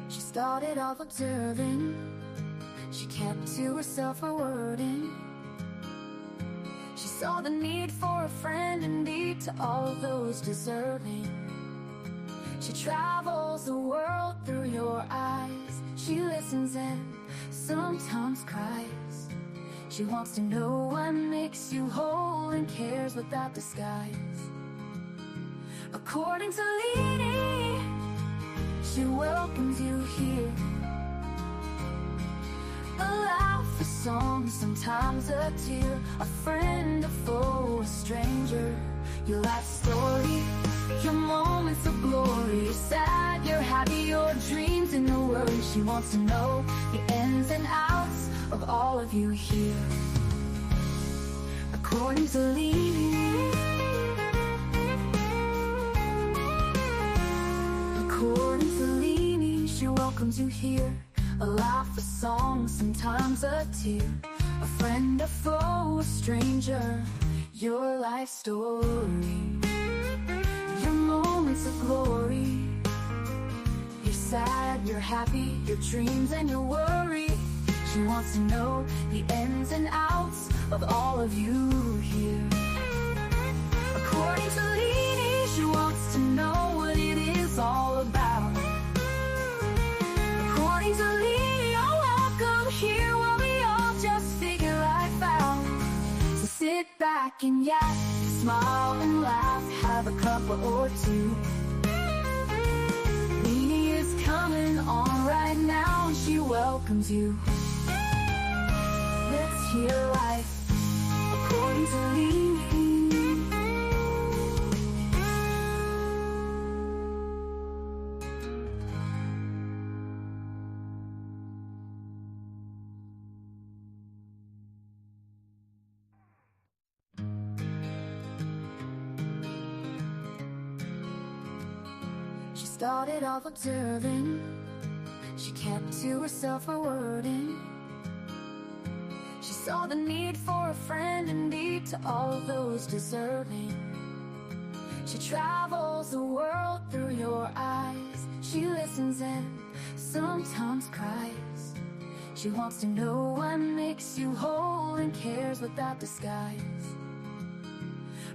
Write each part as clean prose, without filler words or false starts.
She started off observing. She kept to herself her wording. She saw the need for a friend indeed to all those deserving. She travels the world through your eyes. She listens and sometimes cries. She wants to know what makes you whole and cares without disguise. According to Leanie, she welcomes you here. A laugh, a song, sometimes a tear, a friend, a foe, a stranger. Your life story, your moments of glory. You're sad, you're happy, your dreams and your worries. She wants to know the ins and outs of all of you here. According to Leanie, according to Leanie, she welcomes you here. A laugh, a song, sometimes a tear, a friend, a foe, a stranger. Your life story, your moments of glory. You're sad, you're happy, your dreams and your worry. She wants to know the ins and outs of all of you here. According to Leanie, she wants to know what it is all about. According to Leanie, you're welcome here while we all just figure life out. So sit back and yak, smile and laugh, have a couple or two. Leanie is coming on right now and she welcomes you. Let's hear life according to Leanie. She started off observing. She kept to herself her wording. She saw the need for a friend indeed to all those deserving. She travels the world through your eyes. She listens and sometimes cries. She wants to know what makes you whole and cares without disguise.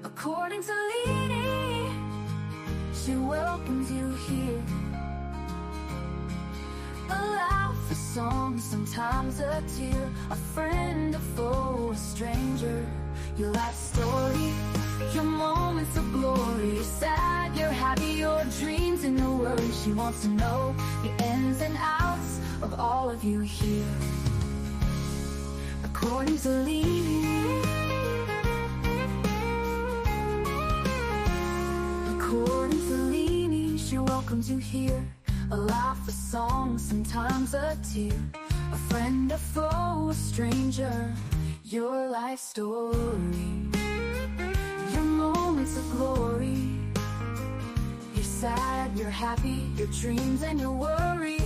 According to Leanie, she welcomes you here. A laugh, a song, sometimes a tear, a friend, a foe, a stranger. Your life story, your moments of glory. You're sad, you're happy, your dreams and your worries. She wants to know the ins and outs of all of you here. According to Leanie, according to Leanie, she welcomes you here. A laugh, a song, sometimes a tear, a friend, a foe, a stranger. Your life story, your moments of glory. You're sad, you're happy, your dreams and your worry.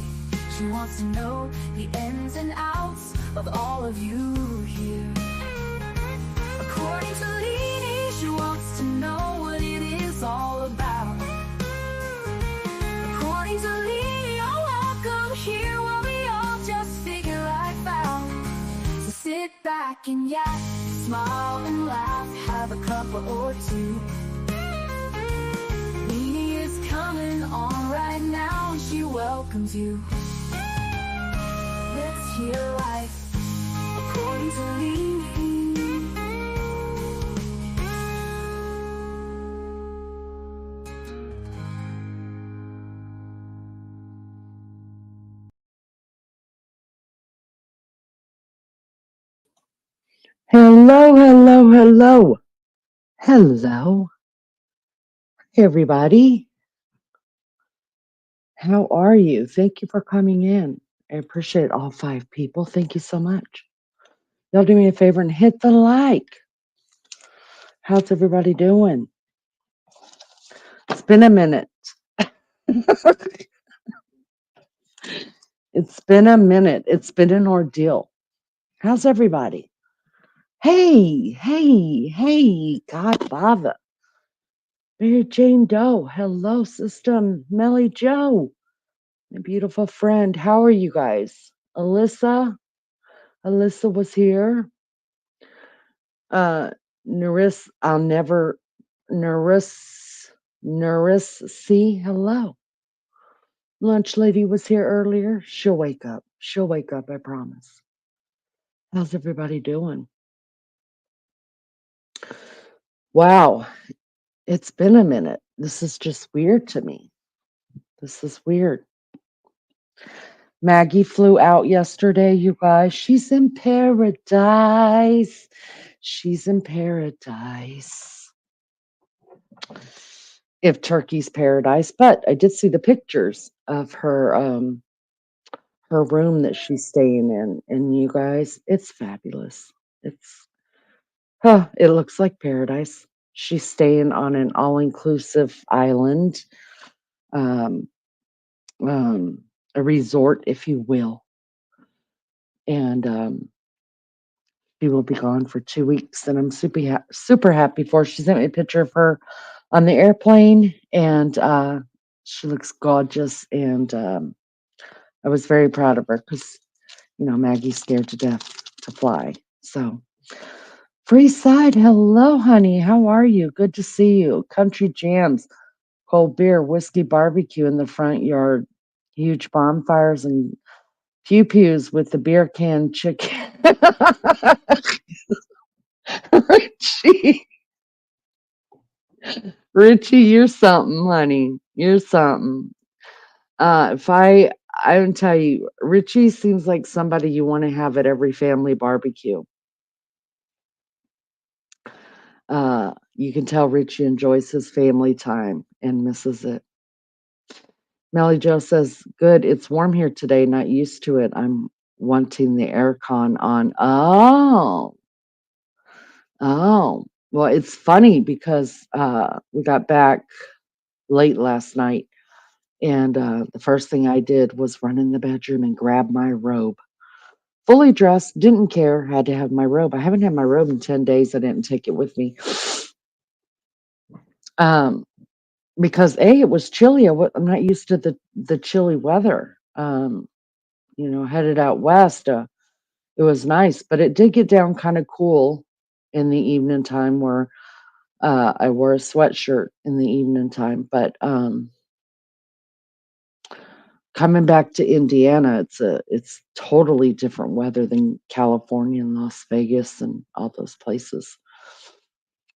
She wants to know the ins and outs of all of you here. According to Leanie, she wants to know what it is all about. According to Leanie, you're welcome here while we all just figure life out. So sit back and yak, smile and laugh, have a couple or two. Leanie is coming on right now and she welcomes you. Let's hear life according to Leanie. Hello, hello, hello. Hello, everybody. How are you? Thank you for coming in. I appreciate all 5 people. Thank you so much. Y'all do me a favor and hit the like. How's everybody doing? It's been a minute. It's been a minute. It's been an ordeal. How's everybody? Hey, God bother. Mary Jane Doe. Hello, System Melly Joe. My beautiful friend. How are you guys? Alyssa was here. Uh, Naris, I'll never, Naris, see, hello. Lunch lady was here earlier. She'll wake up. She'll wake up, I promise. How's everybody doing? Wow, it's been a minute. This is just weird to me. This is weird. Maggie flew out yesterday, you guys. She's in paradise. She's in paradise. If Turkey's paradise, but I did see the pictures of her room that she's staying in, and you guys, it's fabulous. It looks like paradise. She's staying on an all-inclusive island, um, a resort, if you will, and she will be gone for 2 weeks, and I'm super happy for her. She sent me a picture of her on the airplane, and she looks gorgeous, and I was very proud of her because Maggie's scared to death to fly. So, Free Side, hello, honey. How are you? Good to see you. Country jams, cold beer, whiskey barbecue in the front yard, huge bonfires and pew pews with the beer can chicken. Richie, Richie, you're something, honey. You're something. If I would tell you, Richie seems like somebody you want to have at every family barbecue. You can tell Richie enjoys his family time and misses it. Melly Jo says, good, it's warm here today, not used to it. I'm wanting the aircon on. Oh. Well, it's funny because we got back late last night, and the first thing I did was run in the bedroom and grab my robe. Fully dressed, didn't care, had to have my robe. I haven't had my robe in 10 days. I didn't take it with me. Because it was chilly. I'm not used to the chilly weather. Headed out west, it was nice, but it did get down kind of cool in the evening time where I wore a sweatshirt in the evening time. But coming back to Indiana, it's totally different weather than California and Las Vegas and all those places.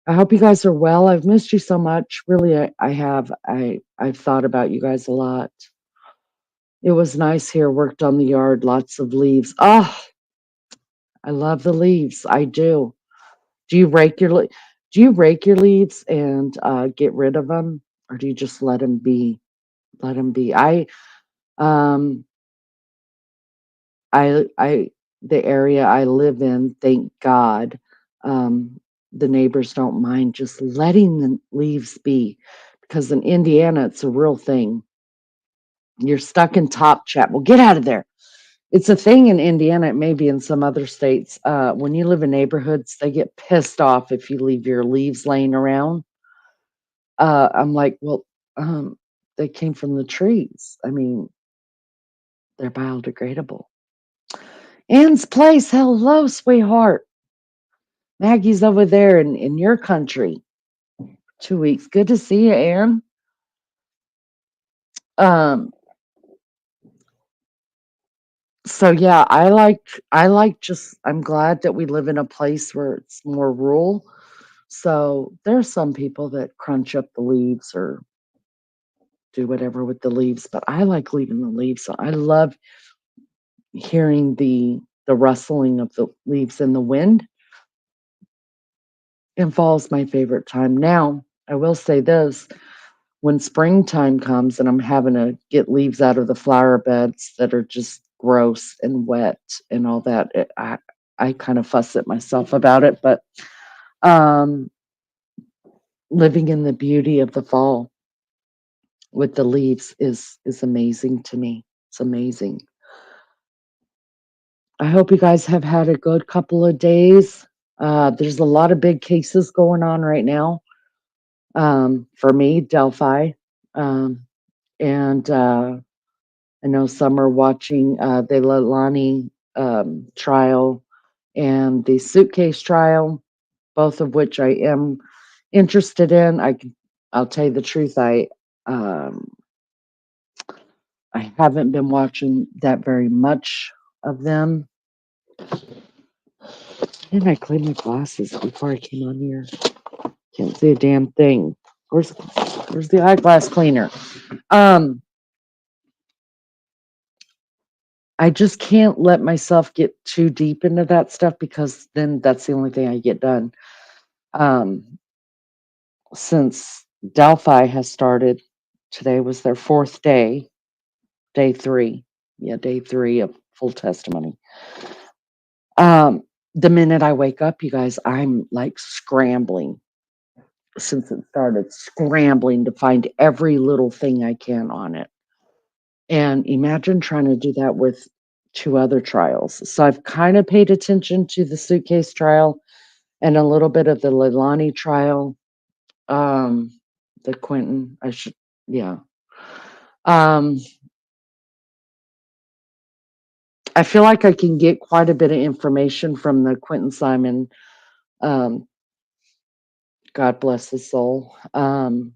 I hope you guys are well. I've missed you so much. Really, I have. I've thought about you guys a lot. It was nice here. Worked on the yard, lots of leaves. Oh, I love the leaves. I do. Do you rake your leaves and get rid of them, or do you just let them be? Let them be. Um I the area I live in, thank God, um, the neighbors don't mind just letting the leaves be, because in Indiana it's a real thing. You're stuck in Top Chat. Well, get out of there. It's a thing in Indiana. It may be in some other states. When you live in neighborhoods, they get pissed off if you leave your leaves laying around. I'm like, well, they came from the trees. I mean, they're biodegradable. Ann's place. Hello, sweetheart. Maggie's over there in your country. 2 weeks. Good to see you, Ann. Um, so yeah, I'm glad that we live in a place where it's more rural. So there's some people that crunch up the leaves or do whatever with the leaves, but I like leaving the leaves. So I love hearing the rustling of the leaves in the wind. And fall's my favorite time. Now, I will say this, when springtime comes and I'm having to get leaves out of the flower beds that are just gross and wet and all that, I kind of fuss at myself about it, but um, living in the beauty of the fall with the leaves is amazing to me. It's amazing. I hope you guys have had a good couple of days. There's a lot of big cases going on right now. For me, Delphi, and I know some are watching the Leilani trial and the suitcase trial, both of which I am interested in. I'll tell you the truth. Um, I haven't been watching that very much of them. Didn't I clean my glasses before I came on here? Can't see a damn thing. Where's the eyeglass cleaner? Um, I just can't let myself get too deep into that stuff because then that's the only thing I get done. Um, since Delphi has started, today was their fourth day, day 3. Yeah, day 3 of full testimony. The minute I wake up, you guys, I'm like scrambling since it started, scrambling to find every little thing I can on it. And imagine trying to do that with 2 other trials. So I've kind of paid attention to the suitcase trial and a little bit of the Leilani trial. The Quentin, yeah. Um, I feel like I can get quite a bit of information from the Quentin Simon, um, God bless his soul, of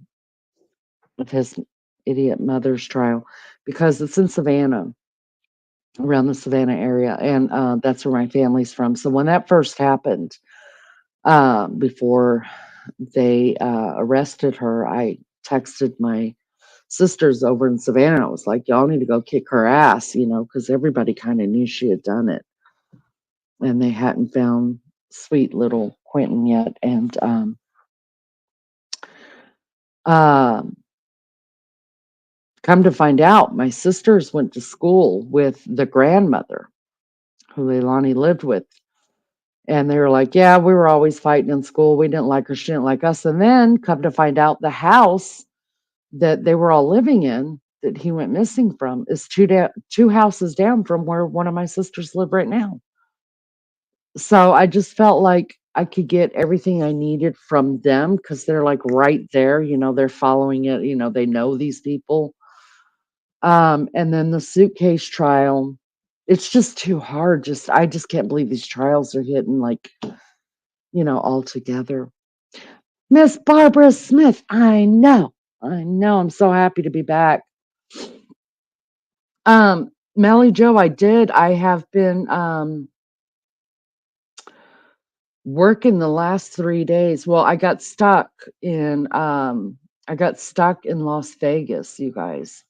his idiot mother's trial, because it's in Savannah, around the Savannah area, and that's where my family's from. So when that first happened, before they arrested her, I texted my sisters over in Savannah. I was like, y'all need to go kick her ass, because everybody kind of knew she had done it. And they hadn't found sweet little Quentin yet. And um, come to find out, my sisters went to school with the grandmother who Leilani lived with. And they were like, yeah, we were always fighting in school. We didn't like her. She didn't like us. And then come to find out the house that they were all living in that he went missing from is two houses down from where one of my sisters live right now. So I just felt like I could get everything I needed from them because they're like right there, they're following it, they know these people. And then the suitcase trial, it's just too hard. I just can't believe these trials are hitting like, all together. Miss Barbara Smith, I know. I'm so happy to be back. Melly Joe, I have been working the last 3 days. Well, I got stuck in Las Vegas, you guys.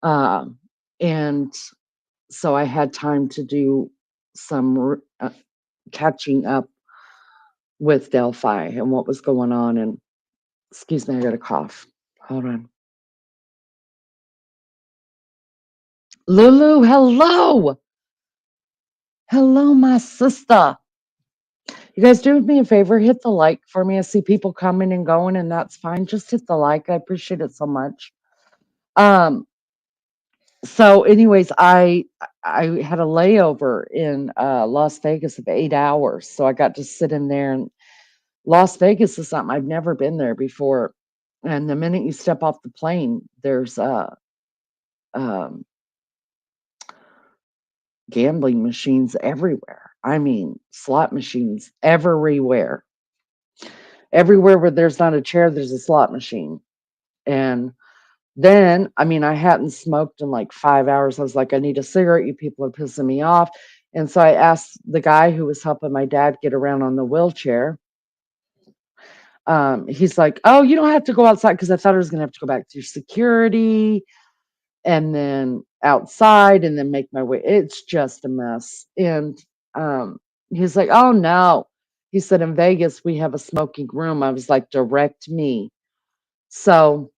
And so I had time to do some catching up with Delphi and what was going on. And excuse me, I got a cough. Hold on. Lulu, hello. Hello, my sister. You guys do me a favor, hit the like for me. I see people coming and going, and that's fine. Just hit the like. I appreciate it so much. So anyways, I had a layover in Las Vegas of 8 hours. So I got to sit in there, and Las Vegas is something I've never been there before. And the minute you step off the plane, there's um gambling machines everywhere. I mean, slot machines everywhere. Everywhere where there's not a chair, there's a slot machine. And then, I mean, I hadn't smoked in like 5 hours. I was like, I need a cigarette. You people are pissing me off. And so I asked the guy who was helping my dad get around on the wheelchair. He's like, oh, you don't have to go outside, because I thought I was going to have to go back to security and then outside and then make my way. It's just a mess. And he's like, oh, no. He said, in Vegas, we have a smoking room. I was like, direct me. So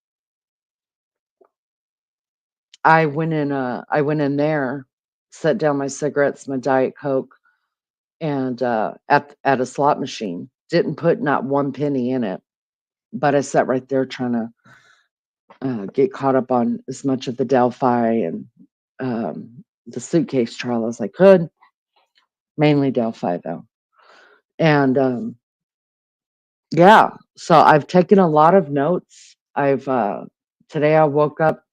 I went in there, set down my cigarettes, my Diet Coke, and at a slot machine. Didn't put not one penny in it, but I sat right there trying to get caught up on as much of the Delphi and the suitcase trial as I could. Mainly Delphi though, and yeah. So I've taken a lot of notes. I've today I woke up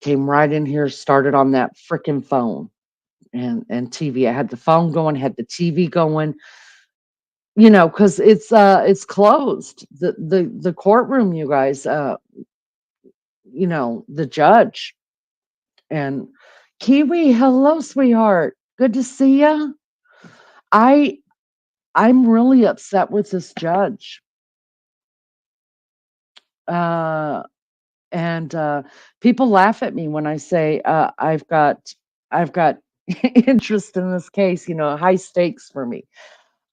came right in here, started on that freaking phone and TV. I had the phone going, had the TV going, because it's closed. The courtroom, you guys, the judge and Kiwi, hello, sweetheart. Good to see you. I I'm really upset with this judge. Uh and people laugh at me when I say I've got interest in this case, high stakes for me.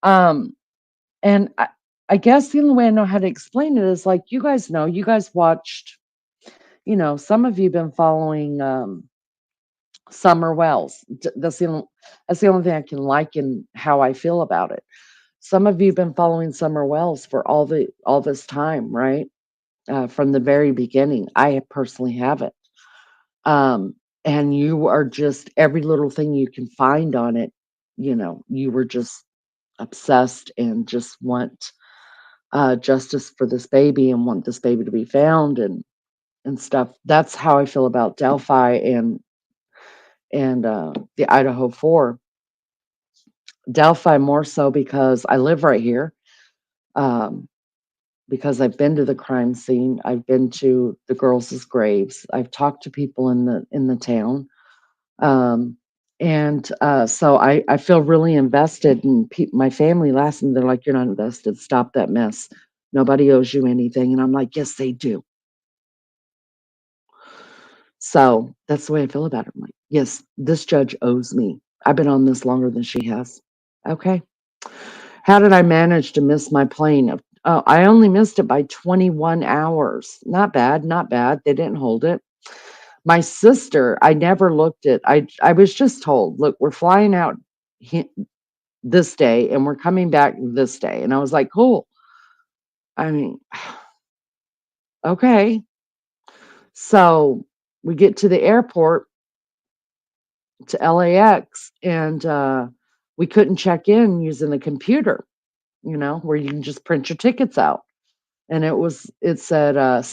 Um and I guess the only way I know how to explain it is like you guys watched, some of you been following Summer Wells. That's the only thing I can liken how I feel about it. Some of you been following Summer Wells for all this time, right? From the very beginning. I personally haven't. Um, and you are just every little thing you can find on it, you were just obsessed and just want justice for this baby and want this baby to be found and stuff. That's how I feel about Delphi and the Idaho 4. Delphi more so because I live right here. Um, because I've been to the crime scene, I've been to the girls' graves, I've talked to people in the town, and so I feel really invested in my family. Last and they're like, "You're not invested. Stop that mess. Nobody owes you anything." And I'm like, "Yes, they do." So that's the way I feel about it. I'm like, "Yes, this judge owes me. I've been on this longer than she has." Okay. How did I manage to miss my plane? I only missed it by 21 hours. Not bad, not bad. They didn't hold it. My sister, I never looked at. I was just told, look, we're flying out this day and we're coming back this day. And I was like, cool. I mean, okay. So we get to the airport to LAX and we couldn't check in using the computer, where you can just print your tickets out. And it said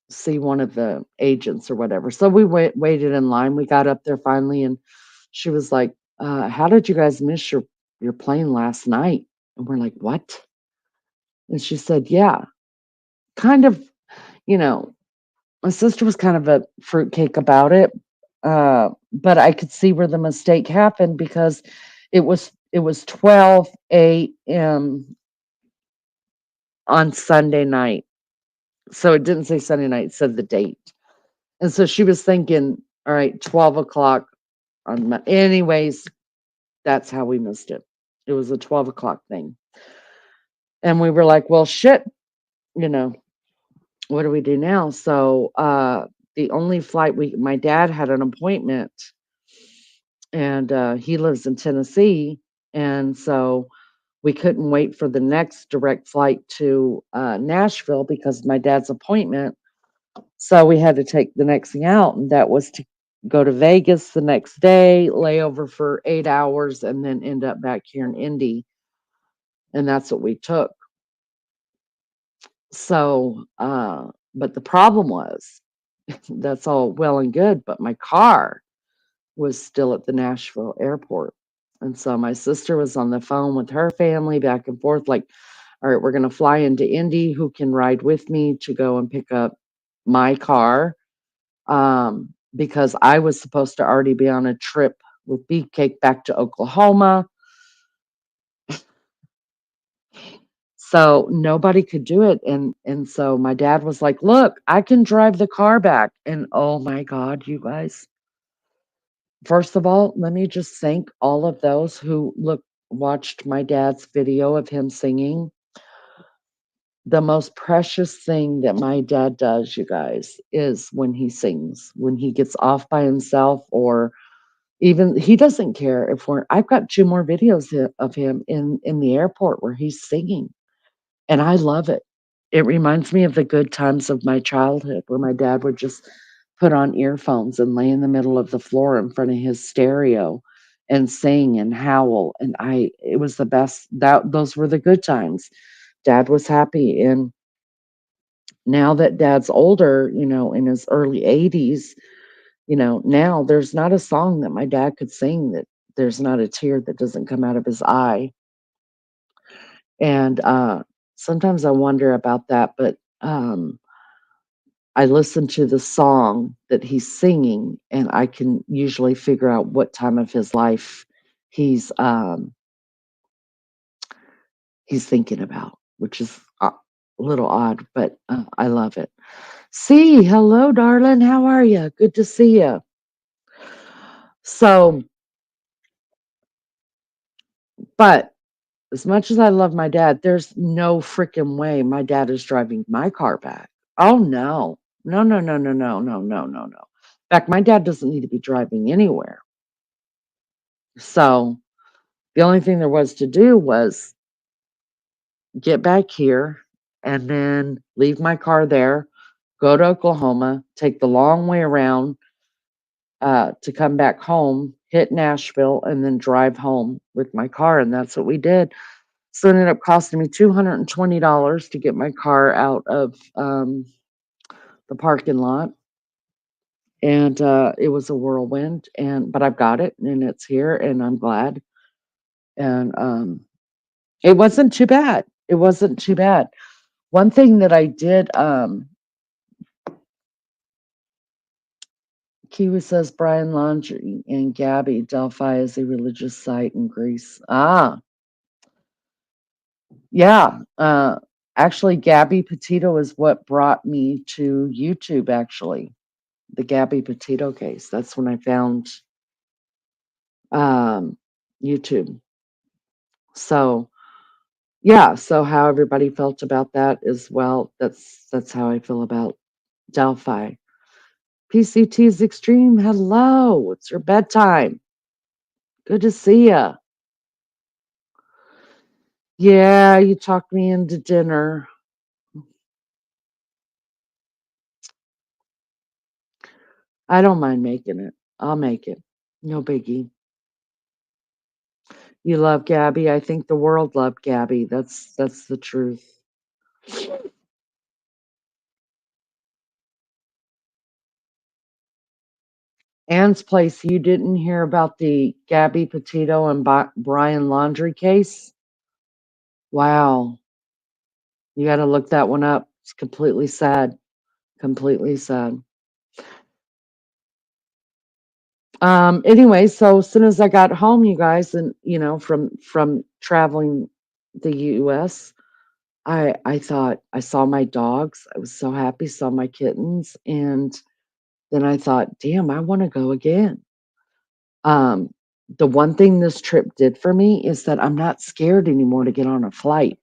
see one of the agents or whatever. So we waited in line. We got up there finally, and she was like, how did you guys miss your plane last night? And we're like, what? And she said, yeah, kind of, you know, my sister was kind of a fruitcake about it. But I could see where the mistake happened because it was 12 a.m. on Sunday night. So it didn't say Sunday night, it said the date. And so she was thinking, all right, 12 o'clock on anyways, that's how we missed it. It was a 12 o'clock thing. And we were like, well, shit, you know, what do we do now? So the only flight my dad had an appointment and he lives in Tennessee. And so we couldn't wait for the next direct flight to Nashville because my dad's appointment. So we had to take the next thing out, and that was to go to Vegas the next day, lay over for 8 hours, and then end up back here in Indy. And that's what we took. So, but the problem was that's all well and good, but my car was still at the Nashville airport. And so my sister was on the phone with her family back and forth, like, all right, we're going to fly into Indy. Who can ride with me to go and pick up my car? Because I was supposed to already be on a trip with Beefcake back to Oklahoma. So nobody could do it. And so my dad was like, look, I can drive the car back. And oh my God, you guys. First of all, let me just thank all of those who watched my dad's video of him singing. The most precious thing that my dad does, you guys, is when he sings, when he gets off by himself, or even he doesn't care if I've got 2 more videos of him in the airport where he's singing, and I love it. It reminds me of the good times of my childhood where my dad would just put on earphones and lay in the middle of the floor in front of his stereo and sing and howl, and it was the best. Those were the good times. Dad was happy, and now that dad's older, in his early 80s, Now there's not a song that my dad could sing that there's not a tear that doesn't come out of his eye. And sometimes I wonder about that, but I listen to the song that he's singing, and I can usually figure out what time of his life he's um, he's thinking about, which is a little odd, but I love it. See, hello, darling. How are you? Good to see you. So, but as much as I love my dad, there's no freaking way my dad is driving my car back. Oh no. No, no, no, no, no, no, no, no, no. In fact, my dad doesn't need to be driving anywhere. So the only thing there was to do was get back here and then leave my car there, go to Oklahoma, take the long way around to come back home, hit Nashville, and then drive home with my car. And that's what we did. So it ended up costing me $220 to get my car out of the parking lot. And it was a whirlwind, but I've got it and it's here and I'm glad. And it wasn't too bad. It wasn't too bad. One thing that I did, Kiwi says Brian Laundrie and Gabby, Delphi is a religious site in Greece. Ah, yeah. Actually, Gabby Petito is what brought me to YouTube, actually. The Gabby Petito case. That's when I found um, YouTube. So, yeah, so how everybody felt about that as well, that's how I feel about Delphi. PCT is extreme. Hello, it's your bedtime. Good to see ya. Yeah, you talked me into dinner. I don't mind making it. I'll make it. No biggie. You love Gabby. I think the world loved Gabby. That's the truth. Ann's place, you didn't hear about the Gabby Petito and Brian Laundrie case? Wow. You got to look that one up. It's completely sad. Completely sad. Anyway, so as soon as I got home, you guys, and from traveling the US, I thought I saw my dogs. I was so happy, saw my kittens, and then I thought, damn, I want to go again. Um, the one thing this trip did for me is that I'm not scared anymore to get on a flight.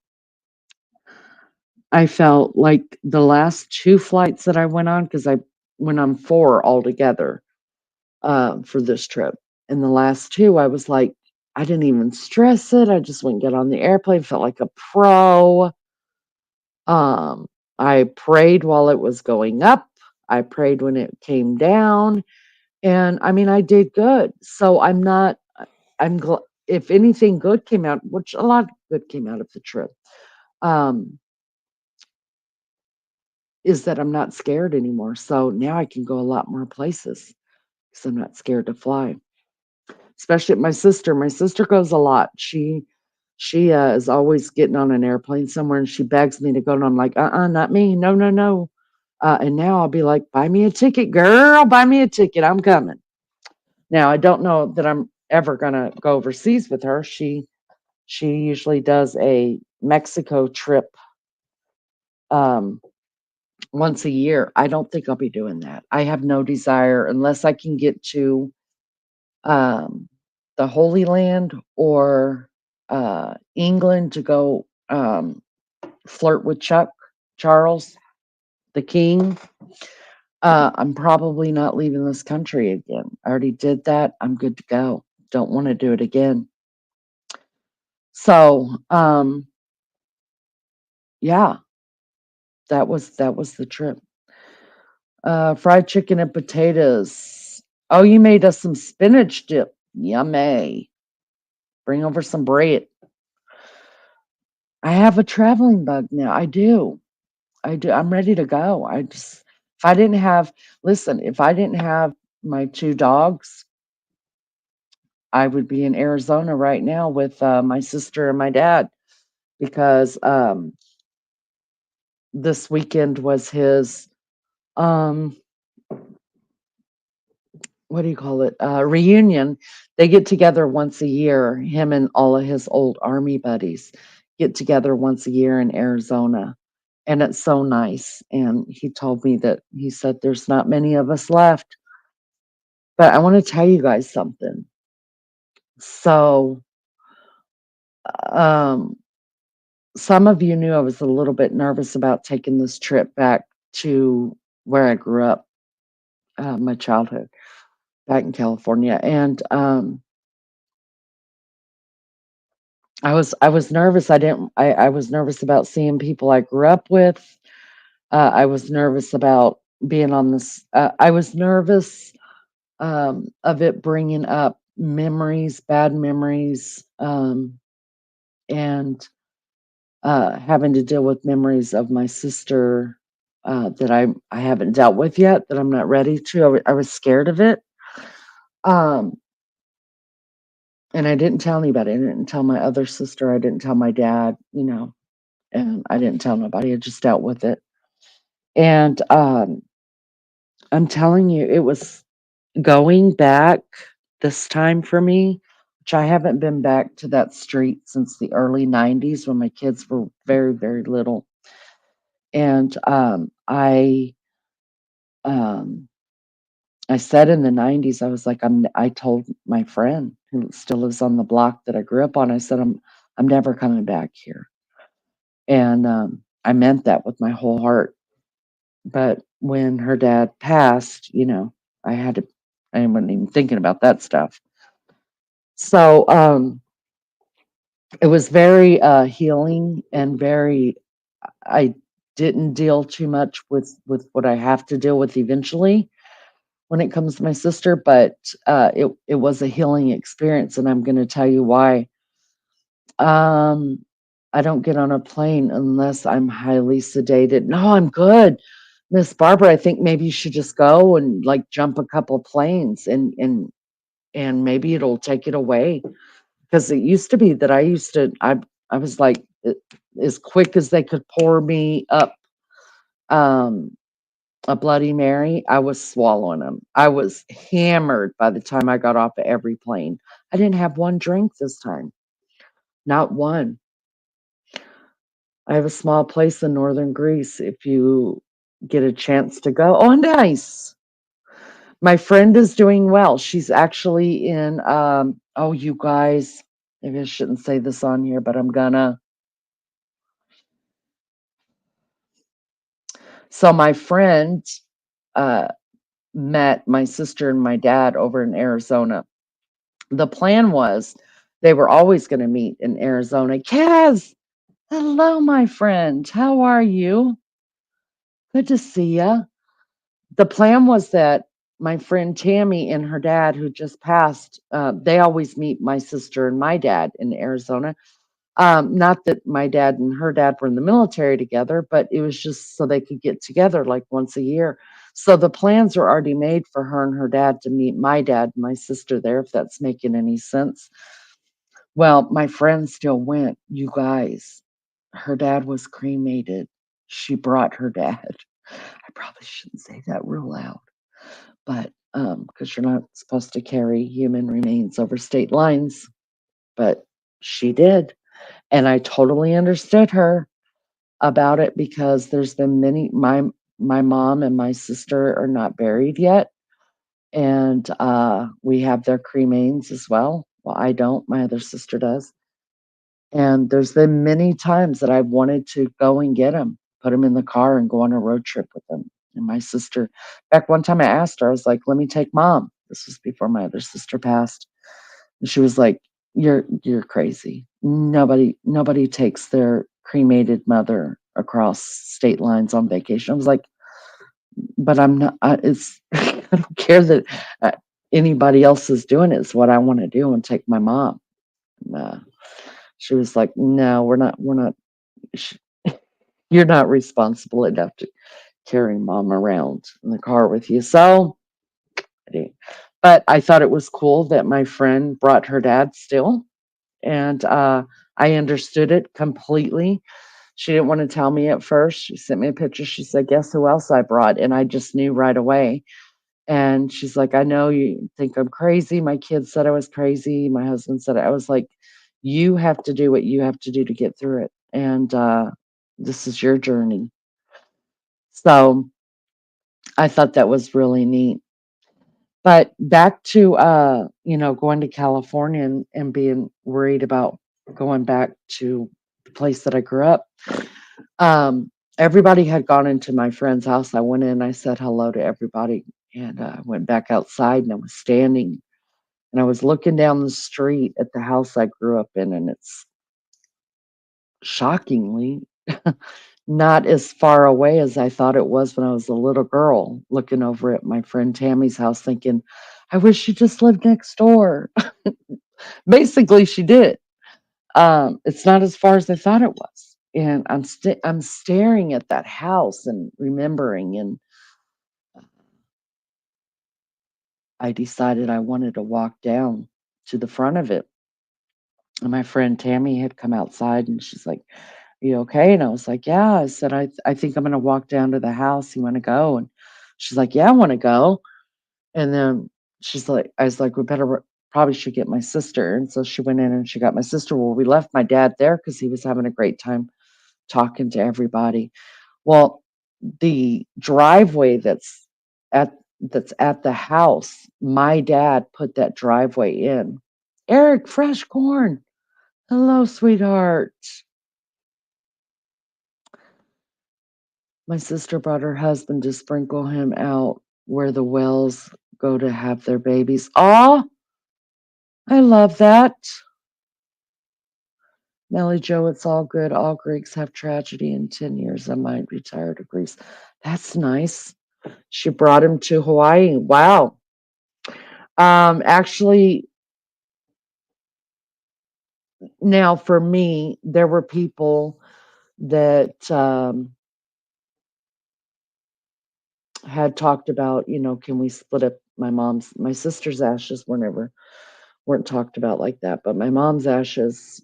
I felt like the last two flights that I went on, because I went on four altogether for this trip. And the last two, I was like, I didn't even stress it. I just went and get on the airplane, felt like a pro. Um, I prayed while it was going up. I prayed when it came down. And I mean, I did good. So I'm not, if anything good came out, which a lot of good came out of the trip, um, is that I'm not scared anymore. So now I can go a lot more places because I'm not scared to fly. Especially my sister. My sister goes a lot. She is always getting on an airplane somewhere, and she begs me to go, and I'm like, not me. No, no, no. And now I'll be like, buy me a ticket, girl. Buy me a ticket. I'm coming. Now I don't know that I'm ever gonna go overseas with her. She usually does a Mexico trip um, once a year. I don't think I'll be doing that. I have no desire unless I can get to um, the Holy Land or England to go flirt with Chuck Charles, the King. I'm probably not leaving this country again. I already did that. I'm good to go. Don't want to do it again. So, yeah, that was the trip. Fried chicken and potatoes. Oh, you made us some spinach dip. Yummy. Bring over some bread. I have a traveling bug now. I do. I do. I'm ready to go. If I didn't have, listen, if I didn't have my two dogs, I would be in Arizona right now with my sister and my dad because this weekend was his um, what do you call it? Reunion. They get together once a year. Him and all of his old army buddies get together once a year in Arizona. And it's so nice. And he told me that he said there's not many of us left. But I want to tell you guys something. So, um, some of you knew I was a little bit nervous about taking this trip back to where I grew up, my childhood back in California. And I was nervous. I was nervous about seeing people I grew up with. I was nervous about being on this. I was nervous of it bringing up memories, bad memories, and having to deal with memories of my sister that I haven't dealt with yet, that I'm not ready to. I was scared of it. Um, and I didn't tell anybody. I didn't tell my other sister. I didn't tell my dad, and I didn't tell nobody. I just dealt with it. And I'm telling you, it was going back this time for me, which I haven't been back to that street since the early 90s when my kids were very, very little. And um, I said in the 90s, I was like, I told my friend who still lives on the block that I grew up on, I said, I'm never coming back here. And I meant that with my whole heart. But when her dad passed, I had to, I wasn't even thinking about that stuff. So it was very healing and very, I didn't deal too much with what I have to deal with eventually when it comes to my sister, but it was a healing experience, and I'm going to tell you why. Um, I don't get on a plane unless I'm highly sedated. No, I'm good. Miss Barbara, I think maybe you should just go and like jump a couple of planes and maybe it'll take it away. Because it used to be that I was like as quick as they could pour me up um a Bloody Mary, I was swallowing them. I was hammered by the time I got off of every plane. I didn't have one drink this time. Not one. I have a small place in northern Greece if you get a chance to go. Oh, nice. My friend is doing well. She's actually in oh, you guys, maybe I shouldn't say this on here, but I'm gonna. So my friend uh met my sister and my dad over in Arizona. The plan was they were always going to meet in Arizona. Kaz, hello, my friend. How are you? Good to see you. The plan was that my friend Tammy and her dad, who just passed, they always meet my sister and my dad in Arizona. Not that my dad and her dad were in the military together, but it was just so they could get together like once a year. So the plans are already made for her and her dad to meet my dad and my sister there, if that's making any sense. Well, my friend still went. You guys, her dad was cremated. She brought her dad. I probably shouldn't say that real loud, but because you're not supposed to carry human remains over state lines, but she did. And I totally understood her about it because there's been many my mom and my sister are not buried yet. And we have their cremains as well. Well, I don't, my other sister does. And there's been many times that I've wanted to go and get him, put him in the car and go on a road trip with him. And my sister, back one time I asked her, I was like, let me take mom. This was before my other sister passed. And she was like, you're crazy. Nobody takes their cremated mother across state lines on vacation. I was like, but I'm not, I don't care that anybody else is doing it. It's what I want to do and take my mom. And, she was like, no, we're not, sh- you're not responsible enough to carry mom around in the car with you. So But I thought it was cool that my friend brought her dad still, and I understood it completely. She didn't want to tell me at first. She sent me a picture. She said, "Guess who else I brought?" And I just knew right away. And she's like, "I know you think I'm crazy. My kids said I was crazy. My husband said I was like, you have to do what you have to do to get through it. And this is your journey." So I thought that was really neat. But back to going to California and being worried about going back to the place that I grew up. Everybody had gone into my friend's house. I went in, I said hello to everybody, and went back outside, and I was standing and I was looking down the street at the house I grew up in, and it's shockingly not as far away as I thought it was when I was a little girl, looking over at my friend Tammy's house, thinking, I wish she just lived next door. Basically, she did. It's not as far as I thought it was. And I'm staring at that house and remembering, and I decided I wanted to walk down to the front of it. And my friend Tammy had come outside, and she's like, "You okay?" And I was like, "Yeah." I said, I think I'm gonna walk down to the house. You wanna go?" And she's like, "Yeah, I wanna go." And then I was like, "We probably should get my sister." And so she went in and she got my sister. Well, we left my dad there because he was having a great time talking to everybody. Well, the driveway at that's at the house, my dad put that driveway in. Eric, fresh corn. Hello, sweetheart. My sister brought her husband to sprinkle him out where the whales go to have their babies. Aw, I love that. Melly Joe, it's all good. All Greeks have tragedy. In 10 years, I might retire to Greece. That's nice. She brought him to Hawaii. Wow. Actually, now for me, there were people that had talked about, can we split up my sister's ashes weren't talked about like that, but my mom's ashes,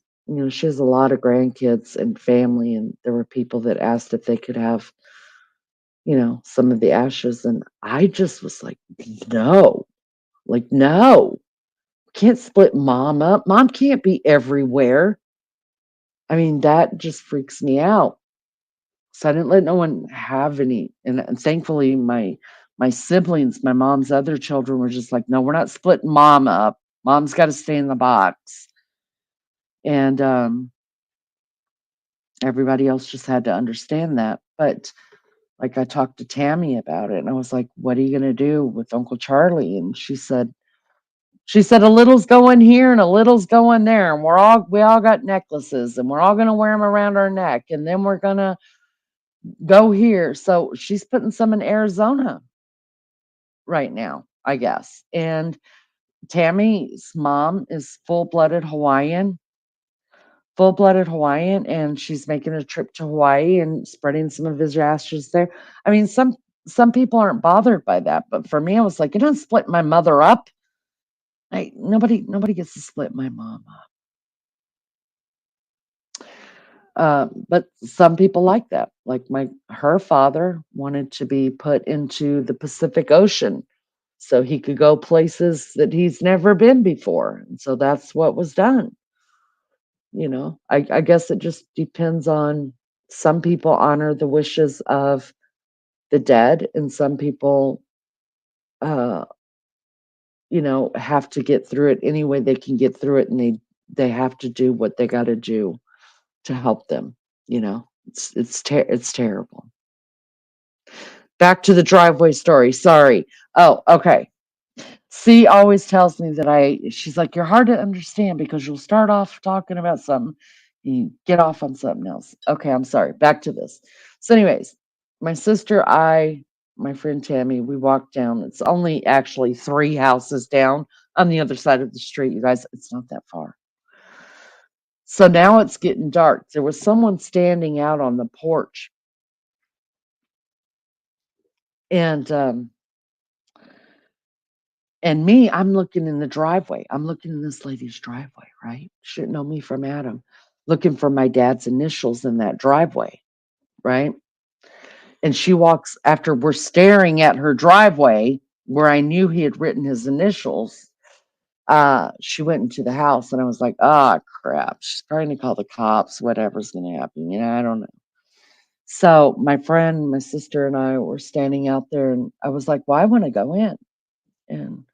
she has a lot of grandkids and family, and there were people that asked if they could have, some of the ashes, and I just was like, no, can't split mom up. Mom can't be everywhere. I mean, that just freaks me out. So I didn't let no one have any, and thankfully my siblings, my mom's other children were just like, no, we're not splitting mom up. Mom's got to stay in the box. And everybody else just had to understand that. But like I talked to Tammy about it, and I was like, "What are you gonna do with Uncle Charlie?" And she said a little's going here and a little's going there, and we all got necklaces, and we're all gonna wear them around our neck, and then we're gonna go here. So she's putting some in Arizona right now, I guess. And Tammy's mom is full-blooded Hawaiian, and she's making a trip to Hawaii and spreading some of his ashes there. I mean, some people aren't bothered by that, but for me, I was like, you don't split my mother up. Nobody gets to split my mom up. But some people like that. Like her father wanted to be put into the Pacific Ocean so he could go places that he's never been before. And so that's what was done. I guess it just depends on, some people honor the wishes of the dead, and some people, uh, have to get through it any way they can get through it, and they have to do what they got to do to help them. It's terrible. Back to the driveway story. Sorry. Oh, okay. C always tells me that she's like, you're hard to understand because you'll start off talking about something, you get off on something else. Okay, I'm sorry. Back to this. So, anyways, my sister, my friend Tammy, we walked down. It's only actually 3 houses down on the other side of the street, you guys. It's not that far. So now it's getting dark. There was someone standing out on the porch, and And me, I'm looking in the driveway. I'm looking in this lady's driveway, right? She didn't know me from Adam. Looking for my dad's initials in that driveway, right? And she walks after we're staring at her driveway where I knew he had written his initials. She went into the house and I was like, oh crap. She's trying to call the cops, whatever's gonna happen. I don't know. So my friend, my sister and I were standing out there and I was like, well, I want to go in. And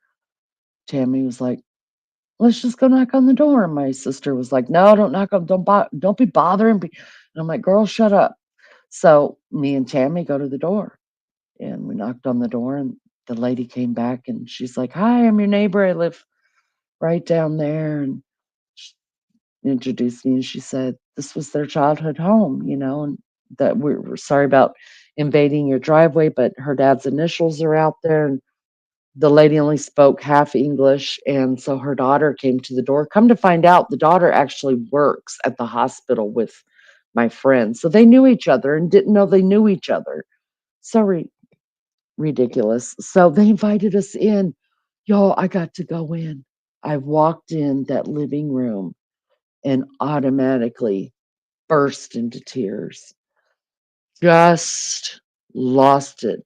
Tammy was like, let's just go knock on the door. And my sister was like, no, don't knock on, don't be bothering me. And I'm like, girl, shut up. So me and Tammy go to the door and we knocked on the door and the lady came back and she's like, hi, I'm your neighbor. I live right down there. And she introduced me and she said, this was their childhood home, and that we're sorry about invading your driveway, but her dad's initials are out there. And the lady only spoke half English, and so her daughter came to the door. Come to find out, the daughter actually works at the hospital with my friend. So they knew each other and didn't know they knew each other. So ridiculous. So they invited us in. Y'all, I got to go in. I walked in that living room and automatically burst into tears. Just lost it.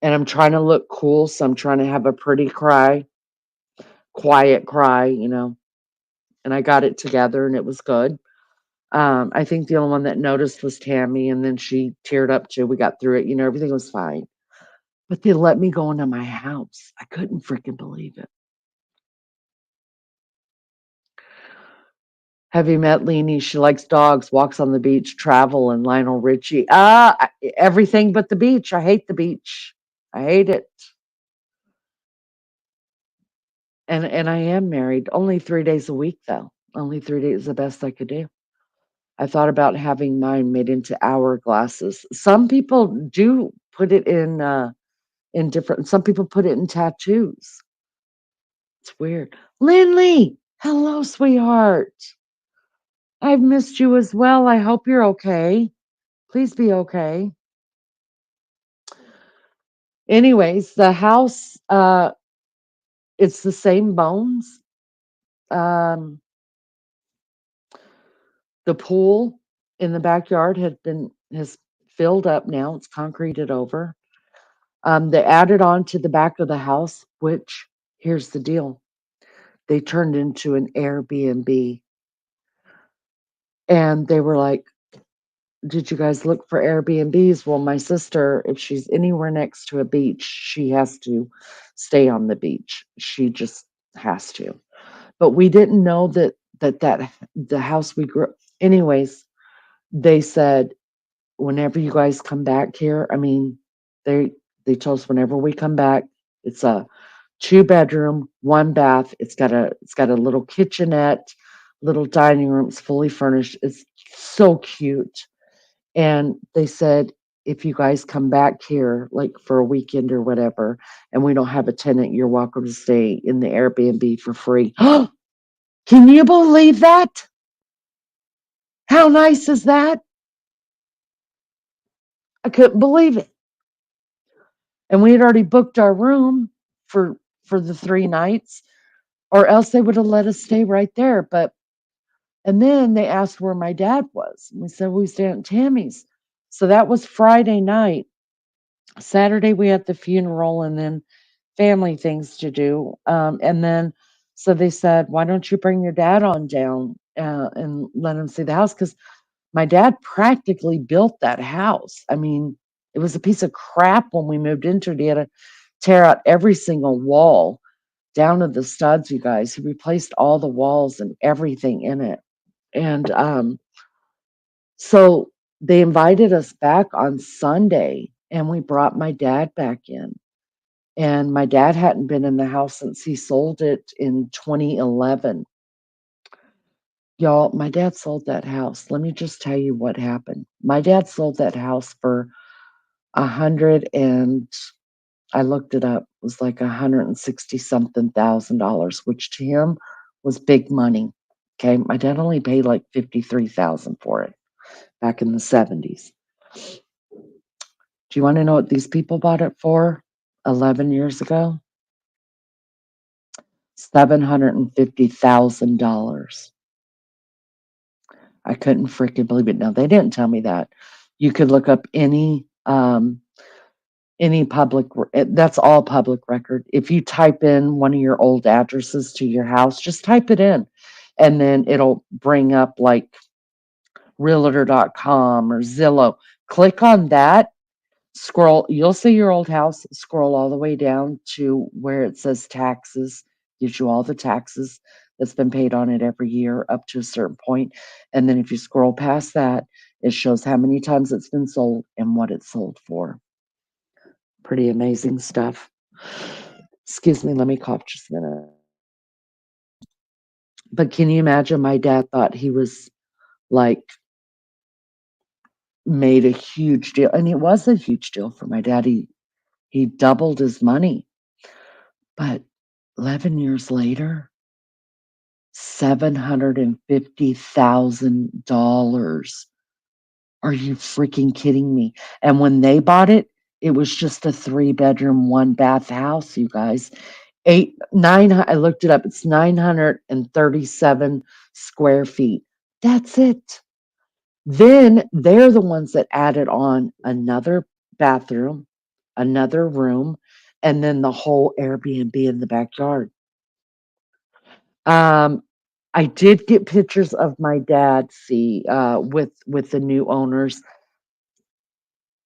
And I'm trying to look cool, so I'm trying to have a pretty cry, quiet cry, and I got it together and it was good. I think the only one that noticed was Tammy, and then she teared up too. We got through it, everything was fine. But they let me go into my house. I couldn't freaking believe it. Have you met Leanie? She likes dogs, walks on the beach, travel, and Lionel Richie. Everything but the beach. I hate the beach. I hate it. And I am married. Only 3 days a week though. Only 3 days is the best I could do. I thought about having mine made into hourglasses. Some people do put it in different. Some people put it in tattoos. It's weird. Lindley, hello, sweetheart. I've missed you as well. I hope you're okay. Please be okay. Anyways, the house, it's the same bones. Um, the pool in the backyard has filled up now. It's concreted over. They added on to the back of the house, which here's the deal. They turned into an Airbnb. And they were like, did you guys look for Airbnbs? Well, my sister, if she's anywhere next to a beach, she has to stay on the beach. She just has to. But we didn't know that the house we grew. Anyways, they said whenever you guys come back here, I mean, they told us whenever we come back, it's a 2 bedroom, 1 bath. It's got a little kitchenette, little dining room. It's fully furnished. It's so cute. And they said, if you guys come back here, like for a weekend or whatever, and we don't have a tenant, you're welcome to stay in the Airbnb for free. Can you believe that? How nice is that? I couldn't believe it. And we had already booked our room for the 3 nights, or else they would have let us stay right there. And then they asked where my dad was. We said we stayed at Tammy's. So that was Friday night. Saturday we had the funeral and then family things to do. And then so they said, why don't you bring your dad on down and let him see the house? Because my dad practically built that house. I mean, it was a piece of crap when we moved into it. He had to tear out every single wall down to the studs, you guys. He replaced all the walls and everything in it. And so they invited us back on Sunday and we brought my dad back in. And my dad hadn't been in the house since he sold it in 2011. Y'all, my dad sold that house. Let me just tell you what happened. My dad sold that house for 100 and I looked it up. It was like 160 something $1,000, which to him was big money. Okay. My dad only paid like 53,000 for it back in the 70s. Do you want to know what these people bought it for? 11 years ago, $750,000. I couldn't freaking believe it. Now, they didn't tell me that. You could look up any that's all public record. If you type in one of your old addresses to your house, just type it in, and then it'll bring up like realtor.com or Zillow. Click on that, scroll, you'll see your old house, scroll all the way down to where it says taxes, gives you all the taxes that's been paid on it every year up to a certain point. And then if you scroll past that, it shows how many times it's been sold and what it's sold for. Pretty amazing stuff. Excuse me, let me cough just a minute. But can you imagine, my dad thought he was like made a huge deal, and it was a huge deal for my dad. He doubled his money. But 11 years later, $750,000. Are you freaking kidding me? And when they bought it, it was just a 3-bedroom, 1-bath house, you guys. I looked it up. It's 937 square feet. That's it. Then they're the ones that added on another bathroom, another room, and then the whole Airbnb in the backyard. Um, I did get pictures of my dad, see, with the new owners.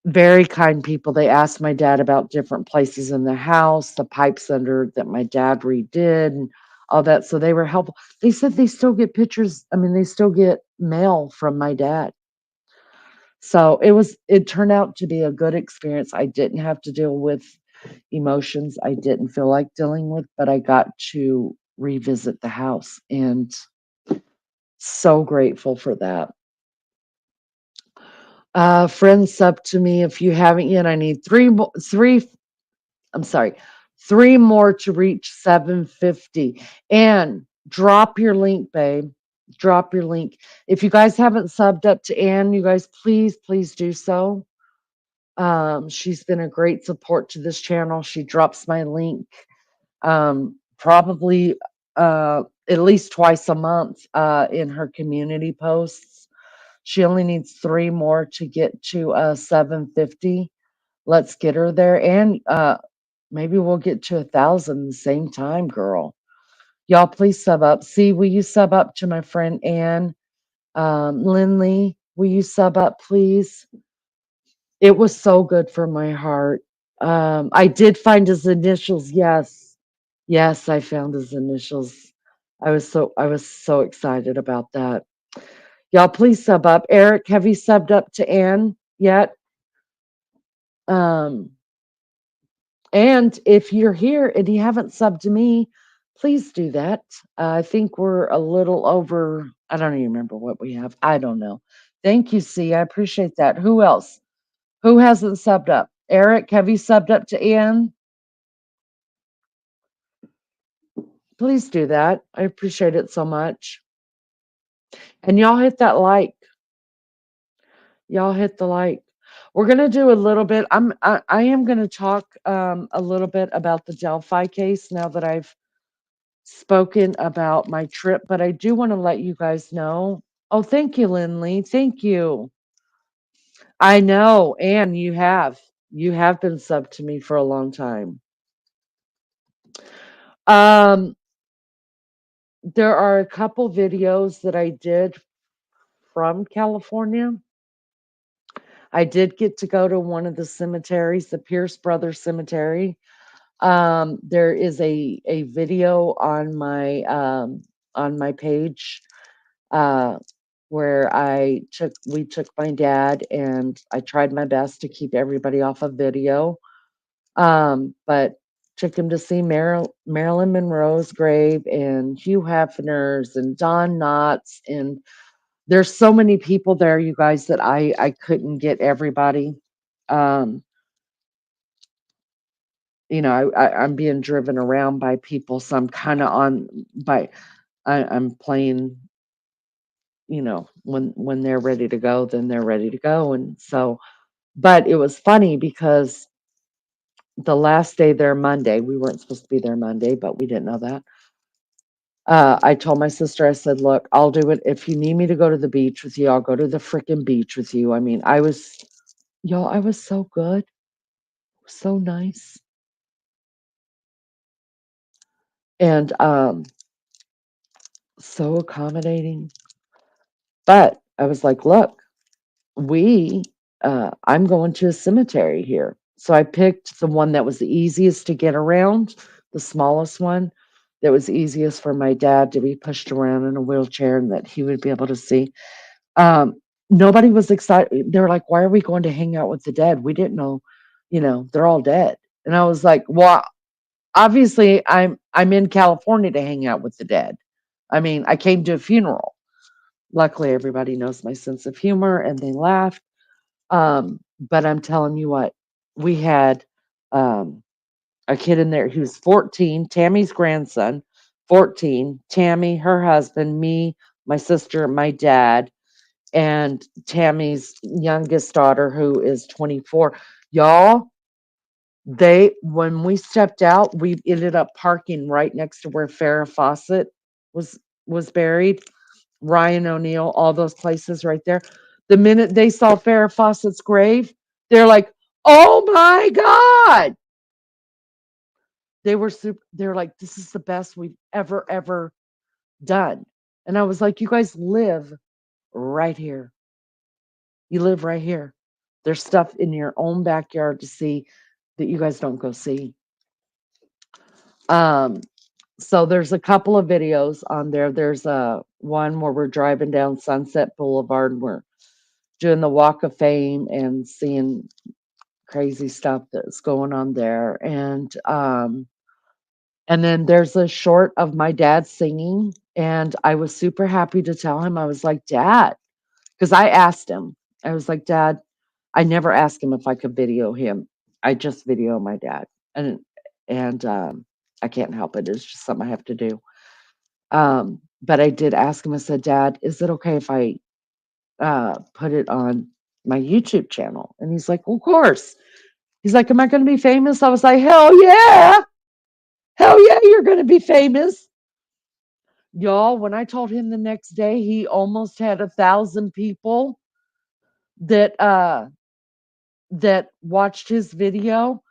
Very kind people. They asked my dad about different places in the house, the pipes under that my dad redid and all that. So they were helpful. They said they still get pictures. I mean, they still get mail from my dad. So it turned out to be a good experience. I didn't have to deal with emotions I didn't feel like dealing with, but I got to revisit the house, and so grateful for that. Friends, sub to me if you haven't yet. I need three more to reach 750. And drop your link, babe. Drop your link. If you guys haven't subbed up to Ann, you guys please do so. She's been a great support to this channel. She drops my link probably at least twice a month in her community posts. She only needs 3 more to get to 750. Let's get her there, and maybe we'll get to 1,000 the same time, girl. Y'all, please sub up. See, will you sub up to my friend Ann? Lindley, will you sub up, please? It was so good for my heart. I did find his initials. Yes. Yes, I found his initials. I was so excited about that. Y'all, please sub up. Eric, have you subbed up to Ann yet? Um, and if you're here and you haven't subbed to me, please do that. I think we're a little over, I don't even remember what we have. I don't know. Thank you, C. I appreciate that. Who else? Who hasn't subbed up? Eric, have you subbed up to Ann? Please do that. I appreciate it so much. And y'all hit that like. Y'all hit the like. We're gonna do a little bit. I am gonna talk a little bit about the Delphi case now that I've spoken about my trip, but I do want to let you guys know. Oh, thank you, Lindley. Thank you. I know, and you have. You have been subbed to me for a long time. Um, there are a couple videos that I did from California. I did get to go to one of the cemeteries, the Pierce Brothers Cemetery. There is a video on my page uh, where we took my dad, and I tried my best to keep everybody off of video. But took him to see Marilyn Monroe's grave, and Hugh Hefner's, and Don Knotts, and there's so many people there, you guys, that I couldn't get everybody. Um, I'm being driven around by people, so I'm kind of I'm playing, when they're ready to go, then they're ready to go. And so, but it was funny because the last day there Monday, we weren't supposed to be there Monday, but we didn't know that. I told my sister, I said, look, I'll do it. If you need me to go to the beach with you, I'll go to the freaking beach with you. I mean, y'all, I was so good, so nice. And so accommodating. But I was like, look, I'm going to a cemetery here. So I picked the one that was the easiest to get around, the smallest one that was easiest for my dad to be pushed around in a wheelchair and that he would be able to see. Um, Nobody was excited. They were like, why are we going to hang out with the dead? We didn't know, they're all dead. And I was like, well, obviously I'm in California to hang out with the dead. I mean, I came to a funeral. Luckily, everybody knows my sense of humor and they laughed. But I'm telling you what, we had um, a kid in there who's 14, Tammy's grandson, 14, Tammy, her husband, me, my sister, my dad, and Tammy's youngest daughter, who is 24. Y'all, when we stepped out, we ended up parking right next to where Farrah Fawcett was was buried. Ryan O'Neal, all those places right there. The minute they saw Farrah Fawcett's grave, they're like, "Oh my God!" They're like, "This is the best we've ever done." And I was like, "You guys live right here. You live right here. There's stuff in your own backyard to see that you guys don't go see." Um, so there's a couple of videos on there. There's one where we're driving down Sunset Boulevard and we're doing the Walk of Fame and seeing crazy stuff that's going on there. And then there's a short of my dad singing, and I was super happy to tell him. I was like, Dad, because I asked him. I was like, Dad, I never asked him if I could video him. I just video my dad, and I can't help it. It's just something I have to do. But I did ask him. I said, Dad, is it okay if I put it on my YouTube channel? And he's like, well, of course. He's like, am I going to be famous? I was like, hell yeah. Hell yeah, you're going to be famous. Y'all, when I told him the next day, he almost had 1,000 people that that watched his video.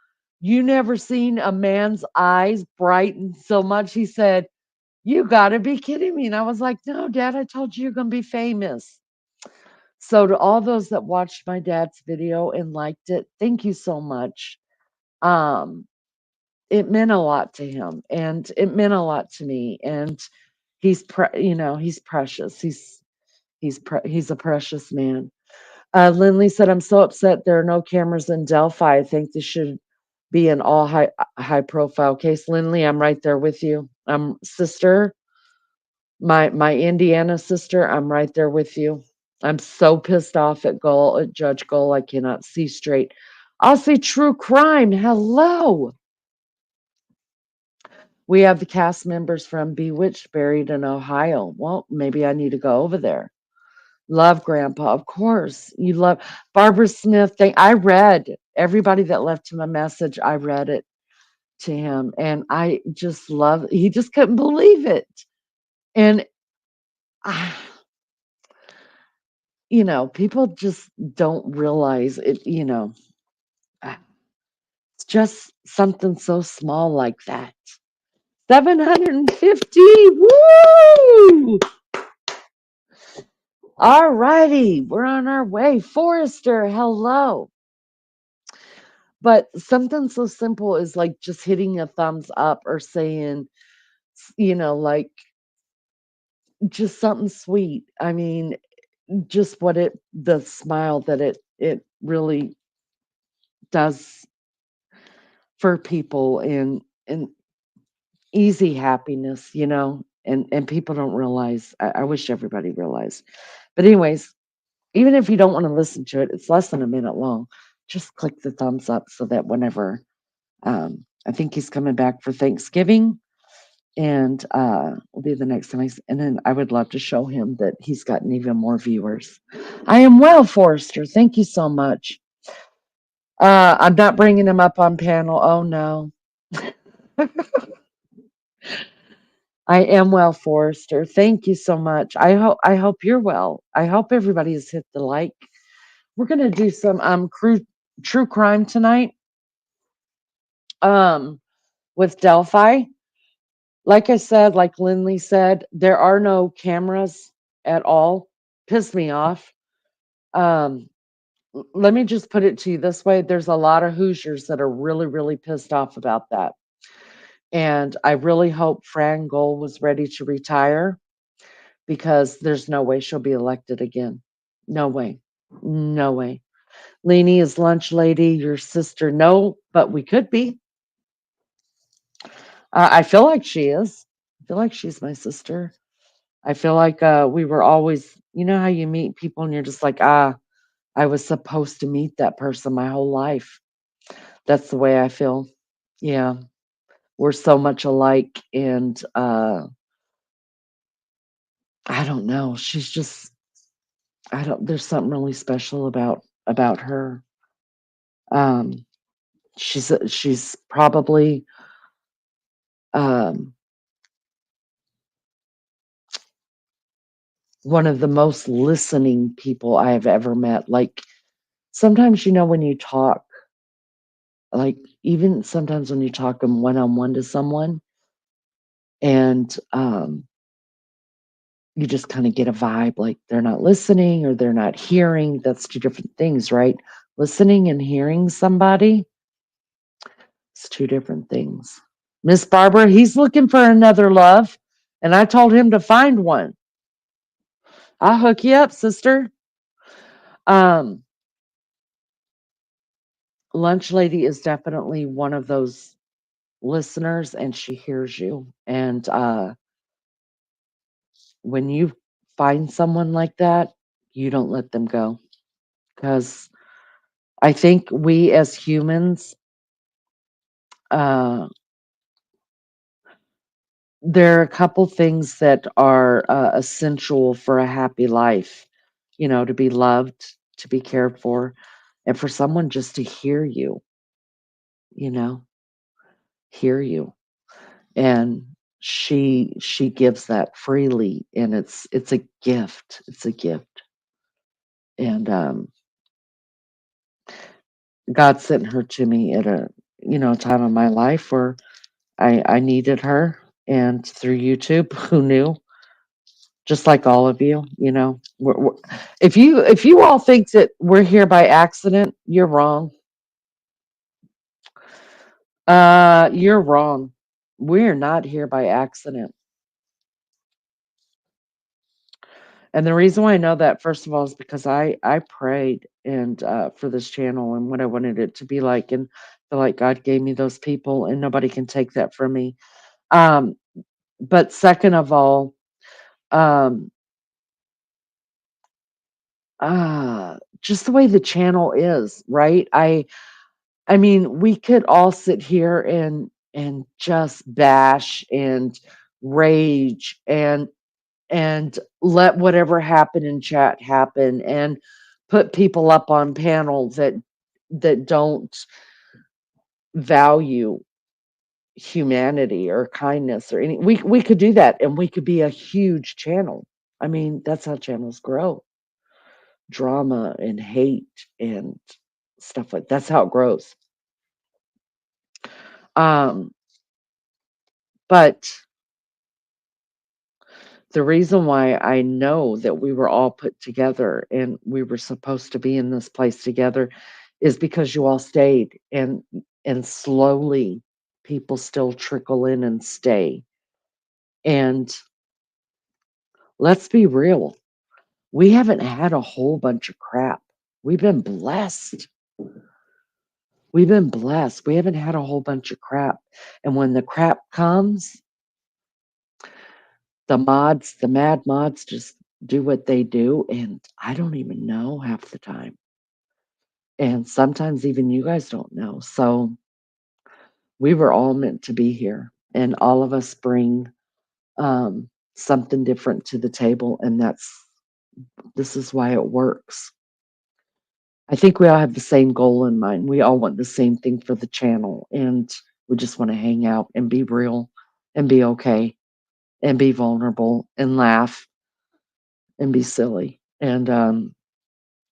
You never seen a man's eyes brighten so much. He said, you got to be kidding me. And I was like, no, Dad, I told you you're going to be famous. So to all those that watched my dad's video and liked it, thank you so much. Um, it meant a lot to him, and it meant a lot to me. And he's precious. He's a precious man. Lindley said, "I'm so upset there are no cameras in Delphi. I think this should be an all high profile case." Lindley, I'm right there with you. Sister, my Indiana sister, I'm right there with you. I'm so pissed off at Judge Gull. I cannot see straight. I'll say true crime. Hello. We have the cast members from Bewitched buried in Ohio. Well, maybe I need to go over there. Love Grandpa, of course. You love Barbara Smith. I read everybody that left him a message. I read it to him, and I just love. He just couldn't believe it, and ah, people just don't realize it. Ah, it's just something so small like that. 750. Woo! All righty, we're on our way. Forrester, hello. But something so simple as like just hitting a thumbs up or saying, like just something sweet. I mean, just the smile that it really does for people and easy happiness, and people don't realize. I wish everybody realized. But anyways, even if you don't want to listen to it, it's less than a minute long. Just click the thumbs up so that whenever I think he's coming back for Thanksgiving, and will be the next time. And then I would love to show him that he's gotten even more viewers. I am well, Forrester. Thank you so much. I'm not bringing him up on panel. Oh no. I am well, Forrester. Thank you so much. I hope you're well. I hope everybody's hit the like. We're gonna do some true crime tonight. Um with Delphi. Like I said, like Lindley said, there are no cameras at all. Pissed me off. Um Let me just put it to you this way. There's a lot of Hoosiers that are really, really pissed off about that. And I really hope Fran Gohl was ready to retire because there's no way she'll be elected again. No way. No way. Leanie is lunch lady, your sister. No, but we could be. I feel like she is. I feel like she's my sister. I feel like we were always, you know how you meet people and you're just like, I was supposed to meet that person my whole life. That's the way I feel. Yeah. We're so much alike. And I don't know. She's just, I don't, there's something really special about her. Um, she's probably um, one of the most listening people I have ever met. Like sometimes, when you talk, like even sometimes when you talk one on one to someone, and you just kind of get a vibe like they're not listening or they're not hearing. That's two different things, right? Listening and hearing somebody, it's two different things. Miss Barbara, he's looking for another love, and I told him to find one. I'll hook you up, sister. Um, Lunch Lady is definitely one of those listeners, and she hears you. And when you find someone like that, you don't let them go. Because I think we as humans, uh, there are a couple things that are essential for a happy life, to be loved, to be cared for, and for someone just to you know, hear you. And she gives that freely, and it's a gift. It's a gift. And God sent her to me at a time in my life where I needed her, and through YouTube, who knew? Just like all of you, if you all think that we're here by accident, you're wrong. You're wrong. We're not here by accident. And the reason why I know that, first of all, is because I prayed and for this channel and what I wanted it to be like, and feel like God gave me those people, and nobody can take that from me. Um, but second of all, um, just the way the channel is, right? I mean, we could all sit here and just bash and rage and let whatever happen in chat happen, and put people up on panels that don't value humanity or kindness or any. We could do that, and we could be a huge channel. I mean, that's how channels grow. Drama and hate and stuff like that's how it grows. Um, but the reason why I know that we were all put together and we were supposed to be in this place together is because you all stayed, and slowly people still trickle in and stay. And let's be real, we haven't had a whole bunch of crap. We've been blessed. We've been blessed. We haven't had a whole bunch of crap. And when the crap comes, the mad mods just do what they do, and I don't even know half the time. And sometimes even you guys don't know. So we were all meant to be here, and all of us bring something different to the table, and this is why it works. I think we all have the same goal in mind. We all want the same thing for the channel, and we just want to hang out and be real and be okay and be vulnerable and laugh and be silly. And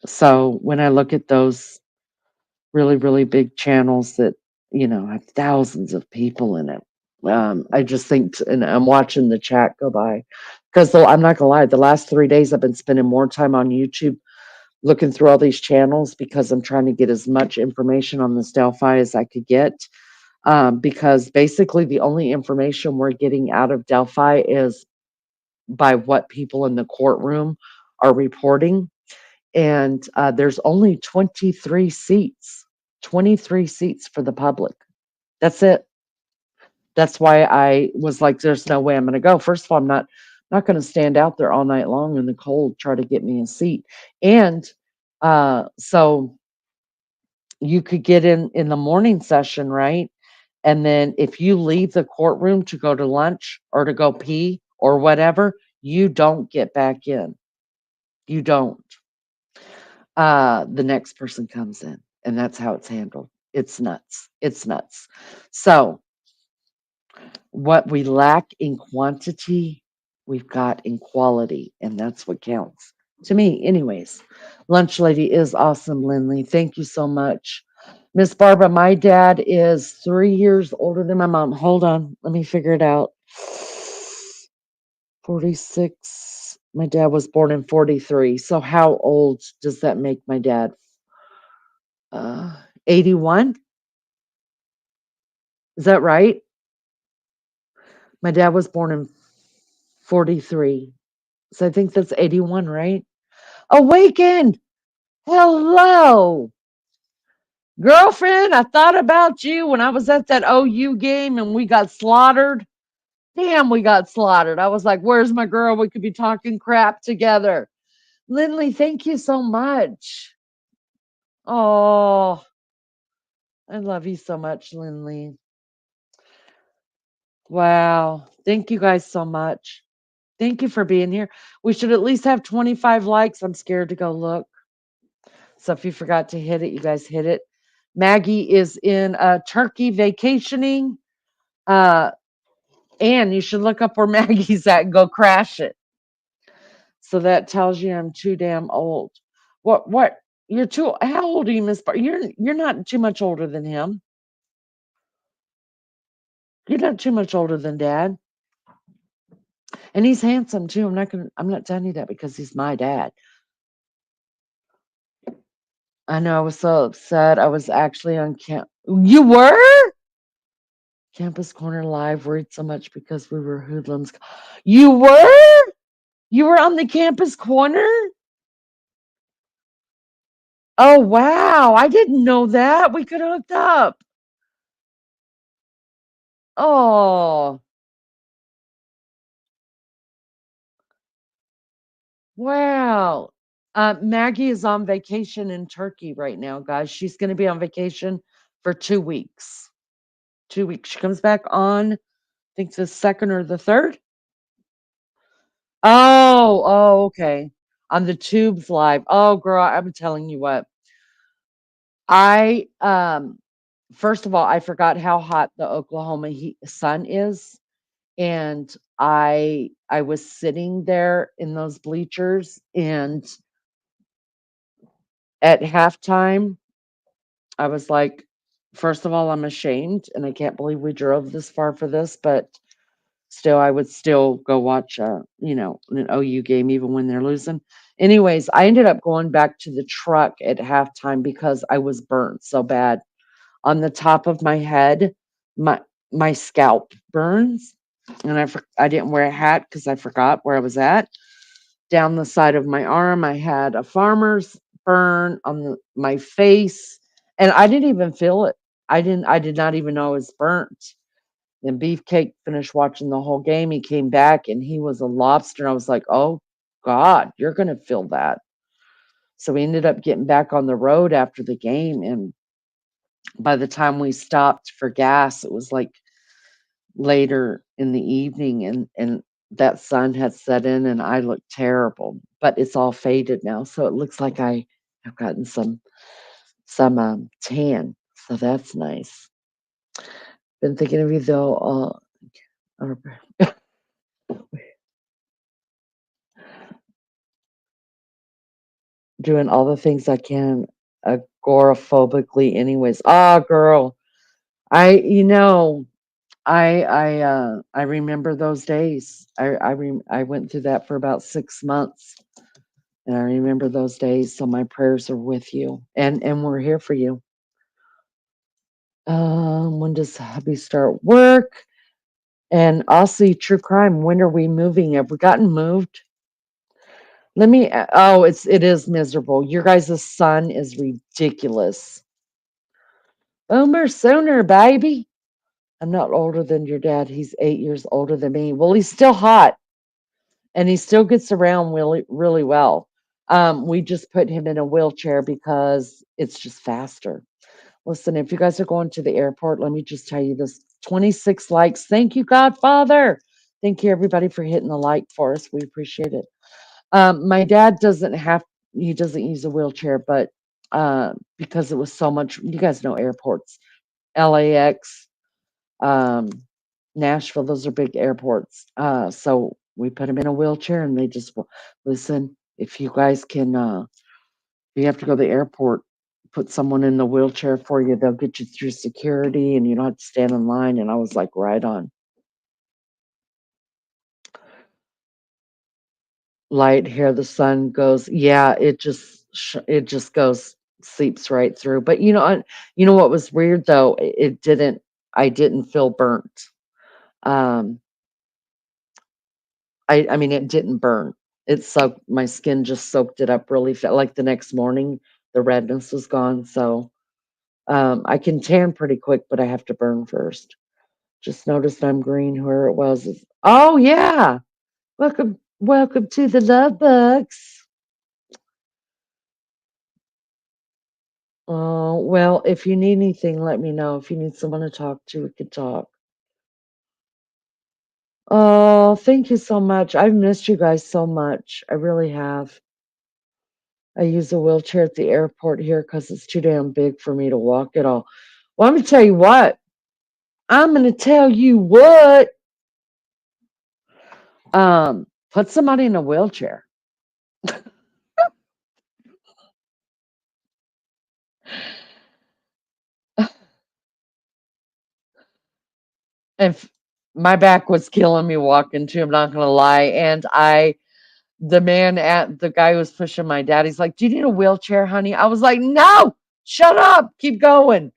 so when I look at those really, really big channels that, have thousands of people in it, I just think, and I'm watching the chat go by because I'm not gonna lie, the last 3 days I've been spending more time on YouTube looking through all these channels because I'm trying to get as much information on this Delphi as I could get. Because basically the only information we're getting out of Delphi is by what people in the courtroom are reporting. And there's only 23 seats, 23 seats for the public. That's it. That's why I was like, there's no way I'm going to go. First of all, I'm not going to stand out there all night long in the cold, try to get me a seat. And so you could get in the morning session, right? And then if you leave the courtroom to go to lunch or to go pee or whatever, you don't get back in. You don't. The next person comes in, and that's how it's handled. It's nuts. It's nuts. So what we lack in quantity, we've got in quality, and that's what counts to me. Anyways, Lunch Lady is awesome, Lindley. Thank you so much. Miss Barbara, my dad is 3 years older than my mom. Hold on, let me figure it out. 46. My dad was born in 43. So how old does that make my dad? 81? Is that right? My dad was born in 43. So I think that's 81, right? Awakened! Hello! Girlfriend, I thought about you when I was at that OU game and we got slaughtered. Damn, we got slaughtered. I was like, where's my girl? We could be talking crap together. Lindley, thank you so much. Oh, I love you so much, Lindley. Wow. Thank you guys so much. Thank you for being here. We should at least have 25 likes. I'm scared to go look. So if you forgot to hit it, you guys hit it. Maggie is in Turkey vacationing. And you should look up where Maggie's at and go crash it. So that tells you I'm too damn old. What? You're too how old are you, Miss Bar? You're not too much older than him. You're not too much older than Dad. And he's handsome too. I'm not telling you that because he's my dad. I know I was so upset. I was actually on camp. You were? Campus Corner Live worried so much because we were hoodlums. You were? You were on the Campus Corner? Oh wow. I didn't know that. We could have hooked up. Oh, wow. Maggie is on vacation in Turkey right now, guys. She's going to be on vacation for 2 weeks. 2 weeks. She comes back on, I think the second or the third. Oh, okay. On the Tubes Live. Oh, girl, I'm telling you what. I first of all, I forgot how hot the Oklahoma sun is, and I was sitting there in those bleachers, and at halftime, I was like, first of all, I'm ashamed, and I can't believe we drove this far for this, but still, I would still go watch, an OU game even when they're losing. Anyways, I ended up going back to the truck at halftime because I was burnt so bad on the top of my head. My scalp burns, and I didn't wear a hat because I forgot where I was at. Down the side of my arm, I had a farmer's burn on my face, and I didn't even feel it. I did not even know I was burnt. And Beefcake finished watching the whole game. He came back and he was a lobster. I was like, oh God, you're gonna feel that. So we ended up getting back on the road after the game, and by the time we stopped for gas, it was like later in the evening, and that sun had set in and I looked terrible, but it's all faded now. So it looks like I I've gotten some tan, so that's nice. Been thinking of you though. Uh, doing all the things I can agoraphobically, anyways. Ah, girl, I you know I remember those days. I went through that for about 6 months, and I remember those days. So my prayers are with you, and we're here for you. When does hubby start work? And also, true crime. When are we moving? Have we gotten moved? Let me. Oh, it is miserable. Your guys' son is ridiculous. Boomer sooner, baby. I'm not older than your dad. He's 8 years older than me. Well, he's still hot, and he still gets around really, really well. We just put him in a wheelchair because it's just faster. Listen, if you guys are going to the airport, let me just tell you this: 26 likes. Thank you, Godfather. Thank you, everybody, for hitting the like for us. We appreciate it. My dad he doesn't use a wheelchair, but because it was so much, you guys know airports, LAX, um, Nashville, those are big airports. So we put him in a wheelchair and they just listen, if you guys can, if you have to go to the airport, put someone in the wheelchair for you, they'll get you through security and you don't have to stand in line. And I was like, right on. Light here, the sun goes, yeah, it just goes, seeps right through. But you know what was weird though? I didn't feel burnt. Um, I mean, it didn't burn. It soaked my skin, just soaked it up really fast. Like the next morning, the redness was gone. So I can tan pretty quick, but I have to burn first. Just noticed I'm green. Where it was is, oh yeah. Welcome to the love books. Oh, well, if you need anything, let me know. If you need someone to talk to, we could talk. Oh, thank you so much. I've missed you guys so much. I really have. I use a wheelchair at the airport here because it's too damn big for me to walk at all. Well, I'm gonna tell you what. I'm gonna tell you what. Put somebody in a wheelchair. If my back was killing me walking too, I'm not gonna lie. And the guy who was pushing my dad, he's like, "Do you need a wheelchair, honey?" I was like, "No, shut up, keep going."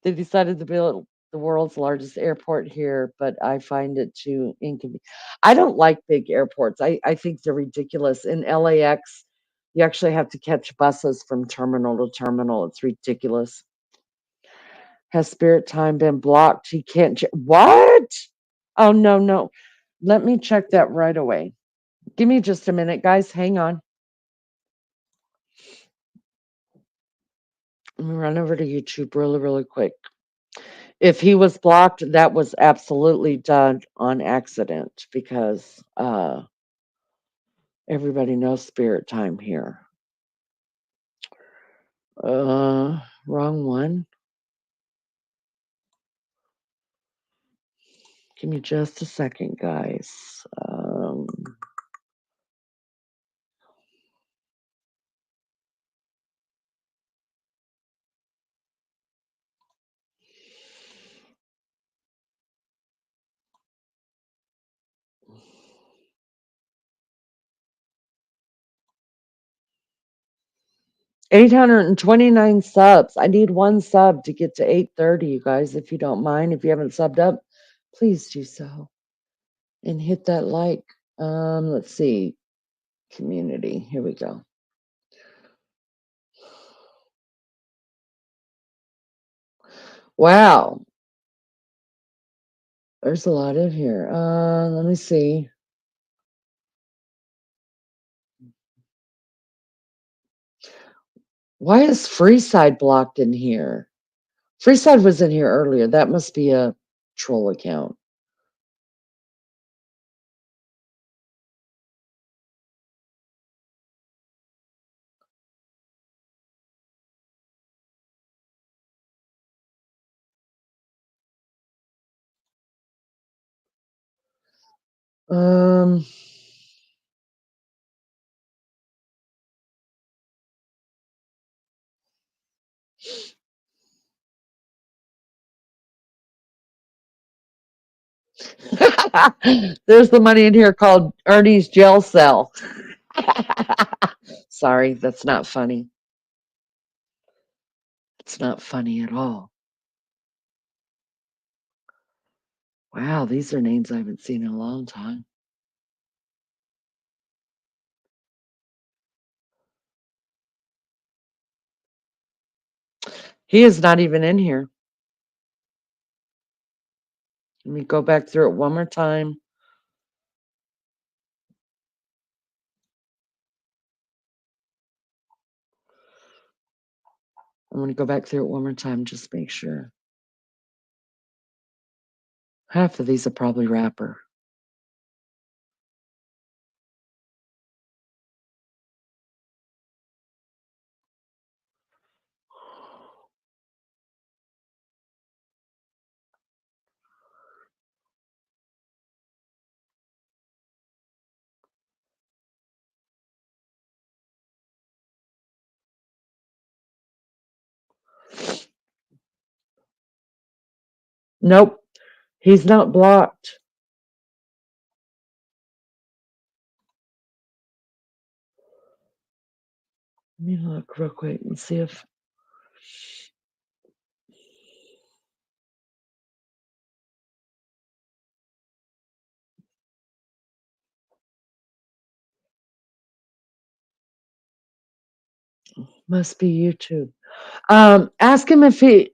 They decided to build the world's largest airport here, but I find it too inconvenient. I don't like big airports. I think they're ridiculous. In LAX, you actually have to catch buses from terminal to terminal. It's ridiculous. Has Spirit Time been blocked? He can't. What? Oh, no, no. Let me check that right away. Give me just a minute, guys. Hang on. Let me run over to YouTube really, really quick. If he was blocked, that was absolutely done on accident because everybody knows Spirit Time here. Wrong one. Give me just a second, guys. 829 subs. I need one sub to get to 830, you guys. If you don't mind, if you haven't subbed up, please do so and hit that like. Let's see. Community. Here we go. Wow. There's a lot in here. Let me see. Why is Freeside blocked in here? Freeside was in here earlier. That must be a troll account. Um, there's the money in here called Ernie's jail cell. Sorry, that's not funny. It's not funny at all. Wow, these are names I haven't seen in a long time. He is not even in here. Let me go back through it one more time. I'm going to go back through it one more time, just make sure. Half of these are probably rapper. Nope, he's not blocked. Let me look real quick and see if... Must be YouTube. Ask him if he...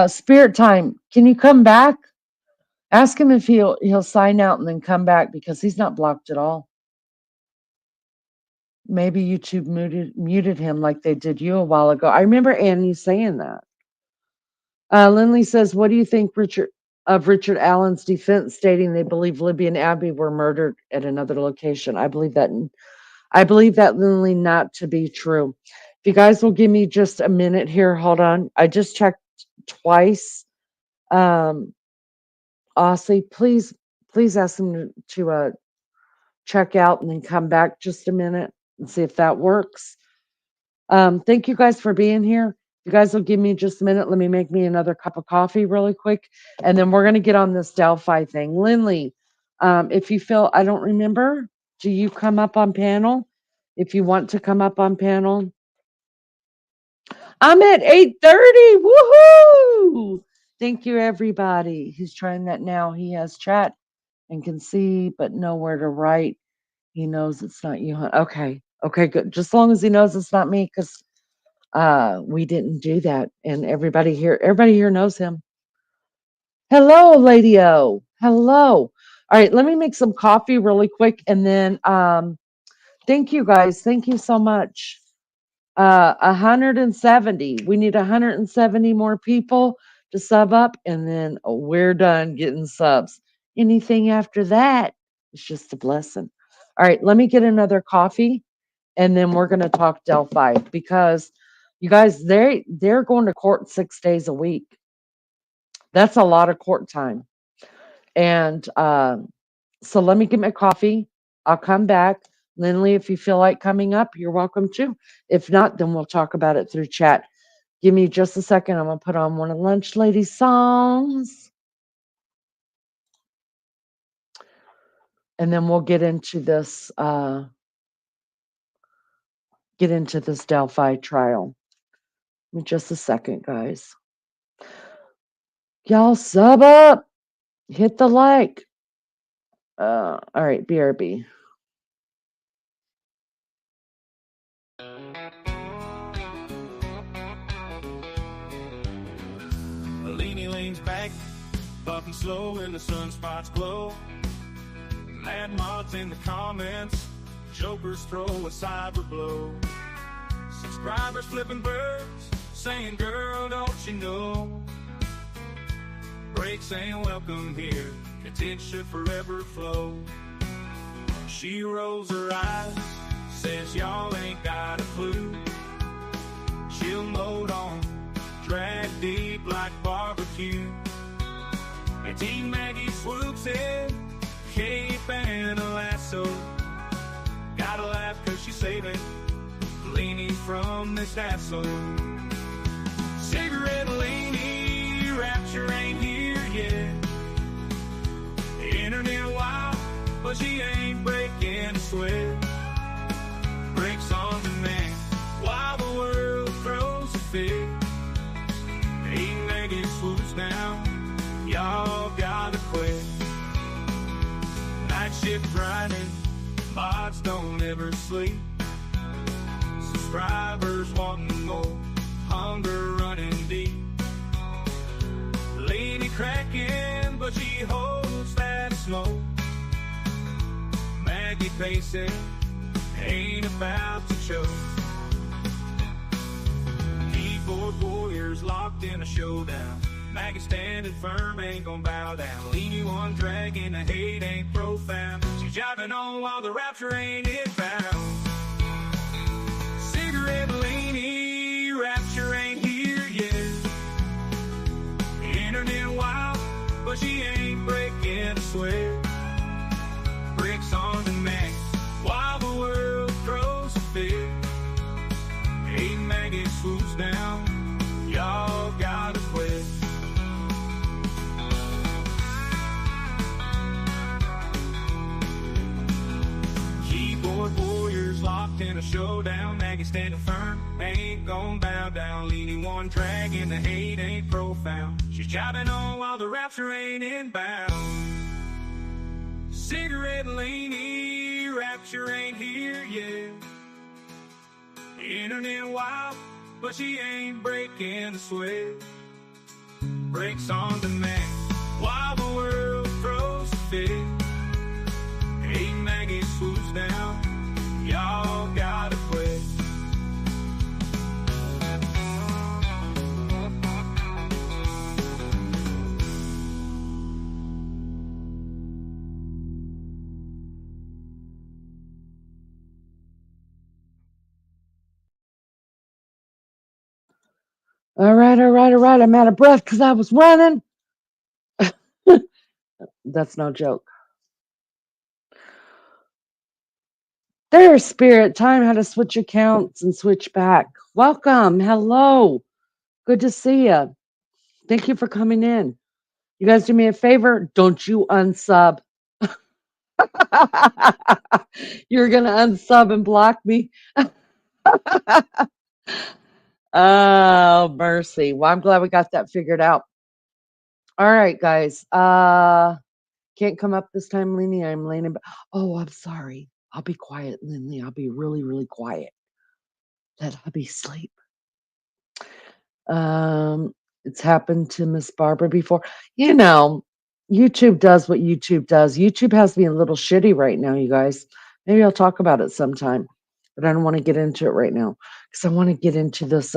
Spirit Time, can you come back? Ask him if he'll sign out and then come back, because he's not blocked at all. Maybe YouTube muted him like they did you a while ago. I remember Annie saying that. Lindley says, what do you think Richard Allen's defense, stating they believe Libby and Abby were murdered at another location? I believe that Lindley not to be true. If you guys will give me just a minute here, hold on. I just checked twice. Aussie, please ask them to check out and then come back just a minute and see if that works. Thank you guys for being here. You guys will give me just a minute. Let me make me another cup of coffee really quick, and then we're going to get on this Delphi thing. Lindley, if you feel, I don't remember, do you come up on panel? If you want to come up on panel. I'm at 8:30. Woohoo! Thank you, everybody. He's trying that now. He has chat and can see, but nowhere to write. He knows it's not you. Okay, good. Just as long as he knows it's not me, because we didn't do that, and everybody here knows him. Hello, Lady O. Hello. All right, let me make some coffee really quick, and then thank you guys. Thank you so much. 170. We need 170 more people to sub up, and then we're done getting subs. Anything after that, it's just a blessing. All right, let me get another coffee, and then we're going to talk Delphi, because you guys, they're going to court 6 days a week. That's a lot of court time. And so let me get my coffee. I'll come back. Lindley, if you feel like coming up, you're welcome to. If not, then we'll talk about it through chat. Give me just a second. I'm going to put on one of Lunch Lady's songs. And then we'll get into this Delphi trial. Give me just a second, guys. Y'all sub up. Hit the like. All right, BRB. Leanie leans back, puffing slow in the sunspots glow. Mad mods in the comments, jokers throw a cyber blow. Subscribers flipping birds, saying, girl, don't you know? Break saying, welcome here, content should forever flow. She rolls her eyes, says y'all ain't got a clue. She'll load on, drag deep like barbecue. And Team Maggie swoops in, cape and is that so? Cigarette leany, rapture ain't here yet. Internet wild, but she ain't breaking a sweat. Breaks on demand while the world throws a fit. Ain't Maggie swoops down, y'all gotta quit. Night shift grinding, mods don't ever sleep. Subscribers wanting more, hunger running deep. Lady cracking, but she holds that smoke. Maggie pacing, ain't about to choke. Keyboard warriors locked in a showdown. Maggie standing firm, ain't gon' bow down. Leaning one dragging, the hate ain't profound. She's jiving on while the rapture ain't inbound. Cigarette leany, rapture ain't here yet. Internet wild, but she ain't breaking a sweat. Bricks on demand while the world throws a fit. Ain't Maggie swoops down, y'all gotta quit. Keyboard warriors locked in a showdown. Maggie standing firm, ain't gon' bow down. Leaning one dragging, the hate ain't profound. She's jiving on while the rapture ain't inbound. Cigarette leany, rapture ain't here yet. Internet wild, but she ain't breaking the sweat. Breaks on demand while the world throws a fit. Ain't Maggie swoops down, y'all gotta quit. All right, all right, all right. I'm out of breath because I was running. That's no joke. There's Spirit. Time how to switch accounts and switch back. Welcome. Hello. Good to see you. Thank you for coming in. You guys do me a favor. Don't you unsub. You're going to unsub and block me. Oh, mercy. Well, I'm glad we got that figured out. All right, guys. Can't come up this time, Lenny. I'm laying in. Oh, I'm sorry. I'll be quiet, Lindley. I'll be really, really quiet. Let hubby sleep. It's happened to Miss Barbara before. You know, YouTube does what YouTube does. YouTube has me a little shitty right now, you guys. Maybe I'll talk about it sometime, but I don't want to get into it right now because I want to get into this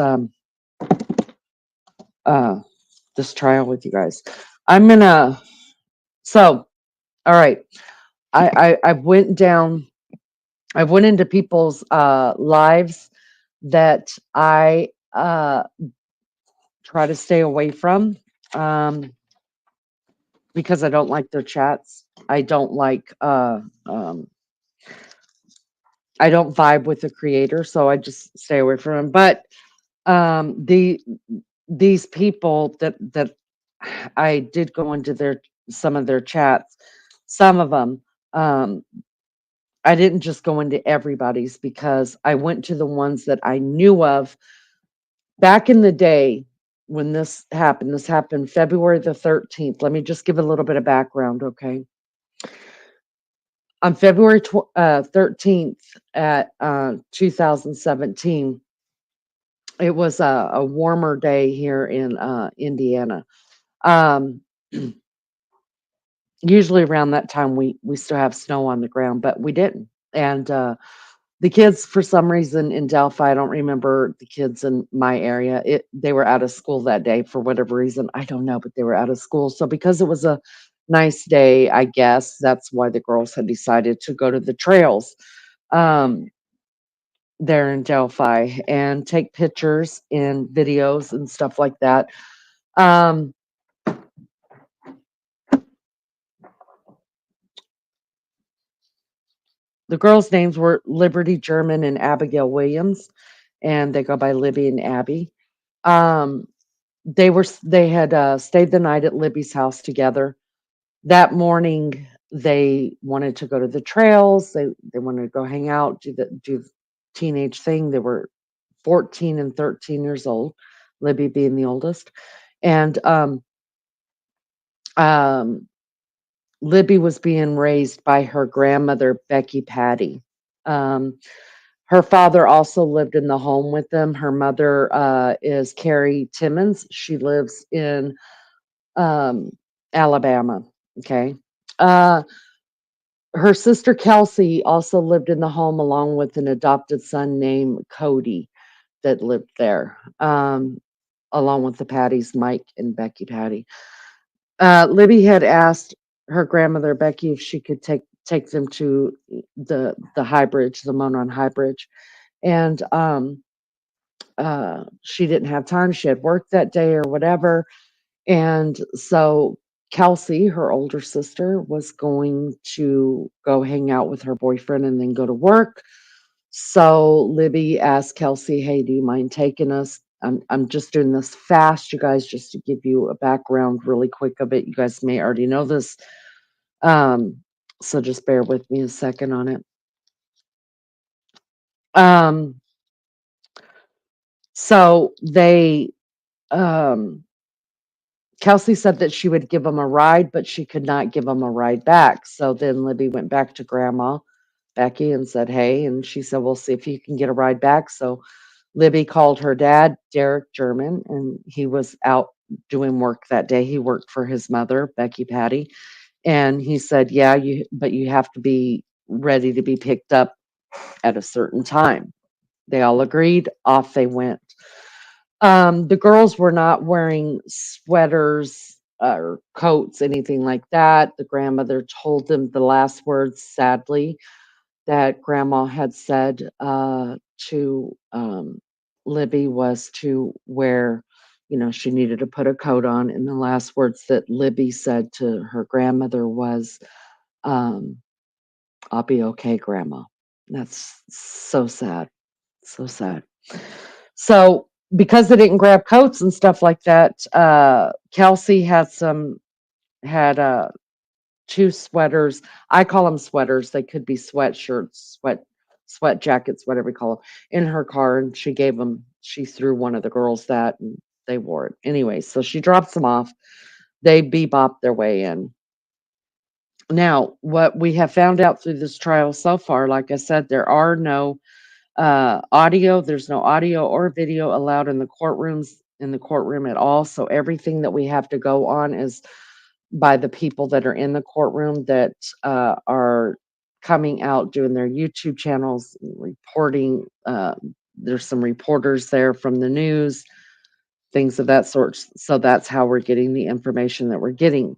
this trial with you guys. I'm gonna. So, all right. I went down. I went into people's lives that I try to stay away from because I don't like their chats. I don't like I don't vibe with the creator, so I just stay away from them. But these people that I did go into some of their chats, some of them I didn't just go into everybody's because I went to the ones that I knew of back in the day when this happened. This happened February the 13th. Let me just give a little bit of background, okay? On February 13th at 2017, it was a warmer day here in Indiana. Usually around that time, we still have snow on the ground, but we didn't. And the kids, for some reason in Delphi, I don't remember the kids in my area. They were out of school that day for whatever reason. I don't know, but they were out of school. So because it was a nice day, I guess that's why the girls had decided to go to the trails there in Delphi and take pictures and videos and stuff like that. The girls' names were Liberty German and Abigail Williams. and they go by Libby and Abby. Um, they had stayed the night at Libby's house together. That morning, they wanted to go to the trails. They wanted to go hang out, do the teenage thing. They were 14 and 13 years old, Libby being the oldest. And um, Libby was being raised by her grandmother, Becky Patty. Um, her father also lived in the home with them. Her mother is Carrie Timmons. She lives in um, Alabama. Okay. Uh, her sister Kelsey also lived in the home along with an adopted son named Cody that lived there, along with the Patties, Mike and Becky Patty. Libby had asked her grandmother Becky if she could take them to the High Bridge, the Monon High Bridge, and she didn't have time. She had work that day or whatever, and so Kelsey, her older sister, was going to go hang out with her boyfriend and then go to work. So Libby asked Kelsey, "Hey, do you mind taking us?" I'm just doing this fast, you guys, just to give you a background really quick of it. You guys may already know this, um, so just bear with me a second on it. Um, so they um, Kelsey said that she would give them a ride, but she could not give them a ride back. So then Libby went back to Grandma Becky and said, "Hey," and she said, "We'll see if you can get a ride back." So Libby called her dad, Derek German, and he was out doing work that day. He worked for his mother, Becky Patty, and he said, "Yeah, but you have to be ready to be picked up at a certain time." They all agreed. Off they went. The girls were not wearing sweaters or coats, anything like that. The grandmother told them the last words, sadly, that Grandma had said to Libby was to wear, she needed to put a coat on. And the last words that Libby said to her grandmother was, um, "I'll be okay, Grandma." That's so sad. So sad. So because they didn't grab coats and stuff like that, Kelsey had two sweaters. I call them sweaters. They could be sweatshirts, sweat jackets, whatever you call them, in her car, and she threw one of the girls that, and they wore it. Anyway, so she drops them off. They bebop their way in. Now, what we have found out through this trial so far, like I said, there's no audio or video allowed in the courtroom at all. So everything that we have to go on is by the people that are in the courtroom that are coming out doing their YouTube channels, reporting. There's some reporters there from the news, things of that sort. So that's how we're getting the information that we're getting.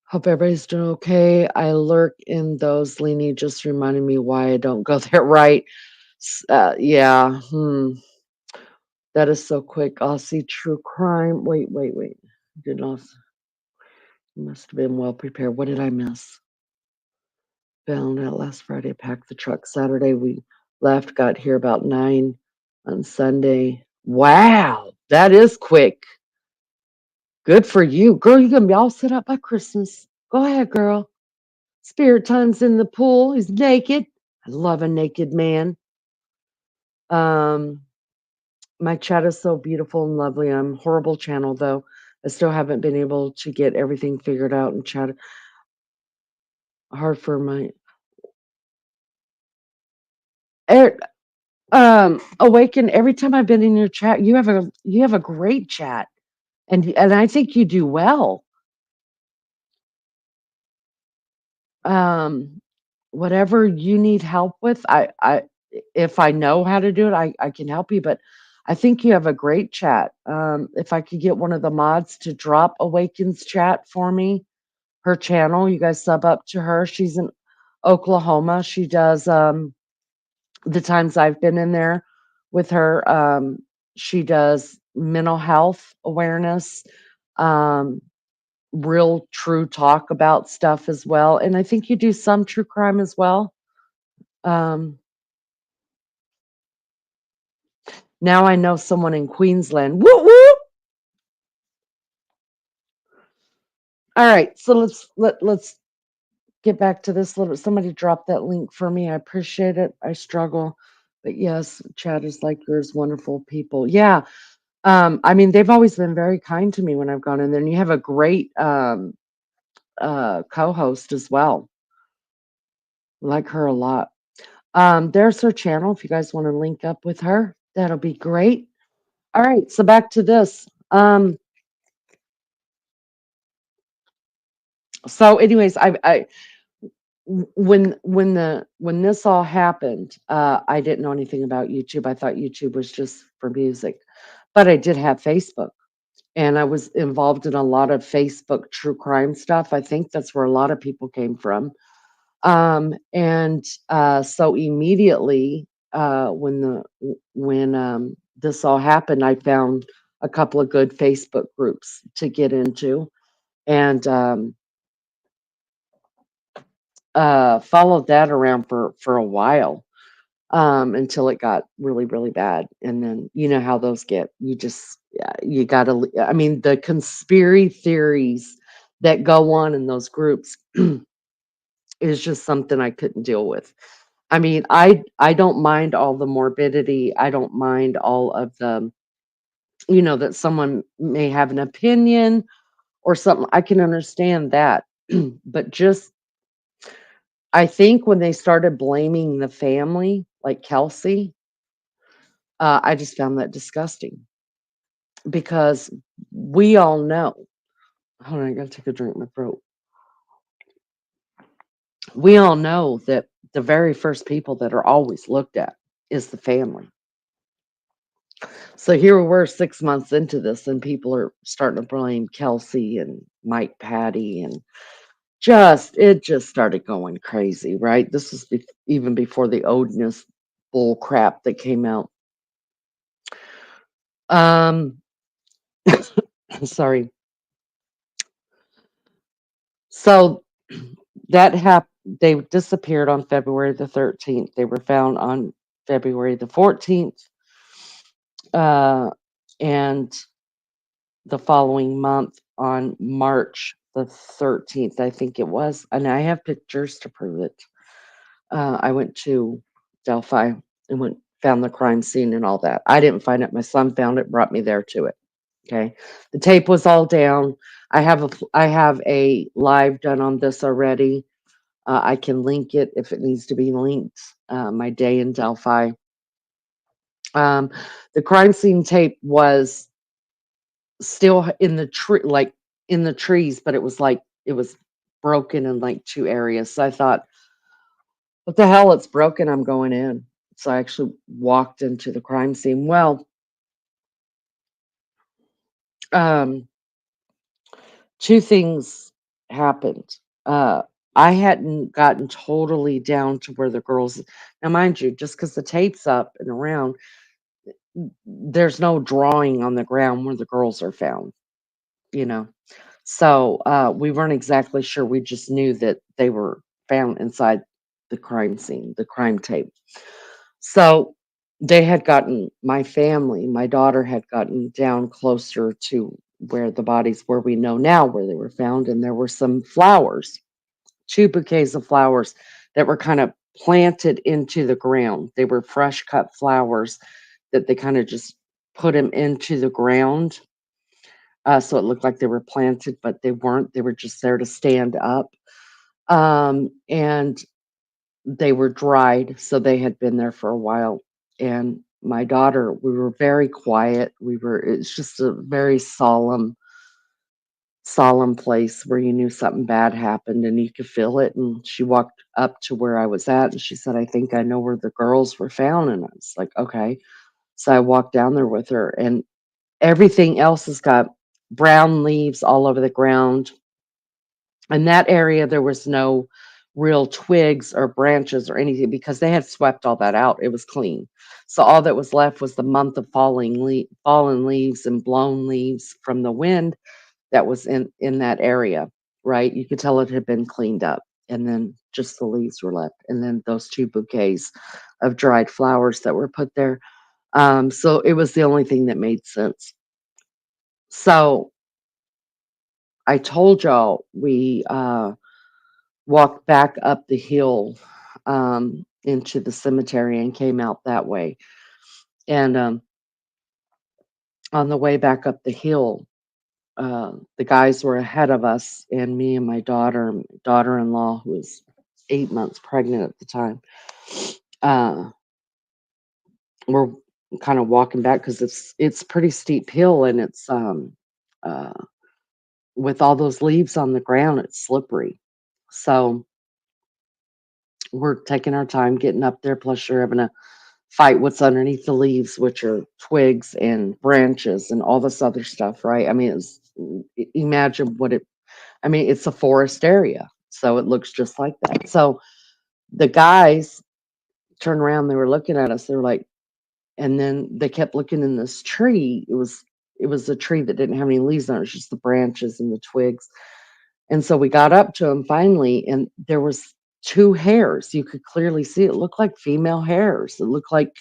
Hope everybody's doing okay. I lurk in those. Leanie just reminded me why I don't go there. Right. Yeah. That is so quick. I'll see true crime. Wait. Did not. Must have been well prepared. What did I miss? Found out last Friday. Packed the truck. Saturday we left. Got here about 9 on Sunday. Wow, that is quick. Good for you, girl. You're gonna be all set up by Christmas. Go ahead, girl. Spirit time's in the pool. He's naked. I love a naked man. Um, my chat is so beautiful and lovely. I'm horrible channel though. I still haven't been able to get everything figured out and chat. Hard for my Er, Awaken. Every time I've been in your chat, you have a great chat, and I think you do well. Um, Whatever you need help with, I if I know how to do it, I can help you. But I think you have a great chat. If I could get one of the mods to drop Awaken's chat for me, her channel, you guys sub up to her. She's in Oklahoma. She does the times I've been in there with her. She does mental health awareness, um, real true talk about stuff as well. And I think you do some true crime as well. Um, Now I know someone in Queensland. Whoop whoop. All right, so let's get back to this little. Somebody drop that link for me. I appreciate it. I struggle, but yes, chat is like yours. Wonderful people. Yeah. I mean, they've always been very kind to me when I've gone in there, and you have a great co-host as well. Like her a lot. There's her channel. If you guys want to link up with her, that'll be great. All right, so back to this. So anyways, I when this all happened, I didn't know anything about YouTube. I thought YouTube was just for music, but I did have Facebook, and I was involved in a lot of Facebook true crime stuff. I think that's where a lot of people came from. And so immediately when this all happened, I found a couple of good Facebook groups to get into, and followed that around for a while, until it got really bad. And then you know how those get. You just yeah, you gotta. I mean, the conspiracy theories that go on in those groups is just something I couldn't deal with. I mean, I don't mind all the morbidity. I don't mind all of the, that someone may have an opinion or something. I can understand that. But just I think when they started blaming the family, like Kelsey, I just found that disgusting because we all know. Hold on, I gotta take a drink in my throat. We all know that the very first people that are always looked at is the family. So here we were 6 months into this, and people are starting to blame Kelsey and Mike Patty, and it just started going crazy, right? This was even before the Odinist bull crap that came out. Um, sorry. So that happened. They disappeared on February the 13th. They were found on February the 14th, uh, and the following month on March the 13th, I think it was. And I have pictures to prove it. I went to Delphi and found the crime scene and all that. I didn't find it. My son found it, brought me there to it. Okay. The tape was all down. I have a live done on this already. I can link it if it needs to be linked. My day in Delphi. Um, the crime scene tape was still in the tree, like in the trees, but it was broken in like two areas. So I thought, what the hell? It's broken. I'm going in. So I actually walked into the crime scene. Well, um, two things happened. Uh, I hadn't gotten totally down to where the girls. Now, mind you, just because the tape's up and around, there's no drawing on the ground where the girls are found. You know. So we weren't exactly sure. We just knew that they were found inside the crime scene, the crime tape. So they had gotten my family, my daughter had gotten down closer to where the bodies where we know now where they were found, and there were some flowers, two bouquets of flowers that were kind of planted into the ground. They were fresh cut flowers that they kind of just put them into the ground, so it looked like they were planted, but they weren't. They were just there to stand up. And they were dried, so they had been there for a while. And my daughter, we were very quiet. It's just a very solemn place where you knew something bad happened and you could feel it. And she walked up to where I was at and she said, I think I know where the girls were found. And I was like, okay. So I walked down there with her, and everything else has got brown leaves all over the ground. In that area, there was no real twigs or branches or anything because they had swept all that out. It was clean. So all that was left was the month of fallen leaves and blown leaves from the wind that was in that area, right? You could tell it had been cleaned up, and then just the leaves were left, and then those two bouquets of dried flowers that were put there. So it was the only thing that made sense. So I told y'all we walked back up the hill into the cemetery and came out that way. And on the way back up the hill, the guys were ahead of us, and me and my daughter-in-law, who was 8 months pregnant at the time, uh, we're kind of walking back because it's pretty steep hill, and it's uh, with all those leaves on the ground, it's slippery. So we're taking our time getting up there. Plus, you're having to fight what's underneath the leaves, which are twigs and branches and all this other stuff, right? I mean, imagine what it. I mean, it's a forest area, so it looks just like that. So the guys turned around. They were looking at us. They were like, and then they kept looking in this tree. It was a tree that didn't have any leaves on it. It was just the branches and the twigs. And so we got up to him finally, and there was two hairs. You could clearly see it looked like female hairs. It looked like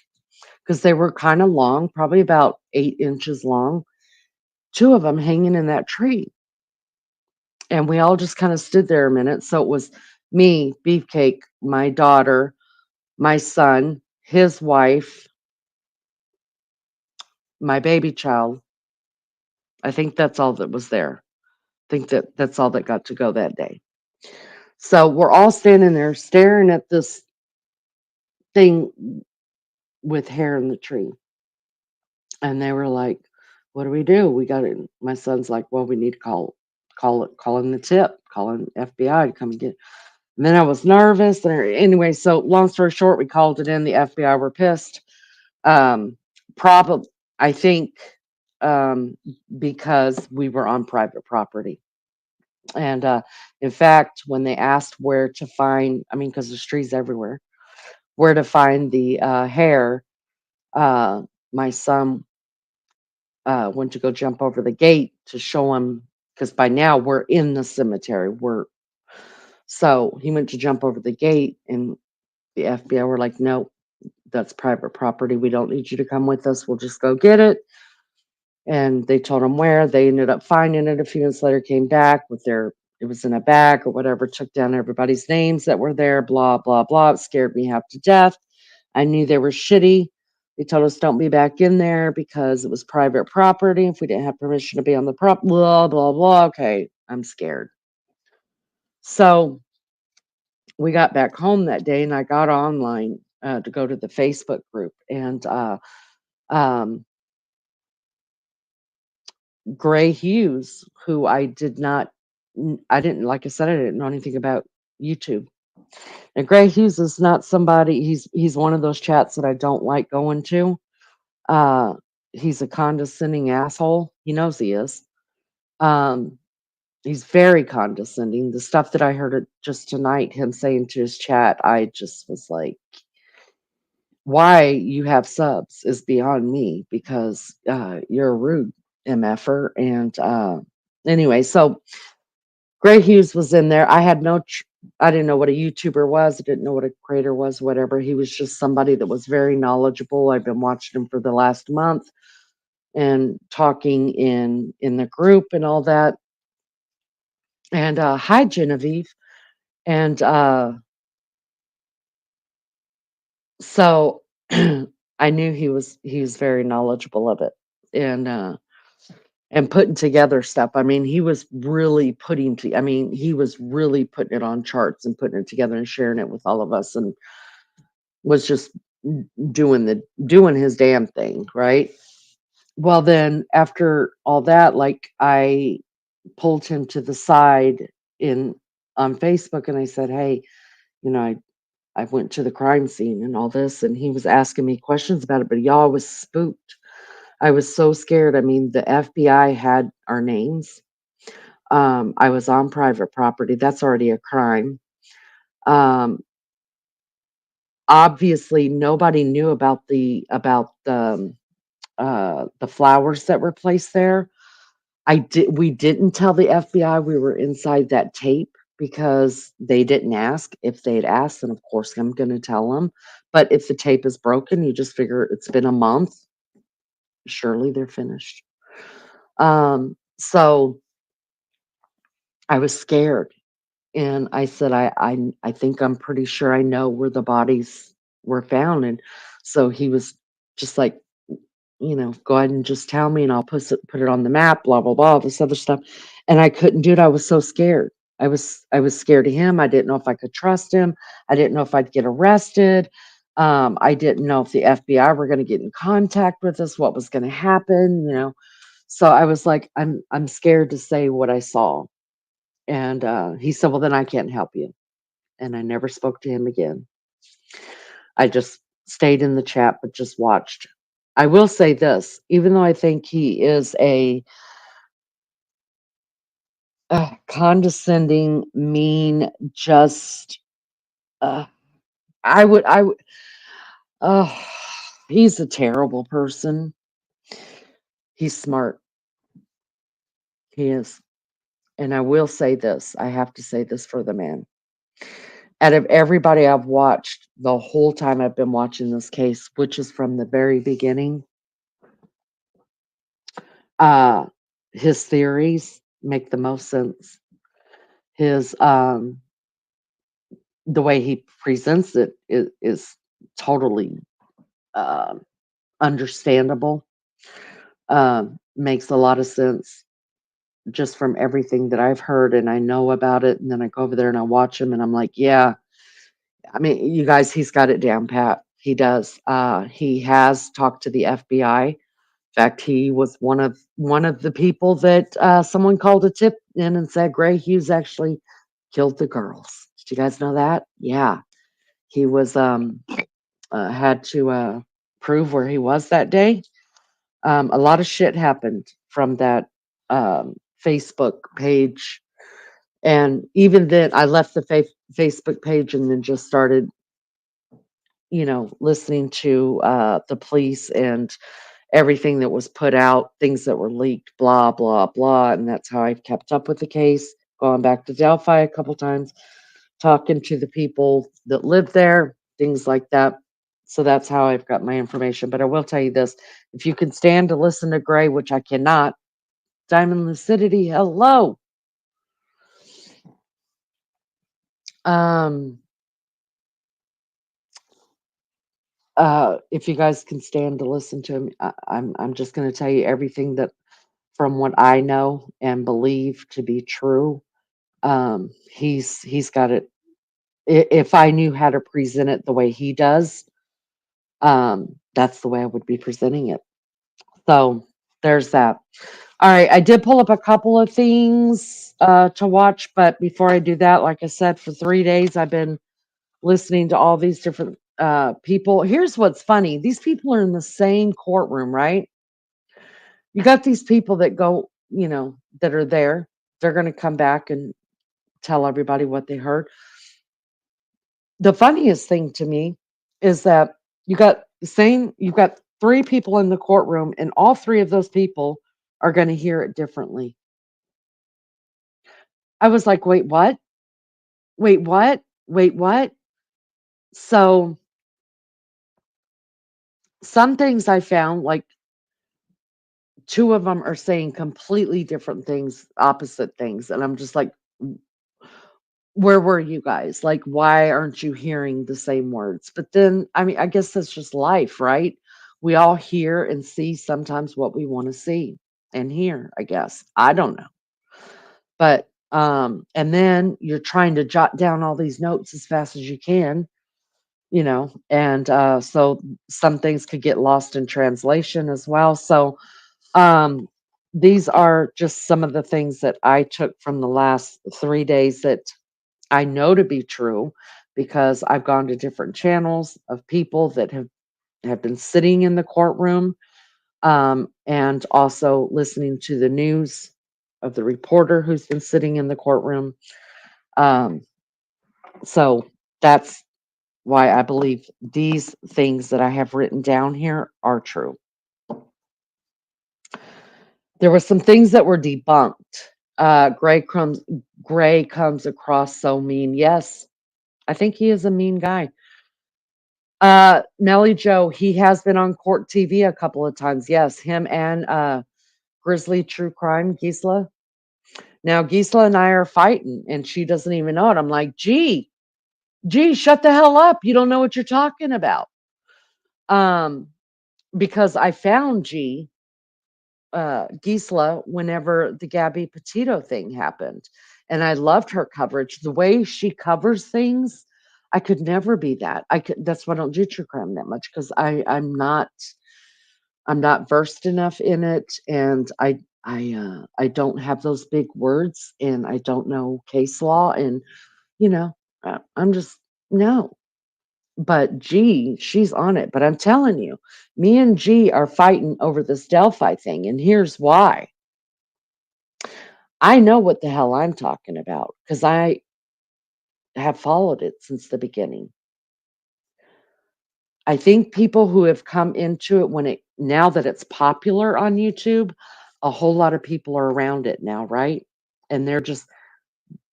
because they were kind of long, probably about 8 inches long. Two of them hanging in that tree, and we all just kind of stood there a minute. So it was me, Beefcake, my daughter, my son, his wife, my baby child. I think that's all that was there. I think that's all that got to go that day. So we're all standing there staring at this thing with hair in the tree. And they were like, "What do we do? We got it." My son's like, "Well, we need to call in the tip, call in FBI to come and get." And then I was nervous. And anyway, so long story short, we called it in. The FBI were pissed. Probably, I think, um, because we were on private property. And in fact, when they asked where to find, I mean, because there's trees everywhere, where to find the hair, uh, my son went to go jump over the gate to show him, because by now we're in the cemetery. So he went to jump over the gate, and the FBI were like, "No, that's private property. We don't need you to come with us. We'll just go get it." And they told him where. They ended up finding it a few minutes later, came back with it was in a bag or whatever, took down everybody's names that were there, blah, blah, blah. It scared me half to death. I knew they were shitty. They told us don't be back in there because it was private property. If we didn't have permission to be on the blah, blah, blah. Okay, I'm scared. So we got back home that day, and I got online to go to the Facebook group. And um, Gray Hughes, who I didn't, like I said, I didn't know anything about YouTube. And Gray Hughes is not somebody, he's one of those chats that I don't like going to. Uh, he's a condescending asshole. He knows he is. Um, he's very condescending. The stuff that I heard just tonight, him saying to his chat, I just was like, why you have subs is beyond me, because you're a rude MFer. And anyway, so Gray Hughes was in there. I didn't know what a YouTuber was. I didn't know what a creator was, whatever. He was just somebody that was very knowledgeable. I've been watching him for the last month and talking in the group and all that. And hi, Genevieve. And so I knew he was very knowledgeable of it. And putting together stuff. I mean, he was really he was really putting it on charts and putting it together and sharing it with all of us, and was just doing his damn thing, right? Well, then after all that, like, I pulled him to the side in on Facebook, and I said, "Hey, you know, I went to the crime scene and all this," and he was asking me questions about it, but y'all was spooked. I was so scared. I mean, the FBI had our names. I was on private property. That's already a crime. Um, Obviously, nobody knew about the flowers that were placed there. We didn't tell the FBI we were inside that tape. because they didn't ask. If they'd asked, then of course I'm going to tell them. But if the tape is broken, you just figure it's been a month. Surely they're finished. So I was scared, and I said, I think I'm pretty sure I know where the bodies were found. And so he was just like, go ahead and just tell me and I'll put it on the map, blah, blah, blah, this other stuff. And I couldn't do it. I was so scared. I was scared of him. I didn't know if I could trust him. I didn't know if I'd get arrested. I didn't know if the FBI were going to get in contact with us, what was going to happen. So I was like, I'm scared to say what I saw. And he said, well, then I can't help you. And I never spoke to him again. I just stayed in the chat, but just watched. I will say this, even though I think he is a condescending, mean, just, uh, I would, uh, he's a terrible person. He's smart. He is. And I will say this, I have to say this for the man. Out of everybody I've watched the whole time I've been watching this case, which is from the very beginning, uh, his theories make the most sense. His the way he presents it is totally uh, understandable. Makes a lot of sense just from everything that I've heard and I know about it. And then I go over there and I watch him and I'm like, yeah, I mean, you guys, he's got it down pat. He does. He has talked to the FBI. In fact, he was one of the people that someone called a tip in and said Gray Hughes actually killed the girls. Did you guys know that? Yeah, he was had to prove where he was that day. A lot of shit happened from that Facebook page, and even then, I left the Facebook page and then just started, listening to the police and everything that was put out, things that were leaked, blah, blah, blah. And that's how I've kept up with the case, going back to Delphi a couple times, talking to the people that live there, things like that. So that's how I've got my information. But I will tell you this, if you can stand to listen to Gray, which I cannot, Diamond Lucidity, hello. Um, if you guys can stand to listen to him, I'm just going to tell you everything that from what I know and believe to be true. He's got it. If I knew how to present it the way he does, that's the way I would be presenting it. So there's that. All right, I did pull up a couple of things to watch, but before I do that, like I said, for 3 days I've been listening to all these different people. Here's what's funny: these people are in the same courtroom, right? You got these people that go, that are there. They're going to come back and tell everybody what they heard. The funniest thing to me is that you've got 3 people in the courtroom, and all 3 of those people are going to hear it differently. I was like, wait, what? Wait, what? Wait, what? So some things I found, like 2 of them are saying completely different things, opposite things. And I'm just like, where were you guys? Like, why aren't you hearing the same words? But then, I mean, I guess that's just life, right? We all hear and see sometimes what we want to see and hear, I guess. I don't know. But, and then you're trying to jot down all these notes as fast as you can, and so some things could get lost in translation as well. So, um, these are just some of the things that I took from the last 3 days that I know to be true because I've gone to different channels of people that have been sitting in the courtroom, and also listening to the news of the reporter who's been sitting in the courtroom. Um, so that's why I believe these things that I have written down here are true. There were some things that were debunked. Gray comes across so mean. Yes, I think he is a mean guy. Nelly Joe, he has been on court TV a couple of times. Yes, him and Grizzly True Crime, Gisela. Now Gisela and I are fighting, and she doesn't even know it. I'm like, gee, shut the hell up. You don't know what you're talking about. Um, because I found Gisela whenever the Gabby Petito thing happened. And I loved her coverage. The way she covers things, I could never be that. That's why I don't do true crime that much because I'm not versed enough in it, and I don't have those big words, and I don't know case law, and you know, I'm just no. But G, she's on it. But I'm telling you, me and G are fighting over this Delphi thing, and here's why. I know what the hell I'm talking about because I have followed it since the beginning. I think people who have come into it now that it's popular on YouTube, a whole lot of people are around it now, right? And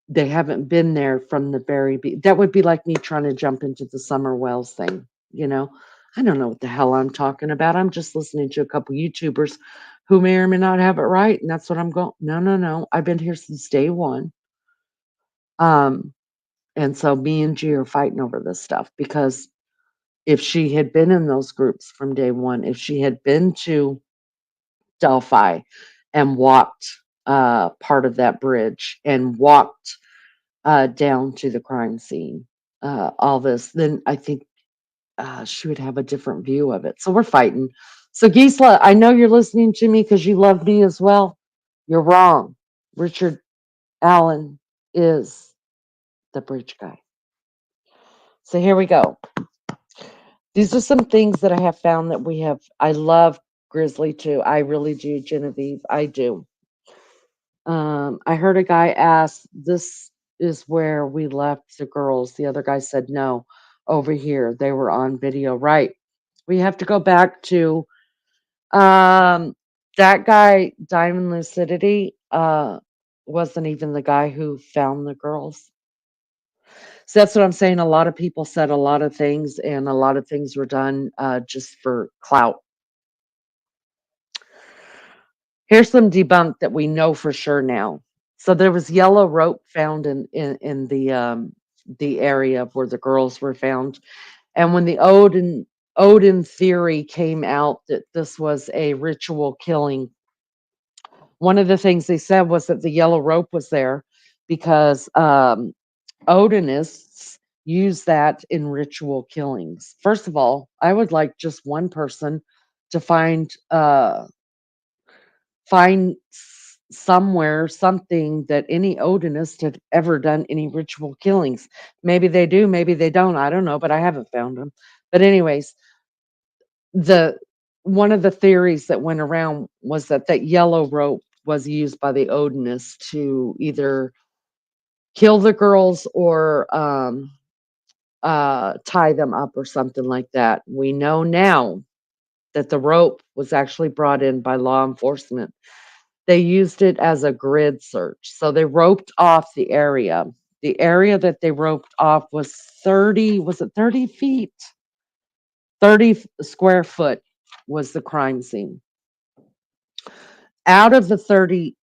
they haven't been there from the that would be like me trying to jump into the Summer Wells thing, you know? I don't know what the hell I'm talking about. I'm just listening to a couple YouTubers who may or may not have it right, and that's what I'm going. No, no, no. I've been here since day one. Um, and so me and G are fighting over this stuff because if she had been in those groups from day one, if she had been to Delphi and walked part of that bridge and walked down to the crime scene, all this, then I think she would have a different view of it. So we're fighting. So Gisela, I know you're listening to me because you love me as well. You're wrong. Richard Allen is the bridge guy. So here we go. These are some things that I have found that we have. I love Grizzly too. I really do, Genevieve. I do. I heard a guy ask, "This is where we left the girls." The other guy said, "No, over here. They were on video." Right. We have to go back to that guy, Diamond Lucidity, wasn't even the guy who found the girls. So that's what I'm saying. A lot of people said a lot of things, and a lot of things were done just for clout. Here's some debunk that we know for sure now. So there was yellow rope found in the area where the girls were found, and when the Odin theory came out that this was a ritual killing, one of the things they said was that the yellow rope was there because Odinists use that in ritual killings. First of all, I would like just one person to find somewhere something that any Odinist had ever done any ritual killings. Maybe they do, maybe they don't. I don't know, but I haven't found them. But anyways, the one of the theories that went around was that yellow rope was used by the Odinists to either kill the girls or tie them up or something like that. We know now that the rope was actually brought in by law enforcement. They used it as a grid search. So they roped off the area. The area that they roped off was 30 feet? 30 square foot was the crime scene. Out of the 30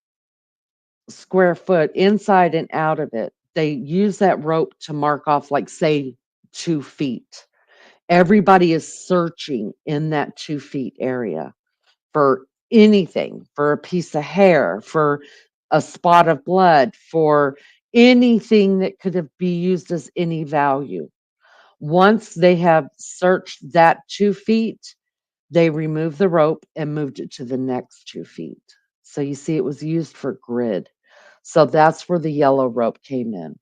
square foot, inside and out of it, they use that rope to mark off, like, say, 2 feet. Everybody is searching in that 2 feet area for anything, for a piece of hair, for a spot of blood, for anything that could have be used as any value. Once they have searched that 2 feet, they removed the rope and moved it to the next 2 feet. So you see, it was used for grid. So that's where the yellow rope came in.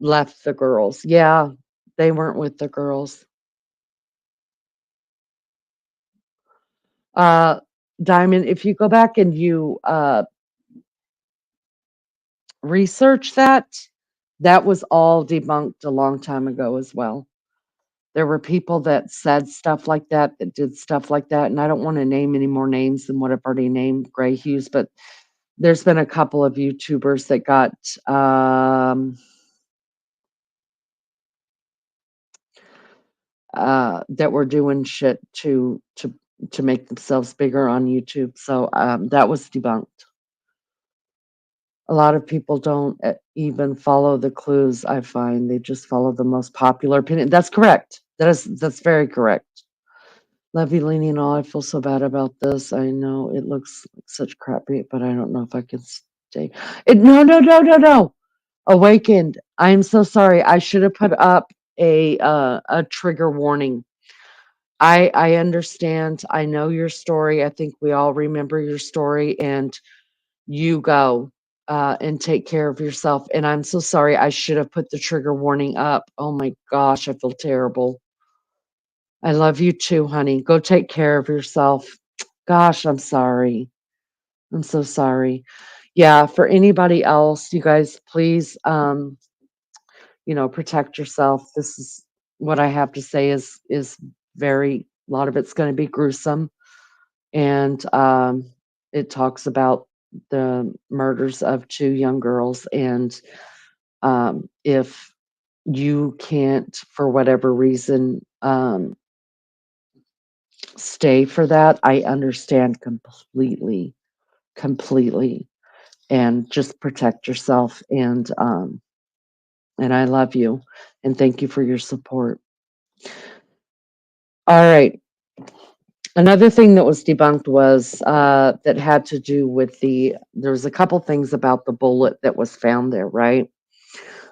Left the girls. Yeah, they weren't with the girls. Uh, Diamond, if you go back and you research that, that was all debunked a long time ago as well. There were people that said stuff like that did stuff like that, and I don't want to name any more names than what I've already named, Gray Hughes, but there's been a couple of YouTubers that got that were doing shit to make themselves bigger on YouTube. So that was debunked. A lot of people don't even follow the clues, I find. They just follow the most popular opinion. That's correct. That's very correct. Love you, Leaning and all. I feel so bad about this. I know it looks like such crap, but I don't know if I can stay. No. Awakened. I'm so sorry. I should have put up a trigger warning. I understand. I know your story. I think we all remember your story, and you go and take care of yourself. And I'm so sorry. I should have put the trigger warning up. Oh my gosh, I feel terrible. I love you too, honey. Go take care of yourself. Gosh, I'm sorry. I'm so sorry. Yeah, for anybody else, you guys, please, protect yourself. This is what I have to say is very, a lot of it's going to be gruesome. And it talks about the murders of 2 young girls. And if you can't, for whatever reason, stay for that, I understand completely, completely. And just protect yourself. And I love you. And thank you for your support. All right. Another thing that was debunked was that had to do with there was a couple things about the bullet that was found there, right?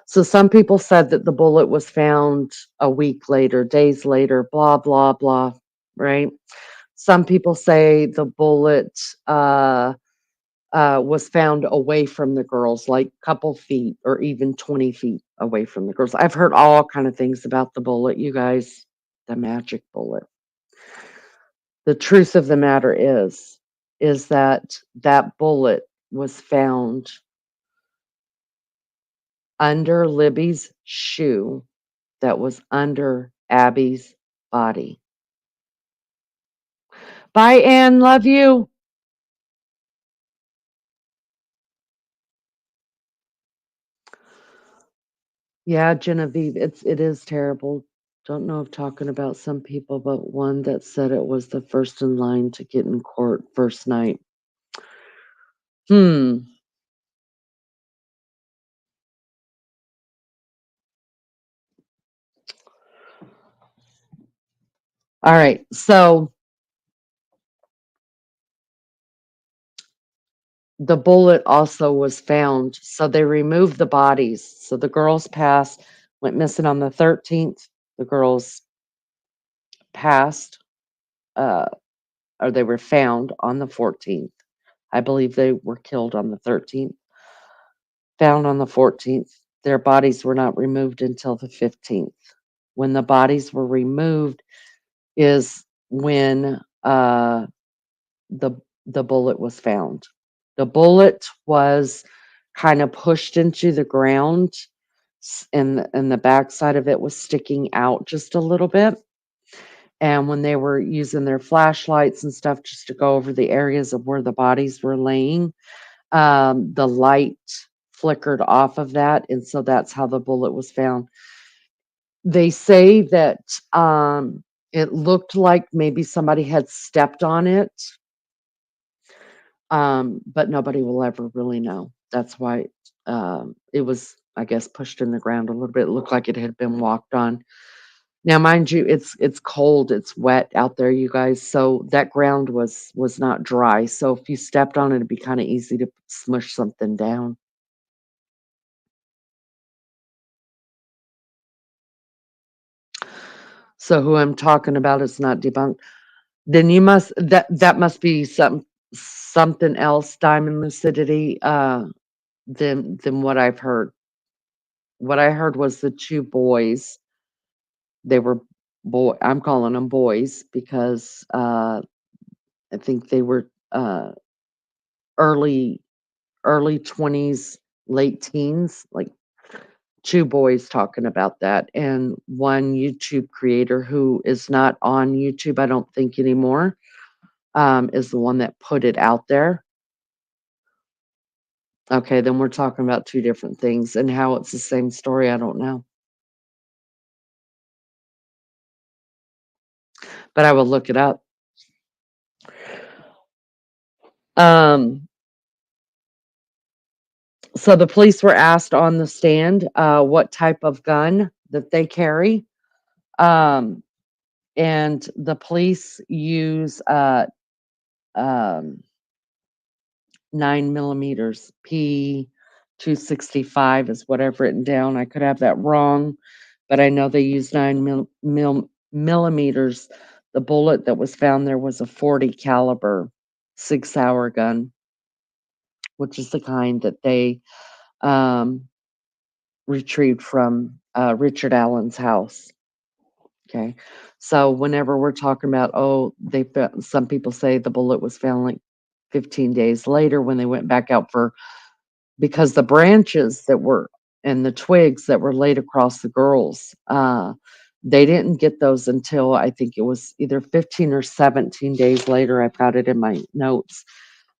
So some people said that the bullet was found a week later, days later, blah, blah, blah, right? Some people say the bullet was found away from the girls, like a couple feet or even 20 feet away from the girls. I've heard all kind of things about the bullet, you guys, the magic bullet. The truth of the matter is that that bullet was found under Libby's shoe that was under Abby's body. Bye, Ann. Love you. Yeah, Genevieve, it is terrible. Don't know if talking about some people, but one that said it was the first in line to get in court first night. All right. So the bullet also was found. So they removed the bodies. So the girls went missing on the 13th. The girls passed, or they were found on the 14th. I believe they were killed on the 13th, found on the 14th. Their bodies were not removed until the 15th. When the bodies were removed is when the bullet was found. The bullet was kind of pushed into the ground, and the backside of it was sticking out just a little bit. And when they were using their flashlights and stuff just to go over the areas of where the bodies were laying, the light flickered off of that, and so that's how the bullet was found. They say that it looked like maybe somebody had stepped on it, but nobody will ever really know. That's why it was, I guess, pushed in the ground a little bit. It looked like it had been walked on. Now, mind you, it's cold, it's wet out there, you guys. So that ground was not dry. So if you stepped on it, it'd be kind of easy to smush something down. So who I'm talking about is not debunked. Then that must be something else, Diamond Lucidity, than what I've heard. What I heard was the 2 boys. They were I'm calling them boys because I think they were early 20s, late teens, like two boys talking about that, and one YouTube creator who is not on YouTube, I don't think anymore, is the one that put it out there. Okay, then we're talking about two different things, and how it's the same story, I don't know. But I will look it up. Um, so the police were asked on the stand what type of gun that they carry. Um, and the police use um, 9 millimeters. P265 is what I've written down. I could have that wrong, but I know they use 9 millimeters. The bullet that was found there was a 40 caliber 6-hour gun, which is the kind that they um, retrieved from Richard Allen's house. Okay, so whenever we're talking about, oh, some people say the bullet was found like 15 days later when they went back out for, because the branches that were and the twigs that were laid across the girls, they didn't get those until I think it was either 15 or 17 days later. I've got it in my notes.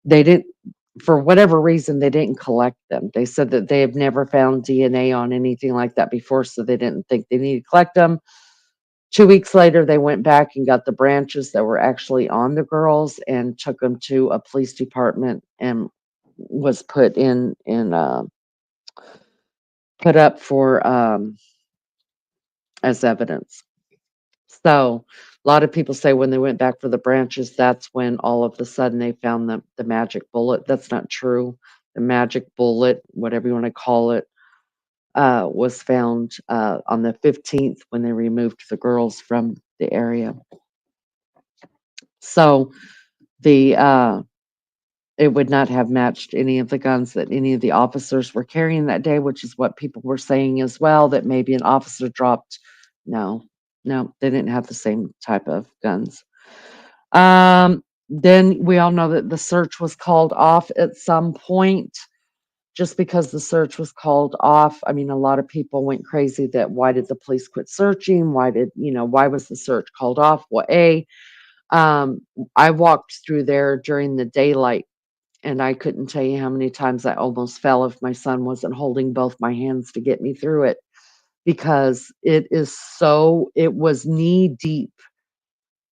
They didn't, for whatever reason, they didn't collect them. They said that they have never found DNA on anything like that before, so they didn't think they needed to collect them. 2 weeks later, they went back and got the branches that were actually on the girls and took them to a police department and was put put up for as evidence. So a lot of people say when they went back for the branches, that's when all of a sudden they found the magic bullet. That's not true. The magic bullet, whatever you want to call it, was found on the 15th when they removed the girls from the area. So the it would not have matched any of the guns that any of the officers were carrying that day, which is what people were saying as well, that maybe an officer dropped. No, no, they didn't have the same type of guns. Then we all know that the search was called off at some point. Just because the search was called off, I mean, a lot of people went crazy that why did the police quit searching? Why was the search called off? Well, um, I walked through there during the daylight, and I couldn't tell you how many times I almost fell if my son wasn't holding both my hands to get me through it, because it was knee deep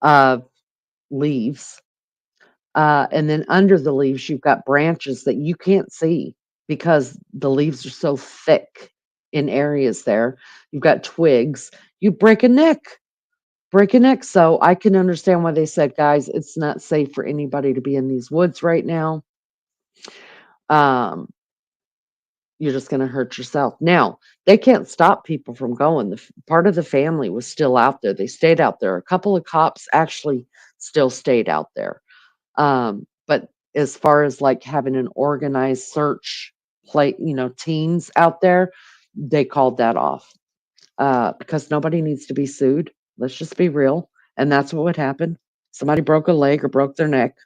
of leaves. And then under the leaves, you've got branches that you can't see because the leaves are so thick in areas there. You've got twigs. You break a neck. So I can understand why they said, guys, it's not safe for anybody to be in these woods right now. Um, you're just going to hurt yourself. Now, they can't stop people from going. Part of the family was still out there. They stayed out there. A couple of cops actually still stayed out there. But as far as like having an organized search teams out there, they called that off because nobody needs to be sued. Let's just be real. And that's what would happen. Somebody broke a leg or broke their neck.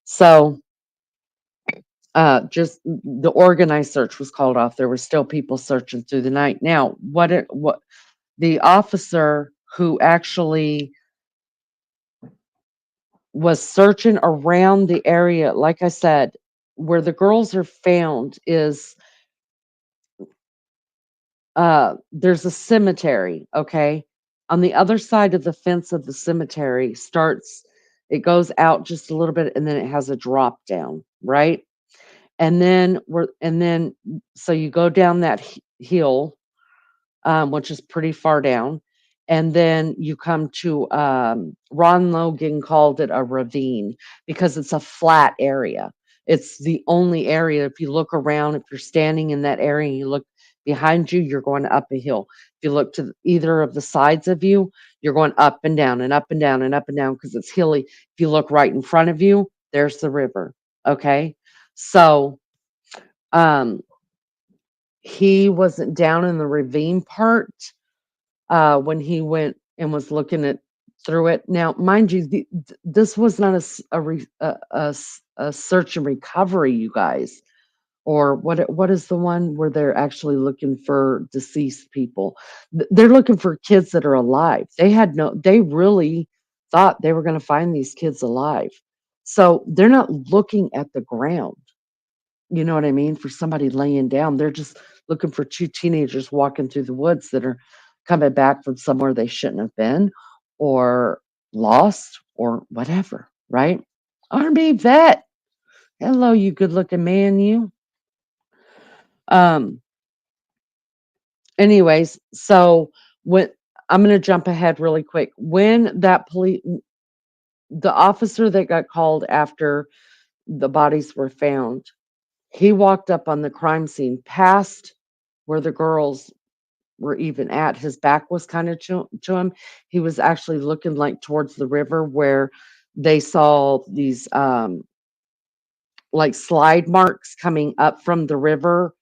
So just the organized search was called off. There were still people searching through the night. Now, what the officer who actually was searching around the area, like I said, where the girls are found is there's a cemetery, okay? On the other side of the fence of the cemetery it goes out just a little bit and then it has a drop down, right? And then so you go down that hill, which is pretty far down. And then you come to Ron Logan called it a ravine because it's a flat area. It's the only area. If you look around, if you're standing in that area and you look behind you, you're going up a hill. If you look to either of the sides of you, you're going up and down and up and down and up and down because it's hilly. If you look right in front of you, there's the river. Okay. So he wasn't down in the ravine part when he went and was looking through it. Now, mind you, this was not a search and recovery, you guys. Or what is the one where they're actually looking for deceased people? They're looking for kids that are alive. They really thought they were going to find these kids alive. So they're not looking at the ground. You know what I mean? For somebody laying down, they're just looking for two teenagers walking through the woods that are coming back from somewhere they shouldn't have been, or lost, or whatever, right? R&B vet. Hello, you good looking man, you. Um, anyways, so when I'm going to jump ahead really quick. When the officer that got called after the bodies were found, he walked up on the crime scene past where the girls were even at. His back was kind of to him. He was actually looking like towards the river where they saw these like slide marks coming up from the river,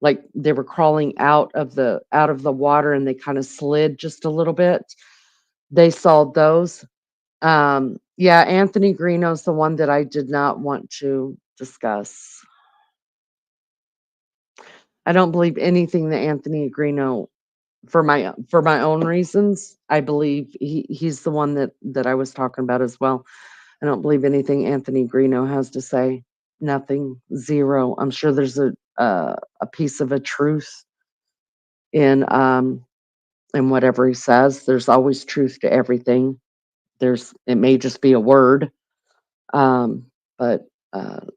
like they were crawling out of the water, and they kind of slid just a little bit. They saw those. Yeah, Anthony Greeno's the one that I did not want to discuss. I don't believe anything that Anthony Greeno, for my own reasons. I believe he's the one that I was talking about as well. I don't believe anything Anthony Greeno has to say. Nothing, zero. I'm sure there's a piece of a truth in whatever he says. There's always truth to everything. It may just be a word, but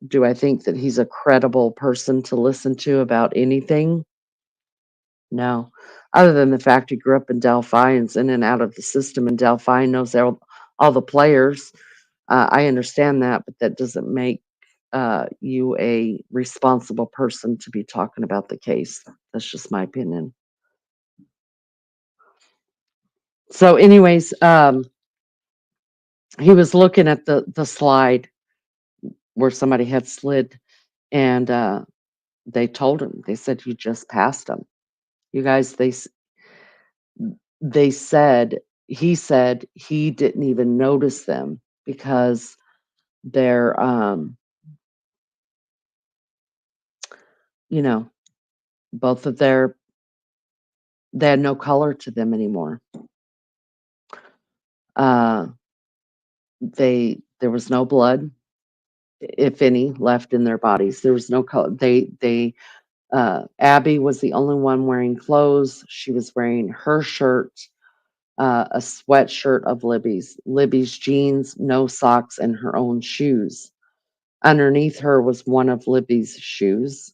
do I think that he's a credible person to listen to about anything? No, other than the fact he grew up in Delphi and's in and out of the system in Delphi and knows all the players. I understand that, but that doesn't make you a responsible person to be talking about the case. That's just my opinion. So, anyways, he was looking at the slide where somebody had slid, and they told him. They said, "You just passed them." You guys, they said he said he didn't even notice them because they're you know both of they had no color to them anymore. uh there was no blood, if any, left in their bodies. There was no color. Abby was the only one wearing clothes. She was wearing her shirt, a sweatshirt of Libby's jeans, no socks, and her own shoes. Underneath her was one of Libby's shoes.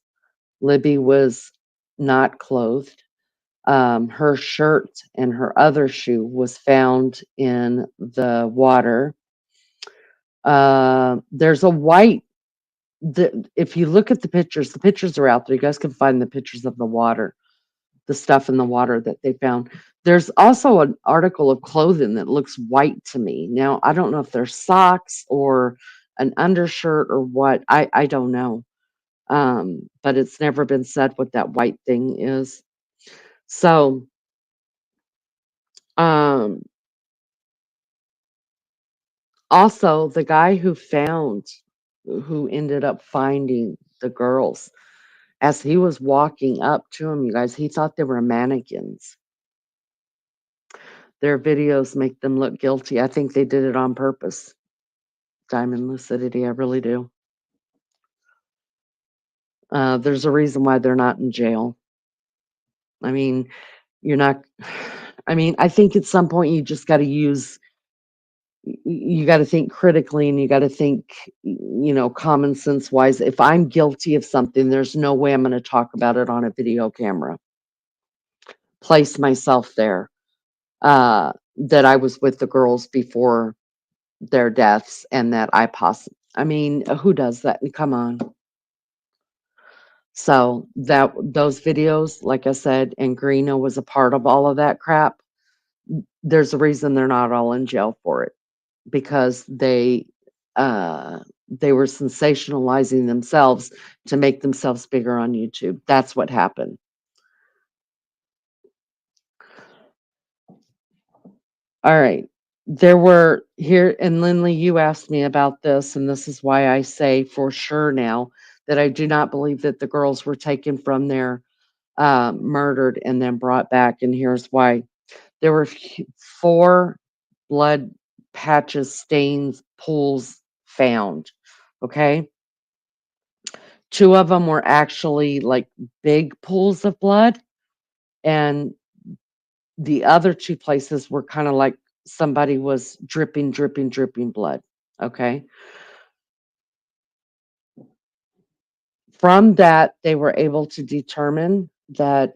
Libby was not clothed. Her shirt and her other shoe was found in the water. There's a white. If you look at the pictures are out there. You guys can find the pictures of the water, the stuff in the water that they found. There's also an article of clothing that looks white to me. Now, I don't know if they're socks or an undershirt or what. I don't know. But it's never been said what that white thing is. So, um, also the guy who ended up finding the girls, as he was walking up to him, you guys, he thought they were mannequins. Their videos make them look guilty. I think they did it on purpose. Diamond Lucidity, I really do. There's a reason why they're not in jail. I mean, you're not. I mean, I think at some point you just got to you got to think critically, and you got to think, common sense wise. If I'm guilty of something, there's no way I'm going to talk about it on a video camera. Place myself there. That I was with the girls before their deaths, and that I mean, who does that? Come on. So those videos, like I said, and Greeno was a part of all of that crap. There's a reason they're not all in jail for it, because they were sensationalizing themselves to make themselves bigger on YouTube. That's what happened. All right. There were here, and Lindley, you asked me about this, and this is why I say for sure now that I do not believe that the girls were taken from there, murdered, and then brought back. And here's why. There were 4 blood patches, stains, pools found. Okay. 2 of them were actually like big pools of blood, and the other 2 places were kind of like somebody was dripping, dripping, dripping blood. Okay. From that, they were able to determine that,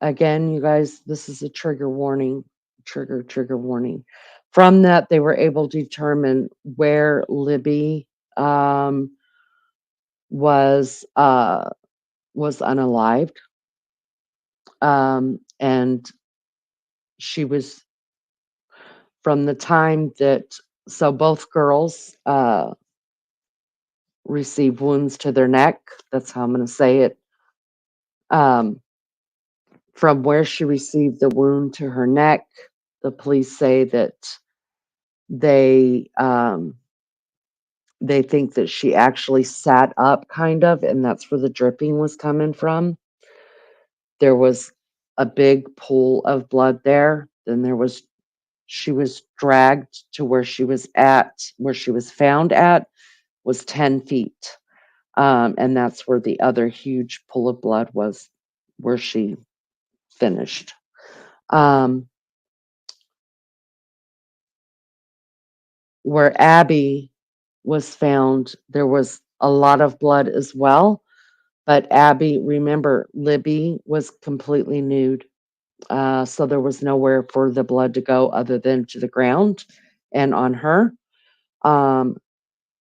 again, you guys, this is a trigger warning, trigger warning. From that, they were able to determine where Libby was unalived, and she was from the time that, so both girls received wounds to their neck. That's how I'm going to say it. From where she received the wound to her neck, the police say that they think that she actually sat up, kind of, and that's where the dripping was coming from. There was a big pool of blood there. Then she was dragged to where she was found at was 10 feet. And that's where the other huge pool of blood was, where she finished. Where Abby was found, there was a lot of blood as well. But Abby, remember, Libby was completely nude. So there was nowhere for the blood to go other than to the ground and on her.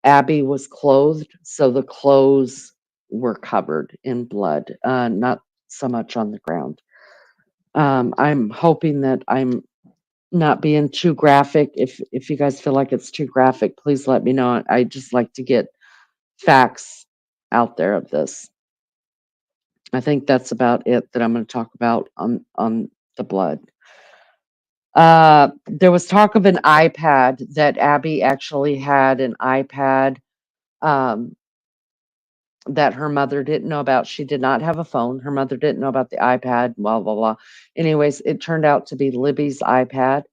Abby was clothed, so the clothes were covered in blood, not so much on the ground. I'm hoping that I'm not being too graphic. If you guys feel like it's too graphic, please let me know. I just like to get facts out there of this. I think that's about it that I'm going to talk about on the blood. There was talk of an iPad, that Abby actually had an iPad that her mother didn't know about. She did not have a phone. Her mother didn't know about the iPad, blah, blah, blah. Anyways, it turned out to be Libby's iPad.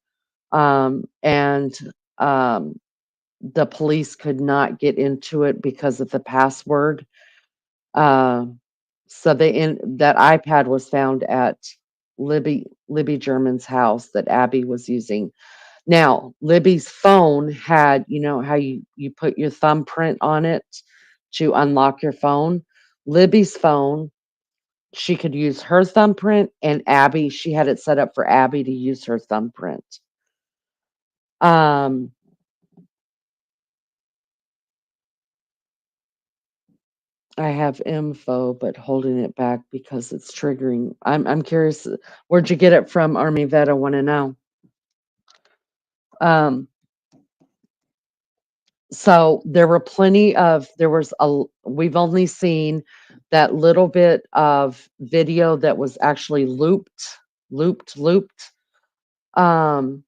And the police could not get into it because of the password. So that iPad was found at Libby German's house that Abby was using. Now, Libby's phone had, you know how you put your thumbprint on it to unlock your phone? Libby's phone, she could use her thumbprint, and Abby, she had it set up for Abby to use her thumbprint. I have info, but holding it back because it's triggering. I'm curious, where'd you get it from, Army Vet? I want to know. So there were we've only seen that little bit of video that was actually looped. And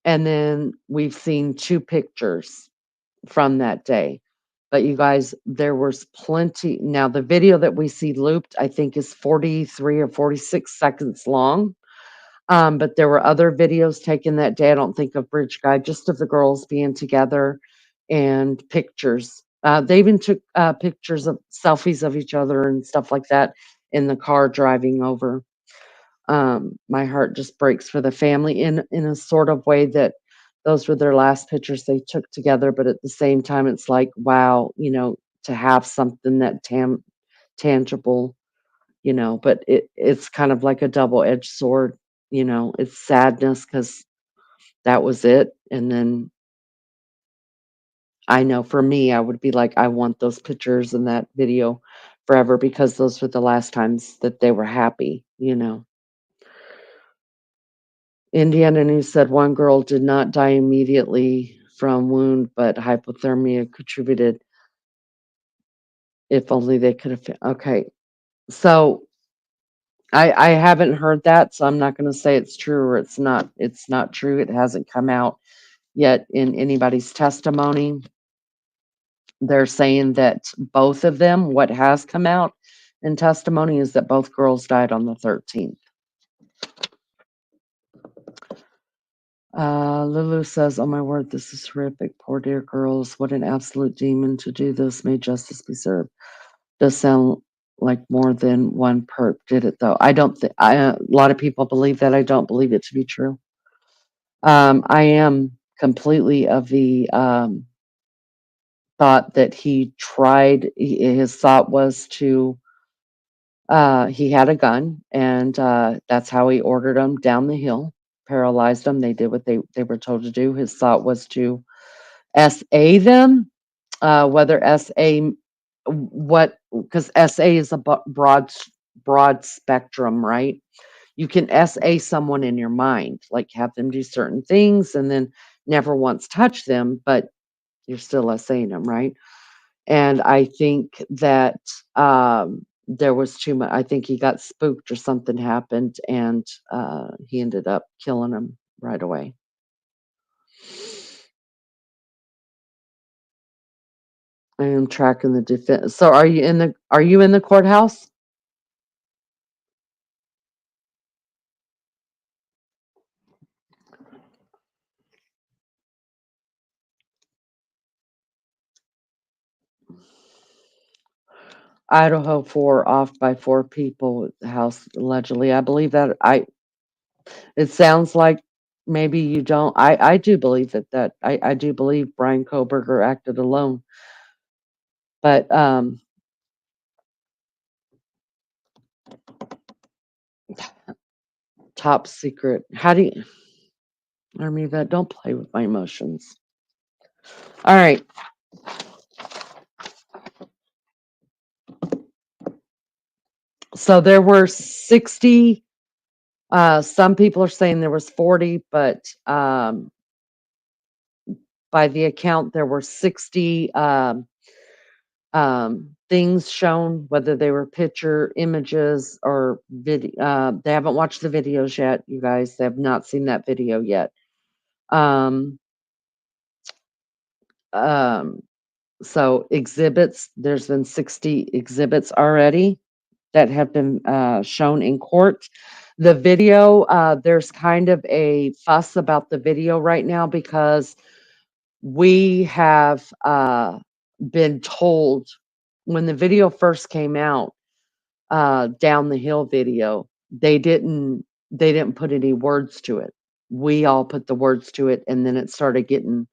then we've seen 2 pictures from that day. But you guys, there was plenty. Now, the video that we see looped, I think, is 43 or 46 seconds long. But there were other videos taken that day. I don't think of Bridge Guide, just of the girls being together, and pictures. They even took pictures of selfies of each other and stuff like that in the car driving over. My heart just breaks for the family in a sort of way that those were their last pictures they took together. But at the same time, it's like, wow, to have something that tangible, but it's kind of like a double-edged sword. It's sadness because that was it. And then I know for me, I would be like, I want those pictures and that video forever, because those were the last times that they were happy. Indiana News said one girl did not die immediately from wound, but hypothermia contributed. If only they could have. Okay. So I haven't heard that, so I'm not going to say it's true or it's not. It's not true. It hasn't come out yet in anybody's testimony. They're saying that both of them, what has come out in testimony is that both girls died on the 13th. Lulu says, "Oh my word, this is horrific. Poor dear girls. What an absolute demon to do this. May justice be served." Does sound like more than one perp did it, though. I don't think a lot of people believe that. I don't believe it to be true. I am completely of the thought that he tried. His thought was to. He had a gun, and that's how he ordered them down the hill, paralyzed them. They did what they were told to do. His thought was to SA them, whether SA what because SA is a broad spectrum, right? You can SA someone in your mind, like have them do certain things and then never once touch them, but you're still SAing them, right? And I think that there was too much. I think he got spooked or something happened, and he ended up killing him right away. I am tracking the defense. So are you in the courthouse? Idaho 4 off by 4 people at the house allegedly. I believe that it sounds like maybe you don't. I do believe that I do believe Brian Koberger acted alone. But top secret. How do you Army vet, don't play with my emotions. All right. So there were 60. Some people are saying there was 40, but by the account, there were 60 things shown, whether they were picture, images, or video. They haven't watched the videos yet, you guys. They have not seen that video yet. So exhibits, there's been 60 exhibits already that have been shown in court. The video, there's kind of a fuss about the video right now because we have been told when the video first came out, down the hill video, they didn't put any words to it. We all put the words to it, and then it started getting.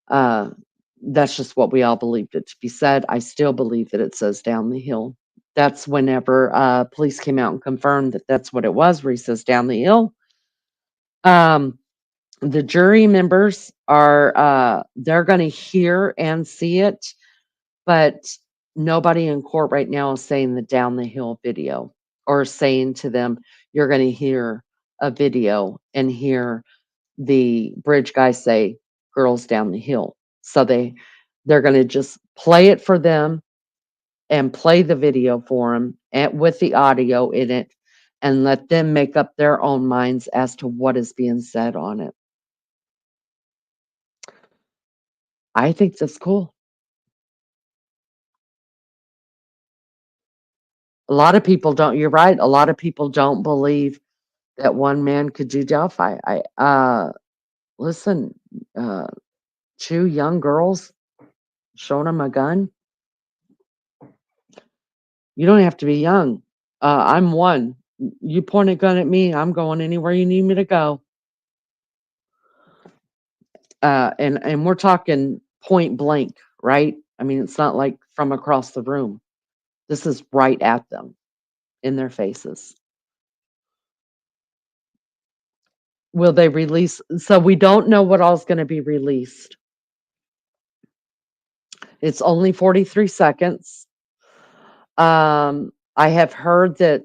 That's just what we all believed it to be said. I still believe that it says down the hill. That's whenever police came out and confirmed that that's what it was, where he says down the hill. The jury members are they're going to hear and see it, but nobody in court right now is saying the down the hill video or saying to them, you're going to hear a video and hear the bridge guy say girls down the hill. So they're going to just play it for them and play the video for them and with the audio in it and let them make up their own minds as to what is being said on it. I think that's cool. A lot of people don't, you're right. A lot of people don't believe that one man could do Delphi. Listen, 2 young girls showing them a gun. You don't have to be young. I'm one. You point a gun at me, I'm going anywhere you need me to go. And we're talking point blank, right? I mean, it's not like from across the room. This is right at them in their faces. Will they release? So we don't know what all's going to be released. It's only 43 seconds. I have heard that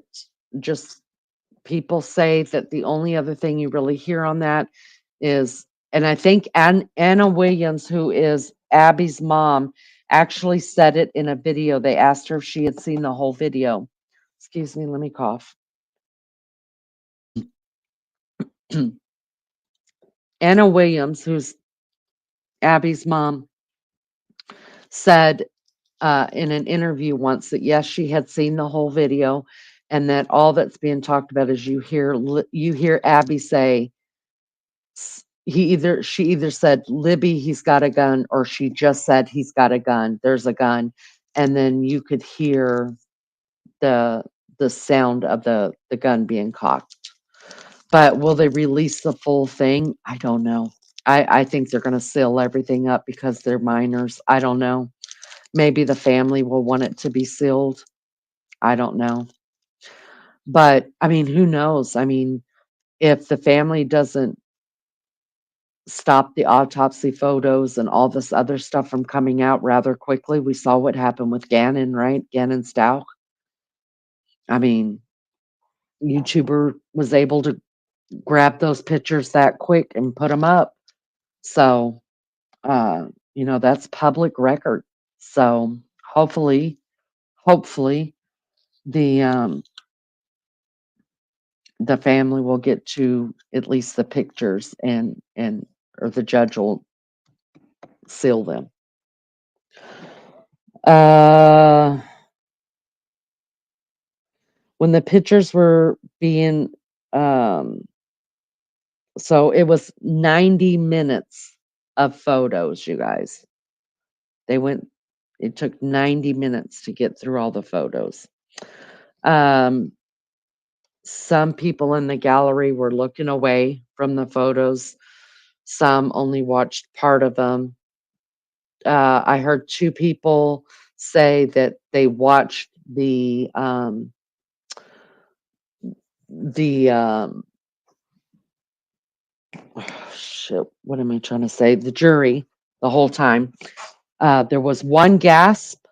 just people say that the only other thing you really hear on that is, and I think Anna Williams, who is Abby's mom, actually said it in a video. They asked her if she had seen the whole video. Excuse me, let me cough. Anna Williams, who's Abby's mom, said in an interview once that yes, she had seen the whole video, and that all that's being talked about is you hear Abby say she either said, Libby, he's got a gun, or she just said he's got a gun. There's a gun, and then you could hear the sound of the gun being cocked. But will they release the full thing? I don't know. I think they're going to seal everything up because they're minors. I don't know. Maybe the family will want it to be sealed. I don't know. But I mean, who knows? I mean, if the family doesn't stop the autopsy photos and all this other stuff from coming out rather quickly, we saw what happened with Gannon, right? Gannon Stauch. I mean, YouTuber was able to grab those pictures that quick and put them up. So, that's public record. So hopefully the the family will get to at least the pictures and or the judge will seal them. When the pictures were being um so it was 90 minutes of photos, you guys. It took 90 minutes to get through all the photos. Some people in the gallery were looking away from the photos. Some only watched part of them. I heard two people say that they watched the shit, what am I trying to say? The jury the whole time. There was one gasp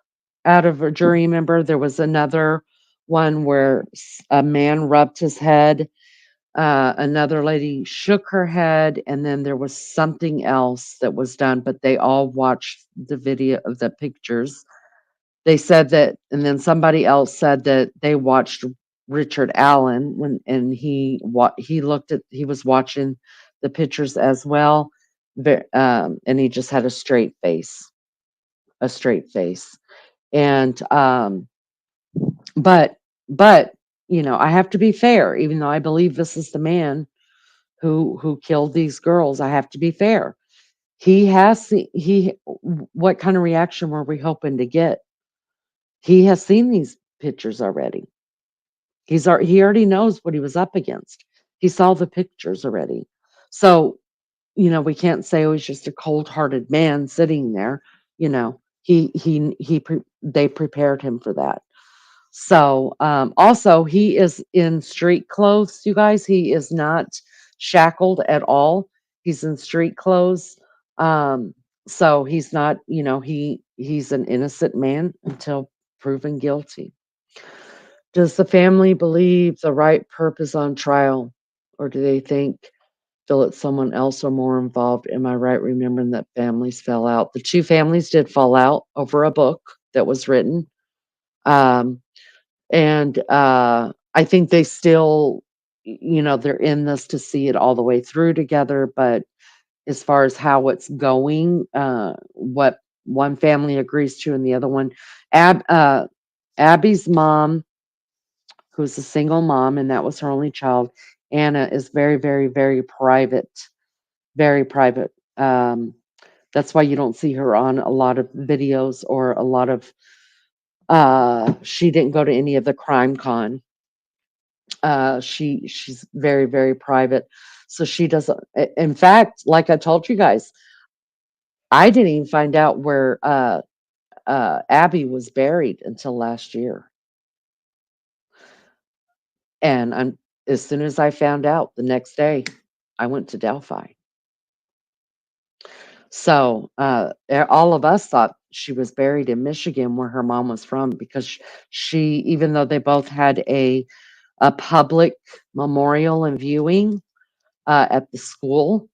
out of a jury member. There was another one where a man rubbed his head. Another lady shook her head, and then there was something else that was done, but they all watched the video of the pictures. They said that, and then somebody else said that they watched Richard Allen and he was watching the pictures as well, and he just had a straight face, and but I have to be fair, even though I believe this is the man who killed these girls. I have to be fair. What kind of reaction were we hoping to get? He has seen these pictures already. He already knows what he was up against. He saw the pictures already. So, we can't say, oh, he's just a cold-hearted man sitting there. They prepared him for that. So, also he is in street clothes, you guys. He is not shackled at all. He's in street clothes. So he's not, he's an innocent man until proven guilty. Does the family believe the right perp is on trial, or do they feel it's someone else or more involved? Am I right remembering that families fell out? The two families did fall out over a book that was written. And I think they still, they're in this to see it all the way through together. But as far as how it's going, what one family agrees to and the other one, Abby's mom, who's a single mom, and that was her only child, Anna, is very, very, very private, very private. That's why you don't see her on a lot of videos or a lot of. She didn't go to any of the crime con. She's very, very private, so she doesn't. In fact, like I told you guys, I didn't even find out where Abby was buried until last year. And as soon as I found out the next day, I went to Delphi. So all of us thought she was buried in Michigan, where her mom was from, because even though they both had a public memorial and viewing at the school,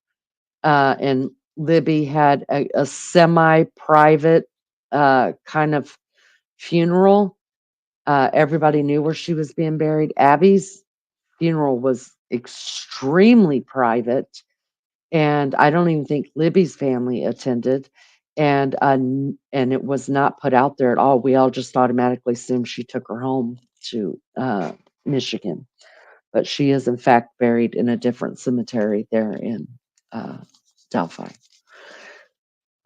and Libby had a semi-private kind of funeral. Everybody knew where she was being buried. Abby's funeral was extremely private, and I don't even think Libby's family attended. and it was not put out there at all. We all just automatically assumed she took her home to Michigan, but she is in fact buried in a different cemetery there in Delphi.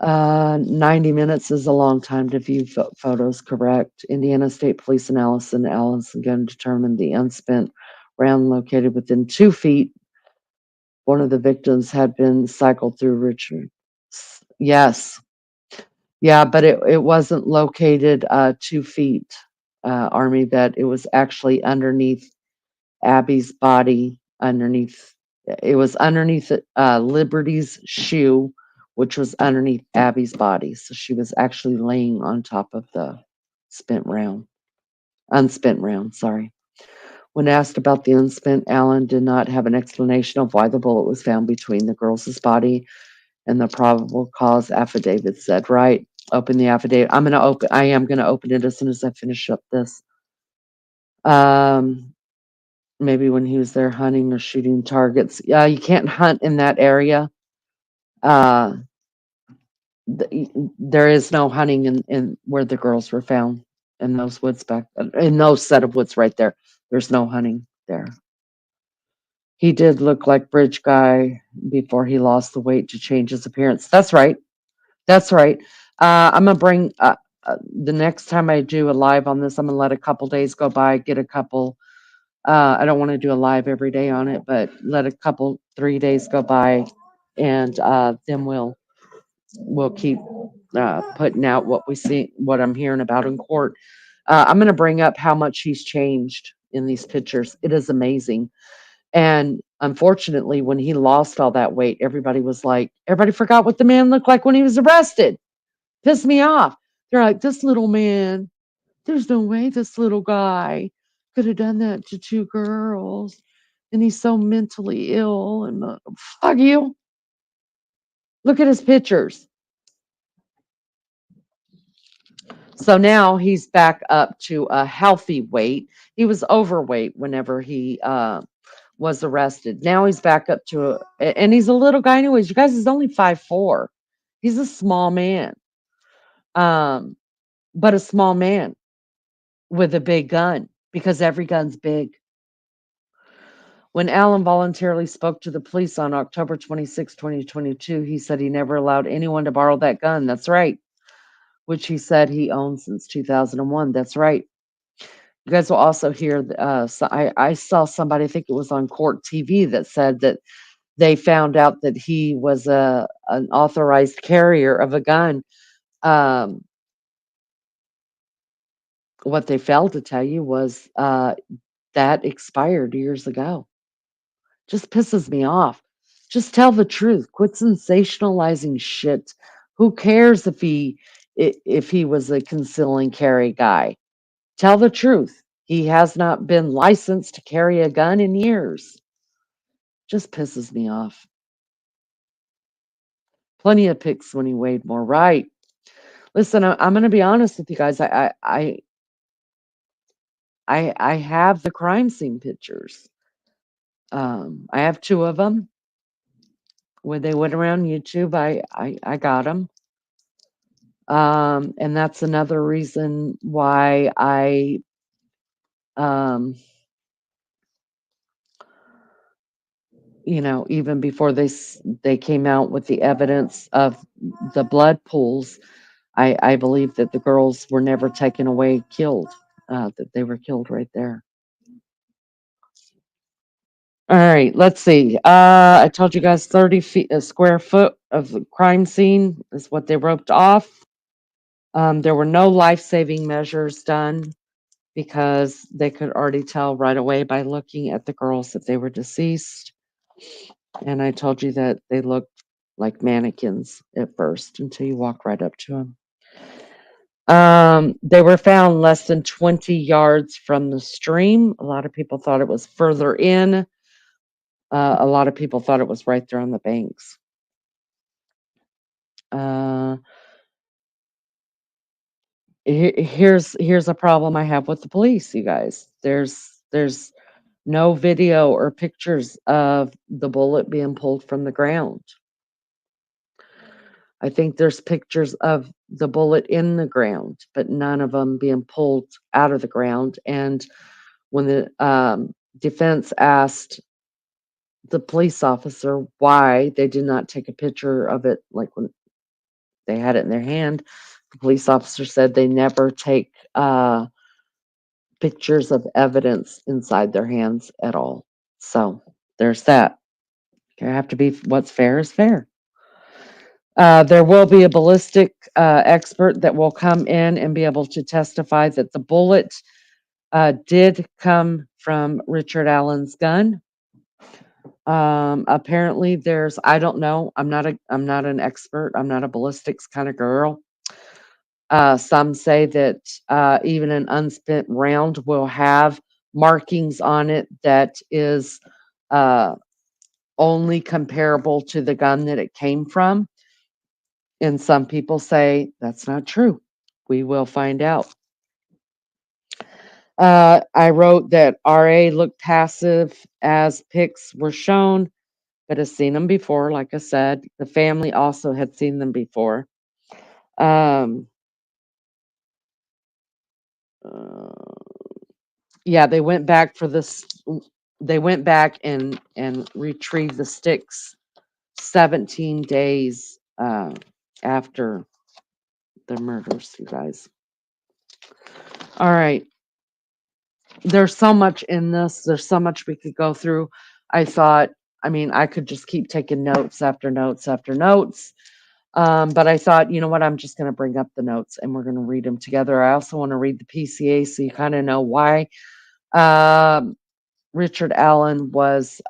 90 minutes is a long time to view photos, correct? Indiana State Police and Allison Gunn determined the unspent round located within 2 feet. One of the victims had been cycled through Richard. Yes. Yeah, but it wasn't located 2 feet, Army vet. It was actually underneath Abby's body, underneath it was underneath Liberty's shoe, which was underneath Abby's body. So she was actually laying on top of the unspent round, sorry. When asked about the unspent, Allen did not have an explanation of why the bullet was found between the girl's body and the probable cause affidavit said. Right, open the affidavit. I am gonna open it as soon as I finish up this. Maybe when he was there hunting or shooting targets. Yeah, you can't hunt in that area. Uh, there is no hunting in where the girls were found in those woods in those set of woods right there. There's no hunting there. He did look like Bridge Guy before he lost the weight to change his appearance. That's right. That's right. I'm gonna bring the next time I do a live on this, I'm gonna let a couple days go by, get a couple. I don't want to do a live every day on it, but let a couple 3 days go by, and then we'll keep putting out what we see, what I'm hearing about in court. I'm gonna bring up how much he's changed in these pictures. It is amazing. And unfortunately, when he lost all that weight, everybody forgot what the man looked like when he was arrested. Pissed me off. They're like, this little man, there's no way this little guy could have done that to 2 girls. And he's so mentally ill. And fuck you. Look at his pictures. So now he's back up to a healthy weight. He was overweight whenever he was arrested. Now he's back up to and he's a little guy anyways. You guys, he's only 5'4". He's a small man. But a small man with a big gun, because every gun's big. When Allen voluntarily spoke to the police on October 26, 2022, he said he never allowed anyone to borrow that gun. That's right. Which he said he owned since 2001. That's right. You guys will also hear, I saw somebody, I think it was on court TV, that said that they found out that he was an authorized carrier of a gun. What they failed to tell you was that expired years ago. Just pisses me off. Just tell the truth. Quit sensationalizing shit. Who cares if he was a conceal and carry guy? Tell the truth. He has not been licensed to carry a gun in years. Just pisses me off. Plenty of pics when he weighed more. Right. Listen, I'm going to be honest with you guys. I have the crime scene pictures. I have 2 of them. When they went around YouTube, I got them. And that's another reason why I even before they came out with the evidence of the blood pools, I believe that the girls were never taken away killed, that they were killed right there. All right, let's see. I told you guys 30 feet, a square foot of the crime scene is what they roped off. There were no life-saving measures done because they could already tell right away by looking at the girls that they were deceased. And I told you that they looked like mannequins at first until you walk right up to them. They were found less than 20 yards from the stream. A lot of people thought it was further in. A lot of people thought it was right there on the banks. Here's a problem I have with the police, you guys. There's no video or pictures of the bullet being pulled from the ground. I think there's pictures of the bullet in the ground, but none of them being pulled out of the ground. And when the defense asked the police officer why they did not take a picture of it, like when they had it in their hand, the police officer said they never take pictures of evidence inside their hands at all. So there's that. You have to be, what's fair is fair. There will be a ballistic expert that will come in and be able to testify that the bullet did come from Richard Allen's gun. Apparently there's, I don't know, I'm not an expert. I'm not a ballistics kind of girl. Some say that even an unspent round will have markings on it that is only comparable to the gun that it came from. And some people say that's not true. We will find out. I wrote that RA looked passive as pics were shown, but has seen them before. Like I said, the family also had seen them before. Yeah, they went back for this. They went back and retrieved the sticks 17 days after the murders, you guys. All right. There's so much in this. There's so much we could go through. I thought, I mean, I could just keep taking notes after notes after notes. But I thought, you know what, I'm just going to bring up the notes and we're going to read them together. I also want to read the PCA so you kind of know why Richard Allen was,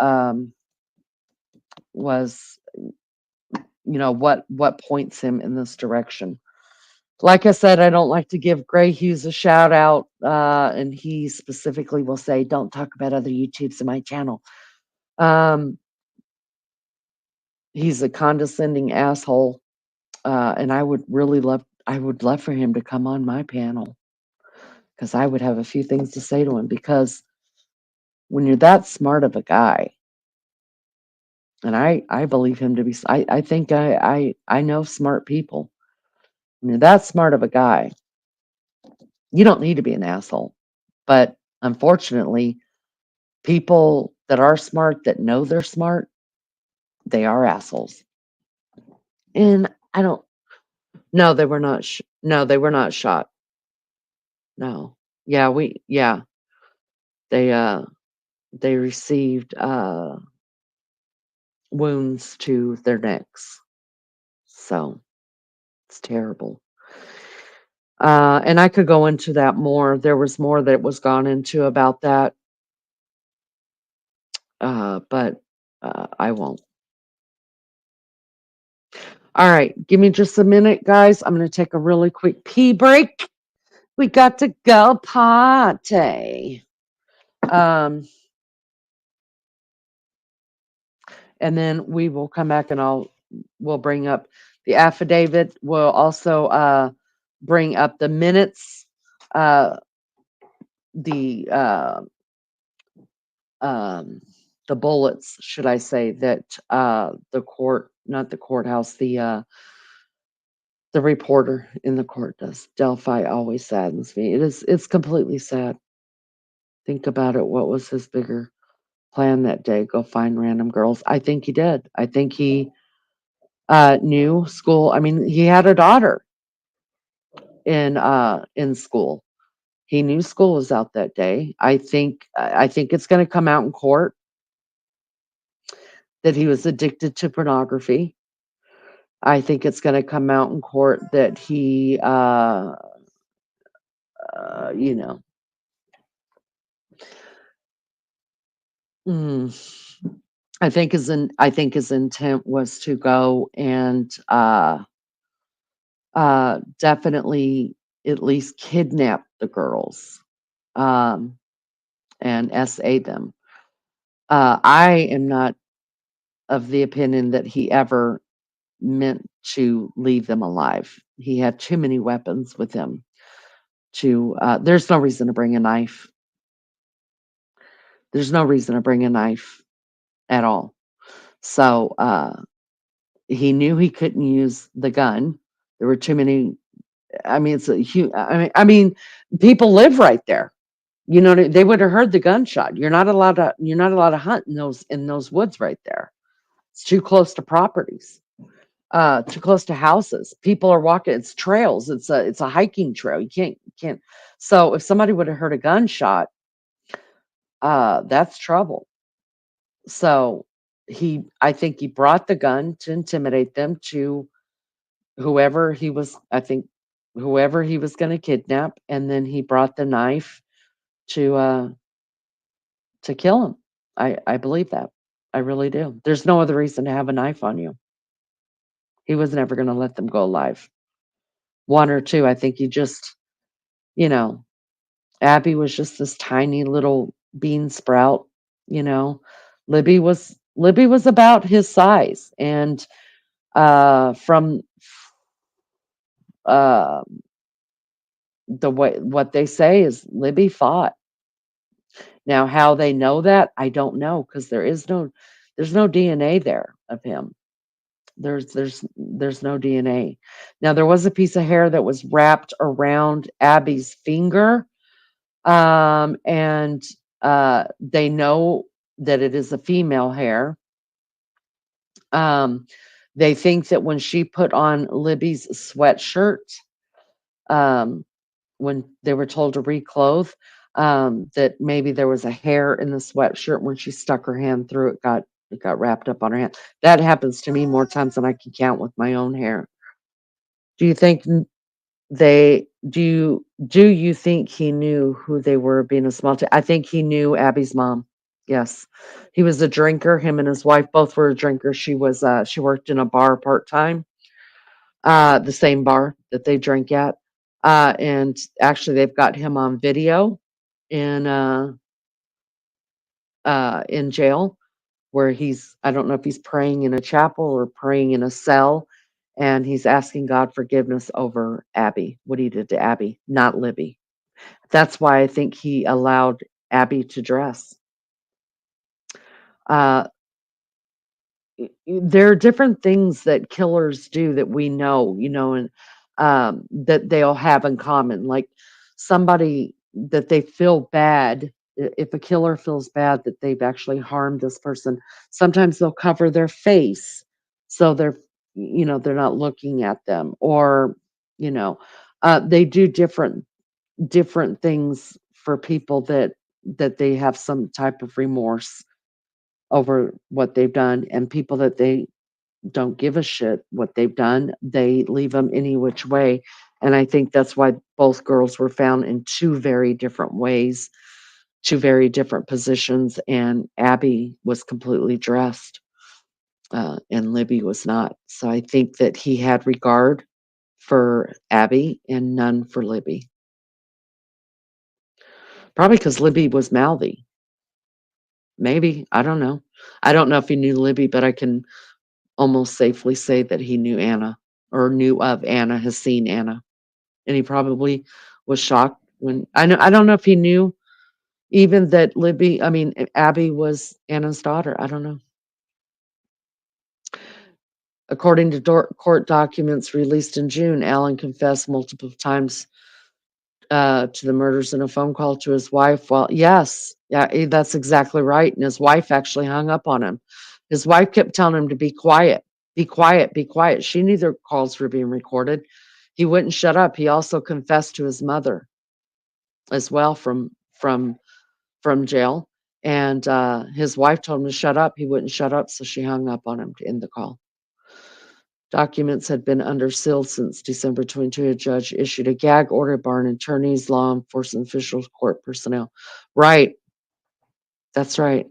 you know, what points him in this direction. Like I said, I don't like to give Gray Hughes a shout out, and he specifically will say, don't talk about other YouTubes in my channel. He's a condescending asshole, and I would love for him to come on my panel, because I would have a few things to say to him, because when you're that smart of a guy, and I believe him to be, I think I know smart people. When you're that smart of a guy, you don't need to be an asshole. But unfortunately, people that are smart, that know they're smart, they are assholes. And I don't, no, they were not, no, they were not shot. No. Yeah, they received wounds to their necks. So it's terrible. And I could go into that more. There was more that was gone into about that. But I won't. All right, give me just a minute, guys. I'm going to take a really quick pee break. We got to go potty. And then we will come back and we'll bring up the affidavit. We'll also bring up the minutes, the bullets, should I say, that the court, not the courthouse, the reporter in the court does. Delphi always saddens me. It's completely sad. Think about it. What was his bigger plan that day? Go find random girls. I think he did. I think he knew school. I mean, he had a daughter in school. He knew school was out that day. I think it's going to come out in court that he was addicted to pornography. I think it's going to come out in court that he, you know, I think his intent was to go and definitely at least kidnap the girls and SA them. I am not of the opinion that he ever meant to leave them alive. He had too many weapons with him to, there's no reason to bring a knife. There's no reason to bring a knife at all. So He knew he couldn't use the gun. There were too many. I mean, it's a huge. I mean, people live right there. You know, they would have heard the gunshot. You're not allowed to. You're not allowed to hunt in those woods right there. It's too close to properties. Too close to houses. People are walking. It's trails. It's a hiking trail. You can't. So if somebody would have heard a gunshot, that's trouble. So I think he brought the gun to intimidate them to whoever he was. I think whoever he was going to kidnap, and then he brought the knife to kill him. I believe that. I really do. There's no other reason to have a knife on you. He was never going to let them go alive. One or two, I think he just, you know, Abby was just this tiny little bean sprout, you know. Libby was about his size, and from uh the way what they say is Libby fought. Now how they know that, I don't know, because there's no DNA there of him. There's no DNA. Now there was a piece of hair that was wrapped around Abby's finger, and they know that it is a female hair. Um, they think that when she put on Libby's sweatshirt, um, when they were told to reclothe, that maybe there was a hair in the sweatshirt when she stuck her hand through it got wrapped up on her hand. That happens to me more times than I can count with my own hair. Do you think they do you think he knew who they were being a small town? I think he knew Abby's mom. Yes. He was a drinker. Him and his wife both were a drinker. She worked in a bar part-time, the same bar that they drink at. And actually they've got him on video in in jail, where I don't know if he's praying in a chapel or praying in a cell, and he's asking God forgiveness over Abby, what he did to Abby, not Libby. That's why I think he allowed Abby to dress. Uh, there are different things that killers do that we know, and that they'll have in common. Like somebody that they feel bad, if a killer feels bad that they've actually harmed this person, sometimes they'll cover their face so they're not looking at them, or you know, they do different things for people that they have some type of remorse over what they've done, and people that they don't give a shit what they've done, they leave them any which way. And I think that's why both girls were found in two very different ways, two very different positions, and Abby was completely dressed, and Libby was not. So I think that he had regard for Abby and none for Libby. Probably because Libby was mouthy. Maybe. I don't know. I don't know if he knew Libby, but I can almost safely say that he knew Anna, or knew of Anna, has seen Anna. And he probably was shocked when I don't know if he knew even that Abby was Anna's daughter. I don't know. According to court documents released in June, Allen confessed multiple times to the murders in a phone call to his wife. Well, yes, yeah, that's exactly right. And his wife actually hung up on him. His wife kept telling him to be quiet, be quiet, be quiet. She knew their calls were being recorded. He wouldn't shut up. He also confessed to his mother as well from jail. And his wife told him to shut up. He wouldn't shut up, so she hung up on him to end the call. Documents had been under seal since December 22. A judge issued a gag order barring attorneys, law enforcement officials, court personnel. Right. That's right.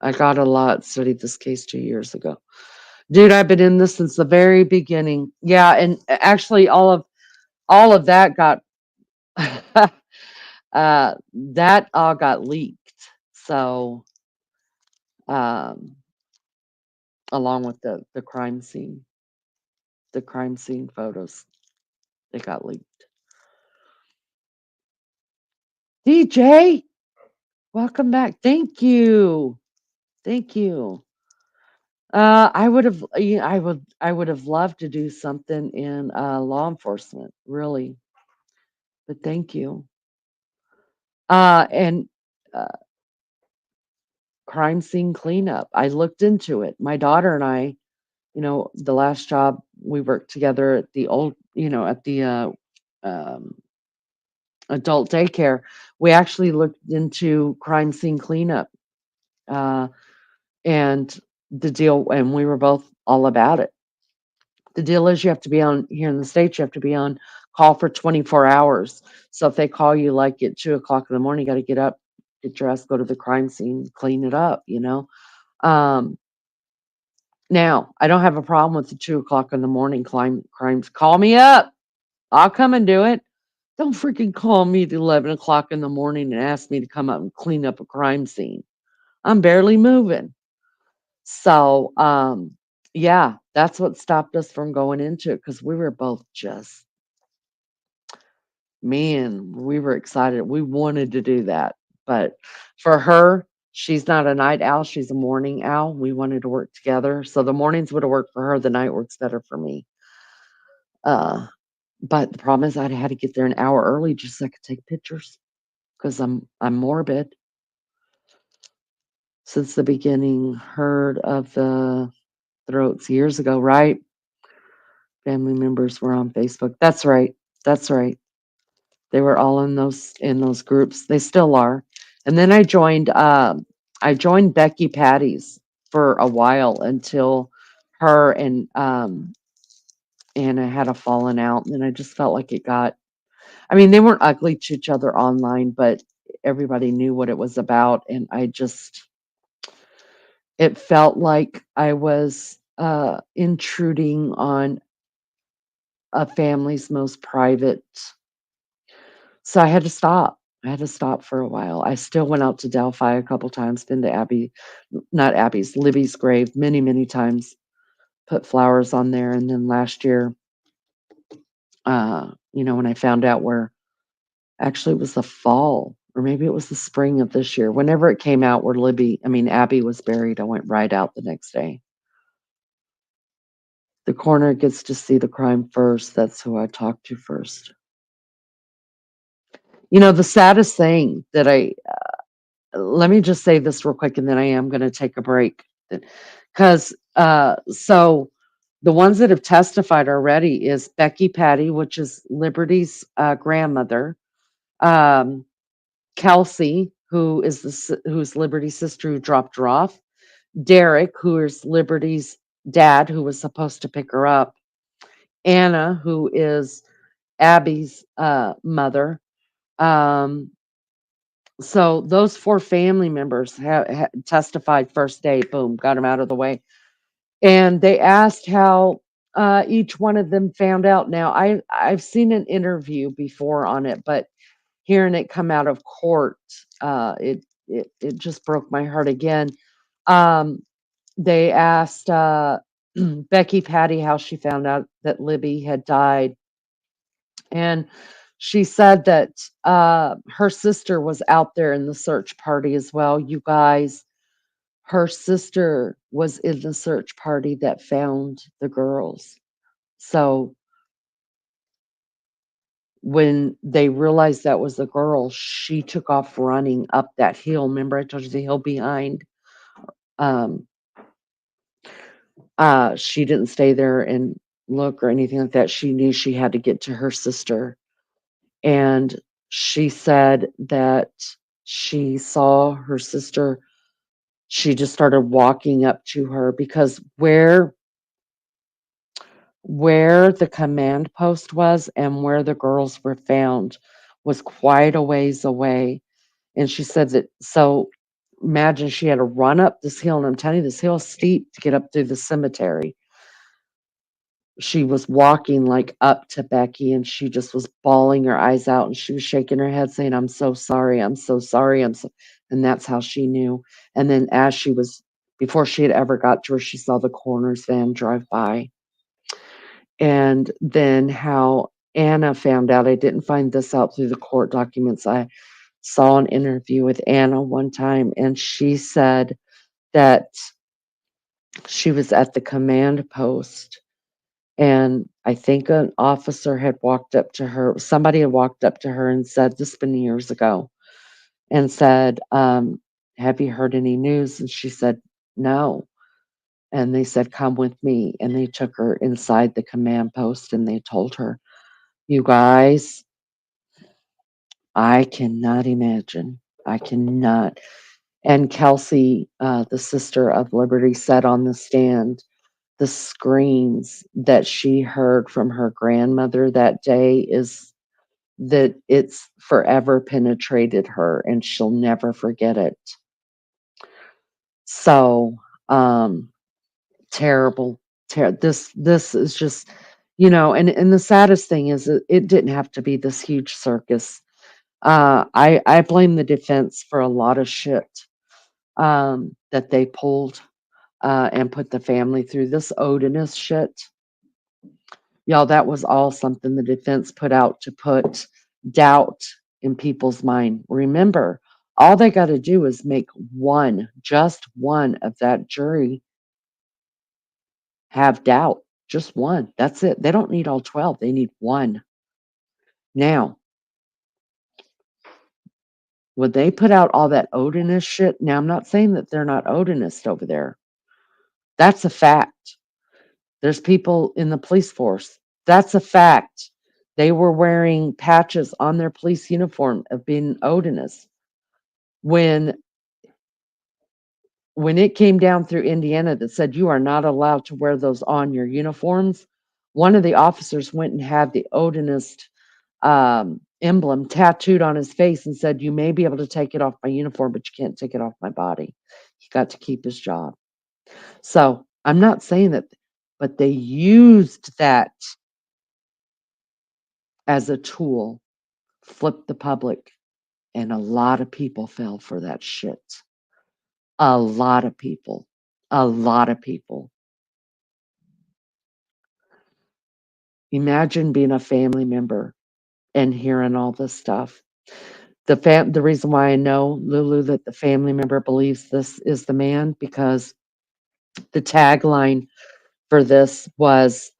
I got a lot, studied this case 2 years ago. Dude, I've been in this since the very beginning. Yeah, and actually all of that got that all got leaked. So um along with the crime scene. The crime scene photos. They got leaked. DJ, welcome back. Thank you. Thank you. I would have loved to do something in law enforcement, really. But thank you. And uh, crime scene cleanup. I looked into it. My daughter and I, the last job we worked together at the at the um, adult daycare, we actually looked into crime scene cleanup. Uh, and and we were both all about it. The deal is you have to be on here in the States, you have to be on call for 24 hours. So if they call you like at 2 o'clock in the morning, you got to get up, get dressed, go to the crime scene, clean it up. Um, Now, I don't have a problem with the 2 o'clock in the morning crimes. Call me up. I'll come and do it. Don't freaking call me at 11 o'clock in the morning and ask me to come up and clean up a crime scene. I'm barely moving. So, yeah, that's what stopped us from going into it because we were both just, man, we were excited. We wanted to do that. But for her, she's not a night owl, she's a morning owl. We wanted to work together. So the mornings would have worked for her, the night works better for me. Uh, but the problem is I had to get there an hour early just so I could take pictures because I'm morbid. Since the beginning, heard of the throats years ago, right? Family members were on Facebook. That's right. That's right. They were all in those groups. They still are. And then I joined Becky Patty's for a while until her and Anna had a falling out. And I just felt like I mean, they weren't ugly to each other online, but everybody knew what it was about. And it felt like I was intruding on a family's most private. So I had to stop. I had to stop for a while. I still went out to Delphi a couple times, been to not Abby's, Libby's grave many, many times, put flowers on there. And then last year, when I found out actually it was the fall, or maybe it was the spring of this year, whenever it came out where Abby was buried, I went right out the next day. The coroner gets to see the crime first. That's who I talk to first. The saddest thing let me just say this real quick and then I am going to take a break. Because, so the ones that have testified already is Becky Patty, which is Liberty's grandmother, um, Kelsey, who's Liberty's sister who dropped her off, Derek, who is Liberty's dad, who was supposed to pick her up, Anna, who is Abby's mother. Um, so those 4 family members testified first day. Boom, got them out of the way. And they asked how each one of them found out. Now, I've seen an interview before on it, but hearing it come out of court, it just broke my heart again. They asked Becky Patty how she found out that Libby had died, and she said that her sister was out there in the search party as well. You guys, her sister was in the search party that found the girls. So when they realized that was the girl, she took off running up that hill. Remember, I told you the hill behind. Um, she didn't stay there and look or anything like that. She knew she had to get to her sister. And she said that she saw her sister. She just started walking up to her because where the command post was and where the girls were found was quite a ways away. And she said that, so imagine she had to run up this hill, and I'm telling you, this hill is steep to get up through the cemetery. She was walking like up to Becky and she just was bawling her eyes out and she was shaking her head saying, I'm so sorry. I'm so sorry. And that's how she knew. And then before she had ever got to her, she saw the coroner's van drive by. And then how Anna found out, I didn't find this out through the court documents. I saw an interview with Anna one time and she said that She was at the command post, and I think an officer had walked up to her. Somebody had walked up to her and said, this has been years ago, and said, have you heard any news? And she said, no. And they said, come with me. And they took her inside the command post and they told her, you guys, I cannot imagine. I cannot. And Kelsey, the sister of Liberty, said on the stand, the screams that she heard from her grandmother that day is that it's forever penetrated her and she'll never forget it. So, terrible. This is just, and the saddest thing is that it didn't have to be this huge circus. I blame the defense for a lot of shit that they pulled and put the family through. This Odinist shit, y'all, that was all something the defense put out to put doubt in people's mind. Remember, all they got to do is make one, just one of that jury have doubt. Just one. That's it. They don't need all 12. They need one. Now, when they put out all that Odinist shit, now I'm not saying that they're not Odinist over there. That's a fact. There's people in the police force. That's a fact. They were wearing patches on their police uniform of being Odinist. When it came down through Indiana that said you are not allowed to wear those on your uniforms, one of the officers went and had the Odinist emblem tattooed on his face and said, you may be able to take it off my uniform, but you can't take it off my body. He got to keep his job. So I'm not saying that, but they used that as a tool, flipped the public, and a lot of people fell for that shit. A lot of people. A lot of people. Imagine being a family member and hearing all this stuff. The reason why I know, Lulu, that the family member believes this is the man, because the tagline for this was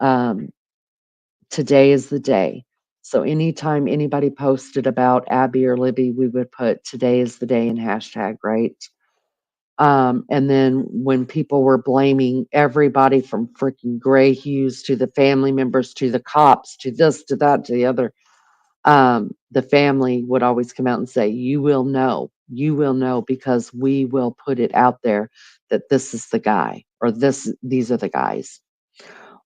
today is the day. So anytime anybody posted about Abby or Libby, we would put today is the day in hashtag, right? And then when people were blaming everybody from freaking Gray Hughes to the family members to the cops to this to that to the other, the family would always come out and say, you will know because we will put it out there that this is the guy or these are the guys.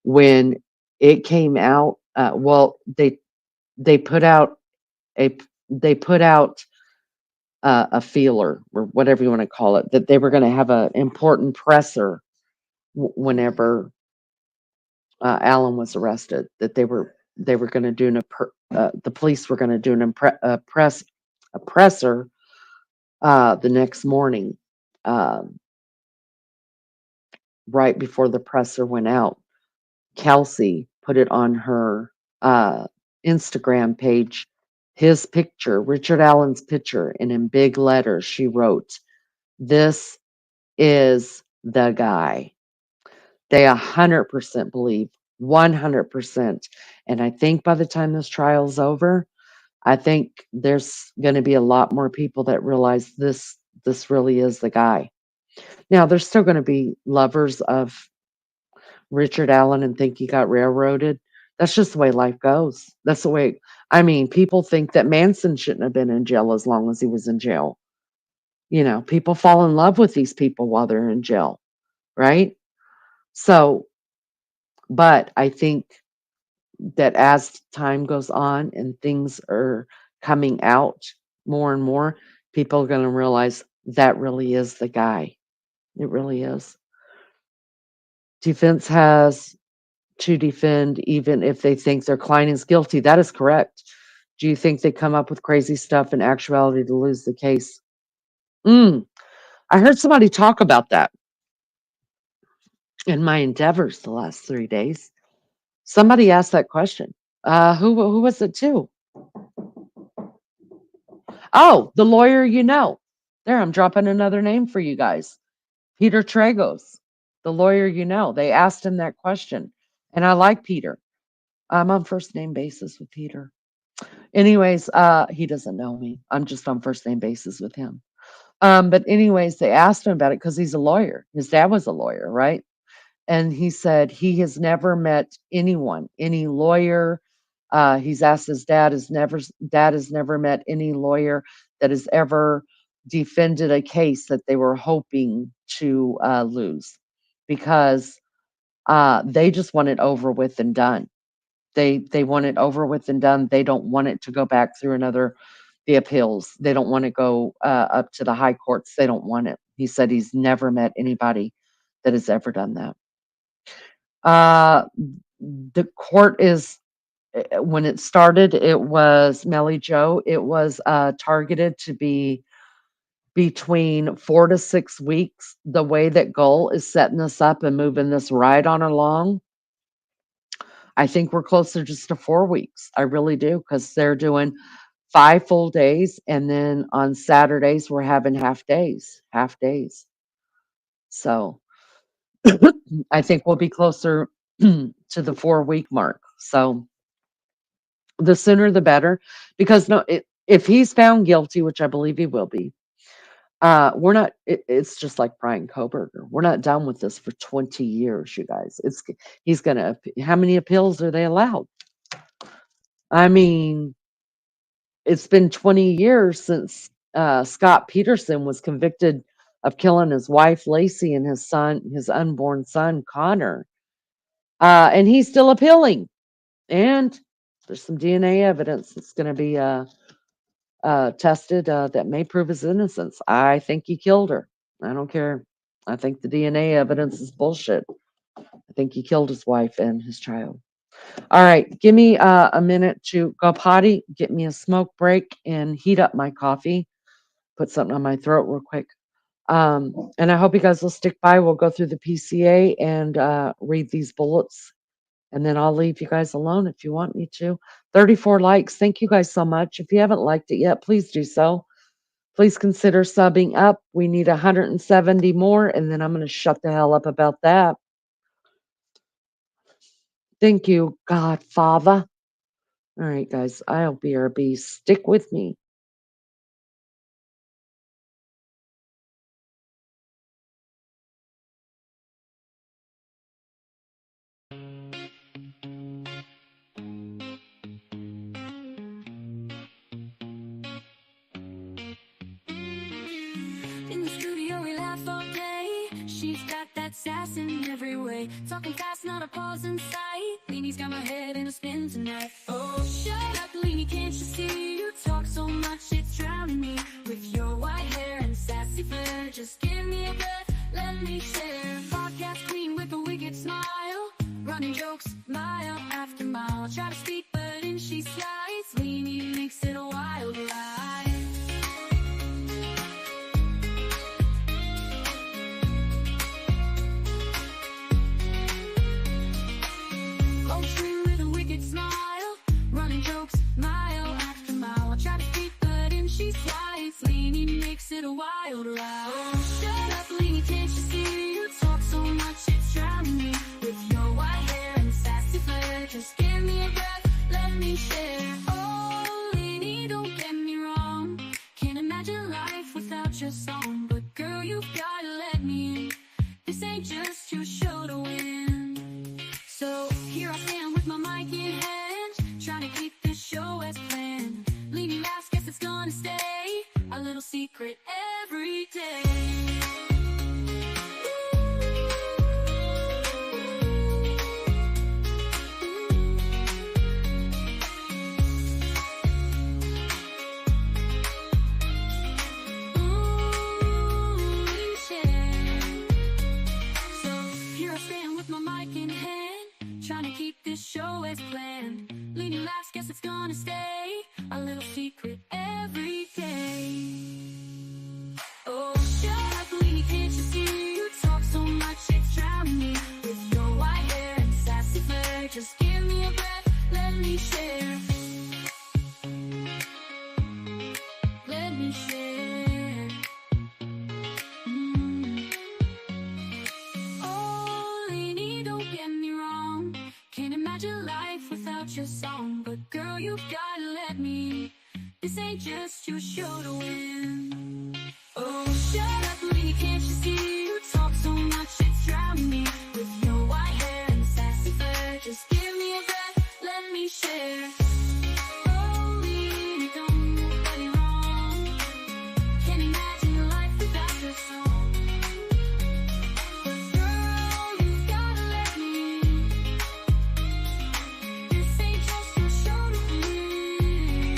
When it came out, they put out a they put out a feeler or whatever you want to call it, that they were going to have an important presser whenever Alan was arrested, that they were going to do the police were going to do a presser the next morning, right before the presser went out. Kelsey put it on her Instagram page, his picture, Richard Allen's picture, and in big letters she wrote, "This is the guy." They 100% believe, 100%. And I think by the time this trial's over, I think there's going to be a lot more people that realize this really is the guy. Now, there's still going to be lovers of Richard Allen and think he got railroaded. That's just the way life goes. That's the way, I mean, people think that Manson shouldn't have been in jail as long as he was in jail. People fall in love with these people while they're in jail, right? So, but I think that as time goes on and things are coming out more and more, people are going to realize that really is the guy. It really is. Defense has to defend even if they think their client is guilty. That is correct. Do you think they come up with crazy stuff in actuality to lose the case? I heard somebody talk about that in my endeavors the last 3 days. Somebody asked that question. Who was it to? Oh, the lawyer you know. There, I'm dropping another name for you guys. Peter Tragos. the lawyer you know. They asked him that question. And I like Peter. I'm on first name basis with Peter. Anyways, he doesn't know me. I'm just on first name basis with him. But anyways, they asked him about it because he's a lawyer. His dad was a lawyer, right? And he said he has never met anyone, any lawyer. He's asked his dad has never met any lawyer that has ever defended a case that they were hoping to lose, because they just want it over with and done. They want it over with and done. They don't want it to go back through the appeals. They don't want to go up to the high courts. They don't want it. He said he's never met anybody that has ever done that. The court is, when it started, it was Melly Joe. It was targeted to be between 4 to 6 weeks. The way that Gull is setting this up and moving this right on along, I think we're closer just to 4 weeks. I really do, because they're doing 5 full days, and then on Saturdays we're having half days. So I think we'll be closer to the 4-week mark. So the sooner the better, because if he's found guilty, which I believe he will be, we're not. It's just like Brian Koberger. We're not done with this for 20 years, you guys. He's gonna. How many appeals are they allowed? I mean, it's been 20 years since Scott Peterson was convicted of killing his wife Lacey and his unborn son Connor, and he's still appealing. And there's some DNA evidence that's going to be tested that may prove his innocence. I think he killed her. I don't care. I think the DNA evidence is bullshit. I think he killed his wife and his child. All right, give me a minute to go potty, get me a smoke break, and heat up my coffee. Put something on my throat real quick. And I hope you guys will stick by. We'll go through the PCA and read these bullets, and then I'll leave you guys alone if you want me to. 34 likes. Thank you guys so much. If you haven't liked it yet, please do so. Please consider subbing up. We need 170 more, and then I'm going to shut the hell up about that. Thank you, Godfather. All right, guys, I'll BRB. Stick with me. In the studio we laugh all day. She's got that sass in every way. Talking fast, not a pause in sight. Leanie's got my head in a spin tonight. Oh, shut up, Leanie, can't you see? You talk so much, it's drowning me. With your white hair and sassy flair, just give me a breath, let me share. Podcast queen with a wicked smile, running jokes mile after mile. Try to speak, but in she slides. Leanie makes it a wild ride. With a wicked smile, running jokes mile after mile. I try to speak, but in she slides. Leanie makes it a wild ride. Oh, shut up, Leanie, can't you see? You talk so much, it's drowning me. With your white hair and sassy flair, just give me a breath, let me share. Oh, Leanie, don't get me wrong, can't imagine life without your song. But girl, you've gotta let me in. This ain't just your show to win. So here I stand with my mic in hand, trying to keep this show as planned. Leanie laughs, guess it's gonna stay a little secret every day. Trying to keep this show as planned. Leanie laughs, guess it's gonna stay a little secret every day. Oh, shut up, Leanie, can't you see? You talk so much, it's drowning me. With your white hair and sassy flair, just give me a breath, let me share. Let me share. Oh, a show to win. Oh, shut up, lady, can't you see? You talk so much, it's drowning me. With your white hair and sassy flair, just give me a breath, let me share. Oh, lady, don't get me wrong. Can't imagine your life without your song. But girl, you've gotta let me in. This ain't just a show to win.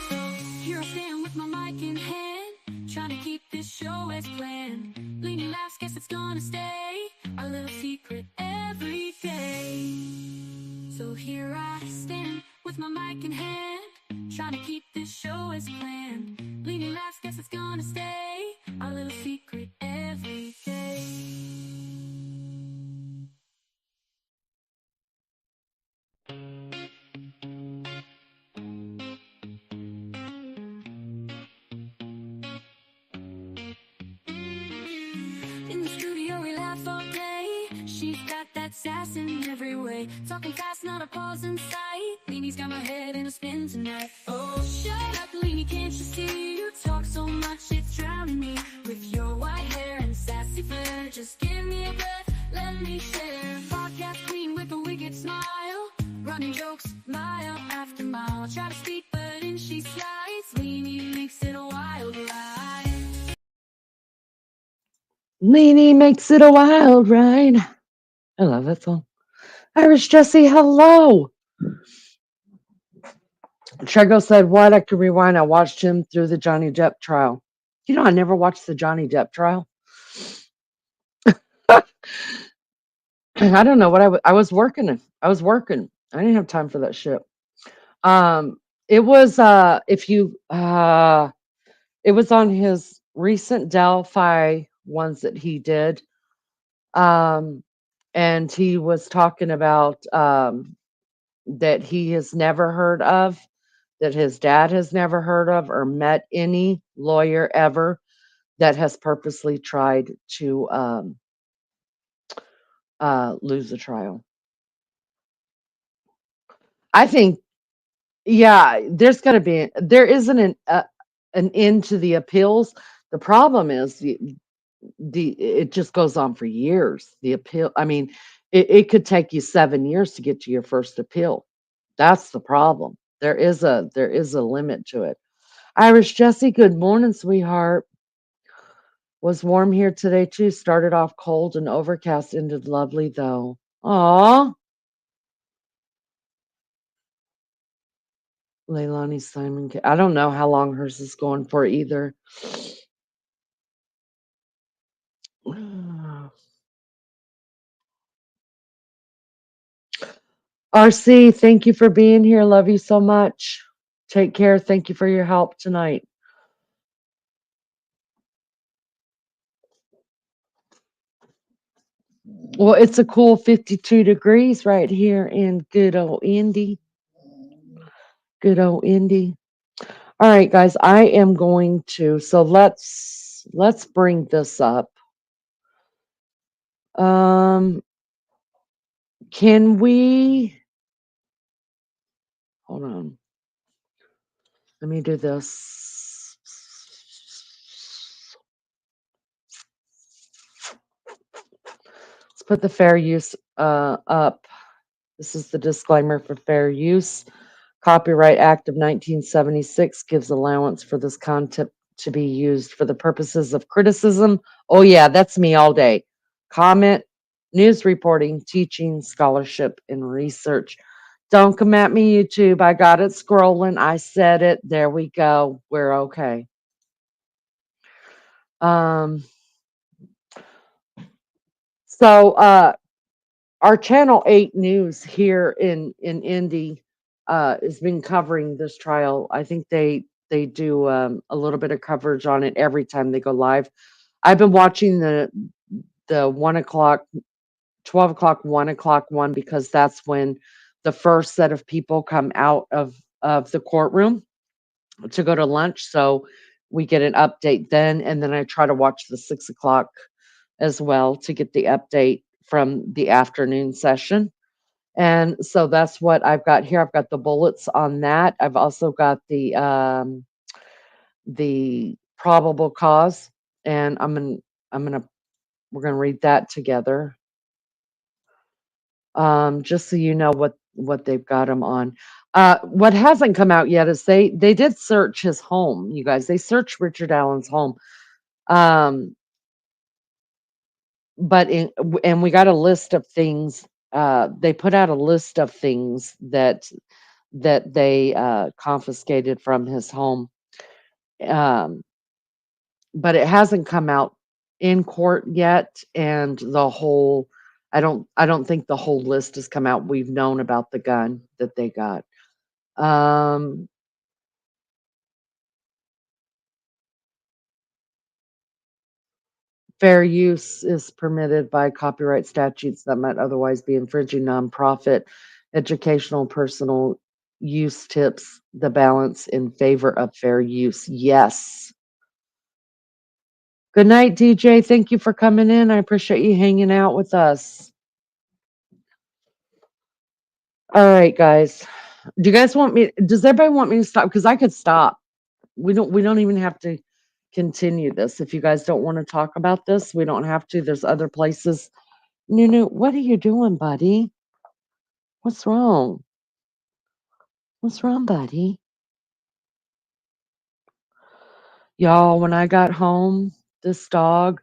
So here I stand with my mic in hand, trying to keep this show as planned. Leaning laughs, guess it's gonna stay our little secret every day. So here I stand with my mic in hand, trying to keep this show as planned. Leaning laughs, guess it's gonna stay our little secret every day. In the studio we laugh all day. She's got that sass in every way. Talking fast, not a pause in sight. Leanie's got my head in a spin tonight. Oh, shut up, Leanie, can't you see? You talk so much, it's drowning me. With your white hair and sassy flair, just give me a breath, let me share. Podcast queen with a wicked smile, running jokes mile after mile. Try to speak, but in she slides. Leanie makes it a wild ride. Leanie makes it a wild ride. I love that song. Irish Jesse, hello. Trego said, what? I could rewind. I watched him through the Johnny Depp trial. You know, I never watched the Johnny Depp trial. I don't know what I was working. I was working. I didn't have time for that shit. It was it was on his recent Delphi ones that he did. And he was talking about that he has never heard of, that his dad has never heard of or met any lawyer ever that has purposely tried to lose the trial. I think, yeah, there isn't an end to the appeals. The problem is it just goes on for years. The appeal, I mean, it could take you 7 years to get to your first appeal. That's the problem. There is a limit to it. Irish Jesse, good morning, sweetheart. Was warm here today too. Started off cold and overcast, ended lovely though. Aw. Leilani Simon. I don't know how long hers is going for either. RC, thank you for being here. Love you so much. Take care. Thank you for your help tonight. Well, it's a cool 52 degrees right here in good old Indy. Good old Indy. All right, guys, I am going to, so let's bring this up. Can we, hold on. Let me do this. Let's put the fair use up. This is the disclaimer for fair use. Copyright Act of 1976 gives allowance for this content to be used for the purposes of criticism. Oh yeah, that's me all day. Comment, news reporting, teaching, scholarship, and research. Don't come at me, YouTube. I got it scrolling. I said it. There we go. We're okay. So our Channel 8 News here in Indy has been covering this trial. I think they do a little bit of coverage on it every time they go live. I've been watching the 1 o'clock, 12 o'clock, 1 o'clock one because that's when the first set of people come out of the courtroom to go to lunch. So we get an update then, and then I try to watch the 6 o'clock as well to get the update from the afternoon session. And so that's what I've got here. I've got the bullets on that. I've also got the the probable cause, and we're gonna read that together. Just so you know what they've got him on. What hasn't come out yet is they did search his home, you guys. They searched Richard Allen's home. Um, but and we got a list of things. They put out a list of things that they confiscated from his home. Um, but it hasn't come out in court yet, and I don't think the whole list has come out. We've known about the gun that they got. Um, fair use is permitted by copyright statutes that might otherwise be infringing. Nonprofit educational personal use tips the balance in favor of fair use. Yes. Good night, DJ. Thank you for coming in. I appreciate you hanging out with us. All right, guys. Does everybody want me to stop? Because I could stop. We don't even have to continue this. If you guys don't want to talk about this, we don't have to. There's other places. Nunu, what are you doing, buddy? What's wrong? What's wrong, buddy? Y'all, when I got home, this dog,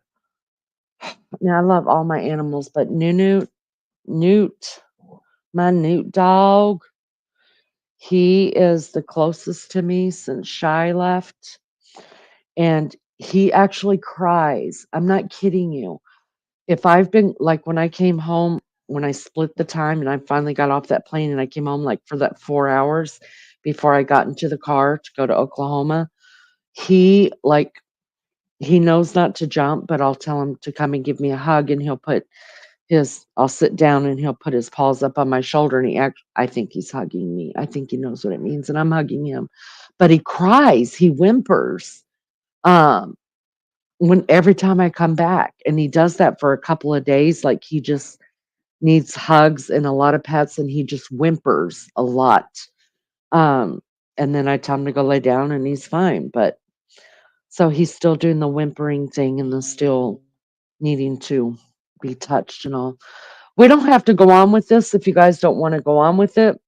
now I love all my animals, but Newt, my Newt dog, he is the closest to me since Shy left. And he actually cries. I'm not kidding you. If I've been like when I came home, when I split the time and I finally got off that plane and I came home like for that 4 hours before I got into the car to go to Oklahoma, he he knows not to jump, but I'll tell him to come and give me a hug, and I'll sit down and he'll put his paws up on my shoulder, and I think he's hugging me. I think he knows what it means, and I'm hugging him. But he cries, he whimpers. Um, every time I come back, and he does that for a couple of days, like he just needs hugs and a lot of pets, and he just whimpers a lot. Um, and then I tell him to go lay down and he's fine. But so he's still doing the whimpering thing and the still needing to be touched and all. We don't have to go on with this if you guys don't want to go on with it.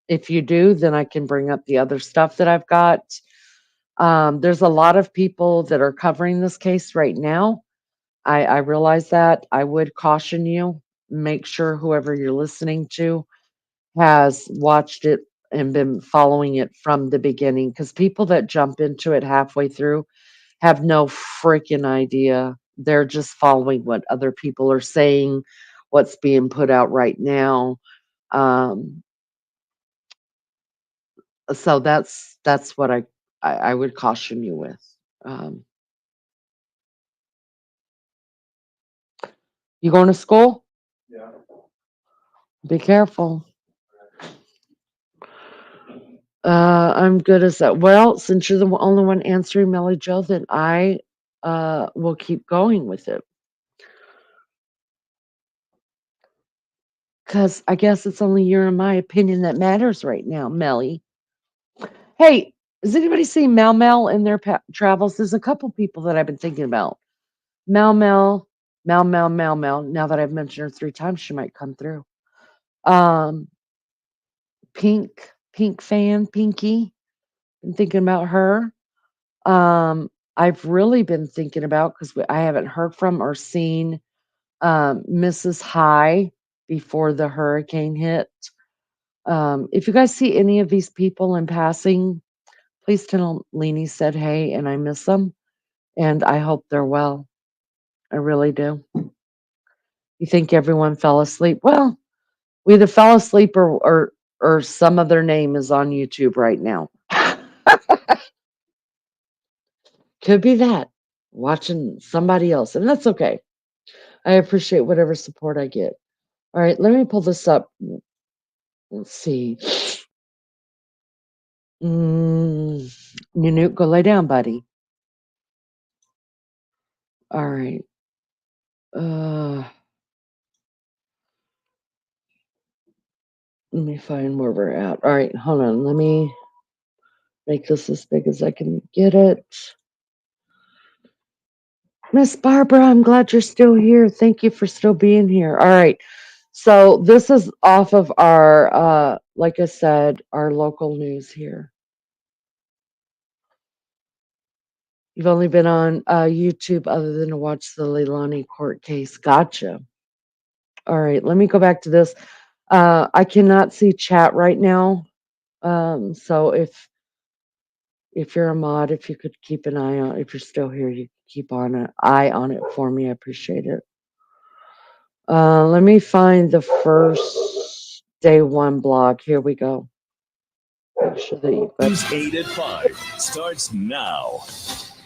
If you do, then I can bring up the other stuff that I've got. There's a lot of people that are covering this case right now. I realize that. I would caution you, make sure whoever you're listening to has watched it and been following it from the beginning, because people that jump into it halfway through have no freaking idea. They're just following what other people are saying, what's being put out right now. Um, so that's what I would caution you with. Um, you going to school? Yeah. Be careful. I'm good as that. Well, since you're the only one answering, Melly Joe, then I will keep going with it. Because I guess it's only your and my opinion that matters right now, Melly. Hey, has anybody seen Mel Mel in their travels? There's a couple people that I've been thinking about. Mel Mel, Mel Mel, Mel Mel. Now that I've mentioned her 3 times, she might come through. Um, Pink fan, Pinky. Been thinking about her. I've really been thinking about, because I haven't heard from or seen Mrs. High before the hurricane hit. If you guys see any of these people in passing, please tell Leanie said hey and I miss them, and I hope they're well. I really do. You think everyone fell asleep? Well, we either fell asleep or some of their name is on YouTube right now. Could be that. Watching somebody else, and that's okay. I appreciate whatever support I get. All right, let me pull this up. Let's see. Nunu, go lay down, buddy. All right. Let me find where we're at. All right, hold on. Make this as big as I can get it. Miss Barbara, I'm glad you're still here. Thank you for still being here. All right. So this is off of our, like I said, our local news here. You've only been on YouTube other than to watch the Leilani court case. Gotcha. All right. Let me go back to this. I cannot see chat right now. So if you're a mod, if you could keep an eye on, if you're still here, you keep on an eye on it for me. I appreciate it. Let me find the first day one blog. Here we go. Make sure that you News 8 at 5 starts now.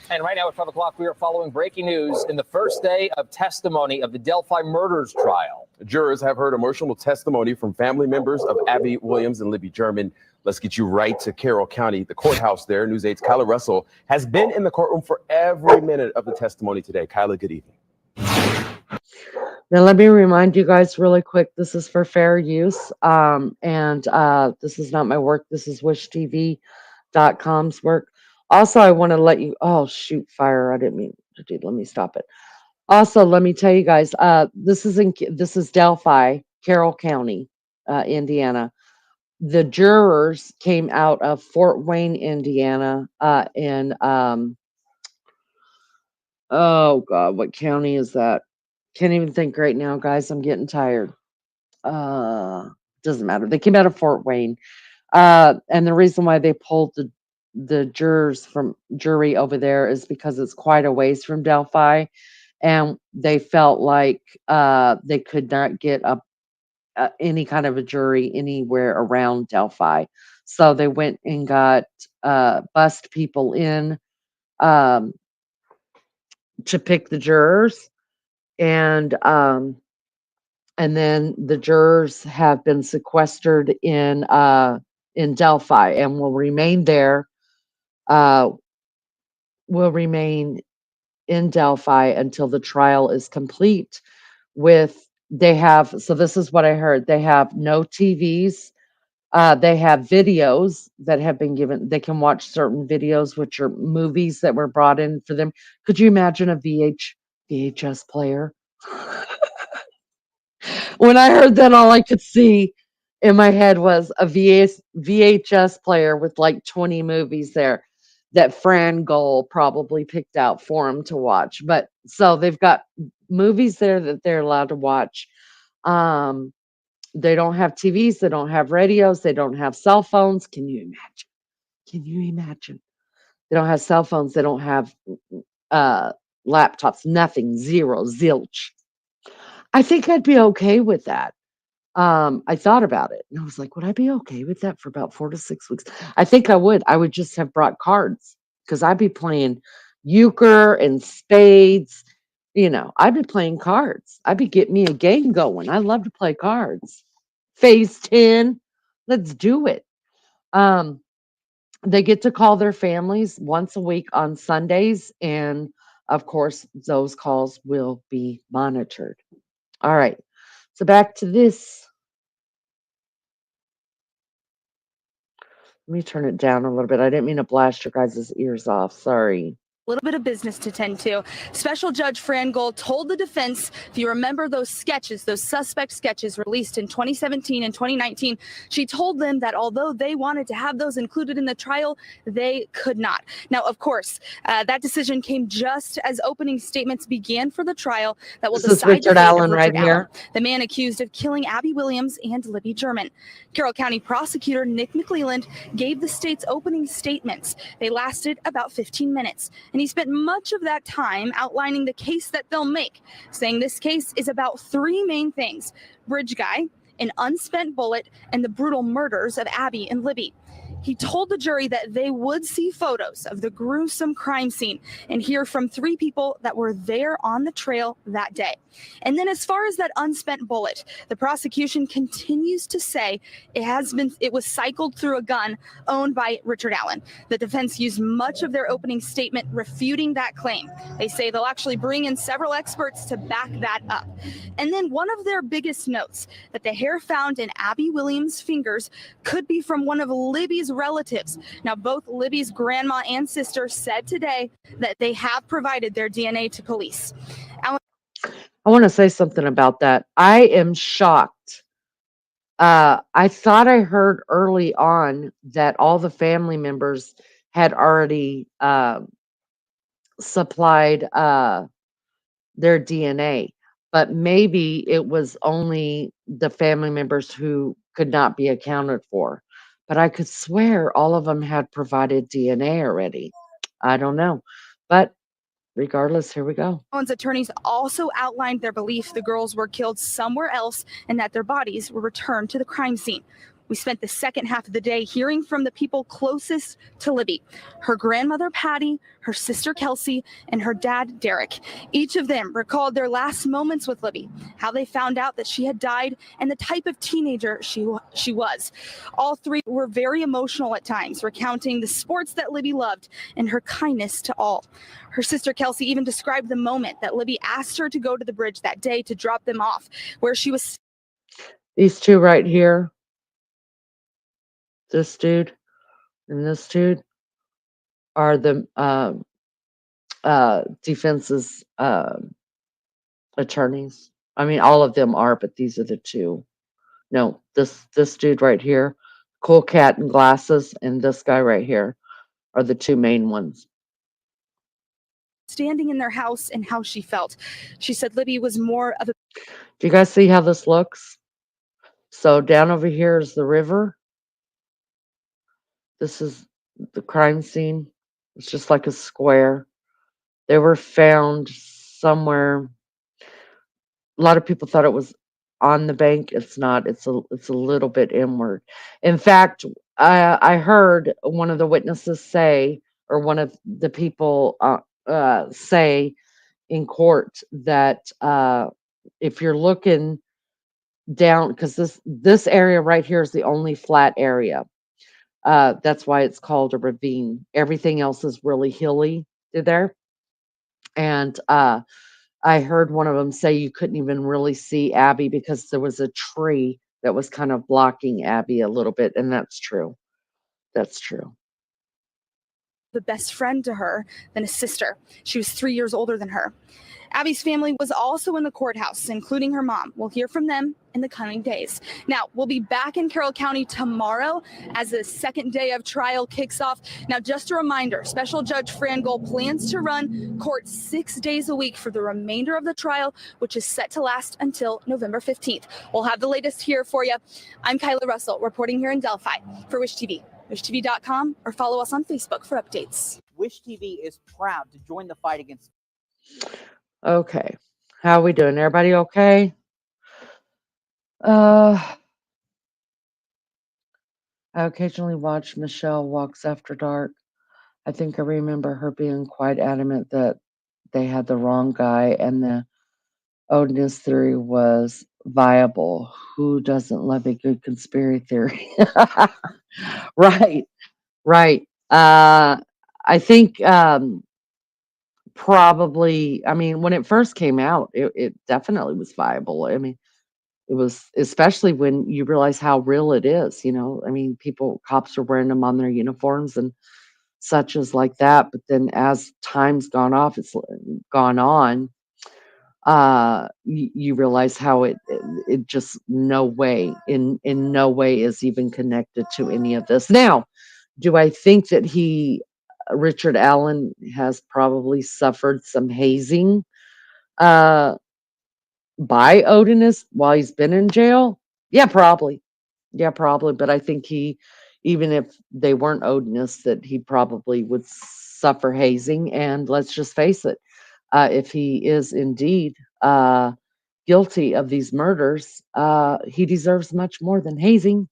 And right now at 5 o'clock, we are following breaking news in the first day of testimony of the Delphi Murders trial. Jurors have heard emotional testimony from family members of Abby Williams and Libby German. Let's get you right to Carroll County, the courthouse there. News 8's Kyla Russell has been in the courtroom for every minute of the testimony today. Kyla, good evening. Now, let me remind you guys really quick, this is for fair use. And this is not my work. This is wishtv.com's work. Also, I want to let you, oh, shoot, fire. I didn't mean to do, let me stop it. Also, let me tell you guys, this is Delphi, Carroll County, Indiana. The jurors came out of Fort Wayne, Indiana, oh God, what county is that? Can't even think right now, guys. I'm getting tired. Doesn't matter. They came out of Fort Wayne. And the reason why they pulled the jurors from jury over there is because it's quite a ways from Delphi. And they felt like they could not get any kind of a jury anywhere around Delphi. So they went and got bussed people in to pick the jurors. And then the jurors have been sequestered in Delphi and will remain there. Will remain in Delphi until the trial is complete. So this is what I heard. They have no TVs. They have videos that have been given. They can watch certain videos, which are movies that were brought in for them. Could you imagine a VHS player? When I heard that, all I could see in my head was a VHS player with like 20 movies there that Fran Goal probably picked out for them to watch. But so they've got movies there that they're allowed to watch. They don't have TVs, they don't have radios, they don't have cell phones. Can you imagine? Can you imagine? They don't have cell phones, they don't have laptops, nothing, zero, zilch. I think I'd be okay with that. I thought about it and I was like, would I be okay with that for about 4 to 6 weeks? I think I would. I would just have brought cards because I'd be playing euchre and spades. You know, I'd be playing cards. I'd be getting me a game going. I love to play cards. Phase 10. Let's do it. They get to call their families once a week on Sundays. And of course, those calls will be monitored. All right. So back to this. Let me turn it down a little bit. I didn't mean to blast your guys' ears off. Sorry. Little bit of business to tend to. Special Judge Fran Goal told the defense, if you remember those sketches, those suspect sketches released in 2017 and 2019, she told them that although they wanted to have those included in the trial, they could not. Now, of course, that decision came just as opening statements began for the trial that will decide Richard Allen right here, the man accused of killing Abby Williams and Libby German. Carroll County prosecutor Nick McClelland gave the state's opening statements. They lasted about 15 minutes. And he spent much of that time outlining the case that they'll make, saying this case is about 3 main things: bridge guy, an unspent bullet, and the brutal murders of Abby and Libby. He told the jury that they would see photos of the gruesome crime scene and hear from 3 people that were there on the trail that day. And then as far as that unspent bullet, the prosecution continues to say it was cycled through a gun owned by Richard Allen. The defense used much of their opening statement refuting that claim. They say they'll actually bring in several experts to back that up. And then one of their biggest notes, that the hair found in Abby Williams' fingers could be from one of Libby's Libby's relatives. Now, both Libby's grandma and sister said today that they have provided their DNA to police. I want to say something about that. I am shocked. I thought I heard early on that all the family members had already supplied their DNA, but maybe it was only the family members who could not be accounted for. But I could swear all of them had provided DNA already. I don't know. But regardless, here we go. Owen's attorneys also outlined their belief the girls were killed somewhere else and that their bodies were returned to the crime scene. We spent the second half of the day hearing from the people closest to Libby, her grandmother, Patty, her sister, Kelsey, and her dad, Derek. Each of them recalled their last moments with Libby, how they found out that she had died, and the type of teenager she was. All three were very emotional at times, recounting the sports that Libby loved and her kindness to all. Her sister, Kelsey, even described the moment that Libby asked her to go to the bridge that day to drop them off, where she was. These two right here, this dude and this dude, are the defense's attorneys. I mean, all of them are, but these are the two. No, this dude right here, cool cat and glasses, and this guy right here are the two main ones. Standing in their house and how she felt. She said Libby was more of a. Do you guys see how this looks? So down over here is the river. This is the crime scene. It's just like a square. They were found somewhere. A lot of people thought it was on the bank. It's not. It's a little bit inward. In fact, I heard one of the witnesses say, or one of the people say in court that if you're looking down, because this area right here is the only flat area. That's why it's called a ravine. Everything else is really hilly there. And I heard one of them say you couldn't even really see Abby because there was a tree that was kind of blocking Abby a little bit. And that's true. That's true. The best friend to her than a sister. She was 3 years older than her. Abby's family was also in the courthouse, including her mom. We'll hear from them in the coming days. Now, we'll be back in Carroll County tomorrow as the second day of trial kicks off. Now, just a reminder, Special Judge Frangel plans to run court 6 days a week for the remainder of the trial, which is set to last until November 15th. We'll have the latest here for you. I'm Kyla Russell, reporting here in Delphi for Wish TV. WishTV.com, or follow us on Facebook for updates. Wish TV is proud to join the fight against. Okay. How are we doing? Everybody okay? I occasionally watch Michelle Walks After Dark. I think I remember her being quite adamant that they had the wrong guy and the Odinist theory was viable. Who doesn't love a good conspiracy theory? Right. I think probably, I mean, when it first came out, it definitely was viable. I mean, it was, especially when you realize how real it is, you know. I mean, cops are wearing them on their uniforms and such as like that. But then as time's gone on, you realize how it just in no way is even connected to any of this. Now, do I think that Richard Allen has probably suffered some hazing by Odinist while he's been in jail? Yeah, probably. But I think even if they weren't Odinists, that he probably would suffer hazing. And let's just face it, if he is indeed guilty of these murders, he deserves much more than hazing.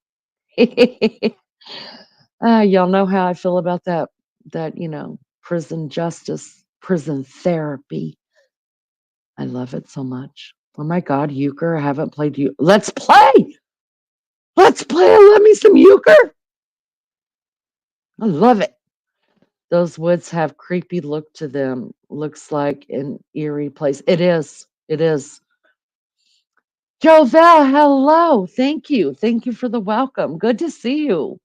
Y'all know how I feel about that, prison justice, prison therapy. I love it so much. Oh my God, euchre. I haven't played you. Let's play. Let me some euchre. I love it. Those woods have creepy look to them. Looks like an eerie place. It is. Jovel, hello. Thank you for the welcome. Good to see you.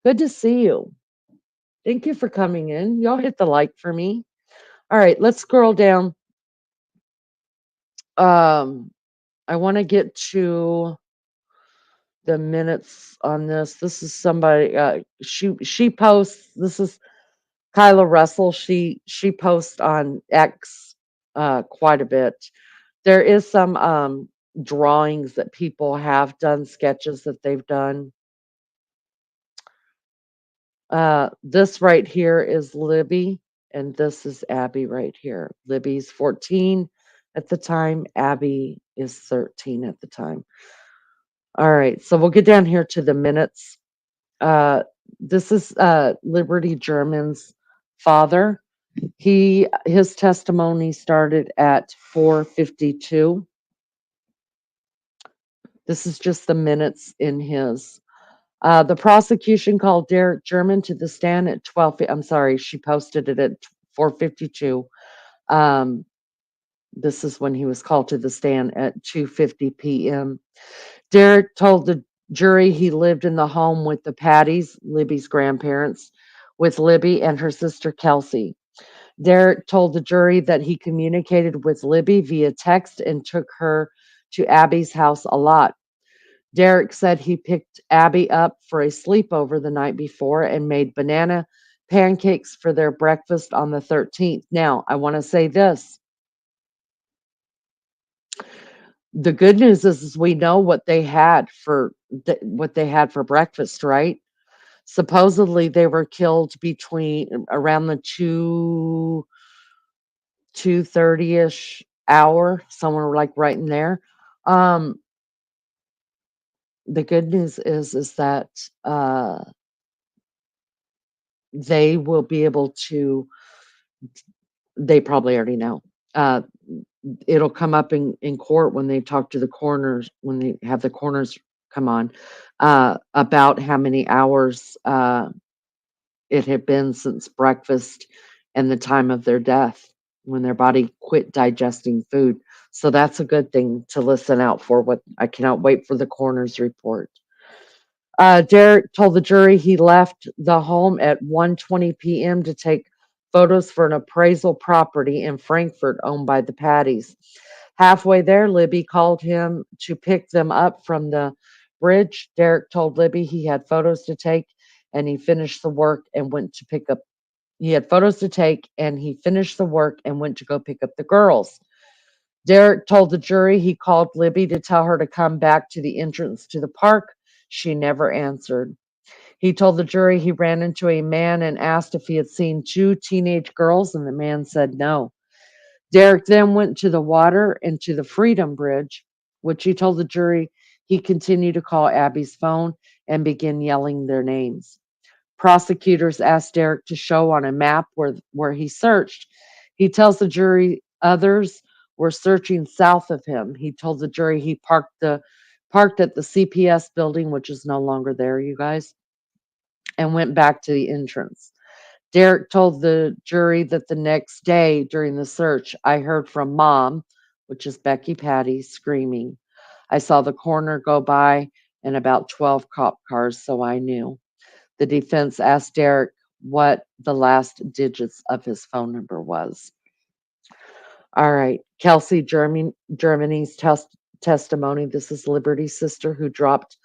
Good to see you. Thank you for coming in. Y'all hit the like for me. All right, let's scroll down. I want to get to the minutes on this. This is somebody she posts, this is Kyla Russell. She posts on X quite a bit. There is some drawings that people have done, sketches that they've done. This right here is Libby, and this is Abby right here. Libby's 14 at the time, Abby is 13 at the time. All right, so we'll get down here to the minutes. This is Liberty German's father. His testimony started at 4:52. This is just the minutes in his. The prosecution called Derek German to the stand at 12. I'm sorry, she posted it at 4:52. This is when he was called to the stand at 2:50 p.m. Derek told the jury he lived in the home with the Patties, Libby's grandparents, with Libby and her sister Kelsey. Derek told the jury that he communicated with Libby via text and took her to Abby's house a lot. Derek said he picked Abby up for a sleepover the night before and made banana pancakes for their breakfast on the 13th. Now, I want to say this. The good news is we know what they had for breakfast, right? Supposedly they were killed between around the 2:30ish hour, somewhere like right in there. The good news is that they will be able to. They probably already know. It'll come up in court when they talk to the coroners, when they have the coroners come on, about how many hours it had been since breakfast and the time of their death when their body quit digesting food. So that's a good thing to listen out for. What I cannot wait for the coroner's report. Derek told the jury he left the home at 1:20 p.m. to take photos for an appraisal property in Frankfurt owned by the Patties. Halfway there, Libby called him to pick them up from the bridge. Derek told Libby he had photos to take and he finished the work and went to pick up. He had photos to take and he finished the work and went to go pick up the girls. Derek told the jury he called Libby to tell her to come back to the entrance to the park. She never answered. He told the jury he ran into a man and asked if he had seen two teenage girls, and the man said no. Derek then went to the water and to the Freedom Bridge, which he told the jury he continued to call Abby's phone and begin yelling their names. Prosecutors asked Derek to show on a map where he searched. He tells the jury others were searching south of him. He told the jury he parked at the CPS building, which is no longer there, you guys, and went back to the entrance. Derek told the jury that the next day during the search, I heard from Mom, which is Becky Patty, screaming. I saw the coroner go by and about 12 cop cars, so I knew. The defense asked Derek what the last digits of his phone number was. All right, Kelsey Germany's testimony. This is Liberty's sister who dropped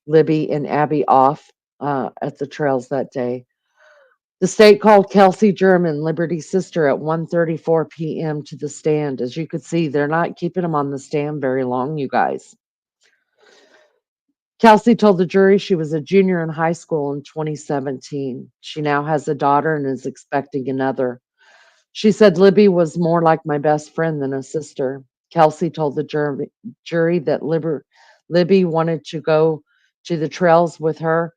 Libby and Abby off at the trails that day. The state called Kelsey German, Liberty's sister, at 1:34 p.m. to the stand. As you could see, they're not keeping them on the stand very long, you guys. Kelsey told the jury she was a junior in high school in 2017. She now has a daughter and is expecting another. She said Libby was more like my best friend than a sister. Kelsey told the jury that Libby wanted to go to the trails with her,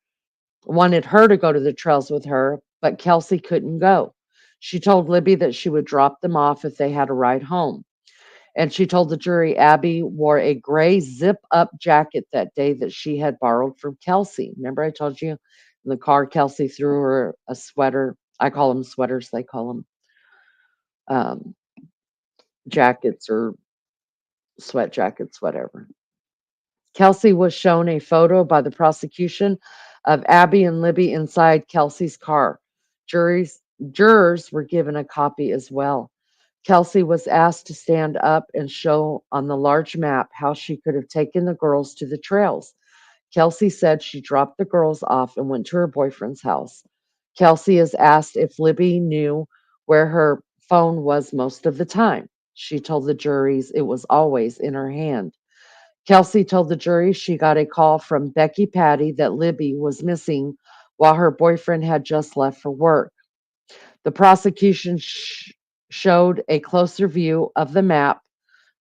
wanted her to go to the trails with her, but Kelsey couldn't go. She told Libby that she would drop them off if they had a ride home. And she told the jury Abby wore a gray zip up jacket that day that she had borrowed from Kelsey. Remember, I told you in the car, Kelsey threw her a sweater. I call them sweaters, they call them jackets or sweat jackets, whatever. Kelsey was shown a photo by the prosecution of Abby and Libby inside Kelsey's car. Juries, Jurors were given a copy as well. Kelsey was asked to stand up and show on the large map how she could have taken the girls to the trails. Kelsey said she dropped the girls off and went to her boyfriend's house. Kelsey is asked if Libby knew where her phone was most of the time. She told the juries it was always in her hand. Kelsey told the jury she got a call from Becky Patty that Libby was missing while her boyfriend had just left for work. The prosecution showed a closer view of the map,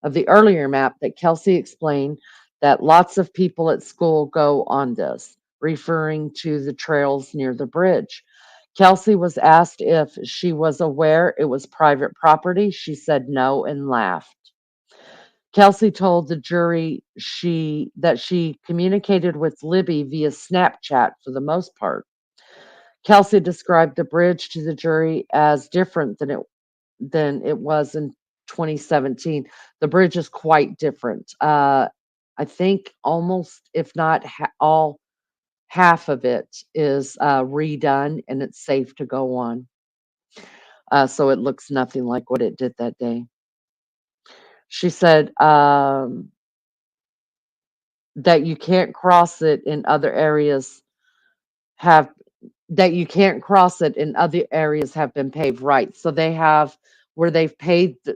of the earlier map that Kelsey explained that lots of people at school go on this, referring to the trails near the bridge. Kelsey was asked if she was aware it was private property. She said no and laughed. Kelsey told the jury she communicated with Libby via Snapchat for the most part. Kelsey described the bridge to the jury as different than it was in 2017. The bridge is quite different. I think almost, if not all, half of it is redone and it's safe to go on. So it looks nothing like what it did that day. She said that you can't cross it in other areas have that you can't cross it in other areas have been paved, right? So they have where they've paved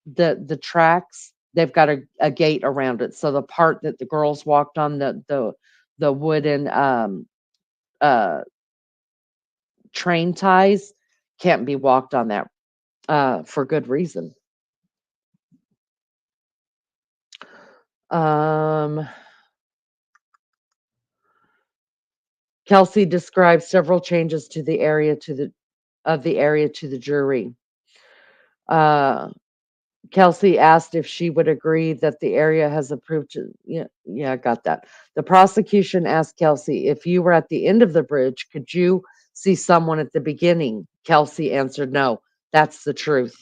the tracks, they've got a gate around it. So the part that the girls walked on, the wooden uh train ties, can't be walked on that for good reason. Um Kelsey described several changes to the area to the jury. Uh Kelsey asked if she would agree that the area has approved to, yeah, I got that. The prosecution asked Kelsey, if you were at the end of the bridge, could you see someone at the beginning? Kelsey answered, no, that's the truth.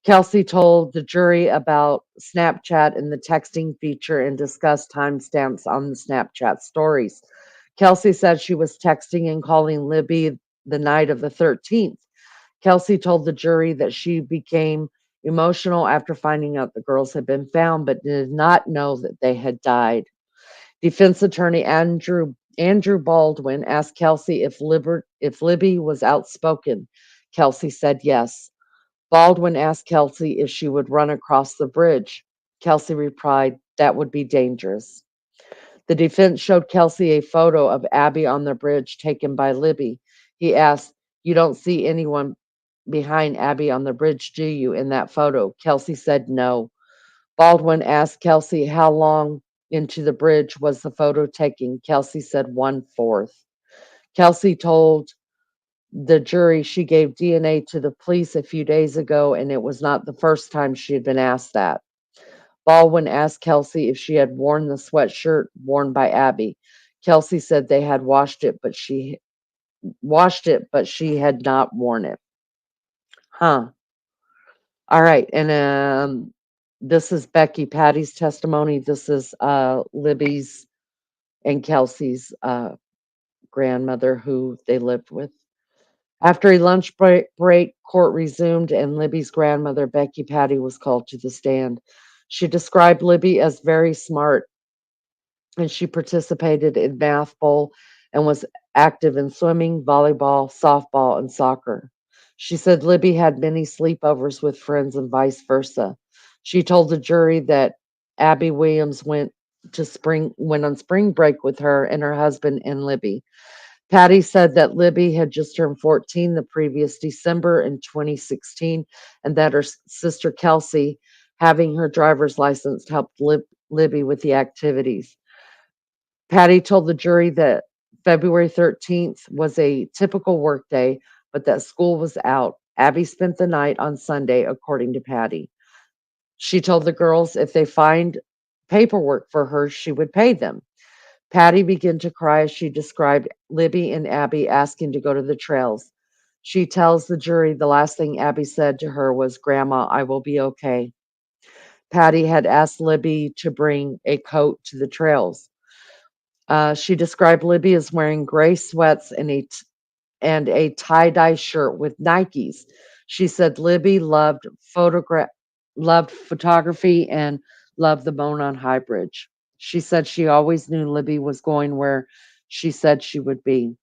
Kelsey told the jury about Snapchat and the texting feature and discussed timestamps on the Snapchat stories. Kelsey said she was texting and calling Libby the night of the 13th. Kelsey told the jury that she became emotional after finding out the girls had been found, but did not know that they had died. Defense attorney Andrew Baldwin asked Kelsey if Libby was outspoken. Kelsey said yes. Baldwin asked Kelsey if she would run across the bridge. Kelsey replied, that would be dangerous. The defense showed Kelsey a photo of Abby on the bridge taken by Libby. He asked, you don't see anyone behind Abby on the bridge, do you, in that photo? Kelsey said no. Baldwin asked Kelsey how long into the bridge was the photo taken. Kelsey said 1/4. Kelsey told the jury she gave DNA to the police a few days ago, and it was not the first time she had been asked that. Baldwin asked Kelsey if she had worn the sweatshirt worn by Abby. Kelsey said they had washed it, but she had not worn it. Huh. All right, and this is Becky Patty's testimony. This is Libby's and Kelsey's grandmother who they lived with. After a lunch break, court resumed, and Libby's grandmother, Becky Patty, was called to the stand. She described Libby as very smart, and she participated in math bowl and was active in swimming, volleyball, softball, and soccer. She said Libby had many sleepovers with friends and vice versa. She told the jury that Abby Williams went on spring break with her and her husband and Libby. Patty said that Libby had just turned 14 the previous December in 2016, and that her sister Kelsey, having her driver's license, helped Libby with the activities. Patty told the jury that February 13th was a typical workday, but that school was out. Abby spent the night on Sunday, according to Patty. She told the girls if they find paperwork for her, she would pay them. Patty began to cry as she described Libby and Abby asking to go to the trails. She tells the jury the last thing Abby said to her was, Grandma, I will be okay. Patty had asked Libby to bring a coat to the trails. She described Libby as wearing gray sweats and a tie-dye shirt with Nikes. She said Libby loved photography and loved the Monon High Bridge. She said she always knew Libby was going where she said she would be.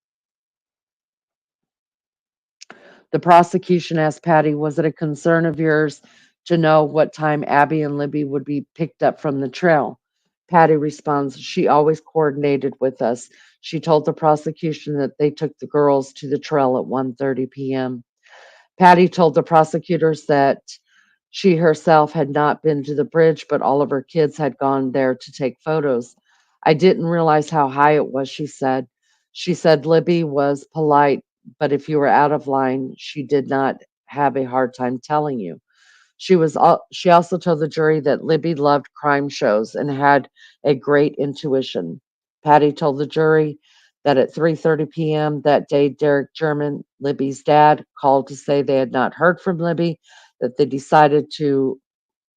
The prosecution asked Patty, was it a concern of yours to know what time Abby and Libby would be picked up from the trail? Patty responds, she always coordinated with us. She told the prosecution that they took the girls to the trail at 1:30 p.m. Patty told the prosecutors that she herself had not been to the bridge, but all of her kids had gone there to take photos. I didn't realize how high it was, she said. She said Libby was polite, but if you were out of line, she did not have a hard time telling you. She also told the jury that Libby loved crime shows and had a great intuition. Patty told the jury that at 3:30 p.m. that day, Derek German, Libby's dad, called to say they had not heard from Libby, that they decided to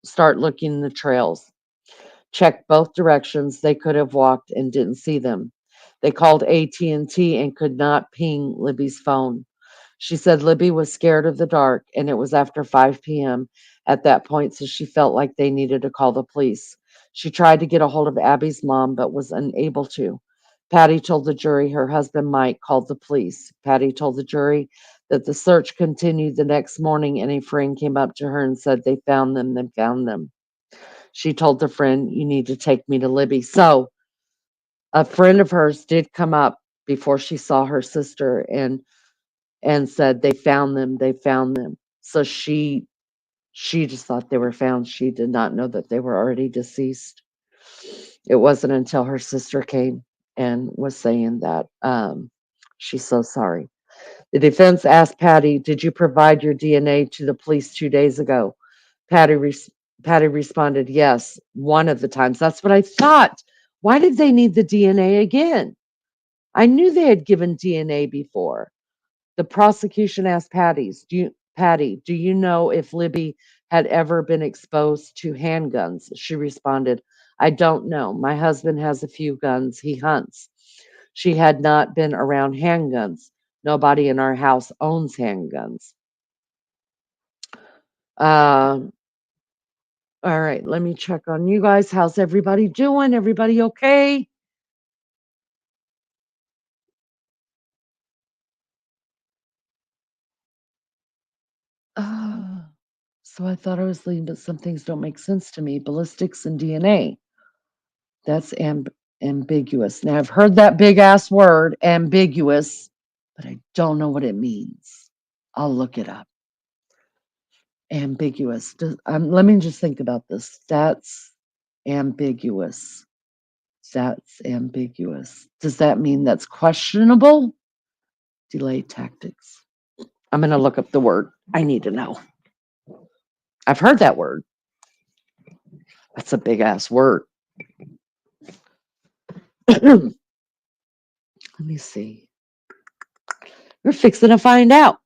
start looking the trails. Checked both directions they could have walked and didn't see them. They called AT&T and could not ping Libby's phone. She said Libby was scared of the dark and it was after 5 p.m. at that point, so she felt like they needed to call the police. She tried to get a hold of Abby's mom but was unable to. Patty told the jury her husband Mike called the police. Patty told the jury that the search continued the next morning and a friend came up to her and said they found them, they found them. She told the friend, you need to take me to Libby. So a friend of hers did come up before she saw her sister and said they found them, they found them. So she just thought they were found. She did not know that they were already deceased. It wasn't until her sister came and was saying that she's so sorry. The defense asked Patty, did you provide your DNA to the police 2 days ago? Patty, Patty responded, yes, one of the times. That's what I thought. Why did they need the DNA again? I knew they had given DNA before. The prosecution asked Patty, do you know if Libby had ever been exposed to handguns? She responded, I don't know. My husband has a few guns. He hunts. She had not been around handguns. Nobody in our house owns handguns. Um, all right, let me check on you guys. How's everybody doing? Everybody okay? So I thought I was leaving, but some things don't make sense to me. Ballistics and DNA. That's ambiguous. Now I've heard that big ass word, ambiguous, but I don't know what it means. I'll look it up. Ambiguous. Let me just think about this. That's ambiguous. That's ambiguous. Does that mean that's questionable? Delay tactics. I'm going to look up the word. I need to know. I've heard that word. That's a big ass word. Let me see. We're fixing to find out.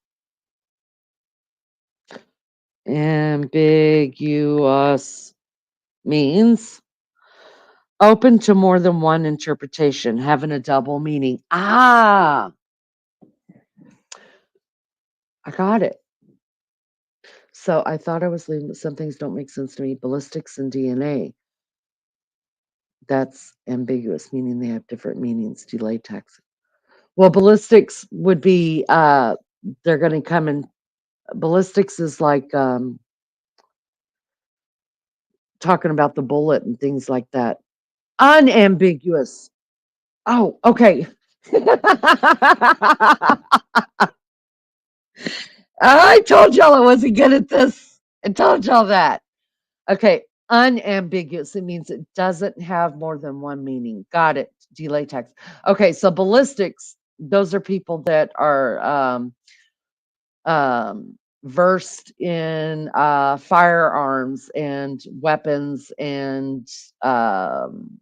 Ambiguous means open to more than one interpretation, having a double meaning. Ah, I got it. So I thought I was leaving, but some things don't make sense to me. Ballistics and DNA. That's ambiguous, meaning they have different meanings. Delay text. Well, ballistics would be they're going to come in. Ballistics is like talking about the bullet and things like that. Unambiguous. Oh, okay. I told y'all I wasn't good at this. I told y'all that. Okay, unambiguous. It means it doesn't have more than one meaning. Got it. Delay text. Okay, so ballistics, those are people that are versed in firearms and weapons and um,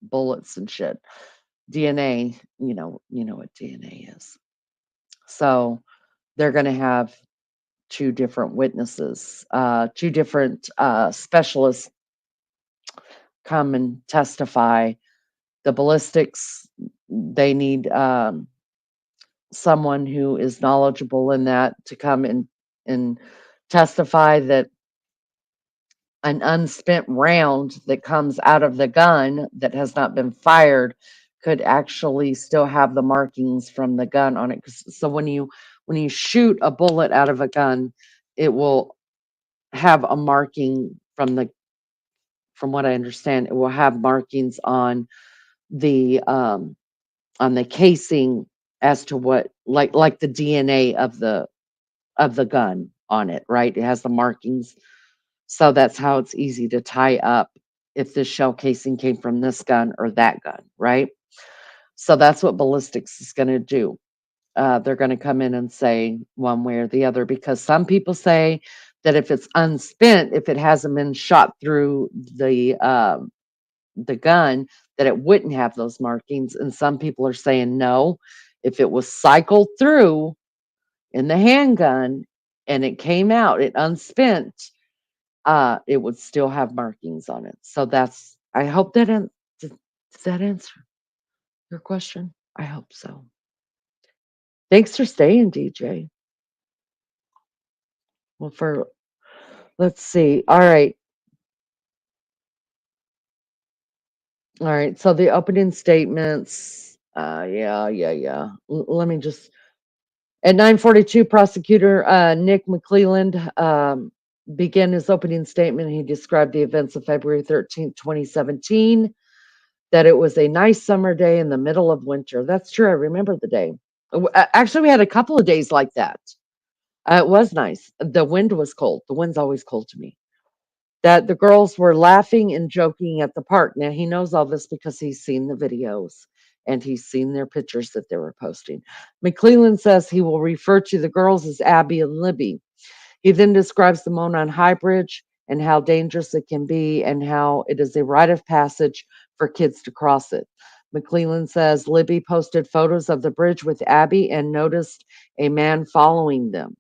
bullets and shit. DNA, you know what DNA is. So they're going to have two different witnesses, two different specialists come and testify. The ballistics, they need someone who is knowledgeable in that to come and testify that an unspent round that comes out of the gun that has not been fired could actually still have the markings from the gun on it. So when you shoot a bullet out of a gun, it will have a marking from what I understand, it will have markings on the casing as to what, like the DNA of the gun on it, right? It has the markings. So that's how it's easy to tie up if this shell casing came from this gun or that gun, right? So that's what ballistics is going to do. They're going to come in and say one way or the other, because some people say that if it's unspent, if it hasn't been shot through the gun, that it wouldn't have those markings. And some people are saying no, if it was cycled through in the handgun and it came out, it unspent, it would still have markings on it. So that's, I hope that does that answer your question? I hope so. Thanks for staying, DJ. Well, let's see. All right. So the opening statements, yeah. Let me just, at 9:42, prosecutor Nick McClelland began his opening statement. He described the events of February 13th, 2017, that it was a nice summer day in the middle of winter. That's true. I remember the day. Actually, we had a couple of days like that. It was nice. The wind was cold. The wind's always cold to me. That the girls were laughing and joking at the park. Now, he knows all this because he's seen the videos and he's seen their pictures that they were posting. McClelland says he will refer to the girls as Abby and Libby. He then describes the Monon High Bridge and how dangerous it can be and how it is a rite of passage for kids to cross it. McClelland says Libby posted photos of the bridge with Abby and noticed a man following them.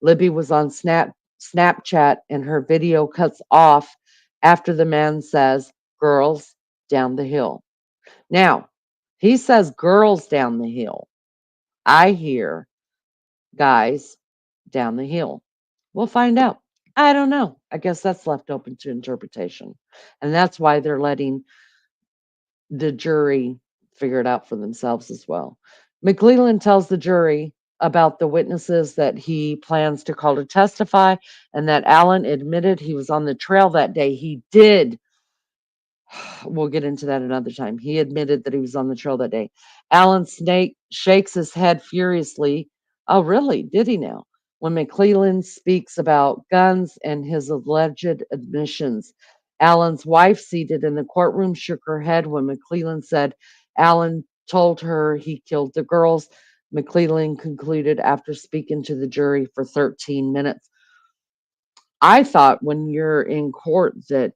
Libby was on Snapchat and her video cuts off after the man says, "Girls down the hill." Now, he says girls down the hill. I hear guys down the hill. We'll find out. I don't know. I guess that's left open to interpretation. And that's why they're letting the jury figure it out for themselves as well. McClelland tells the jury about the witnesses that he plans to call to testify, and that Allen admitted he was on the trail that day. He did. We'll get into that another time. He admitted that he was on the trail that day. Allen shakes his head furiously. Oh, really? Did he now? When McClelland speaks about guns and his alleged admissions, Allen's wife, seated in the courtroom, shook her head when McClelland said Allen told her he killed the girls. McClelland concluded after speaking to the jury for 13 minutes. I thought when you're in court that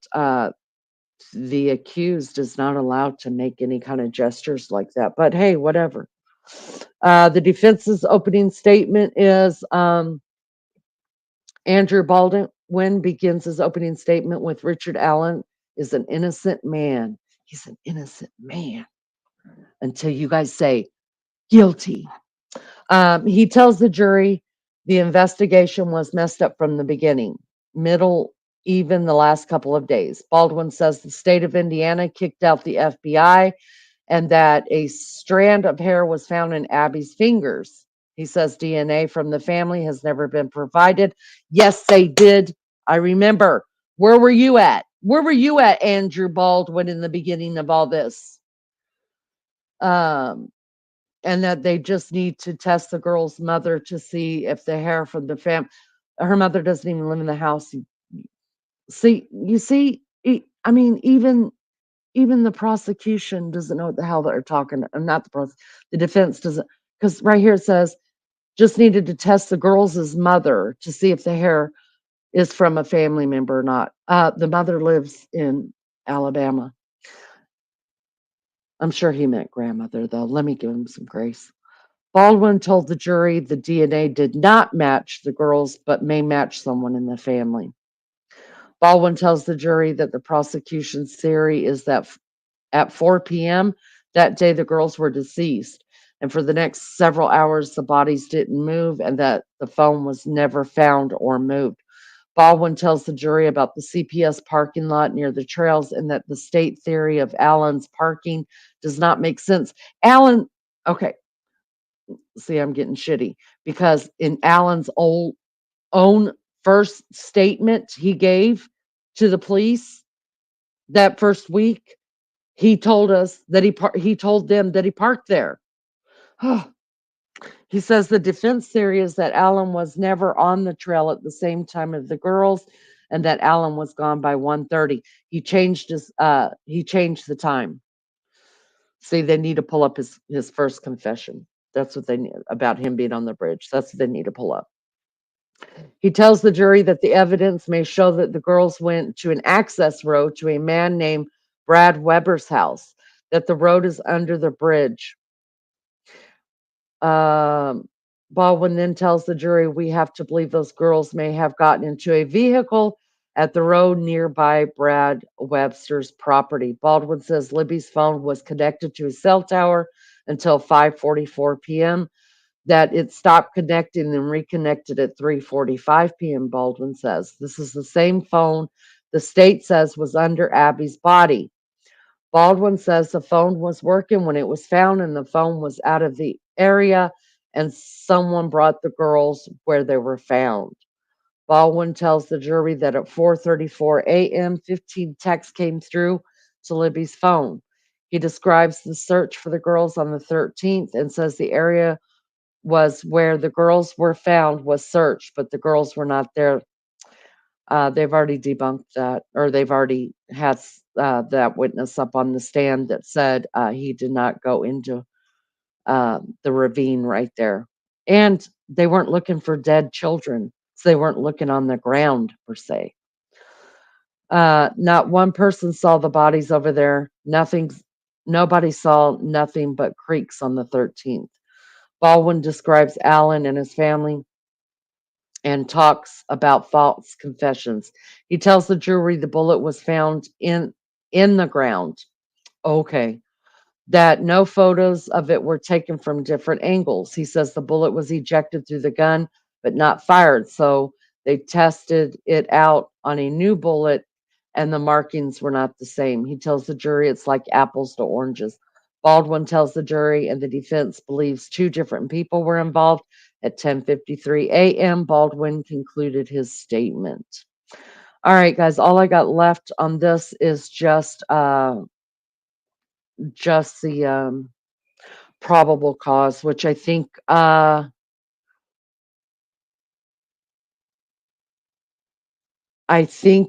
the accused is not allowed to make any kind of gestures like that, but hey, whatever. The defense's opening statement is Andrew Baldwin begins his opening statement with Richard Allen is an innocent man. He's an innocent man until you guys say guilty. He tells the jury the investigation was messed up from the beginning, middle, even the last couple of days. Baldwin says the state of Indiana kicked out the FBI and that a strand of hair was found in Abby's fingers. He says DNA from the family has never been provided. Yes, they did. I remember. Where were you at? Where were you at, Andrew Baldwin, in the beginning of all this? And that they just need to test the girl's mother to see if the hair from the her mother doesn't even live in the house. You see, I mean, even the prosecution doesn't know what the hell they're talking. Not the defense doesn't, because right here it says just needed to test the girl's mother to see if the hair is from a family member or not. The mother lives in Alabama. I'm sure he meant grandmother, though. Let me give him some grace. Baldwin told the jury the DNA did not match the girls, but may match someone in the family. Baldwin tells the jury that the prosecution's theory is that at 4 p.m. that day, the girls were deceased. And for the next several hours, the bodies didn't move and that the phone was never found or moved. Baldwin tells the jury about the CPS parking lot near the trails and that the state theory of Allen's parking does not make sense. Allen, okay, see, I'm getting shitty because in Allen's own first statement he gave to the police that first week, he told us that he told them that he parked there. He says the defense theory is that Allen was never on the trail at the same time as the girls and that Allen was gone by 1:30. He changed the time. See, they need to pull up his first confession. That's what they need about him being on the bridge. That's what they need to pull up. He tells the jury that the evidence may show that the girls went to an access road to a man named Brad Weber's house, that the road is under the bridge. Baldwin then tells the jury we have to believe those girls may have gotten into a vehicle at the road nearby Brad Webster's property. Baldwin says Libby's phone was connected to his cell tower until 5:44 p.m., that it stopped connecting and reconnected at 3:45 p.m., Baldwin says. This is the same phone the state says was under Abby's body. Baldwin says the phone was working when it was found and the phone was out of the area and someone brought the girls where they were found. Baldwin tells the jury that at 4:34 a.m., 15 texts came through to Libby's phone. He describes the search for the girls on the 13th and says the area was where the girls were found was searched, but the girls were not there. They've already debunked that, or they've already had that witness up on the stand that said he did not go into the ravine right there. And they weren't looking for dead children, so they weren't looking on the ground per se. Not one person saw the bodies over there. Nobody saw nothing but creeks on the 13th. Baldwin describes Allen and his family and talks about false confessions. He tells the jury the bullet was found in the ground. Okay. That no photos of it were taken from different angles. He says the bullet was ejected through the gun, but not fired. So they tested it out on a new bullet and the markings were not the same. He tells the jury it's like apples to oranges. Baldwin tells the jury and the defense believes two different people were involved. At 10:53 a.m., Baldwin concluded his statement. All right, guys, all I got left on this is just the probable cause, which I think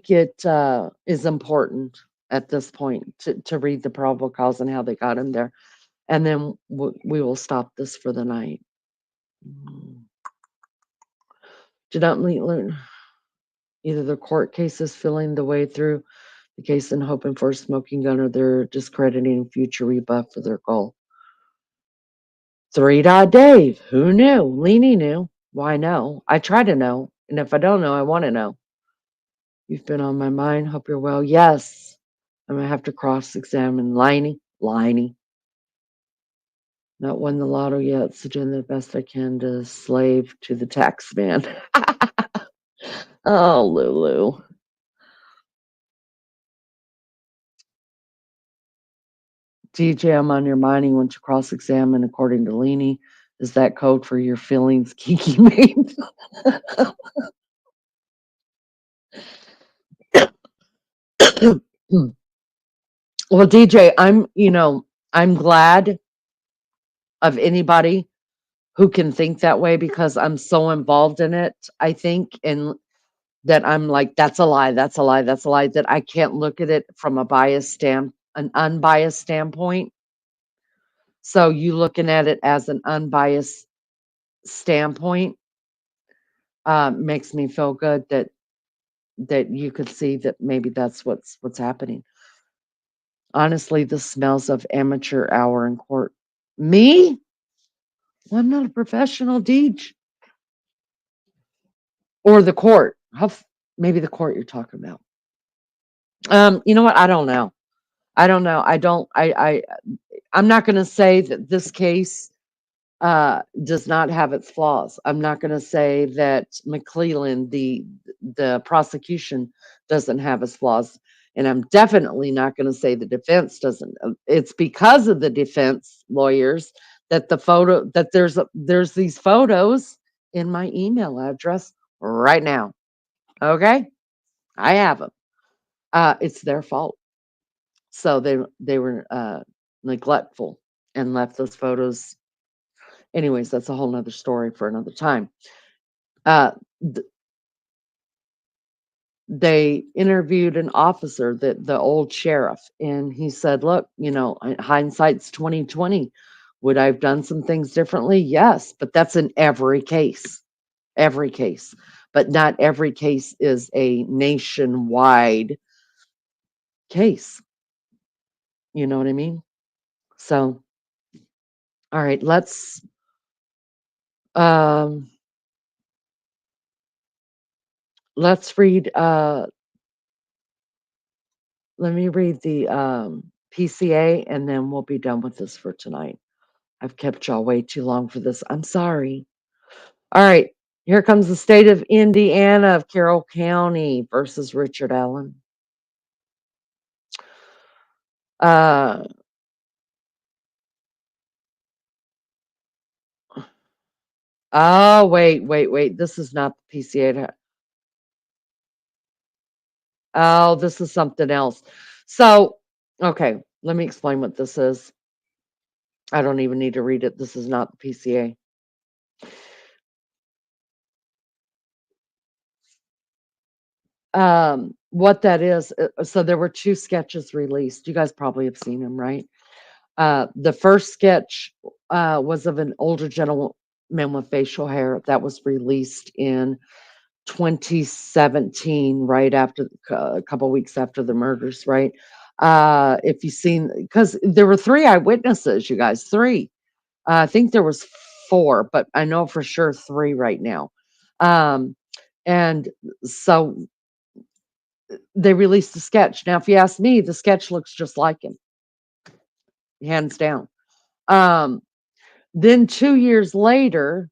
it is important at this point to read the probable cause and how they got him there. And then we will stop this for the night. Did not learn either the court case is filling the way through the case and hoping for a smoking gun, or they're discrediting future rebuff for their goal. 3-Dot Dave, who knew? Leanie knew. Why no? I try to know. And if I don't know, I want to know. You've been on my mind. Hope you're well. Yes. I'm going to have to cross-examine Liney. Not won the lotto yet, so doing the best I can to slave to the tax man. Oh, Lulu. DJ, I'm on your mind. You want to cross-examine according to Leanie. Is that code for your feelings, Kiki made? Well, DJ, I'm glad of anybody who can think that way because I'm so involved in it, I think, and that I'm like, that's a lie, that's a lie, that's a lie, that I can't look at it from an unbiased standpoint. So you looking at it as an unbiased standpoint makes me feel good that you could see that maybe that's what's happening. Honestly, this smells of amateur hour in court. Me? Well, I'm not a professional, Deej. Or the court. Maybe the court you're talking about. You know what? I don't know. I don't know. I'm not going to say that this case does not have its flaws. I'm not going to say that McClellan, the prosecution, doesn't have its flaws, and I'm definitely not going to say the defense doesn't. It's because of the defense lawyers that there's these photos in my email address right now. Okay, I have them. It's their fault. So they were neglectful and left those photos. Anyways, that's a whole nother story for another time. Uh, th- they interviewed an officer, that the old sheriff, and he said, "Look, hindsight's 2020. Would I have done some things differently? Yes, but that's in every case. But not every case is a nationwide case. You know what I mean? So, all right, um, let's read. Let me read the PCA, and then we'll be done with this for tonight. I've kept y'all way too long for this. I'm sorry. All right. Here comes the state of Indiana of Carroll County versus Richard Allen. Uh, oh, wait. This is not the PCA. Oh, this is something else. So, okay, let me explain what this is. I don't even need to read it. This is not the PCA. What that is, so there were two sketches released. You guys probably have seen them, right? The first sketch was of an older gentleman with facial hair that was released in 2017, right after a couple weeks after the murders, right? If you've seen, because there were three eyewitnesses, you guys, three. I think there was four, but I know for sure three right now. Um, and so they released a sketch. Now, if you ask me, the sketch looks just like him, hands down. Um, then 2 years later,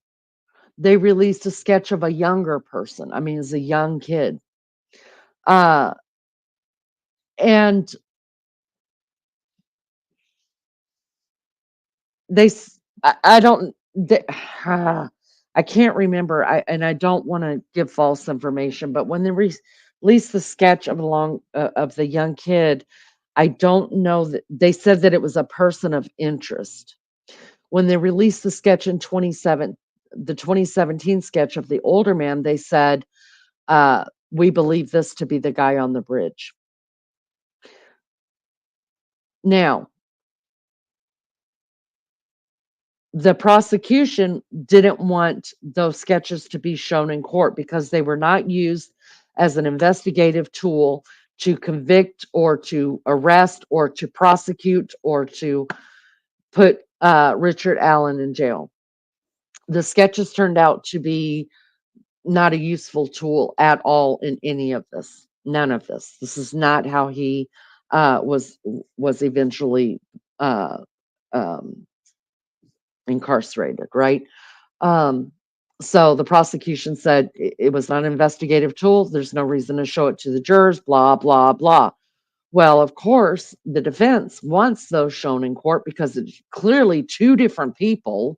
they released a sketch of a younger person. I mean, as a young kid. Uh, and I don't, I can't remember. I don't want to give false information, but when they released the sketch of the young kid, I don't know that they said that it was a person of interest. When they released the sketch in the 2017 sketch of the older man, they said, we believe this to be the guy on the bridge. Now, the prosecution didn't want those sketches to be shown in court because they were not used as an investigative tool to convict or to arrest or to prosecute or to put Richard Allen in jail. The sketches turned out to be not a useful tool at all in any of this. None of this. This is not how he was eventually uh, um, incarcerated, right? Um, so the prosecution said it was not an investigative tool. There's no reason to show it to the jurors, blah, blah, blah. Well, of course, the defense wants those shown in court because it's clearly two different people.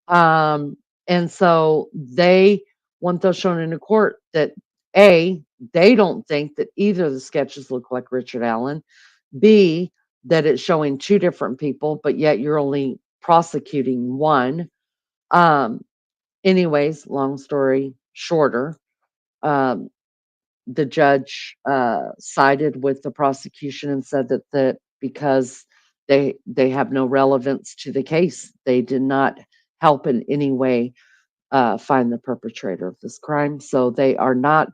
And so they want those shown in a court that A, they don't think that either of the sketches look like Richard Allen. B, that it's showing two different people, but yet you're only prosecuting one. Um, Anyways, long story shorter, um, the judge sided with the prosecution and said that because they have no relevance to the case, they did not help in any way find the perpetrator of this crime. So they are not.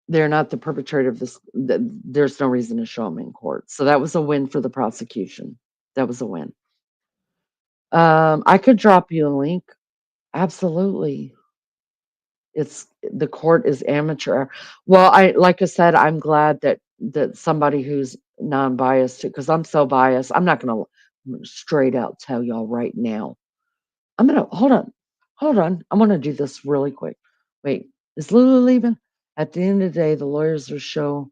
They're not the perpetrator of this. There's no reason to show them in court. So that was a win for the prosecution. That was a win. I could drop you a link Absolutely. The court is amateur. Well, like I said, I'm glad that somebody who's non-biased, because I'm so biased. I'm gonna straight out tell y'all right now. Hold on. I'm gonna do this really quick. Wait, is Lulu leaving? At the end of the day, the lawyers are show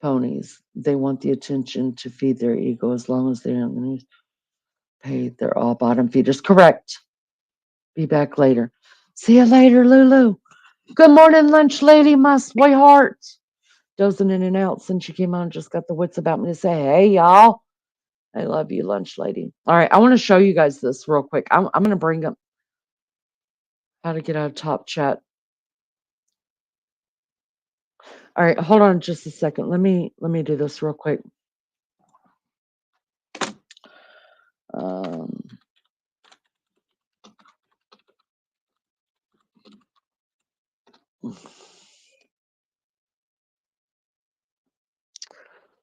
ponies. They want the attention to feed their ego as long as they're in the news. Paid. They're all bottom feeders. Correct. Be back later. See you later, Lulu. Good morning, lunch lady, my sweetheart. Dozing in and out since you came on. Just got the wits about me to say, hey, y'all. I love you, lunch lady. All right, I want to show you guys this real quick. I'm going to bring up how to get out of top chat. All right, hold on just a second. Let me do this real quick.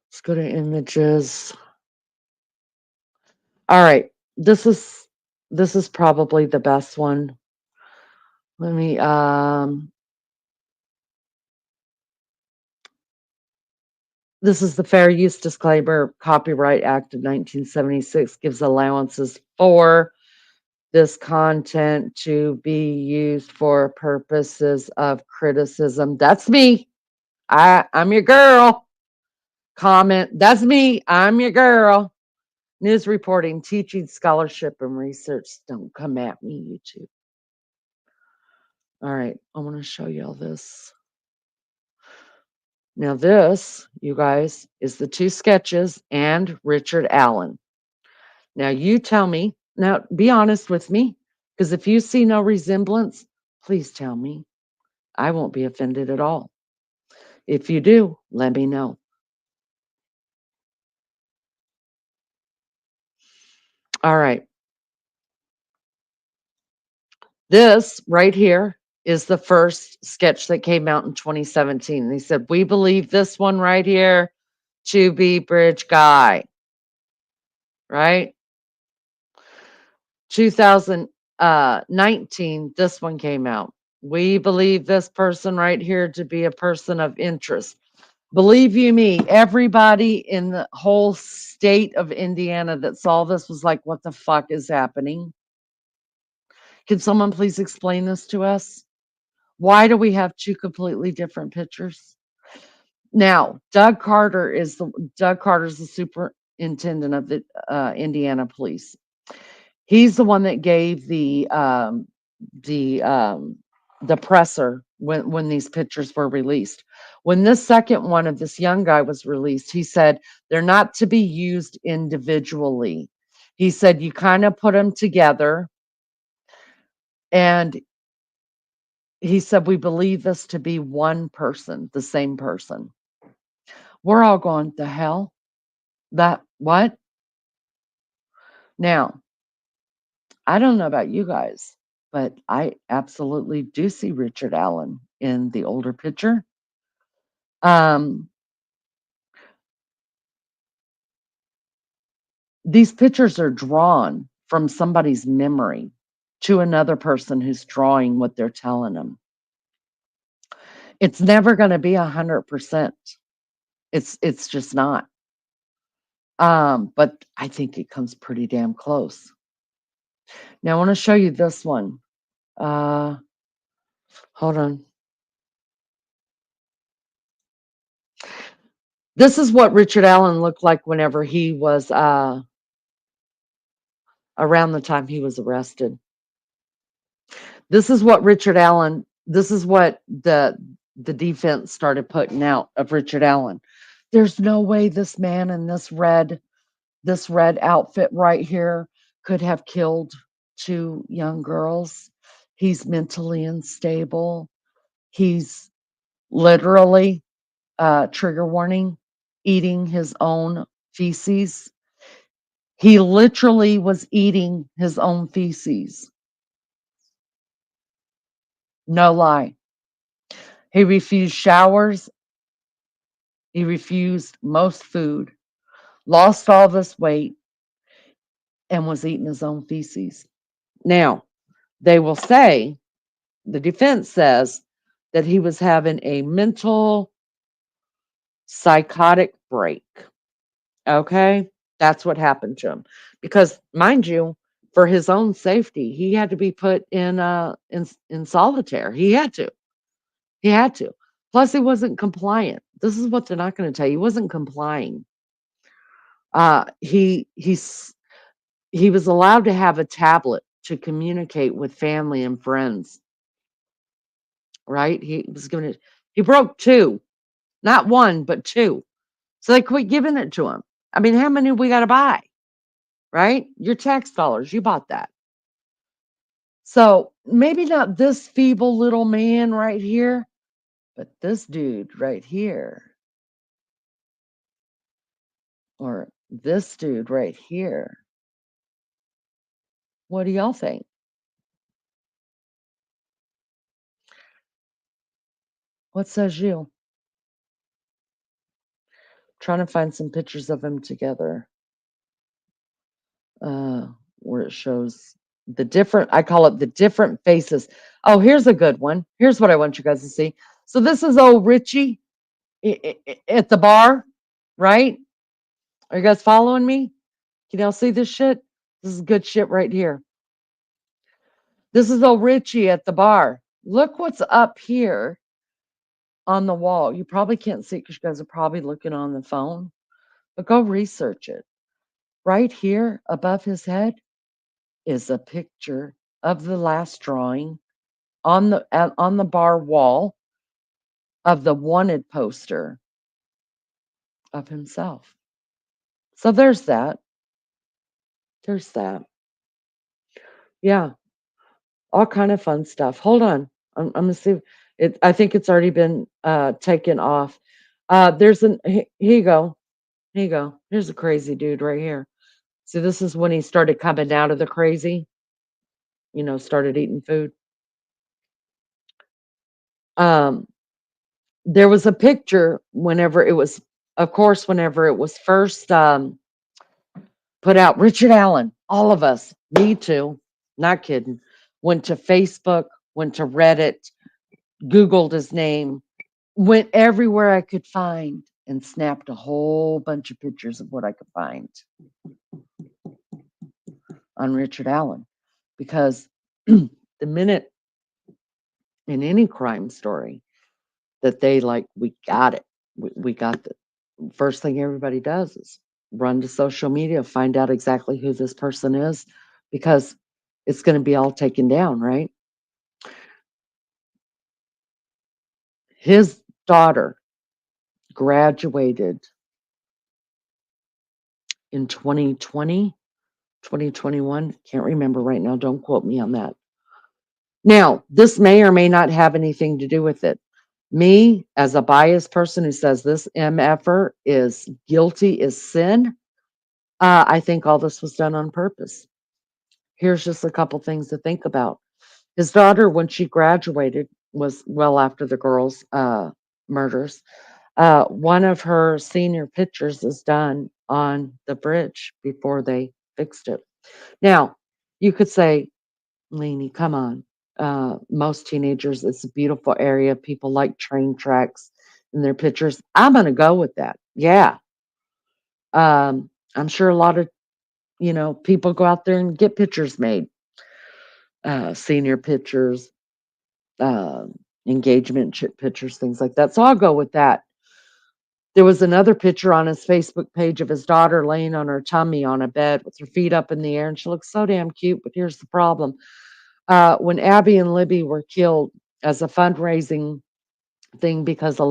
Let's go to images. All right, this is probably the best one. Let me this is the Fair Use Disclaimer. Copyright Act of 1976 gives allowances for this content to be used for purposes of criticism. That's me. I'm your girl. Comment. That's me. I'm your girl. News reporting, teaching, scholarship, and research. Don't come at me, YouTube. All right. I want to show you all this. Now this, you guys, is the two sketches and Richard Allen. Now you tell me. Now be honest with me, because if you see no resemblance, please tell me. I won't be offended at all. If you do, let me know. All right. This right here is the first sketch that came out in 2017. They said, we believe this one right here to be Bridge Guy. Right? 2019, this one came out. We believe this person right here to be a person of interest. Believe you me, everybody in the whole state of Indiana that saw this was like, what the fuck is happening? Can someone please explain this to us? Why do we have two completely different pictures? Now, Doug Carter's the superintendent of the Indiana police. He's the one that gave the presser when these pictures were released. When this second one of this young guy was released, he said they're not to be used individually. He said you kind of put them together, and he said we believe this to be one person, the same person. We're all going, the hell? That what? Now, I don't know about you guys, but I absolutely do see Richard Allen in the older picture. These pictures are drawn from somebody's memory to another person who's drawing what they're telling them. It's never going to be 100%. It's just not. But I think it comes pretty damn close. Now I want to show you this one. Hold on. This is what Richard Allen looked like whenever he was around the time he was arrested. This is what Richard Allen, this is what the defense started putting out of Richard Allen. There's no way this man in this red outfit right here could have killed two young girls. He's mentally unstable. He's literally, trigger warning, eating his own feces. He literally was eating his own feces. No lie. He refused showers. He refused most food, lost all this weight, and was eating his own feces. Now, they will say, the defense says that he was having a mental psychotic break. Okay? That's what happened to him. Because mind you, for his own safety, he had to be put in solitaire. He had to. He had to. Plus he wasn't compliant. This is what they're not going to tell you. He wasn't complying. He was allowed to have a tablet to communicate with family and friends, right? He broke two, not one, but two. So they quit giving it to him. I mean, how many we got to buy, right? Your tax dollars, you bought that. So maybe not this feeble little man right here, but this dude right here, or this dude right here. What do y'all think? What says you? Trying to find some pictures of him together, where it shows the different, I call it the different faces. Oh, here's a good one. Here's what I want you guys to see. So this is old Richie at the bar, right? Are you guys following me? Can y'all see this shit? This is good shit right here. This is old Richie at the bar. Look what's up here on the wall. You probably can't see it because you guys are probably looking on the phone, but go research it. Right here above his head is a picture of the last drawing on the bar wall of the wanted poster of himself. So there's that. There's that. Yeah, all kind of fun stuff. Hold on, I'm gonna see it. I think it's already been taken off. Here you go. Here you go. Here's a crazy dude right here. See, this is when he started coming out of the crazy. Started eating food. There was a picture whenever it was, of course, whenever it was first put out. Richard Allen, all of us, me too, not kidding, went to Facebook, went to Reddit, Googled his name, went everywhere I could find and snapped a whole bunch of pictures of what I could find on Richard Allen. Because the minute in any crime story that they we got it, we got the first thing everybody does is run to social media, find out exactly who this person is, because it's going to be all taken down, right? His daughter graduated in 2020, 2021. Can't remember right now. Don't quote me on that. Now, this may or may not have anything to do with it. Me, as a biased person who says this MFer is guilty as sin, I think all this was done on purpose. Here's just a couple things to think about. His daughter, when she graduated, was well after the girls' murders. One of her senior pictures is done on the bridge before they fixed it. Now, you could say, Lainey, come on. Most teenagers, it's a beautiful area. People like train tracks in their pictures. I'm going to go with that. Yeah. I'm sure a lot of, people go out there and get pictures made, senior pictures, engagement pictures, things like that. So I'll go with that. There was another picture on his Facebook page of his daughter laying on her tummy on a bed with her feet up in the air, and she looks so damn cute. But here's the problem. When Abby and Libby were killed as a fundraising thing, because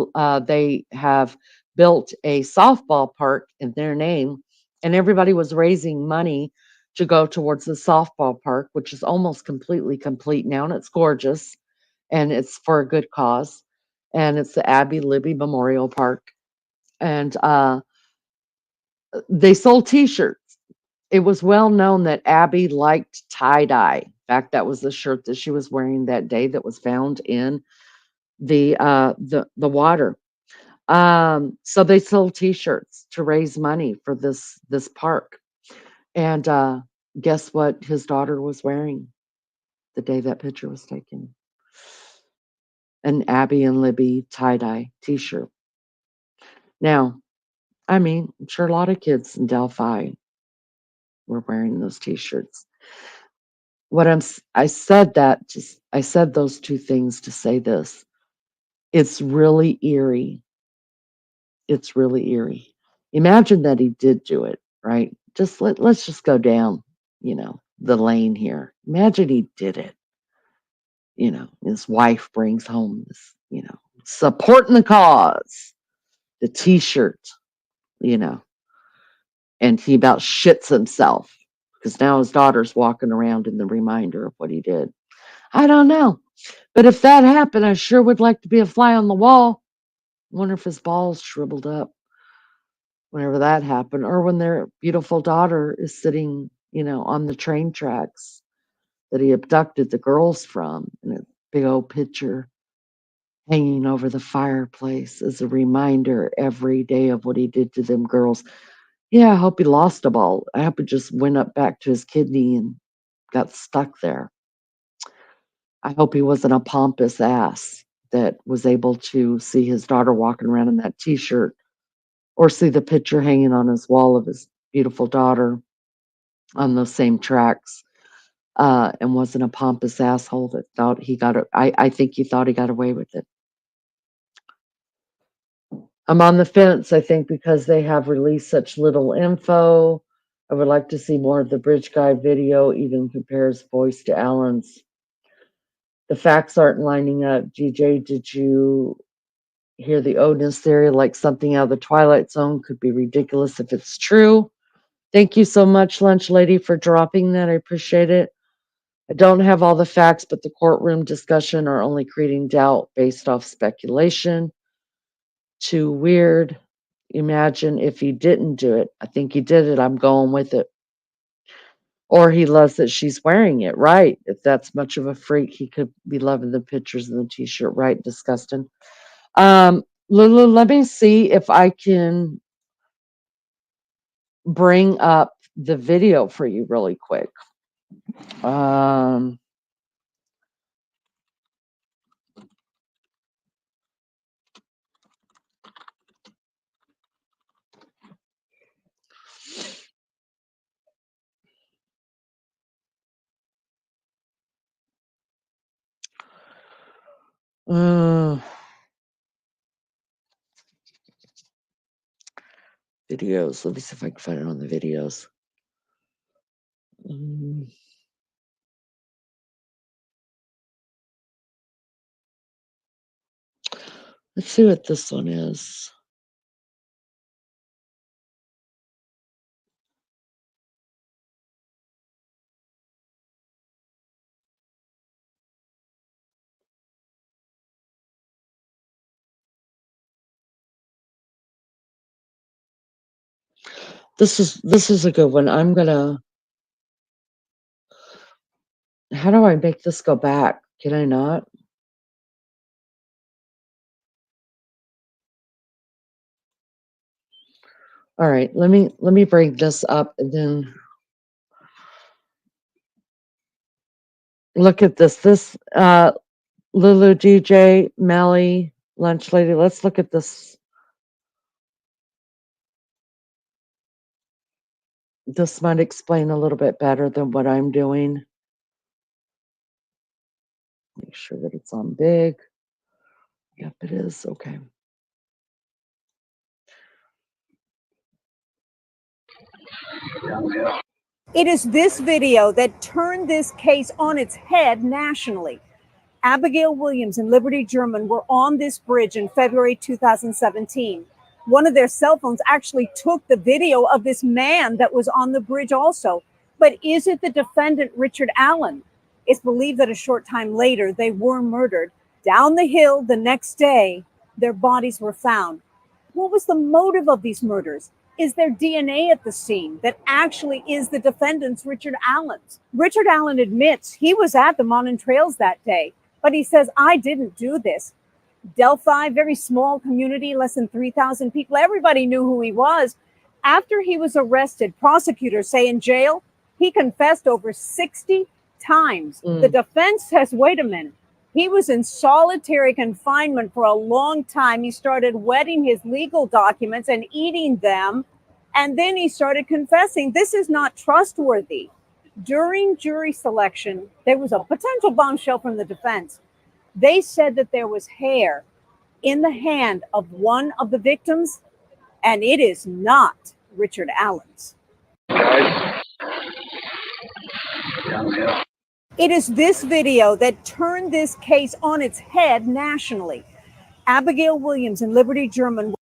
they have built a softball park in their name, and everybody was raising money to go towards the softball park, which is almost completely complete now, and it's gorgeous, and it's for a good cause, and it's the Abby Libby Memorial Park, and they sold T-shirts. It was well known that Abby liked tie-dye. In fact, that was the shirt that she was wearing that day that was found in the water. So they sold T-shirts to raise money for this park. And guess what his daughter was wearing? the day that picture was taken. An Abby and Libby tie-dye t-shirt. Now, I mean, I'm sure a lot of kids in Delphi were wearing those t-shirts. I said those two things to say this. It's really eerie. It's really eerie. Imagine that he did do it, right? Let's just go down, the lane here. Imagine he did it. His wife brings home this, supporting the cause, the t-shirt, and he about shits himself because now his daughter's walking around in the reminder of what he did. I don't know. But if that happened, I sure would like to be a fly on the wall. Wonder if his balls shriveled up whenever that happened, or when their beautiful daughter is sitting, on the train tracks that he abducted the girls from, and a big old picture hanging over the fireplace as a reminder every day of what he did to them girls. Yeah, I hope he lost a ball. I hope it just went up back to his kidney and got stuck there. I hope he wasn't a pompous ass that was able to see his daughter walking around in that t-shirt, or see the picture hanging on his wall of his beautiful daughter on those same tracks, and wasn't a pompous asshole that thought he got it. I think he thought he got away with it. I'm on the fence, I think, because they have released such little info. I would like to see more of the bridge guy video, even compares voice to Alan's. The facts aren't lining up. GJ, did you hear the Odin's theory? Like something out of the Twilight Zone could be ridiculous if it's true. Thank you so much, Lunch Lady, for dropping that. I appreciate it. I don't have all the facts, but the courtroom discussion are only creating doubt based off speculation. Too weird. Imagine if he didn't do it. I think he did it. I'm going with it. Or he loves that she's wearing it, right? If that's much of a freak, he could be loving the pictures and the t-shirt, right? Disgusting. Lulu, let me see if I can bring up the video for you really quick. Videos. Let me see if I can find it on the videos. Let's see what this one is. This is a good one. I'm gonna. How do I make this go back? Can I not? All right, let me bring this up and then look at this. This Lulu, DJ, Melly, Lunch Lady. Let's look at this. This might explain a little bit better than what I'm doing. Make sure that it's on big. Yep, it is. Okay. It is this video that turned this case on its head nationally. Abigail Williams and Liberty German were on this bridge in February 2017. One of their cell phones actually took the video of this man that was on the bridge also. But is it the defendant, Richard Allen? It's believed that a short time later, they were murdered. Down the hill the next day, their bodies were found. What was the motive of these murders? Is there DNA at the scene that actually is the defendant's, Richard Allen's? Richard Allen admits he was at the Monon Trails that day, but he says, I didn't do this. Delphi, very small community, less than 3,000 people. Everybody knew who he was. After he was arrested, prosecutors say in jail, he confessed over 60 times. The defense says, wait a minute. He was in solitary confinement for a long time. He started wetting his legal documents and eating them. And then he started confessing. This is not trustworthy. During jury selection, there was a potential bombshell from the defense. They said that there was hair in the hand of one of the victims, and it is not Richard Allen's. It is this video that turned this case on its head nationally. Abigail Williams and Liberty German.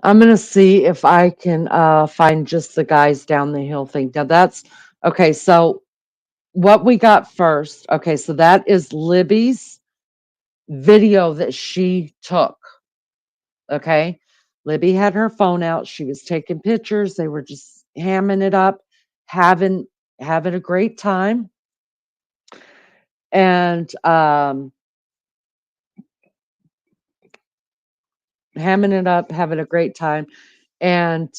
I'm going to see if I can find just the guys down the hill thing. Now that's okay. So what we got first. Okay. So that is Libby's video that she took. Okay. Libby had her phone out. She was taking pictures. They were just hamming it up, having a great time. And hamming it up, having a great time. And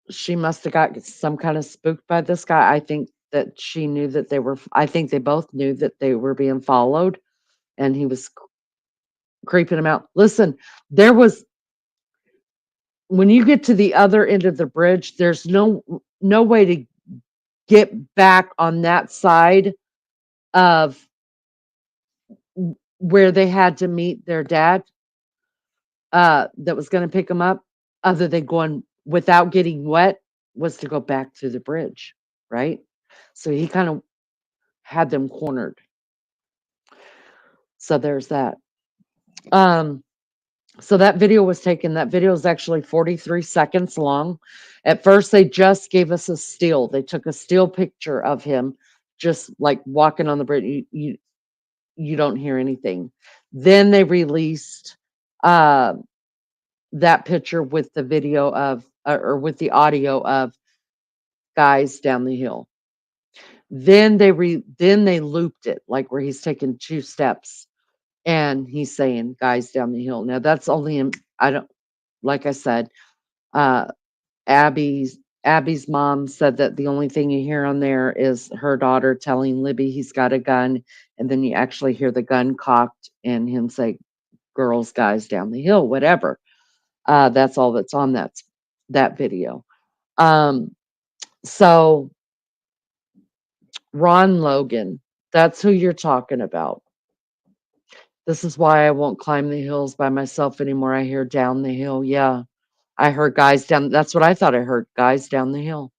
she must have got some kind of spooked by this guy. I think that she knew that I think they both knew that they were being followed, and he was creeping them out. Listen, when you get to the other end of the bridge, there's no way to get back on that side of where they had to meet their dad that was going to pick them up, other than going without getting wet, was to go back through the bridge, right? So he kind of had them cornered. So there's that. So that video was taken. That video is actually 43 seconds long. At first, they just gave us a still. They took a still picture of him just like walking on the bridge. You don't hear anything. Then they released that picture with the video of, or with the audio of guys down the hill. Then they looped it, like where he's taking 2 steps and he's saying guys down the hill. Now that's only him. Like I said, Abby's mom said that the only thing you hear on there is her daughter telling Libby he's got a gun, and then you actually hear the gun cocked and him say girls, guys down the hill, whatever. That's all that's on that video. So Ron Logan, that's who you're talking about. This is why I won't climb the hills by myself anymore. I hear down the hill. Yeah. I heard guys down. That's what I thought I heard. Guys down the hill.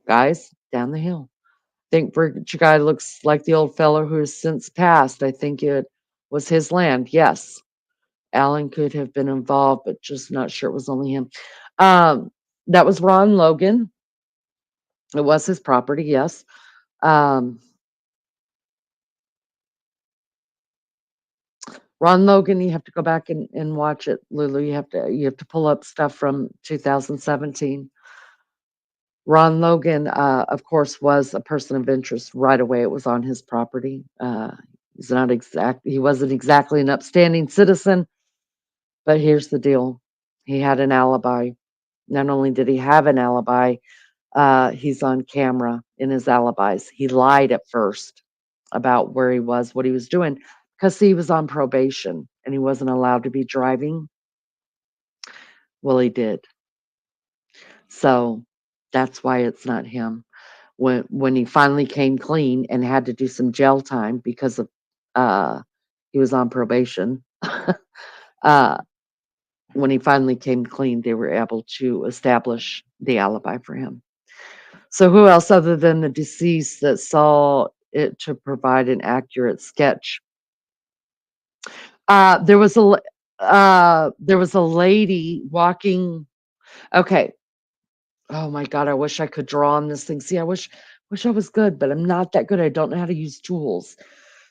Guys down the hill. I think Bridge Guy looks like the old fellow who has since passed. I think it was his land. Yes. Alan could have been involved, but just not sure it was only him. That was Ron Logan. It was his property. Yes. Ron Logan, you have to go back and watch it, Lulu. You have to pull up stuff from 2017. Ron Logan, of course, was a person of interest right away. It was on his property. He wasn't exactly an upstanding citizen, but here's the deal. He had an alibi. Not only did he have an alibi, he's on camera in his alibis. He lied at first about where he was, what he was doing, because he was on probation and he wasn't allowed to be driving. Well, he did. So that's why it's not him. When he finally came clean and had to do some jail time because of he was on probation. When he finally came clean, they were able to establish the alibi for him. So who else other than the deceased that saw it to provide an accurate sketch? There was a lady walking. Okay. Oh my God, I wish I could draw on this thing. See, I wish I was good, but I'm not that good. I don't know how to use tools.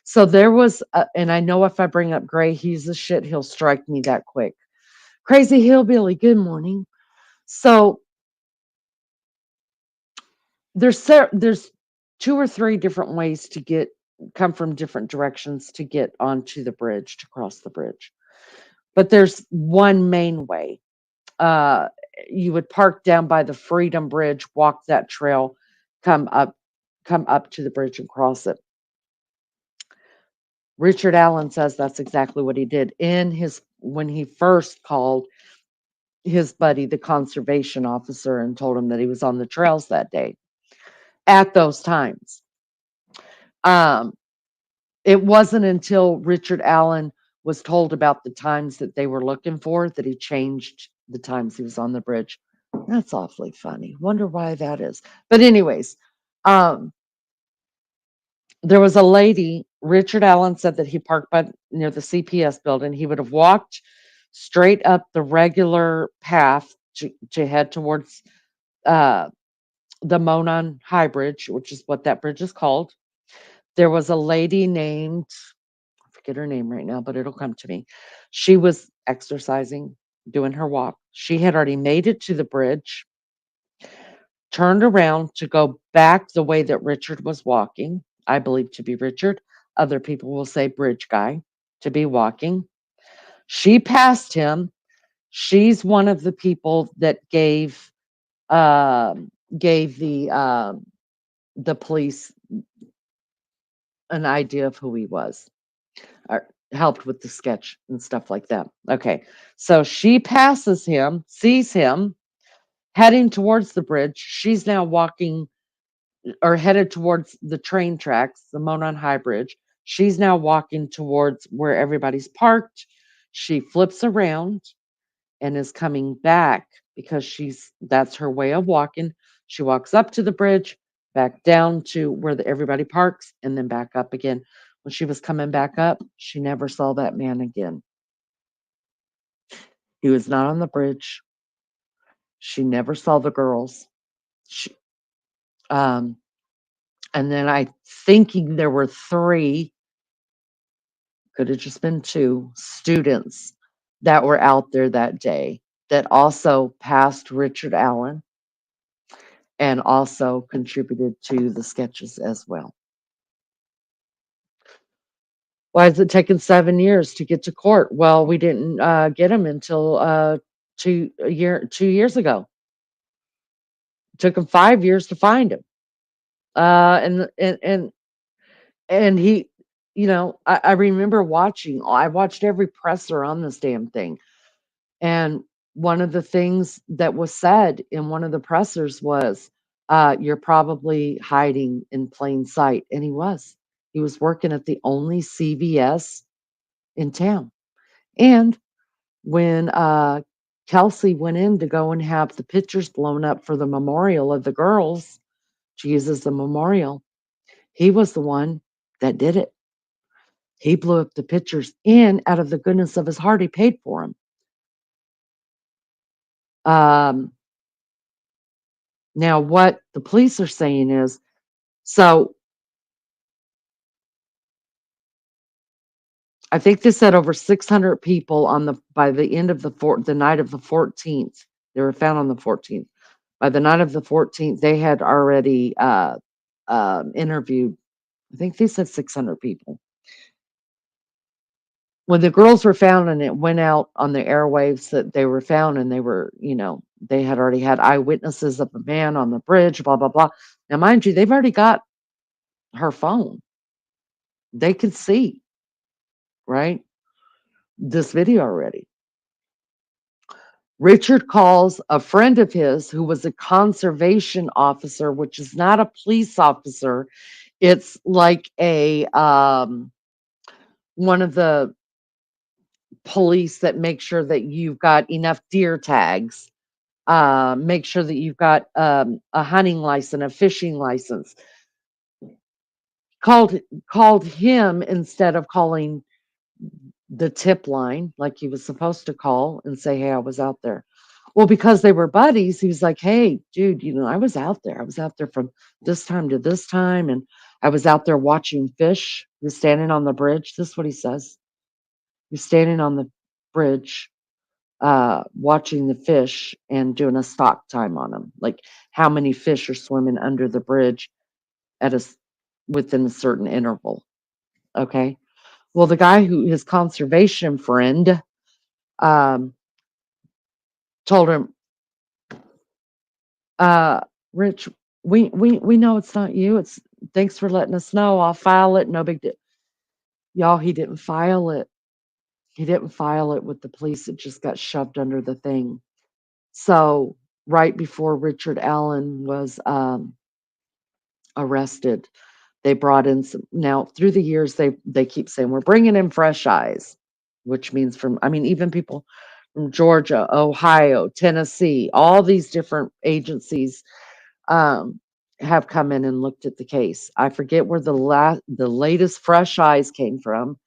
So there was, and I know if I bring up Gray, he's a shit. He'll strike me that quick. Crazy Hillbilly, good morning. So there's 2 or 3 different ways to come from different directions to get onto the bridge, to cross the bridge. But there's one main way. you would park down by the Freedom Bridge, walk that trail, come up to the bridge and cross it. Richard Allen says that's exactly what he did when he first called his buddy, the conservation officer, and told him that he was on the trails that day at those times. It wasn't until Richard Allen was told about the times that they were looking for that he changed the times he was on the bridge. That's awfully funny. Wonder why that is. But anyways, there was a lady, Richard Allen said that he parked near the CPS building. He would have walked straight up the regular path to head towards the Monon High Bridge, which is what that bridge is called. There was a lady named, I forget her name right now, but it'll come to me. She was exercising, doing her walk. She had already made it to the bridge, turned around to go back the way that Richard was walking. I believe to be Richard. Other people will say bridge guy to be walking. She passed him. She's one of the people that gave the police an idea of who he was, or helped with the sketch and stuff like that. Okay, so she passes him, sees him heading towards the bridge. She's now walking or headed towards the train tracks, the Monon High Bridge. She's now walking towards where everybody's parked. She flips around and is coming back because that's her way of walking. She walks up to the bridge, back down to where everybody parks, and then back up again. When she was coming back up, she never saw that man again. He was not on the bridge. She never saw the girls. And then I thinking there were 3, could have just been 2 students that were out there that day that also passed Richard Allen and also contributed to the sketches as well. Why is it taking 7 years to get to court? Well, we didn't get him until 2 years ago. It took him 5 years to find him. And he, I remember I watched every presser on this damn thing. And one of the things that was said in one of the pressers was, you're probably hiding in plain sight. And he was. He was working at the only CVS in town. And when Kelsey went in to go and have the pictures blown up for the memorial of the girls, to use as the memorial, he was the one that did it. He blew up the pictures, and out of the goodness of his heart, he paid for them. Now, what the police are saying is, so I think they said over 600 people by the end of the night of the 14th. They were found on the 14th. By the night of the 14th, they had already interviewed, I think they said 600 people. When the girls were found and it went out on the airwaves that they were found, and they were, they had already had eyewitnesses of a man on the bridge, blah, blah, blah. Now, mind you, they've already got her phone. They could see, right, this video already. Richard calls a friend of his who was a conservation officer, which is not a police officer. It's like a one of the police that make sure that you've got enough deer tags, make sure that you've got a hunting license, a fishing license. Called him instead of calling the tip line like he was supposed to call and say, hey, I was out there. Well, because they were buddies, he was like, hey, dude, I was out there. I was out there from this time to this time, and I was out there watching fish. He was standing on the bridge. This is what he says. He's standing on the bridge, watching the fish and doing a stock time on them, like how many fish are swimming under the bridge within a certain interval. Okay. Well, the guy his conservation friend, told him, Uh, Rich, we know it's not you. It's thanks for letting us know. I'll file it. No big deal. Y'all, he didn't file it. He didn't file it with the police. It just got shoved under the thing. So right before Richard Allen was arrested, they brought in some. Now through the years, they keep saying we're bringing in fresh eyes, which means from, I mean, even people from Georgia, Ohio, Tennessee, all these different agencies um, have come in and looked at the case. I forget where the latest fresh eyes came from,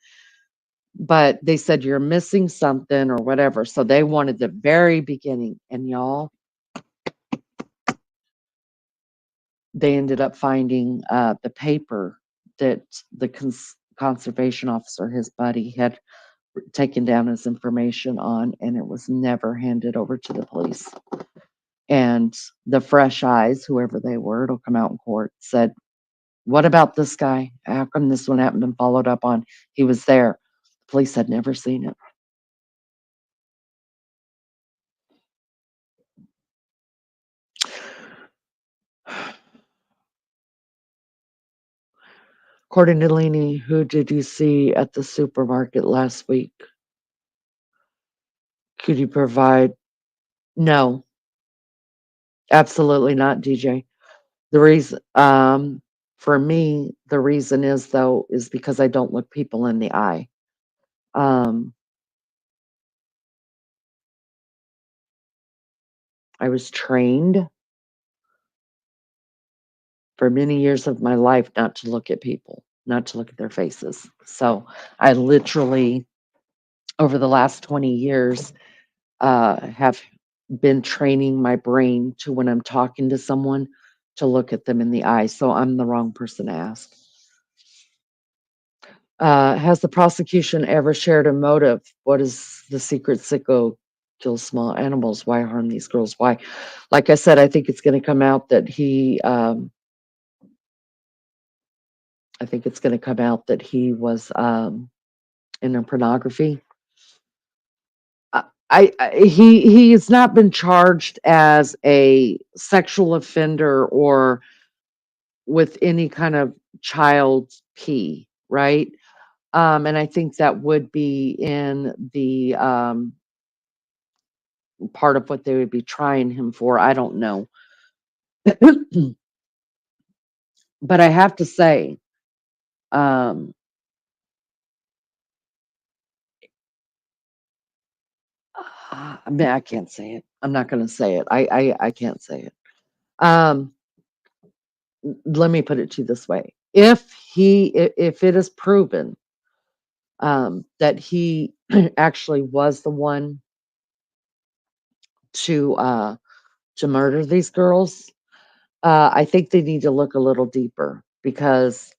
but they said you're missing something or whatever. So they wanted the very beginning, and y'all, they ended up finding the paper that the conservation officer, his buddy, had taken down his information on, and it was never handed over to the police. And the fresh eyes, whoever they were, it'll come out in court, said, what about this guy? How come this one hadn't been followed up on? He was there. The police had never seen it. According to Lainey, who did you see at the supermarket last week? Could you provide? No, absolutely not, DJ. The reason, for me, the reason is though, is because I don't look people in the eye. Um, I was trained for many years of my life not to look at people, not to look at their faces. So I literally, over the last 20 years, have been training my brain to when I'm talking to someone to look at them in the eye. So I'm the wrong person to ask. Has the prosecution ever shared a motive? What is the secret sicko kills small animals? Why harm these girls? Why? Like I said, I think it's going to come out that I think it's going to come out that he was in pornography. He has not been charged as a sexual offender or with any kind of child P, right? And I think that would be in the part of what they would be trying him for. I don't know. But I have to say, um, I mean, I can't say it. I'm not going to say it. I can't say it. Um, let me put it to you this way: if it is proven that he actually was the one to murder these girls, I think they need to look a little deeper because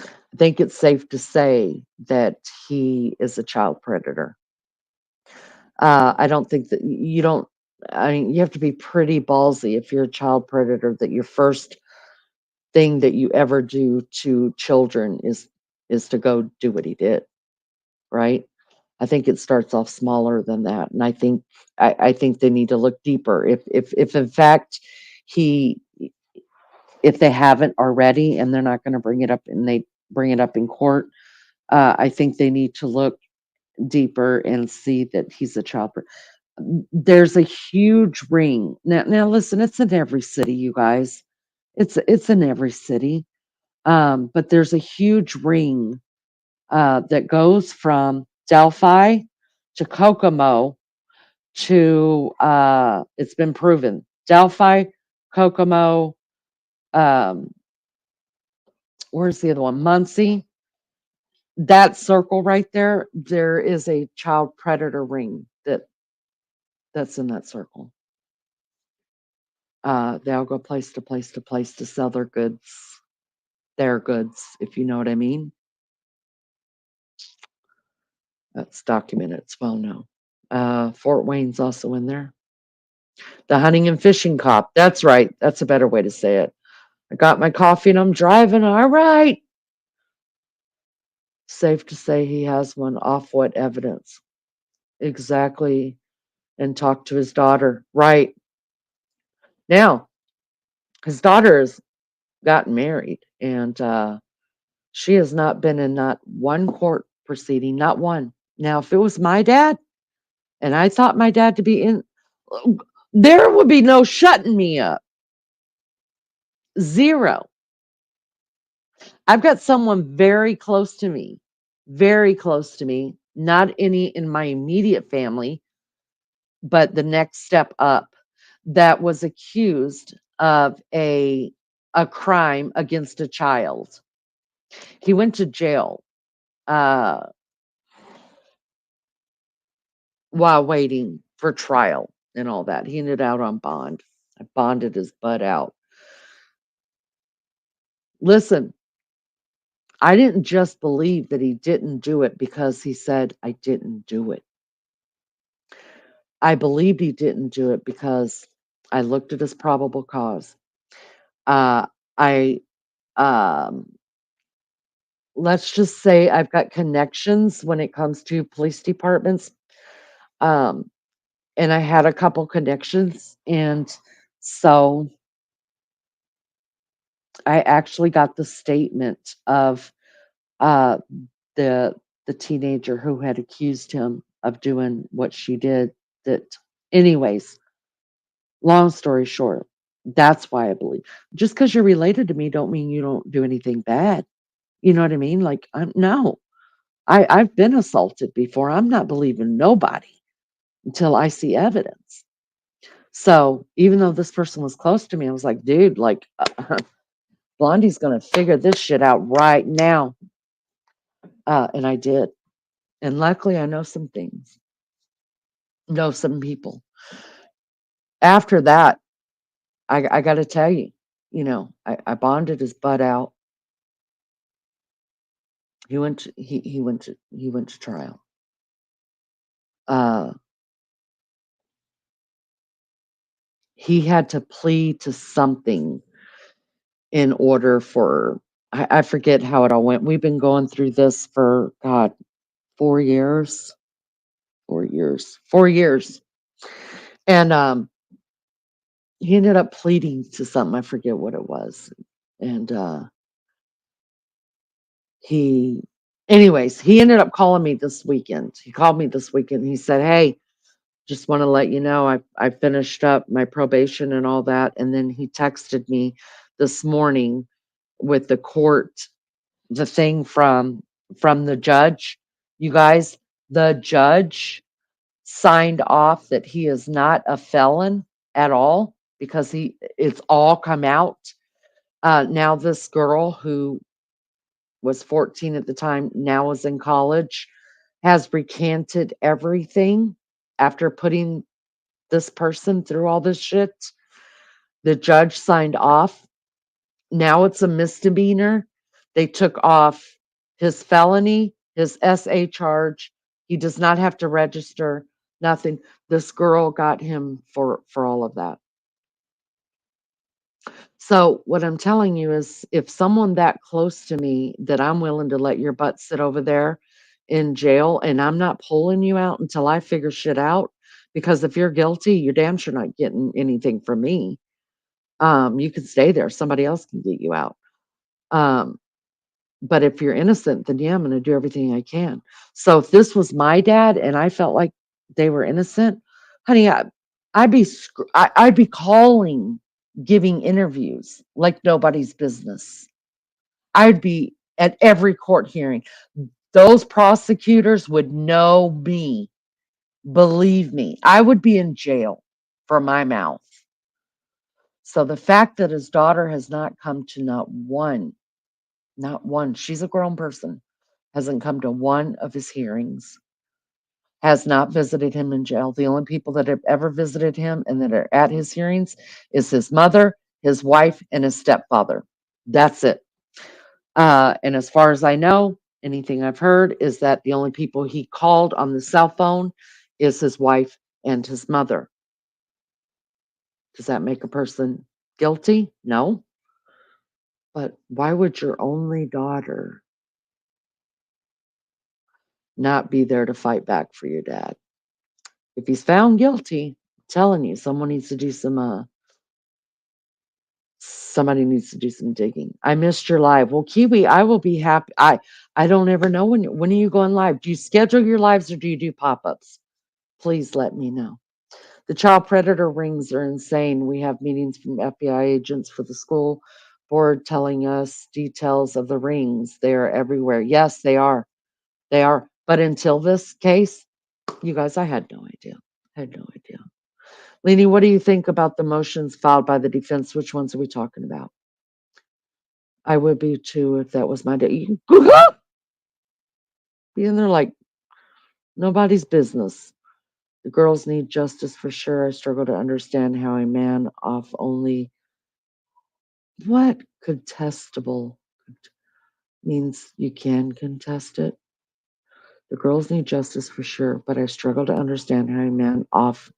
I think it's safe to say that he is a child predator. I don't think that you don't. I mean, you have to be pretty ballsy if you're a child predator that your first thing that you ever do to children is to go do what he did, right? I think it starts off smaller than that, and I think they need to look deeper. If in fact he if they haven't already and they're not going to bring it up and they bring it up in court, I think they need to look deeper and see that he's a child. There's a huge ring. Now listen, it's in every city, you guys. It's in every city. But there's a huge ring that goes from Delphi to Kokomo to it's been proven Delphi, Kokomo, um, where's the other one? Muncie. That circle right there, there is a child predator ring that's in that circle. They all go place to place to place to sell their goods, if you know what I mean. That's documented. It's well known. Fort Wayne's also in there. The hunting and fishing cop. That's right. That's a better way to say it. I got my coffee and I'm driving. All right. Safe to say he has one. Off what evidence? Exactly. And talk to his daughter. Right. Now, his daughter has gotten married, and she has not been in not one court proceeding, not one. Now, if it was my dad, and I thought my dad to be in, there would be no shutting me up. Zero. I've got someone very close to me, not any in my immediate family, but the next step up, that was accused of a crime against a child. He went to jail while waiting for trial and all that. He ended out on bond. I bonded his butt out. Listen, I didn't just believe that he didn't do it because he said, I didn't do it. I believed he didn't do it because I looked at his probable cause. I let's just say I've got connections when it comes to police departments. And I had a couple connections, and so I actually got the statement of uh, the teenager who had accused him of doing what she did. That, anyways, long story short, that's why I believe. Just because you're related to me, don't mean you don't do anything bad. You know what I mean? Like, no, I've been assaulted before. I'm not believing nobody until I see evidence. So even though this person was close to me, I was like, dude, like, Blondie's going to figure this shit out right now. And I did. And luckily, I know some things, know some people. After that, I got to tell you, I bonded his butt out. He went to trial. He had to plead to something in order for, I forget how it all went. We've been going through this for, God, 4 years. 4 years. 4 years. And he ended up pleading to something. I forget what it was. And he ended up calling me this weekend. He called me this weekend. He said, hey, just want to let you know I finished up my probation and all that. And then he texted me this morning with the court, the thing from the judge. You guys, the judge signed off that he is not a felon at all because it's all come out. Now this girl who was 14 at the time, now is in college, has recanted everything after putting this person through all this shit. The judge signed off. Now it's a misdemeanor. They took off his felony, his SA charge. He does not have to register, nothing. This girl got him for all of that. So what I'm telling you is, if someone that close to me that I'm willing to let your butt sit over there in jail, and I'm not pulling you out until I figure shit out, because if you're guilty, you're damn sure not getting anything from me. You can stay there. Somebody else can get you out. But if you're innocent, then yeah, I'm going to do everything I can. So if this was my dad and I felt like they were innocent, honey, I'd be calling, giving interviews like nobody's business. I'd be at every court hearing. Those prosecutors would know me. Believe me, I would be in jail for my mouth. So the fact that his daughter has not come to not one, she's a grown person, hasn't come to one of his hearings, has not visited him in jail. The only people that have ever visited him and that are at his hearings is his mother, his wife, and his stepfather. That's it. And as far as I know, anything I've heard is that the only people he called on the cell phone is his wife and his mother. Does that make a person guilty? No. But why would your only daughter not be there to fight back for your dad? If he's found guilty, I'm telling you, someone needs to do some Somebody needs to do some digging. I missed your live. Well, Kiwi, I will be happy. I don't ever know when are you going live? Do you schedule your lives or do you do pop-ups? Please let me know. The child predator rings are insane. We have meetings from FBI agents for the school board telling us details of the rings. They are everywhere. Yes, they are. They are. But until this case, you guys, I had no idea. I had no idea. Leanie, what do you think about the motions filed by the defense? Which ones are we talking about? I would be too if that was my day. Being there like nobody's business. The girls need justice for sure. I struggle to understand how a man off only what contestable means you can contest it. The girls need justice for sure, but I struggle to understand how a man off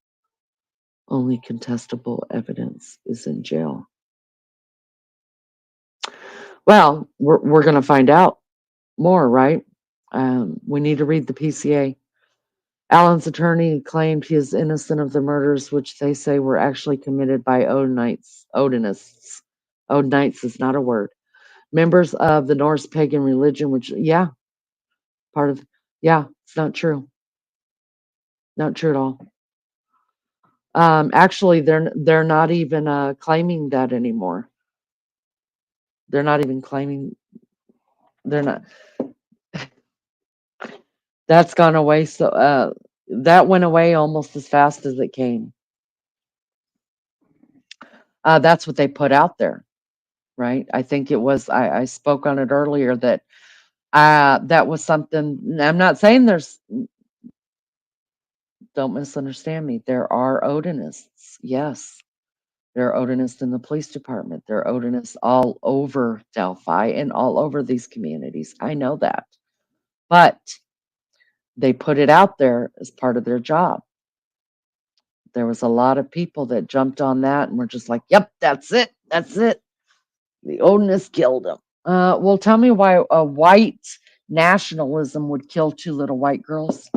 only contestable evidence is in jail. Well, we're going to find out more, right? We need to read the PCA. Alan's attorney claimed he is innocent of the murders, which they say were actually committed by Odinists. Odinists is not a word. Members of the Norse pagan religion, which, it's not true. Not true at all. Actually, they're not even claiming that anymore. They're not even claiming. They're not. That's gone away. So that went away almost as fast as it came. That's what they put out there, right? I think it was. I spoke on it earlier that that was something. I'm not saying don't misunderstand me. There are Odinists. Yes. There are Odinists in the police department. There are Odinists all over Delphi and all over these communities. I know that. But they put it out there as part of their job. There was a lot of people that jumped on that and were just like, yep, that's it. That's it. The Odinists killed him. Well, tell me why a white nationalism would kill two little white girls.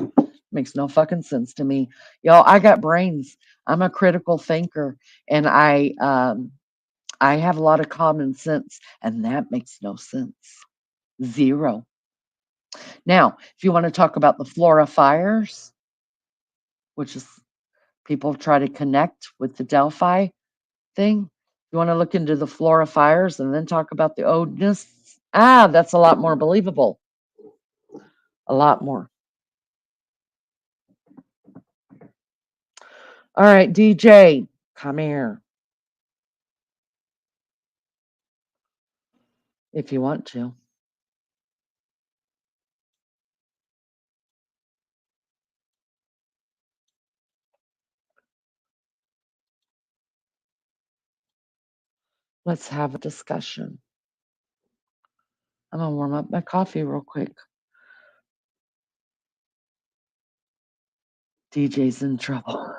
Makes no fucking sense to me. Y'all, I got brains. I'm a critical thinker, and I have a lot of common sense, and that makes no sense. Zero. Now, if you want to talk about the Flora fires, which is people try to connect with the Delphi thing, you want to look into the Flora fires and then talk about the Odinists, that's a lot more believable. A lot more. All right, DJ, come here. If you want to. Let's have a discussion. I'm going to warm up my coffee real quick. DJ's in trouble.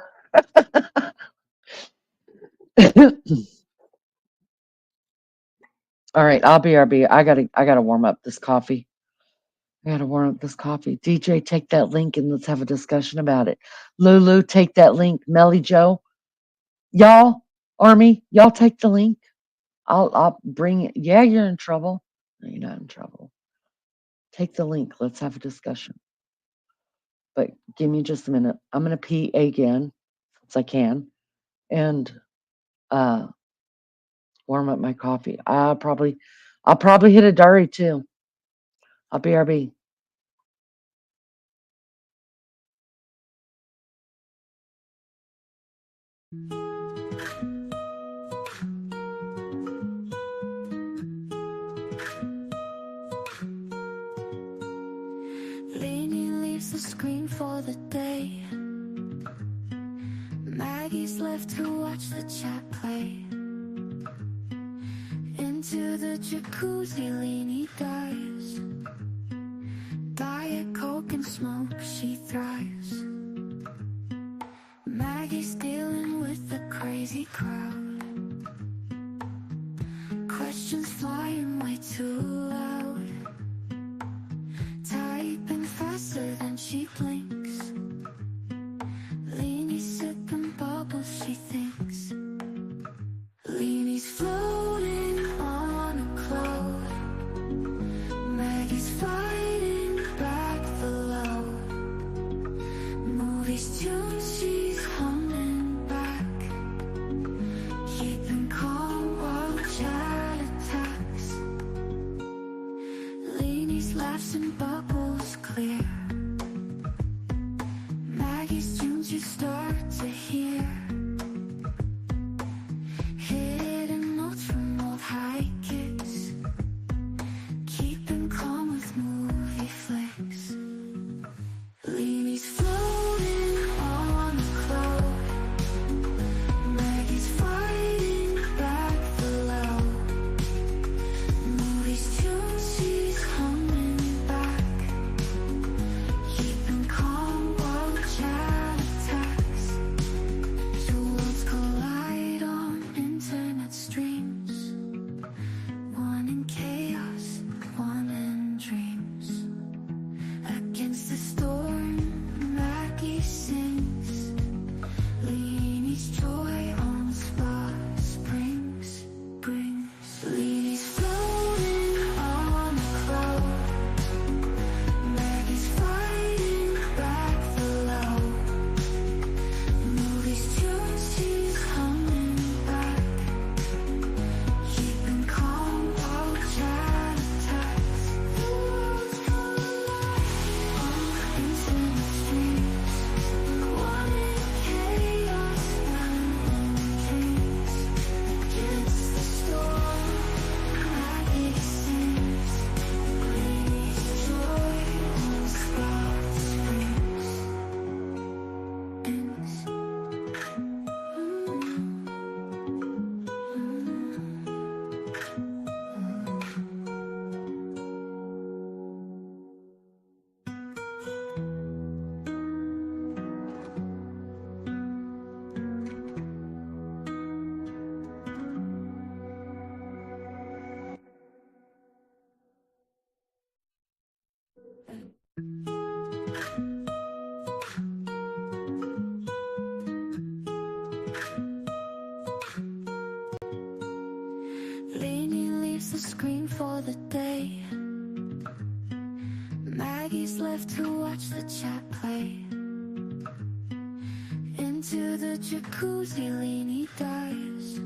All right, I'll BRB. I gotta warm up this coffee. DJ, take that link and let's have a discussion about it. Lulu, take that link. Melly Joe, y'all, Army, y'all take the link. I'll bring it. Yeah, you're in trouble. No, you're not in trouble. Take the link. Let's have a discussion. But give me just a minute. I'm gonna pee again, since I can, and warm up my coffee. I'll probably hit a Dari too. I'll BRB. Lainey leaves the screen for the day. Maggie's left to watch the chat play. Into the jacuzzi, Lainey dives. Diet Coke and smoke, she thrives. Maggie's dealing with the crazy crowd. Questions flying way too loud. Typing faster than she blinks. Leanie's sipping bubbles, she thinks. Leanie's floating laughs and bubbles clear. Maggie's tunes you start to hear. Hidden notes from old high kicks, keeping calm with movie flicks. Leanie's floating on a cloud. Maggie's fighting back the loud. Movies tunes she's humming back, keeping calm while chat attacks. Two worlds collide on internet streams, one in chaos, one in dreams. Against the storm, Maggie sings. Leanie's joy on the spot springs, brings. Leanie's floating on a cloud. Maggie's fighting back the loud. Movies tunes she's humming back, keeping calm while chat attacks. The world's collide on internet streams, one in chaos, one in dreams. Against the storm, Maggie sings. Leanie's joy on the spot springs. Leanie leaves the screen for the day. Maggie's left to watch the chat play. Into the jacuzzi, Leanie dives.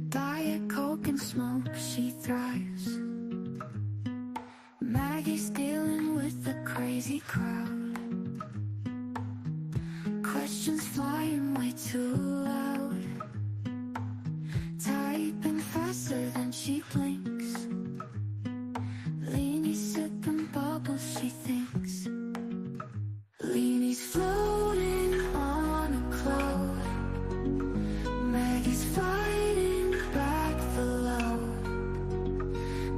Diet Coke and smoke, she thrives. Maggie's dealing with the crazy crowd. Questions flying way too loud. Typing faster than she blinks. Leanie's sipping bubbles, she thinks. Leanie's floating on a cloud. Maggie's fighting back the loud.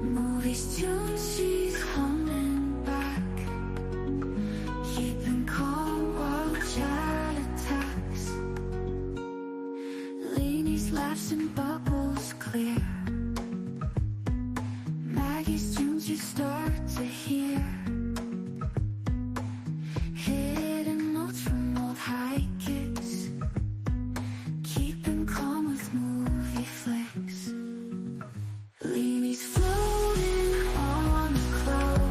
Movies tunes she's humming back, keeping calm while chat attacks. Leanie's laughs and bubbles clear. Maggie's tunes you start to hear. Hidden notes from old high kicks, keeping calm with movie flicks. Leanie's floating on a cloud.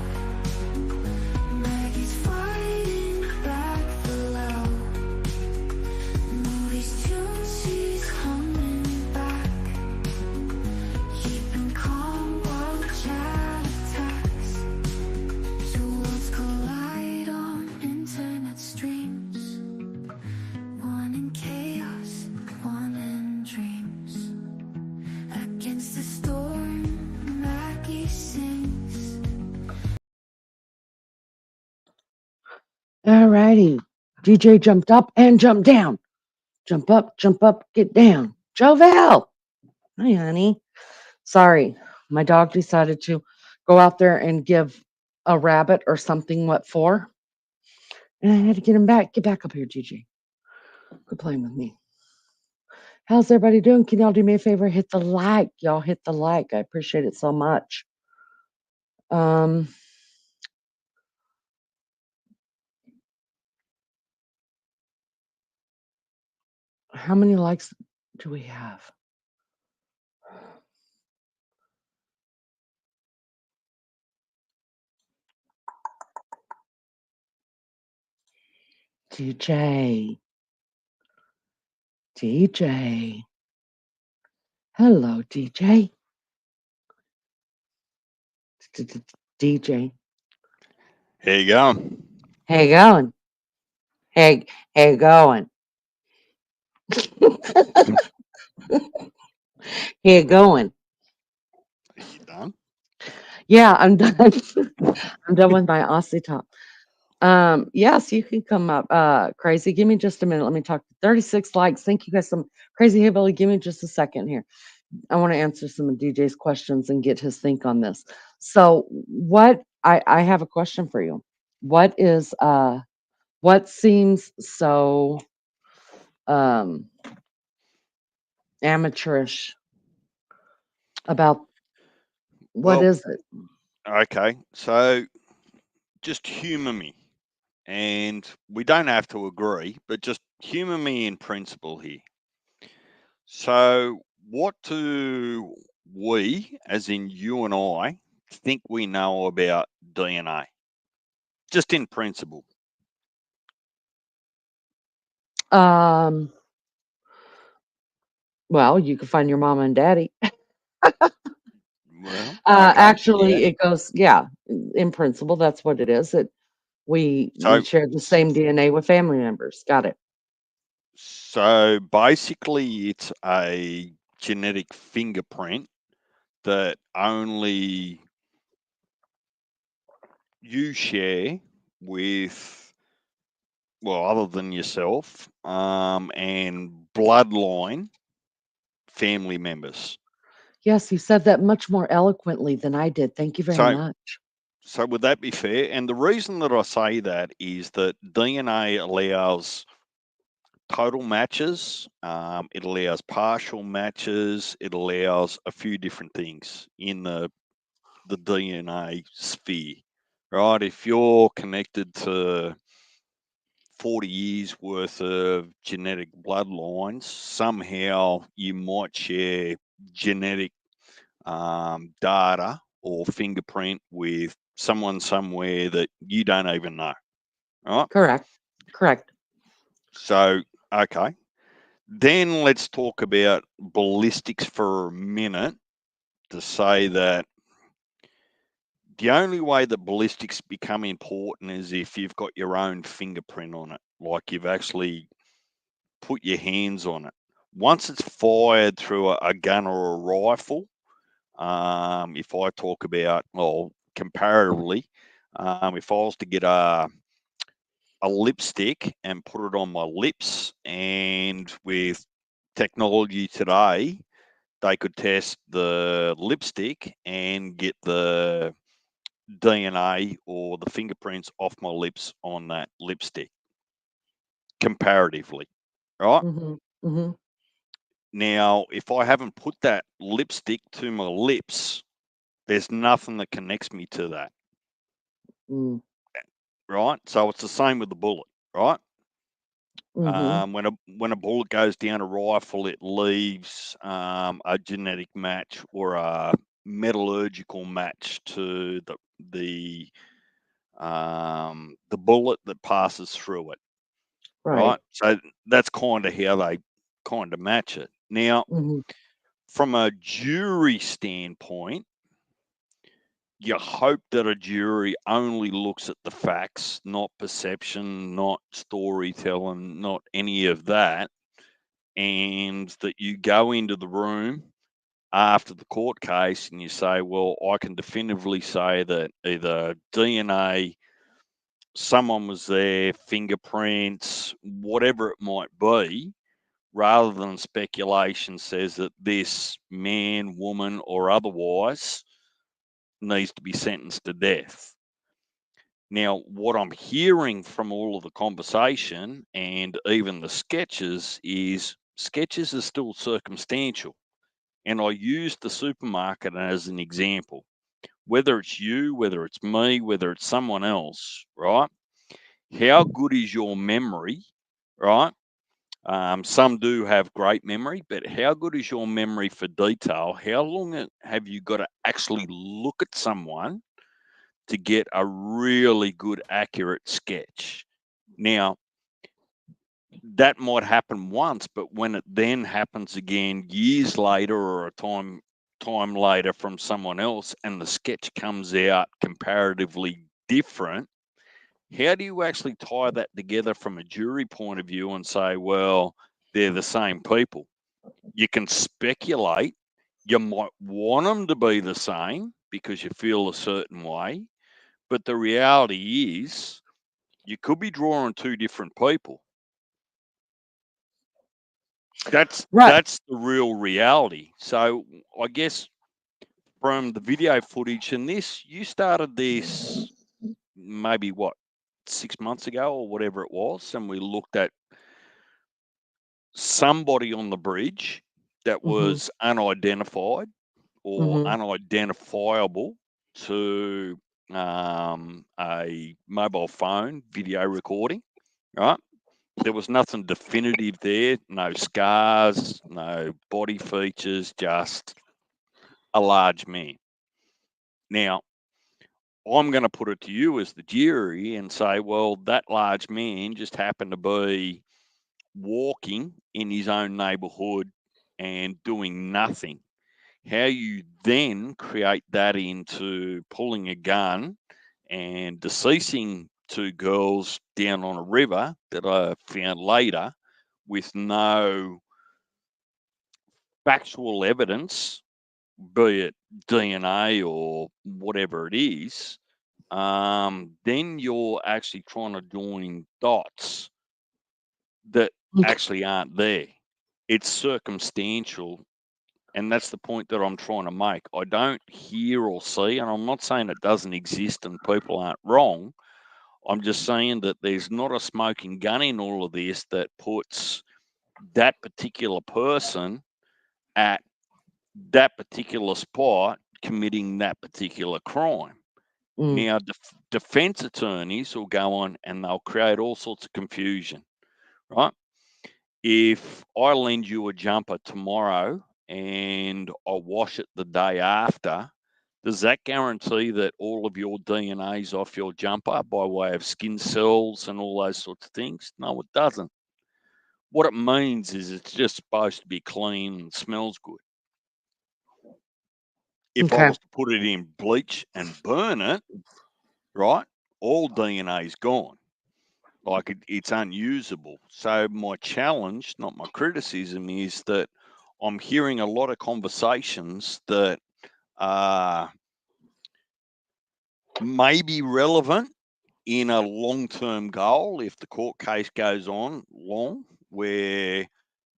Maggie's fighting back the loud. Movies tunes she's humming back, keeping calm while chat attacks. Two worlds collide on internet streams, one in chaos, one in dreams. Against the storm, Maggie sings. Alrighty. DJ jumped up and jumped down. Jump up, get down. Jovel! Hi, honey. Sorry, my dog decided to go out there and give a rabbit or something what for. And I had to get him back. Get back up here, DJ. Quit playing with me. How's everybody doing? Can y'all do me a favor? Hit the like. Y'all hit the like. I appreciate it so much. How many likes do we have? DJ. Hello, DJ. DJ. How you going? How you going? How you going? How you going? Are you done? Yeah, I'm done. I'm done with my Aussie talk. Yes, you can come up. Crazy. Give me just a minute. Let me talk. 36 likes. Thank you guys. Some Crazy Hillbilly. Give me just a second here. I want to answer some of DJ's questions and get his think on this. So, I have a question for you. What is what seems so um amateurish about what Well, is it? okay. So just humour me. And we don't have to agree, but just humour me in principle here. So, what do we, as in you and I, think we know about DNA? Just in principle. Um well, you can find your mama and daddy. Well, okay. Yeah. Actually it goes, yeah, in principle, that's what it is. We So, share the same DNA with family members. Got it. so basically, it's a genetic fingerprint that only you share with, well, other than yourself, and bloodline family members. Yes, you said that much more eloquently than I did. Thank you very So, much. so would that be fair? And the reason that I say that is that DNA allows total matches, it allows partial matches, it allows a few different things in the DNA sphere, right? If you're connected to 40 years worth of genetic bloodlines, somehow you might share genetic data or fingerprint with someone somewhere that you don't even know, right? Correct. Correct. So, okay. Then let's talk about ballistics for a minute to say that the only way that ballistics become important is if you've got your own fingerprint on it, like you've actually put your hands on it. Once it's fired through a gun or a rifle, if I talk about, well, comparatively, if I was to get a lipstick and put it on my lips, and with technology today, they could test the lipstick and get the DNA or the fingerprints off my lips on that lipstick comparatively, right? Mm-hmm. Mm-hmm. Now, if I haven't put that lipstick to my lips, there's nothing that connects me to that, Mm, right? So it's the same with the bullet, right? mm-hmm. When a bullet goes down a rifle, it leaves a genetic match or a metallurgical match to the bullet that passes through it, Right. right? So that's kind of how they kind of match it. Now, Mm-hmm. from a jury standpoint, you hope that a jury only looks at the facts, not perception, not storytelling, not any of that, and that you go into the room after the court case and you say, well, I can definitively say that either DNA, someone was there, fingerprints, whatever it might be, rather than speculation says that this man, woman, or otherwise needs to be sentenced to death. Now, what I'm hearing from all of the conversation and even the sketches is sketches are still circumstantial. And I use the supermarket as an example. Whether it's you, whether it's me, whether it's someone else, right? How good is your memory, right? Some do have great memory, but how good is your memory for detail? How long have you got to actually look at someone to get a really good, accurate sketch? Now, that might happen once, but when it then happens again years later or a time time later from someone else and the sketch comes out comparatively different, how do you actually tie that together from a jury point of view and say, well, they're the same people? You can speculate. You might want them to be the same because you feel a certain way. But the reality is you could be drawing two different people. That's the real reality. So I guess from the video footage and this, you started this maybe 6 months ago or whatever it was, and we looked at somebody on the bridge that was unidentified or unidentifiable to a mobile phone video recording, right? There was nothing definitive there, no scars, no body features, just a large man. Now, I'm going to put it to you as the jury and say, well, that large man just happened to be walking in his own neighborhood and doing nothing. How you then create that into pulling a gun and deceasing two girls down on a river that I found later with no factual evidence, be it DNA or whatever it is, then you're actually trying to join dots that actually aren't there. It's circumstantial, and that's the point that I'm trying to make. I don't hear or see, and I'm not saying it doesn't exist and people aren't wrong. I'm just saying that there's not a smoking gun in all of this that puts that particular person at that particular spot committing that particular crime. Now, defense attorneys will go on and they'll create all sorts of confusion, right? If I lend you a jumper tomorrow and I wash it the day after, does that guarantee that all of your DNA is off your jumper by way of skin cells and all those sorts of things? No, it doesn't. What it means is it's just supposed to be clean and smells good. If I was to put it in bleach and burn it, right, all DNA is gone. Like it's unusable. So my challenge, not my criticism, is that I'm hearing a lot of conversations that may be relevant in a long-term goal if the court case goes on long, where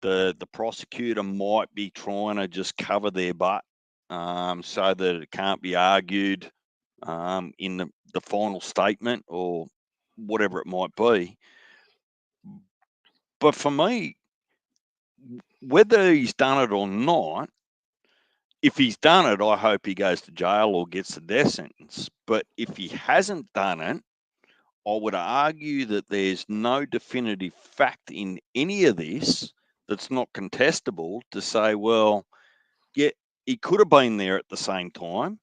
the prosecutor might be trying to just cover their butt so that it can't be argued in the final statement or whatever it might be. But for me, whether he's done it or not, if he's done it, I hope he goes to jail or gets the death sentence. But if he hasn't done it, I would argue that there's no definitive fact in any of this that's not contestable to say, well, yeah, he could have been there at the same time.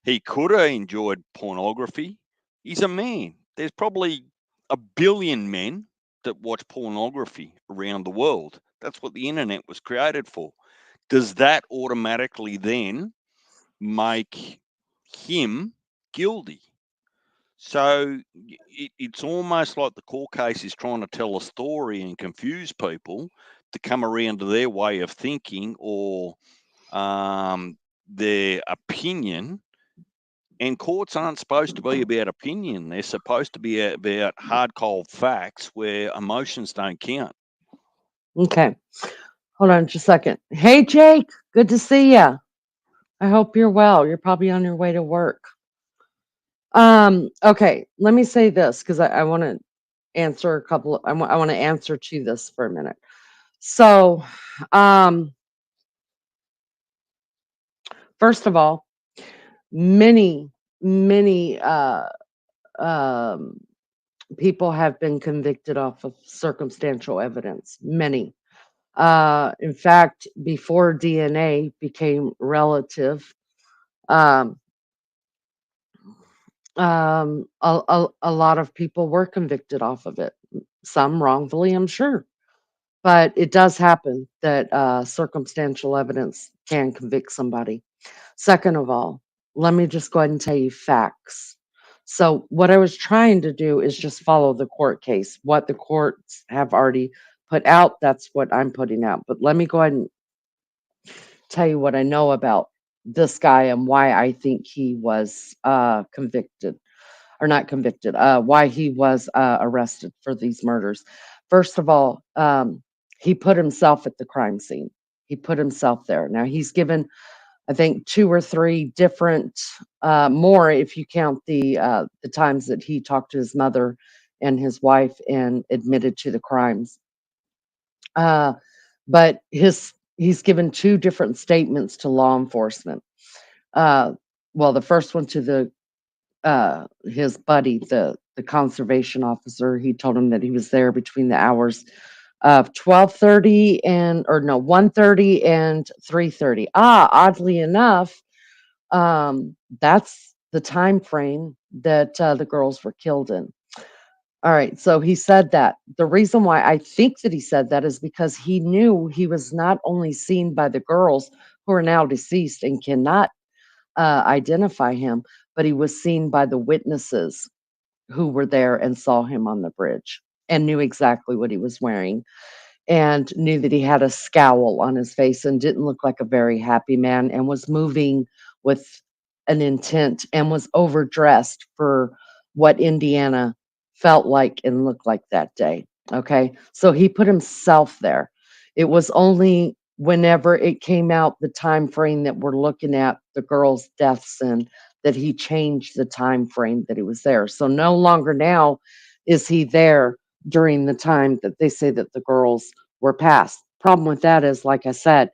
He could have enjoyed pornography. He's a man. There's probably 1 billion men that watch pornography around the world. That's what the internet was created for. Does that automatically then make him guilty? So it's almost like the court case is trying to tell a story and confuse people to come around to their way of thinking or their opinion. And courts aren't supposed to be about opinion. They're supposed to be about hard, cold facts where emotions don't count. Okay. Hold on just a second. Hey, Jake. Good to see you. I hope you're well. You're probably on your way to work. Okay. Let me say this because I want to answer a couple. I want to answer to this for a minute. So, first of all, many people have been convicted off of circumstantial evidence. Many. In fact, before DNA became relative, a lot of people were convicted off of it. Some wrongfully, I'm sure. But it does happen that circumstantial evidence can convict somebody. Second of all, let me just go ahead and tell you facts. So, what I was trying to do is just follow the court case. What the courts have already put out, that's what I'm putting out. But let me go ahead and tell you what I know about this guy and why I think he was convicted or not convicted, why he was arrested for these murders. First of all, he put himself at the crime scene. He put himself there. Now he's given, I think, 2 or 3 different, more if you count the times that he talked to his mother and his wife and admitted to the crimes. Uh, but he's given 2 different statements to law enforcement. Uh, well, the first one to his buddy, the conservation officer. He told him that he was there between the hours of 12:30 and or no 1:30 and 3:30. Oddly enough, that's the time frame that the girls were killed in. All right, so he said that. The reason why I think that he said that is because he knew he was not only seen by the girls who are now deceased and cannot identify him, but he was seen by the witnesses who were there and saw him on the bridge and knew exactly what he was wearing and knew that he had a scowl on his face and didn't look like a very happy man and was moving with an intent and was overdressed for what Indiana felt like and looked like that day. Okay. So he put himself there. It was only whenever it came out the time frame that we're looking at the girl's deaths in that he changed the time frame that he was there. So no longer now is he there during the time that they say that the girls were passed. Problem with that is, like I said,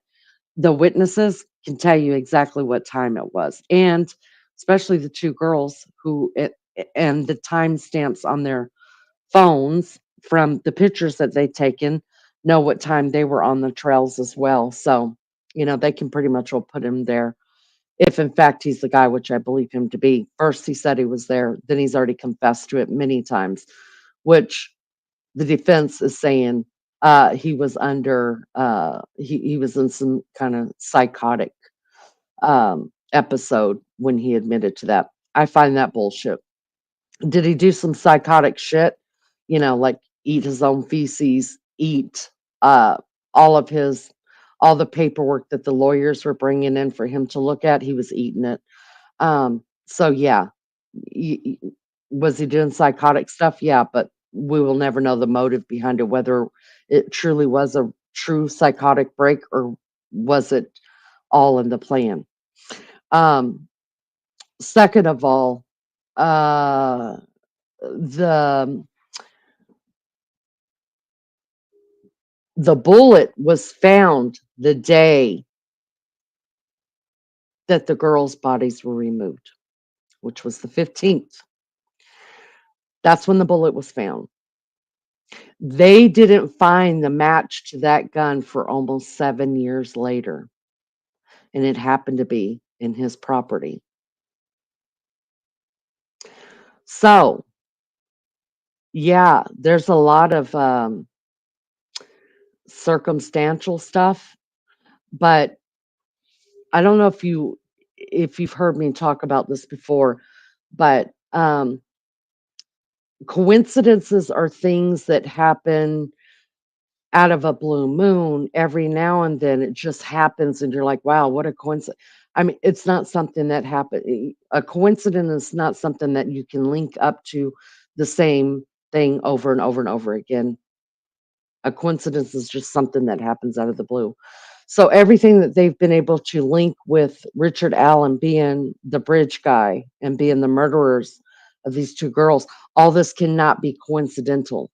the witnesses can tell you exactly what time it was, and especially the 2 girls and the timestamps on their phones from the pictures that they've taken know what time they were on the trails as well. So, they can pretty much will put him there if in fact he's the guy, which I believe him to be. First he said he was there, then he's already confessed to it many times, which the defense is saying he was under he was in some kind of psychotic episode when he admitted to that. I find that bullshit. Did he do some psychotic shit? Like eat his own feces, eat uh all of his all the paperwork that the lawyers were bringing in for him to look at, he was eating it. So yeah, y- y- was he doing psychotic stuff? Yeah, but we will never know the motive behind it, whether it truly was a true psychotic break or was it all in the plan. Um, Second of all, uh, the the bullet was found the day that the girls' bodies were removed, which was the 15th. That's when the bullet was found. They didn't find the match to that gun for almost 7 years later, and it happened to be in his property. So, yeah, there's a lot of circumstantial stuff, but I don't know if you've heard me talk about this before, but coincidences are things that happen out of a blue moon every now and then. It just happens and you're like, wow, what a coincidence. I mean, it's not something that happened. A coincidence is not something that you can link up to the same thing over and over and over again. A coincidence is just something that happens out of the blue. So everything that they've been able to link with Richard Allen being the bridge guy and being the murderers of these 2 girls, all this cannot be coincidental.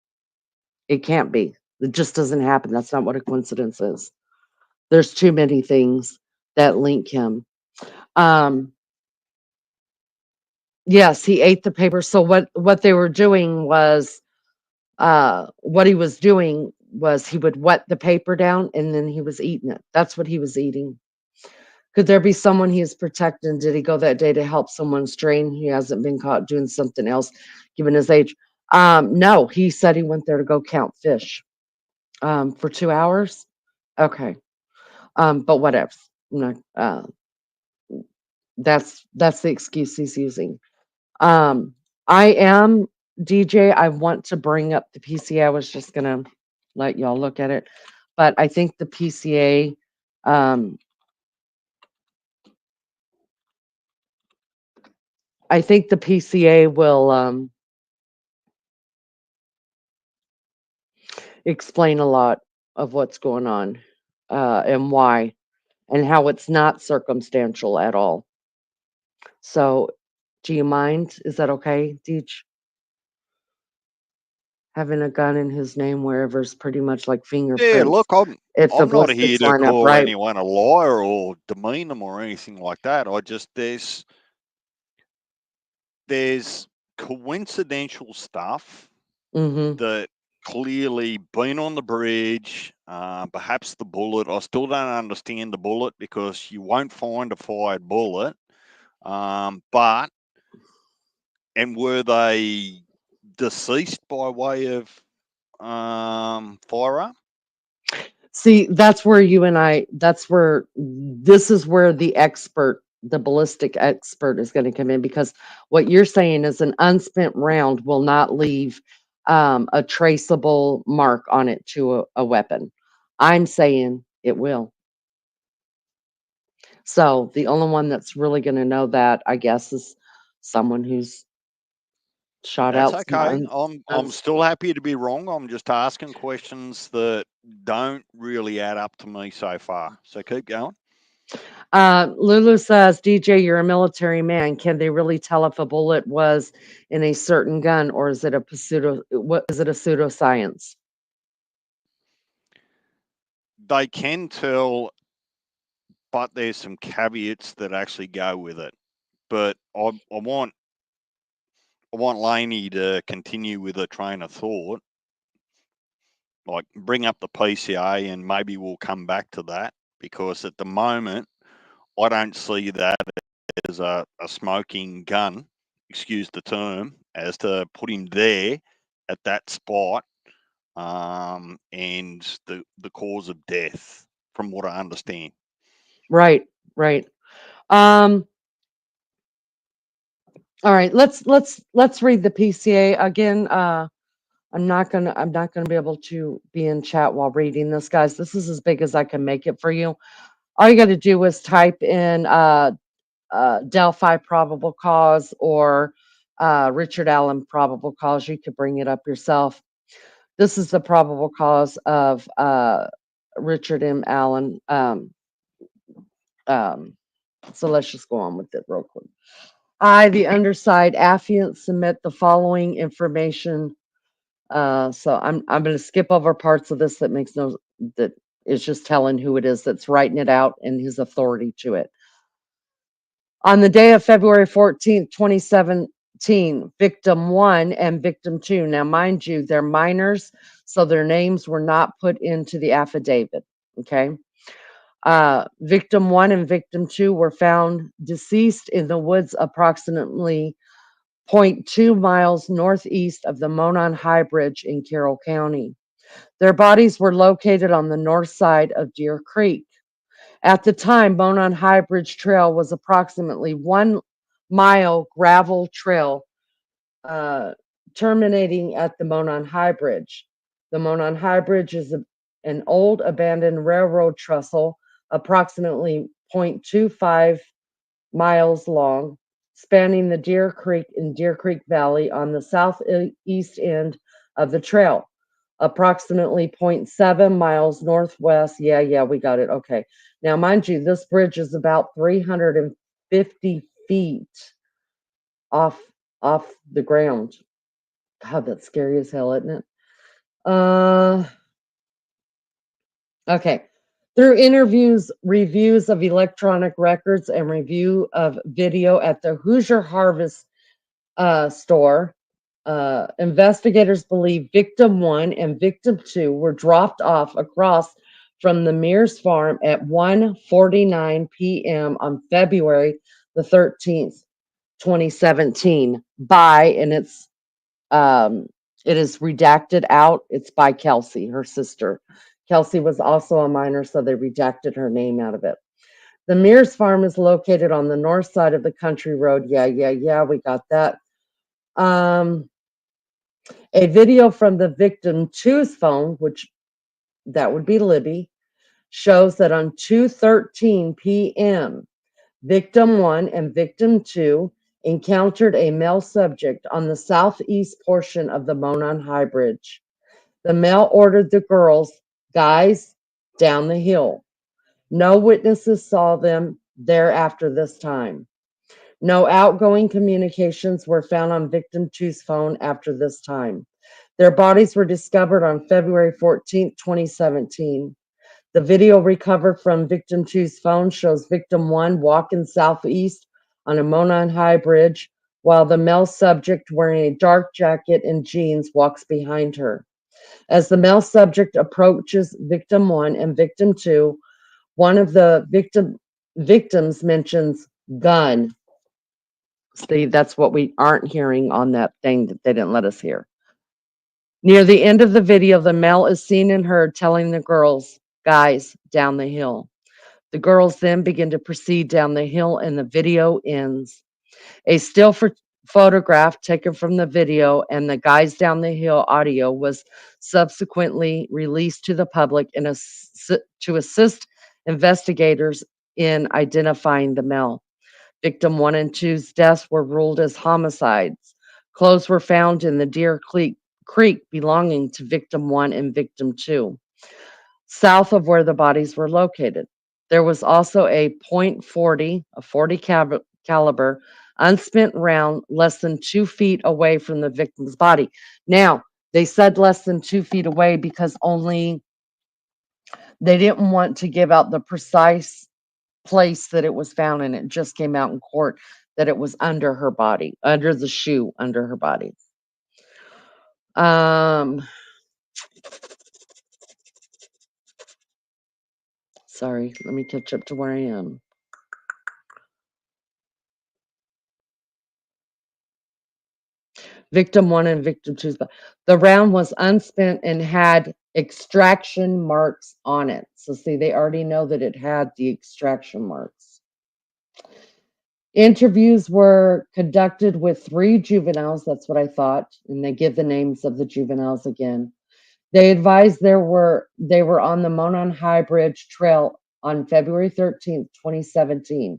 It can't be. It just doesn't happen. That's not what a coincidence is. There's too many things that link him. Um, yes, he ate the paper. So what they were doing was what he was doing was he would wet the paper down and then he was eating it. That's what he was eating. Could there be someone he is protecting? Did he go that day to help someone strain? He hasn't been caught doing something else, given his age. No, he said he went there to go count fish for 2 hours. Okay. But whatever. I'm not, That's the excuse he's using. I am DJ. I want to bring up the PCA. I was just gonna let y'all look at it, but I think the PCA. I think the PCA will explain a lot of what's going on and why, and how it's not circumstantial at all. So, do you mind? Is that okay, Deej? Having a gun in his name wherever is pretty much like Yeah, fingerprints. look, If the I'm not here ballistics to line up call right. anyone a liar or demean them or anything like that. I just there's coincidental stuff Mm-hmm. that clearly been on the bridge, perhaps the bullet. I still don't understand the bullet because you won't find a fired bullet. But and were they deceased by way of firearm? See, that's where you and I, this is where the expert, the ballistic expert is going to come in, because what you're saying is an unspent round will not leave a traceable mark on it to a weapon. I'm saying it will. So the only one that's really going to know that, I guess, is someone who's shot That's out some okay. I'm still happy to be wrong. I'm just asking questions that don't really add up to me so far. So keep going. Lulu says, DJ, you're a military man. Can they really tell if a bullet was in a certain gun, or is it a pseudoscience? They can tell, but there's some caveats that actually go with it. But I want Laney to continue with a train of thought, like bring up the PCA, and maybe we'll come back to that, because at the moment I don't see that as a smoking gun, excuse the term, as to put him there at that spot, and the cause of death, from what I understand. Right, right. All right, let's read the PCA again. I'm not gonna be able to be in chat while reading this, guys. This is as big as I can make it for you. All you got to do is type in Delphi probable cause, or Richard Allen probable cause. You could bring it up yourself. This is the probable cause of Richard M. Allen. So let's just go on with it real quick. I, the undersigned affiant, submit the following information. So I'm going to skip over parts of this that that is just telling who it is that's writing it out and his authority to it. On the day of February 14th, 2017, victim 1 and victim 2. Now, mind you, they're minors, so their names were not put into the affidavit. Okay. Victim 1 and victim 2 were found deceased in the woods approximately 0.2 miles northeast of the Monon High Bridge in Carroll County. Their bodies were located on the north side of Deer Creek. At the time, Monon High Bridge Trail was approximately 1 mile gravel trail terminating at the Monon High Bridge. The Monon High Bridge is an old abandoned railroad trestle, approximately 0.25 miles long, spanning the Deer Creek and Deer Creek Valley on the southeast end of the trail, approximately 0.7 miles northwest. Yeah, we got it. Okay. Now, mind you, this bridge is about 350 feet off the ground. God, that's scary as hell, isn't it? Okay. Through interviews, reviews of electronic records, and review of video at the Hoosier Harvest store, investigators believe victim 1 and victim 2 were dropped off across from the Mears farm at 1:49 p.m. on February the 13th, 2017 and it is redacted out. It's by Kelsey, her sister. Kelsey was also a minor, so they redacted her name out of it. The Mears farm is located on the north side of the country road. Yeah, we got that. A video from the victim 2's phone, which that would be Libby, shows that on 2:13 p.m., victim 1 and victim 2 encountered a male subject on the southeast portion of the Monon High Bridge. The male ordered the girls, guys, down the hill. No witnesses saw them there after this time. No outgoing communications were found on victim 2's phone after this time. Their bodies were discovered on February 14, 2017. The video recovered from victim 2's phone shows victim 1 walking southeast on a Monon High Bridge while the male subject wearing a dark jacket and jeans walks behind her. As the male subject approaches victim 1 and victim 2, one of the victims mentions gun. See, that's what we aren't hearing on that thing that they didn't let us hear. Near the end of the video, the male is seen and heard telling the girls, guys, down the hill. The girls then begin to proceed down the hill and the video ends. A still photograph taken from the video and the guys down the hill audio was subsequently released to the public to assist investigators in identifying the male. Victim 1 and 2's deaths were ruled as homicides. Clothes were found in the Deer Creek belonging to victim 1 and victim 2, south of where the bodies were located. There was also a .40, a 40 caliber, unspent round less than 2 feet away from the victim's body. Now, they said less than 2 feet away because only they didn't want to give out the precise place that it was found, and it just came out in court that it was under her body, under the shoe, under her body. Sorry, let me catch up to where I am. Victim 1 and victim 2's body. The round was unspent and had extraction marks on it. So see, they already know that it had the extraction marks. Interviews were conducted with 3 juveniles. That's what I thought. And they give the names of the juveniles again. They advised they were on the Monon High Bridge Trail on February 13th, 2017.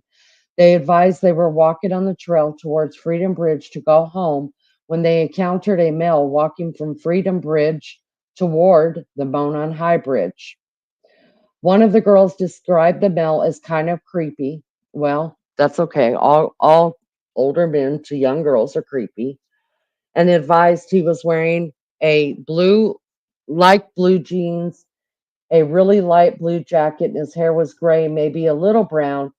They advised they were walking on the trail towards Freedom Bridge to go home when they encountered a male walking from Freedom Bridge toward the Monon High Bridge. One of the girls described the male as kind of creepy. Well, that's okay. All older men to young girls are creepy. And advised he was wearing a light blue jeans, a really light blue jacket, and his hair was gray, maybe a little brown,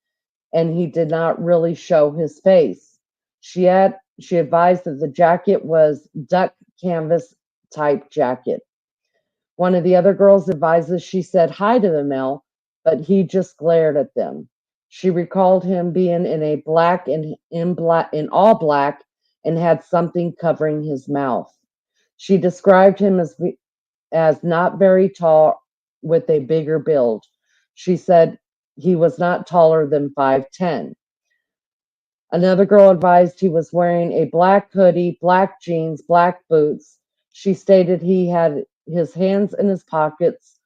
and he did not really show his face. She advised that the jacket was duck canvas type jacket. One of the other girls advises she said hi to the male, but he just glared at them. She recalled him being in a black and in all black and had something covering his mouth. She described him as not very tall with a bigger build. She said he was not taller than 5'10". Another girl advised he was wearing a black hoodie, black jeans, black boots. She stated he had his hands in his pockets,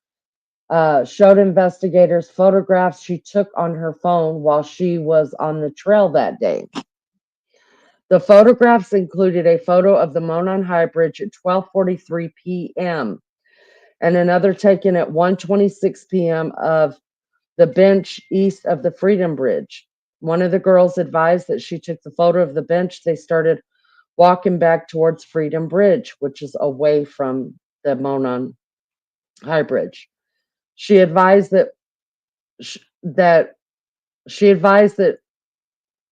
showed investigators photographs she took on her phone while she was on the trail that day. The photographs included a photo of the Monon High Bridge at 12:43 p.m. and another taken at 1:26 p.m. of the bench east of the Freedom Bridge. One of the girls advised that she took the photo of the bench. They started walking back towards Freedom Bridge, which is away from the Monon High Bridge. She advised that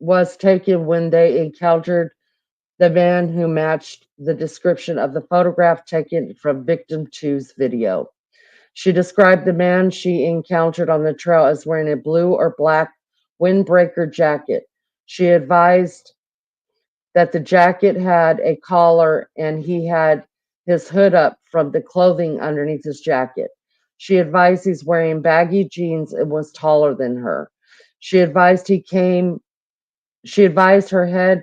was taken when they encountered the man who matched the description of the photograph taken from victim 2's video. She described the man she encountered on the trail as wearing a blue or black windbreaker jacket. She advised that the jacket had a collar and he had his hood up from the clothing underneath his jacket. She advised he's wearing baggy jeans and was taller than her. She advised her head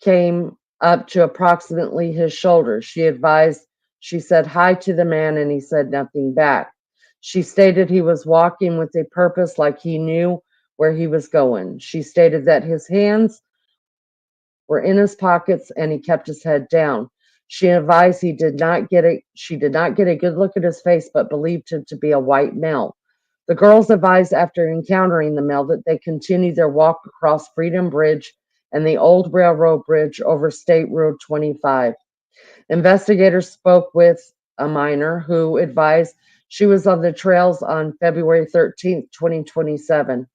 came up to approximately his shoulder. She said hi to the man and he said nothing back. She stated he was walking with a purpose, like he knew where he was going. She stated that his hands were in his pockets and he kept his head down. She advised she did not get a good look at his face, but believed him to be a white male. The girls advised after encountering the male that they continued their walk across Freedom Bridge and the old railroad bridge over State Road 25. Investigators spoke with a minor who advised she was on the trails on February 13th, 2027.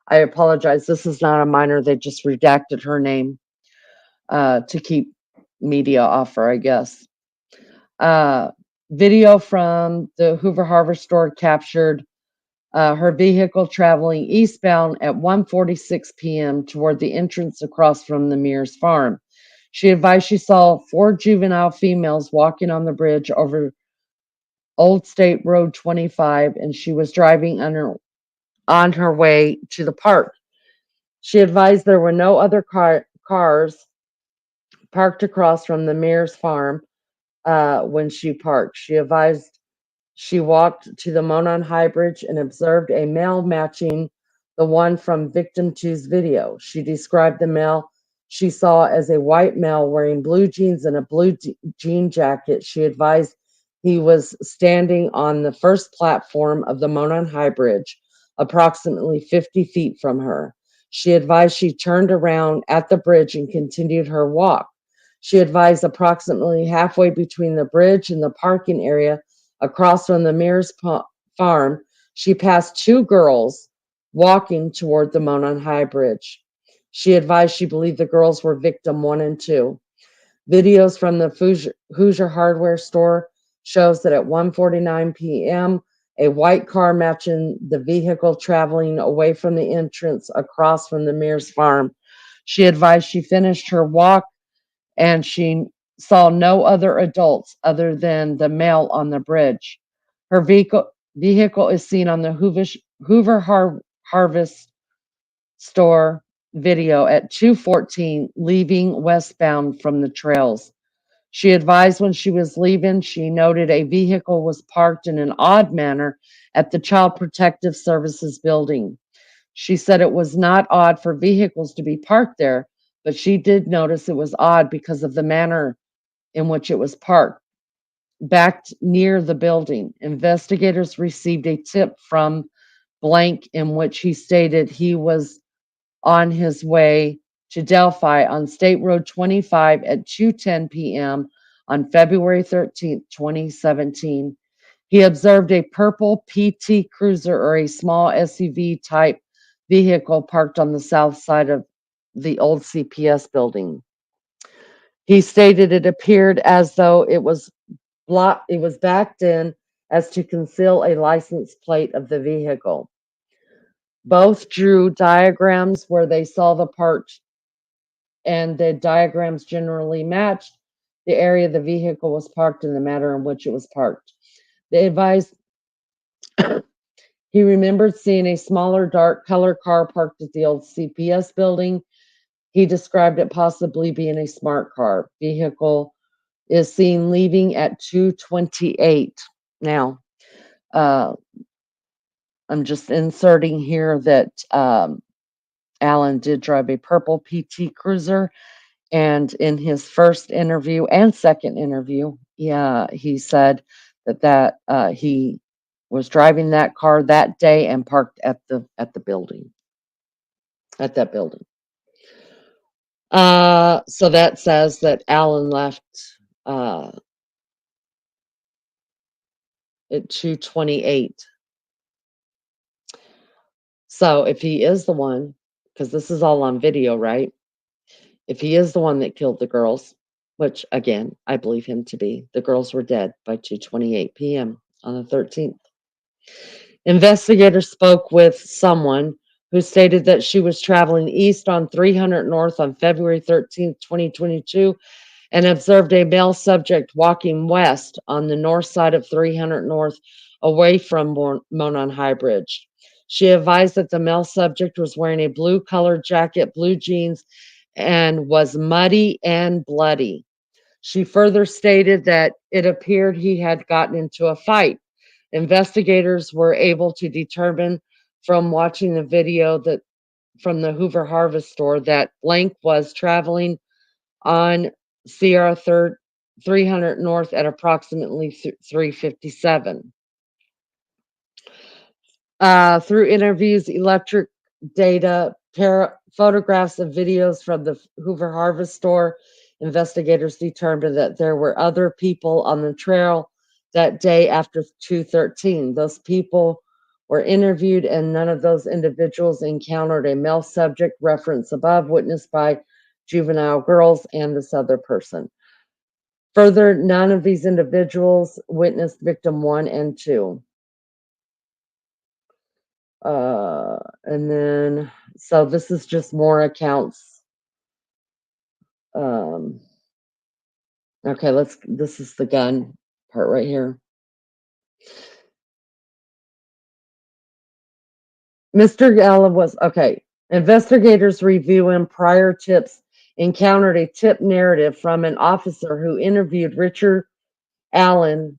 I apologize. This is not a minor. They just redacted her name to keep media off her, I guess. Video from the Hoover Harvest store captured her vehicle traveling eastbound at 1:46 p.m. toward the entrance across from the Mears farm. She advised she saw 4 juvenile females walking on the bridge over Old State Road 25, and she was driving on her way to the park. She advised there were no other cars parked across from the Mears farm when she parked. She advised she walked to the Monon High Bridge and observed a male matching the one from Victim Two's video. She described the male she saw as a white male wearing blue jeans and a blue jean jacket. She advised he was standing on the first platform of the Monon High Bridge, approximately 50 feet from her. She advised she turned around at the bridge and continued her walk. She advised approximately halfway between the bridge and the parking area across from the Mears farm, she passed 2 girls walking toward the Monon High Bridge. She advised she believed the girls were victim 1 and 2. Videos from the Hoosier hardware store shows that at 1:49 p.m., a white car matching the vehicle traveling away from the entrance across from the Mears farm. She advised she finished her walk and she saw no other adults other than the male on the bridge. Her vehicle is seen on the Hoover Harvest store video at 2:14, leaving westbound from the trails. She advised when she was leaving, she noted a vehicle was parked in an odd manner at the Child Protective Services building. She said it was not odd for vehicles to be parked there, but she did notice it was odd because of the manner in which it was parked, backed near the building. Investigators received a tip from blank in which he stated he was on his way to Delphi on State Road 25 at 2:10 p.m. on February 13th, 2017. He observed a purple PT Cruiser or a small SUV type vehicle parked on the south side of the old CPS building. He stated it appeared as though it was backed in as to conceal a license plate of the vehicle. Both drew diagrams where they saw the part, and the diagrams generally matched the area the vehicle was parked and the manner in which it was parked. They advised he remembered seeing a smaller dark color car parked at the old CPS building. He described it possibly being a smart car. Vehicle is seen leaving at 2:28. Now, I'm just inserting here that Alan did drive a purple PT Cruiser, and in his first interview and second interview, he said that he was driving that car that day and parked at the building, at that building. So that says that Alan left at 2:28. So if he is the one, because this is all on video, right? If he is the one that killed the girls, which again, I believe him to be, the girls were dead by 2:28 p.m. on the 13th. Investigators spoke with someone who stated that she was traveling east on 300 North on February 13th, 2022, and observed a male subject walking west on the north side of 300 North away from Monon High Bridge. She advised that the male subject was wearing a blue colored jacket, blue jeans, and was muddy and bloody. She further stated that it appeared he had gotten into a fight. Investigators were able to determine from watching the video that from the Hoover Harvest store that Blank was traveling on Sierra 300 North at approximately 3:57. Through interviews, electric data, photographs, and videos from the Hoover Harvest store, investigators determined that there were other people on the trail that day after 2:13. Those people were interviewed, and none of those individuals encountered a male subject referenced above, witnessed by juvenile girls and this other person. Further, none of these individuals witnessed victim 1 and 2. And then, so this is just more accounts. Okay, this is the gun part right here. Mr. Allen was, okay, investigators reviewing prior tips encountered a tip narrative from an officer who interviewed Richard Allen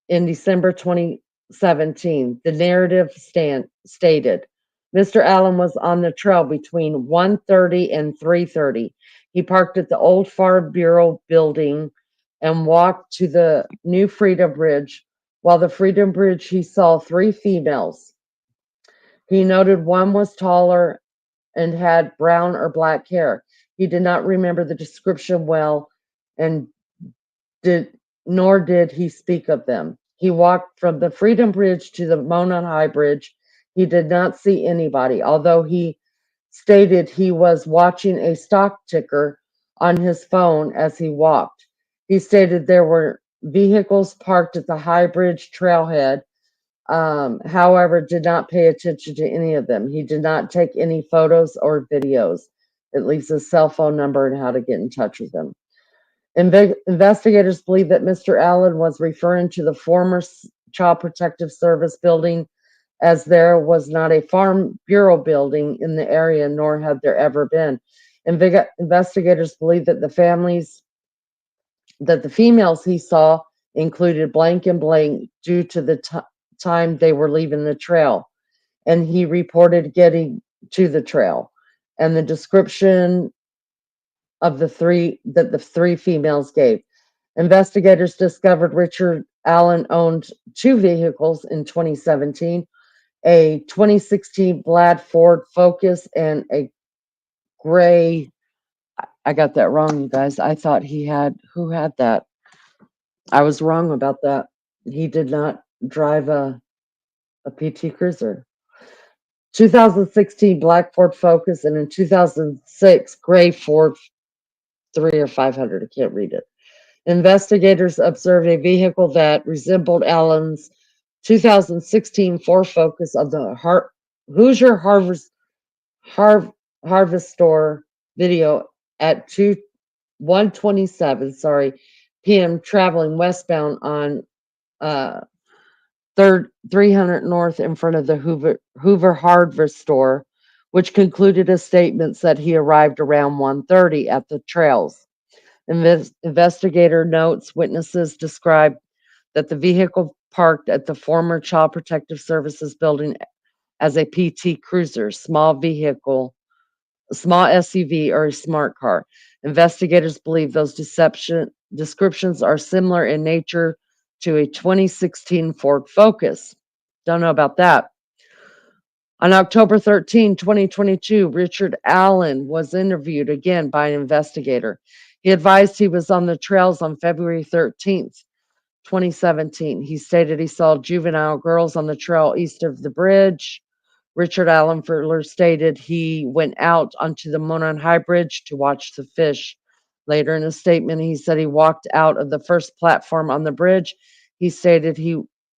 in December 2017. The narrative stated, Mr. Allen was on the trail between 1:30 and 3:30. He parked at the old Farm Bureau building and walked to the new Freedom Bridge. While the Freedom Bridge, he saw 3 females. He noted one was taller and had brown or black hair. He did not remember the description well and nor did he speak of them. He walked from the Freedom Bridge to the Mona High Bridge. He did not see anybody, although he stated he was watching a stock ticker on his phone as he walked. He stated there were vehicles parked at the High Bridge trailhead, however, did not pay attention to any of them. He did not take any photos or videos. It leaves his cell phone number and how to get in touch with him. Investigators believe that Mr. Allen was referring to the former Child Protective Service building, as there was not a Farm Bureau building in the area, nor had there ever been. Investigators believe that the females he saw included blank and blank due to the time they were leaving the trail, and he reported getting to the trail, and the description of the 3 that the 3 females gave. Investigators discovered Richard Allen owned 2 vehicles in 2017, a 2016 Black Ford Focus and a gray, I got that wrong, you guys. I thought who had that? I was wrong about that. He did not drive a PT Cruiser. 2016 Black Ford Focus and in 2006 gray Ford 3 or 500. I can't read it. Investigators observed a vehicle that resembled Allen's 2016 Ford Focus on the Hoosier Harvest store video at 1:27 p.m. traveling westbound on 300 North in front of the Hoover Harvest store, which concluded a statement that he arrived around 1:30 at the trails. Investigator notes witnesses described that the vehicle parked at the former Child Protective Services building as a PT Cruiser, small vehicle, a small SUV, or a smart car. Investigators believe those descriptions are similar in nature to a 2016 Ford Focus. Don't know about that. On October 13, 2022, Richard Allen was interviewed again by an investigator. He advised he was on the trails on February 13th, 2017. He stated he saw juvenile girls on the trail east of the bridge. Richard Allen further stated he went out onto the Monon High Bridge to watch the fish. Later in a statement, he said he walked out of the first platform on the bridge. He stated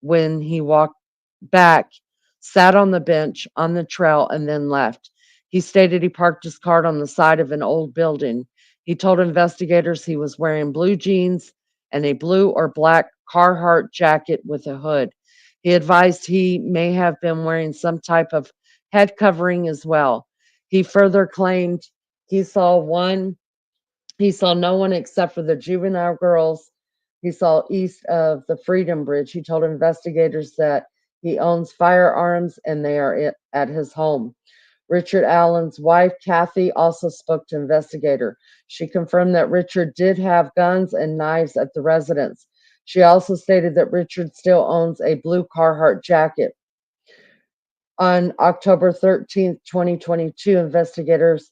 when he walked back, sat on the bench on the trail, and then left. He stated he parked his car on the side of an old building. He told investigators he was wearing blue jeans and a blue or black Carhartt jacket with a hood. He advised he may have been wearing some type of head covering as well. He further claimed he saw no one except for the juvenile girls he saw east of the Freedom Bridge. He told investigators that he owns firearms and they are at his home. Richard Allen's wife, Kathy, also spoke to investigator. She confirmed that Richard did have guns and knives at the residence. She also stated that Richard still owns a blue Carhartt jacket. On October 13th, 2022, investigators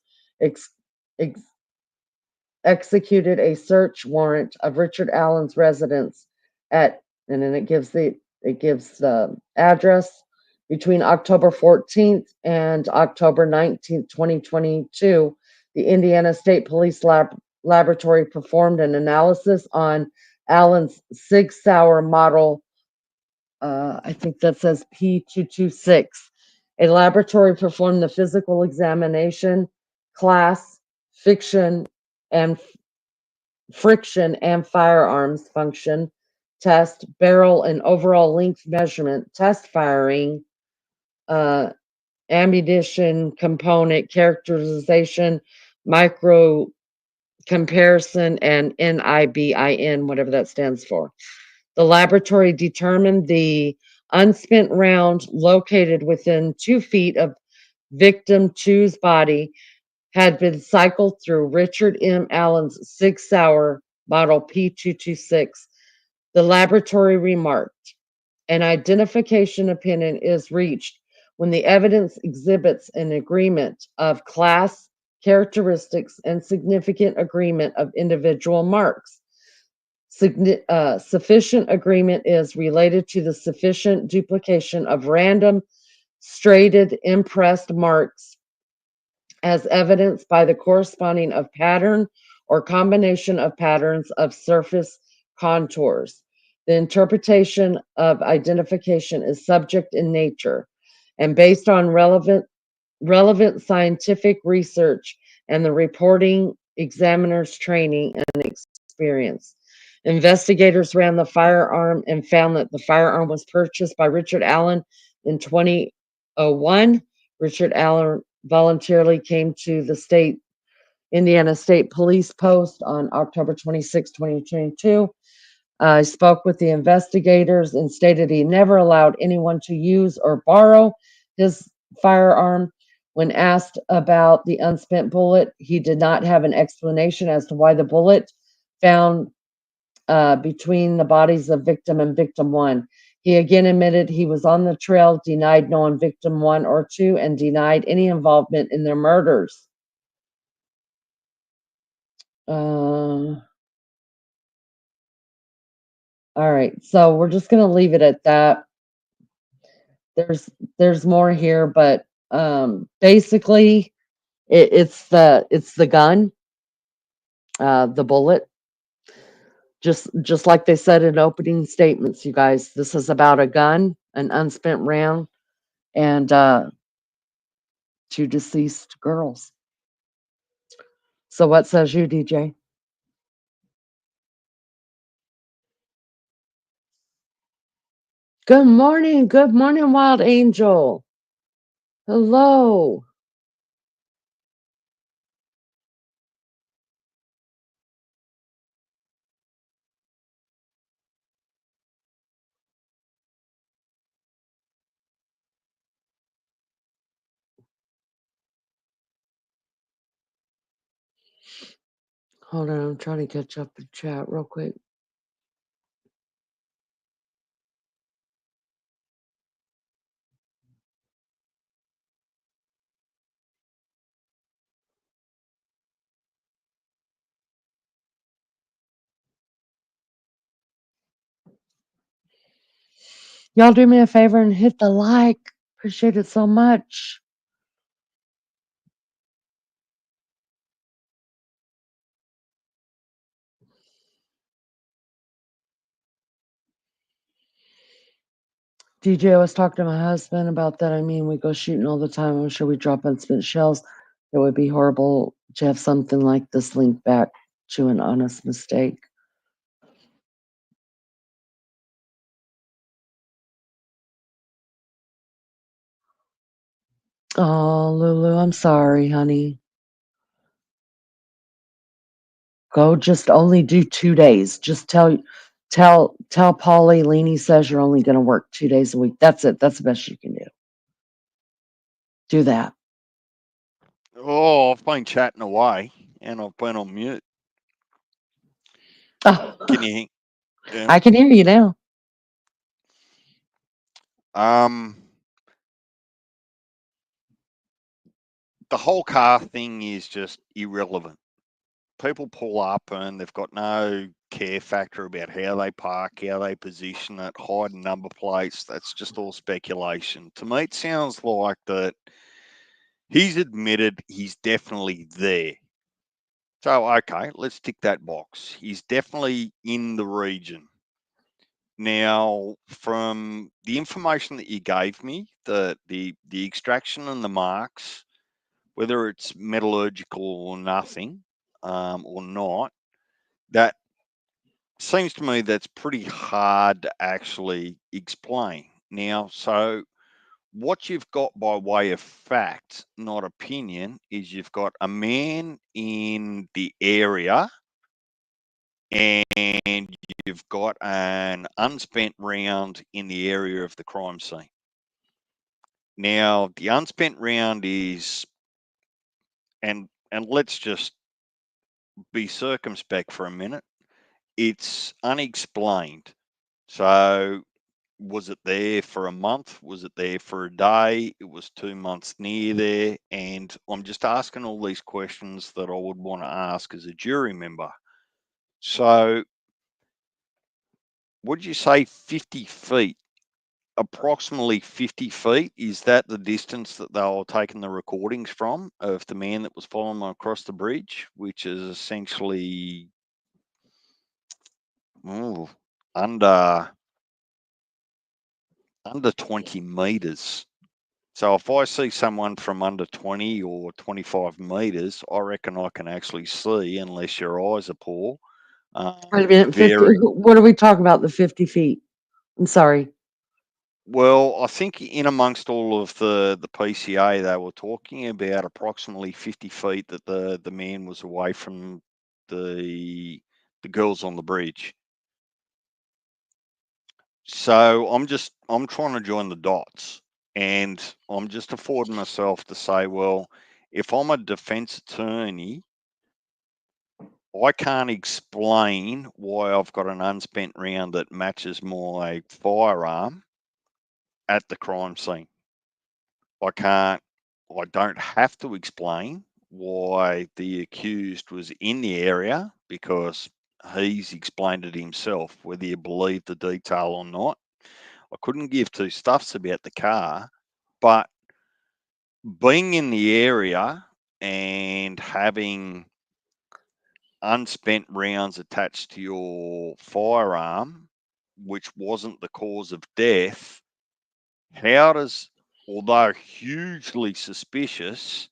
executed a search warrant of Richard Allen's residence at, and then it gives the address between October 14th and October 19th, 2022. The Indiana State Police Laboratory performed an analysis on Allen's Sig Sauer model. I think that says P226. A laboratory performed the physical examination, class, friction, and firearms function test, barrel and overall length measurement, test firing, ammunition component characterization, micro comparison, and NIBIN, whatever that stands for. The laboratory determined the unspent round located within 2 feet of victim 2's body had been cycled through Richard M. Allen's Sig Sauer model P226. The laboratory remarked, an identification opinion is reached when the evidence exhibits an agreement of class, characteristics, and significant agreement of individual marks. Sufficient agreement is related to the sufficient duplication of random, straighted, impressed marks as evidenced by the corresponding of pattern or combination of patterns of surface contours. The interpretation of identification is subject in nature and based on relevant scientific research and the reporting examiner's training and experience. Investigators ran the firearm and found that the firearm was purchased by Richard Allen in 2001. Richard Allen voluntarily came to the Indiana State Police Post on October 26, 2022. I spoke with the investigators and stated he never allowed anyone to use or borrow his firearm. When asked about the unspent bullet, he did not have an explanation as to why the bullet found between the bodies of victim and victim 1. He again admitted he was on the trail, denied knowing victim 1 or 2, and denied any involvement in their murders. All right, so we're just going to leave it at that. There's more here, but basically it's the gun, the bullet. Just like they said in opening statements, you guys, this is about a gun, an unspent round, and 2 deceased girls. So what says you, DJ? Good morning, Wild Angel. Hello. Hold on, I'm trying to catch up in chat real quick. Y'all do me a favor and hit the like. Appreciate it so much. DJ, I was talking to my husband about that. I mean, we go shooting all the time. I'm sure we drop unspent shells. It would be horrible to have something like this linked back to an honest mistake. Oh, Lulu, I'm sorry, honey. Go just only do 2 days. Just tell Polly Leanie says you're only gonna work 2 days a week. That's it. That's the best you can do. Do that. Oh, I've been chatting away and I've been on mute. Oh, Can you hear? Yeah. I can hear you now. The whole car thing is just irrelevant. People pull up and they've got no care factor about how they park, how they position it, hide number plates. That's just all speculation. To me, it sounds like that he's admitted he's definitely there. So, okay, let's tick that box. He's definitely in the region. Now, from the information that you gave me, the extraction and the marks, whether it's metallurgical or nothing, or not, that seems to me that's pretty hard to actually explain. Now, so what you've got by way of fact, not opinion, is you've got a man in the area and you've got an unspent round in the area of the crime scene. Now, the unspent round is, and let's just be circumspect for a minute, it's unexplained. So, was it there for a month? Was it there for a day? It was 2 months near there. And I'm just asking all these questions that I would want to ask as a jury member. So, would you say 50 feet? Approximately 50 feet, is that the distance that they were taking the recordings from of the man that was following them across the bridge, which is essentially under 20 meters. So if I see someone from under 20 or 25 meters, I reckon I can actually see, unless your eyes are poor. Wait a minute, 50. What are we talking about? The 50 feet. I'm sorry. Well, I think in amongst all of the PCA, they were talking about approximately 50 feet that the man was away from the girls on the bridge. So I'm trying to join the dots, and I'm just affording myself to say, well, if I'm a defense attorney, I can't explain why I've got an unspent round that matches my firearm at the crime scene. I don't have to explain why the accused was in the area because he's explained it himself, whether you believe the detail or not. I couldn't give two stuffs about the car, but being in the area and having unspent rounds attached to your firearm, which wasn't the cause of death, how does, although hugely suspicious,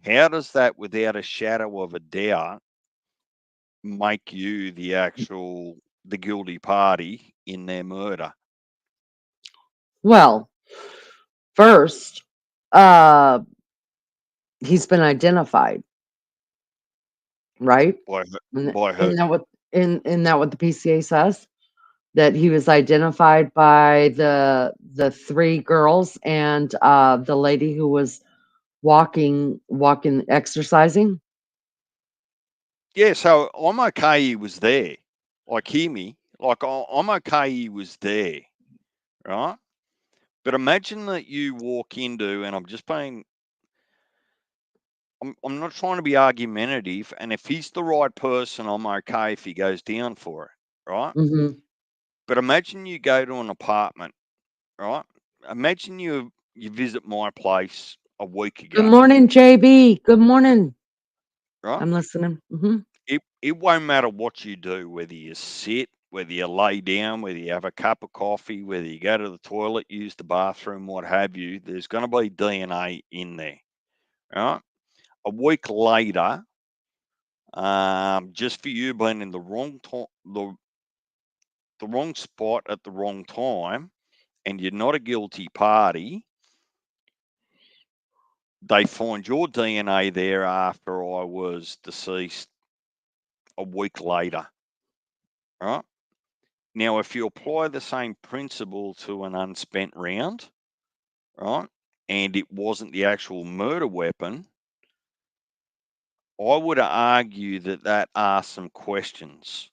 how does that, without a shadow of a doubt, make you the guilty party in their murder? Well, first, he's been identified, right? By Isn't who? isn't that what the PCA says? That he was identified by the three girls and the lady who was walking, exercising. Yeah, so I'm okay he was there. Like, hear me. Like, I'm okay he was there, right? But imagine that you walk into, and I'm not trying to be argumentative, and if he's the right person, I'm okay if he goes down for it, right? Mm-hmm. But imagine you go to an apartment, right? Imagine you visit my place a week Good ago, morning, JB. Good morning. right? I'm listening. Mm-hmm. It won't matter what you do, whether you sit, whether you lay down, whether you have a cup of coffee, whether you go to the toilet, use the bathroom, what have you, there's going to be DNA in there, right? A week later, just for you being in the wrong spot at the wrong time, and you're not a guilty party, they find your DNA there after I was deceased a week later, right? Now, if you apply the same principle to an unspent round, right, and it wasn't the actual murder weapon, I would argue that that asks some questions.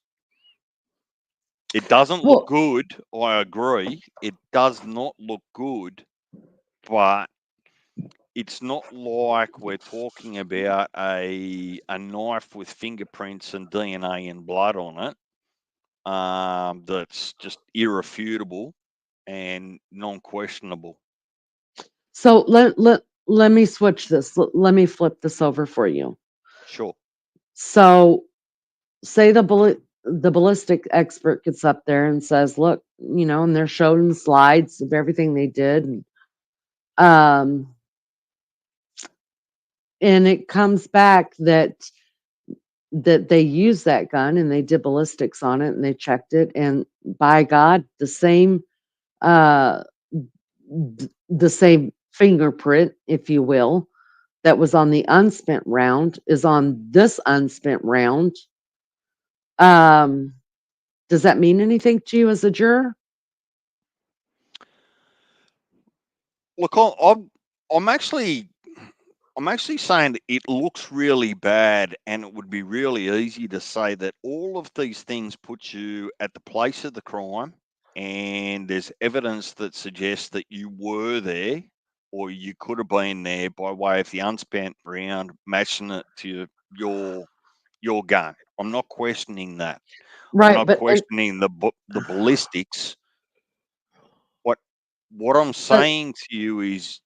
It doesn't look good. I agree. It does not look good, but it's not like we're talking about a knife with fingerprints and DNA and blood on it. That's just irrefutable and non-questionable. So let me switch this. Let me flip this over for you. Sure. So say the ballistic expert gets up there and says, "Look, and they're showing slides of everything they did, and it comes back that they used that gun and they did ballistics on it and they checked it, and by God, the same fingerprint, if you will, that was on the unspent round is on this unspent round. Does that mean anything to you as a juror?" Look, I'm actually saying that it looks really bad, and it would be really easy to say that all of these things put you at the place of the crime, and there's evidence that suggests that you were there or you could have been there by way of the unspent round matching it to your gun. I'm not questioning that. I'm Right, not questioning the ballistics. What I'm saying to you is,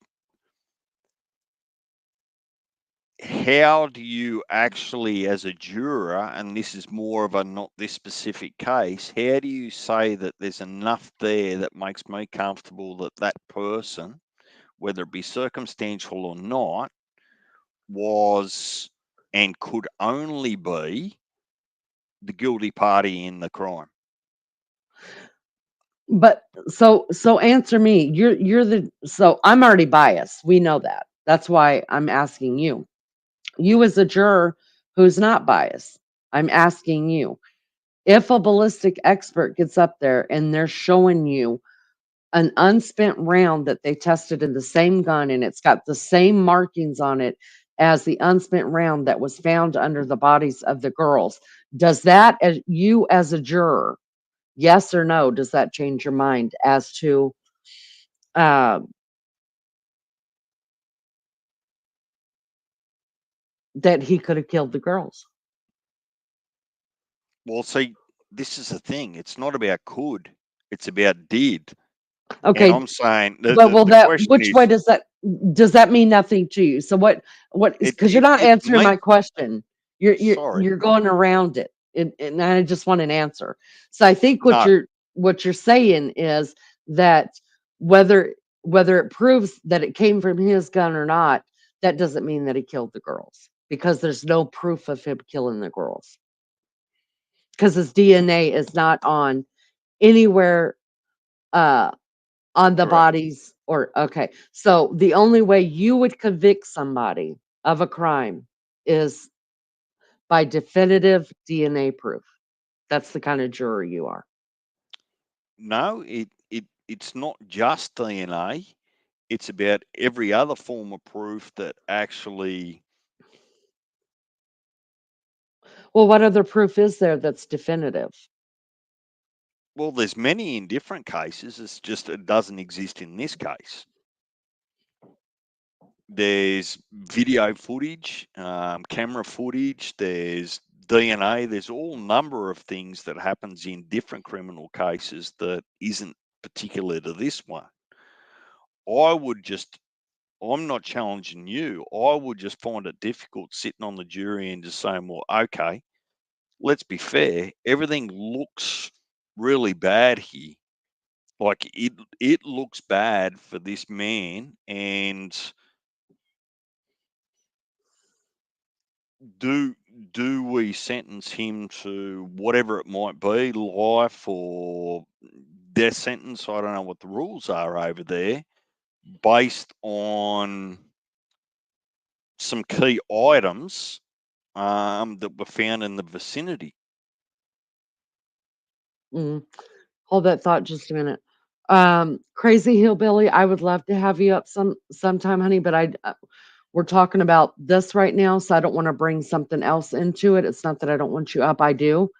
how do you actually, as a juror, and this is more of a not this specific case, how do you say that there's enough there that makes me comfortable that that person, whether it be circumstantial or not, was and could only be the guilty party in the crime? But so answer me. So I'm already biased. We know that. That's why I'm asking you. You as a juror who's not biased, I'm asking you. If a ballistic expert gets up there and they're showing you an unspent round that they tested in the same gun and it's got the same markings on it as the unspent round that was found under the bodies of the girls, does that, as you as a juror, yes or no, does that change your mind as to that he could have killed the girls? Well, see, this is the thing. It's not about could, it's about did. And Okay, I'm saying but the question which way is, does that mean nothing to you? So what because you're not it answering may, my question. sorry, You're going around it. And I just want an answer. So I think no, what you're saying is that whether it proves that it came from his gun or not, that doesn't mean that he killed the girls because there's no proof of him killing the girls. Because his DNA is not on anywhere on the correct. bodies okay. So the only way you would convict somebody of a crime is by definitive DNA proof. That's the kind of juror you are. No, it's not just DNA. It's about every other form of proof that actually. Well, what other proof is there that's definitive? Well, there's many in different cases. It's just it doesn't exist in this case. There's video footage, camera footage. There's DNA. There's all number of things that happens in different criminal cases that isn't particular to this one. I would just I'm not challenging you. I would just find it difficult sitting on the jury and just saying, well, okay, let's be fair. Everything looks really bad here. Like it looks bad for this man. And do we sentence him to whatever it might be, life or death sentence? I don't know what the rules are over there, based on some key items that were found in the vicinity. Hold that thought just a minute. Crazy Hillbilly, I would love to have you up sometime, honey, but we're talking about this right now, so I don't want to bring something else into it. It's not that I don't want you up, I do.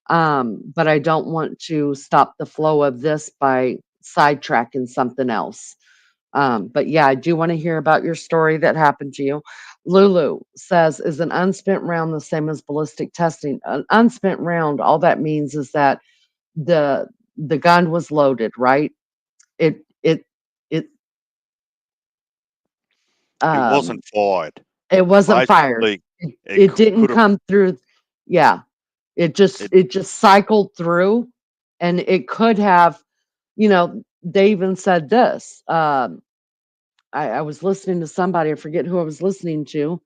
But I don't want to stop the flow of this by sidetracking something else. But yeah, I do want to hear about your story that happened to you. Lulu says, is an unspent round the same as ballistic testing? An unspent round, all that means is that the gun was loaded, right? It wasn't fired. It wasn't fired. Basically, It didn't could have. come through. Yeah. It just cycled through, and it could have, they even said this. I was listening to somebody, I forget who I was listening to,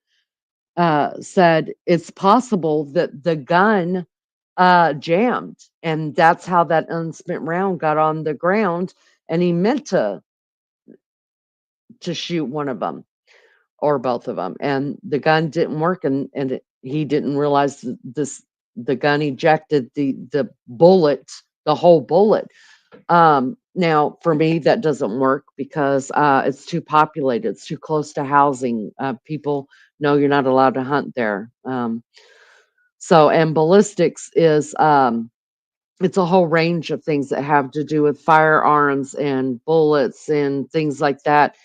said it's possible that the gun jammed, and that's how that unspent round got on the ground, and he meant to shoot one of them or both of them, and the gun didn't work, and he didn't realize the gun ejected the bullet, the whole bullet. Now for me that doesn't work because it's too populated, it's too close to housing. People know you're not allowed to hunt there. So, and ballistics is it's a whole range of things that have to do with firearms and bullets and things like that.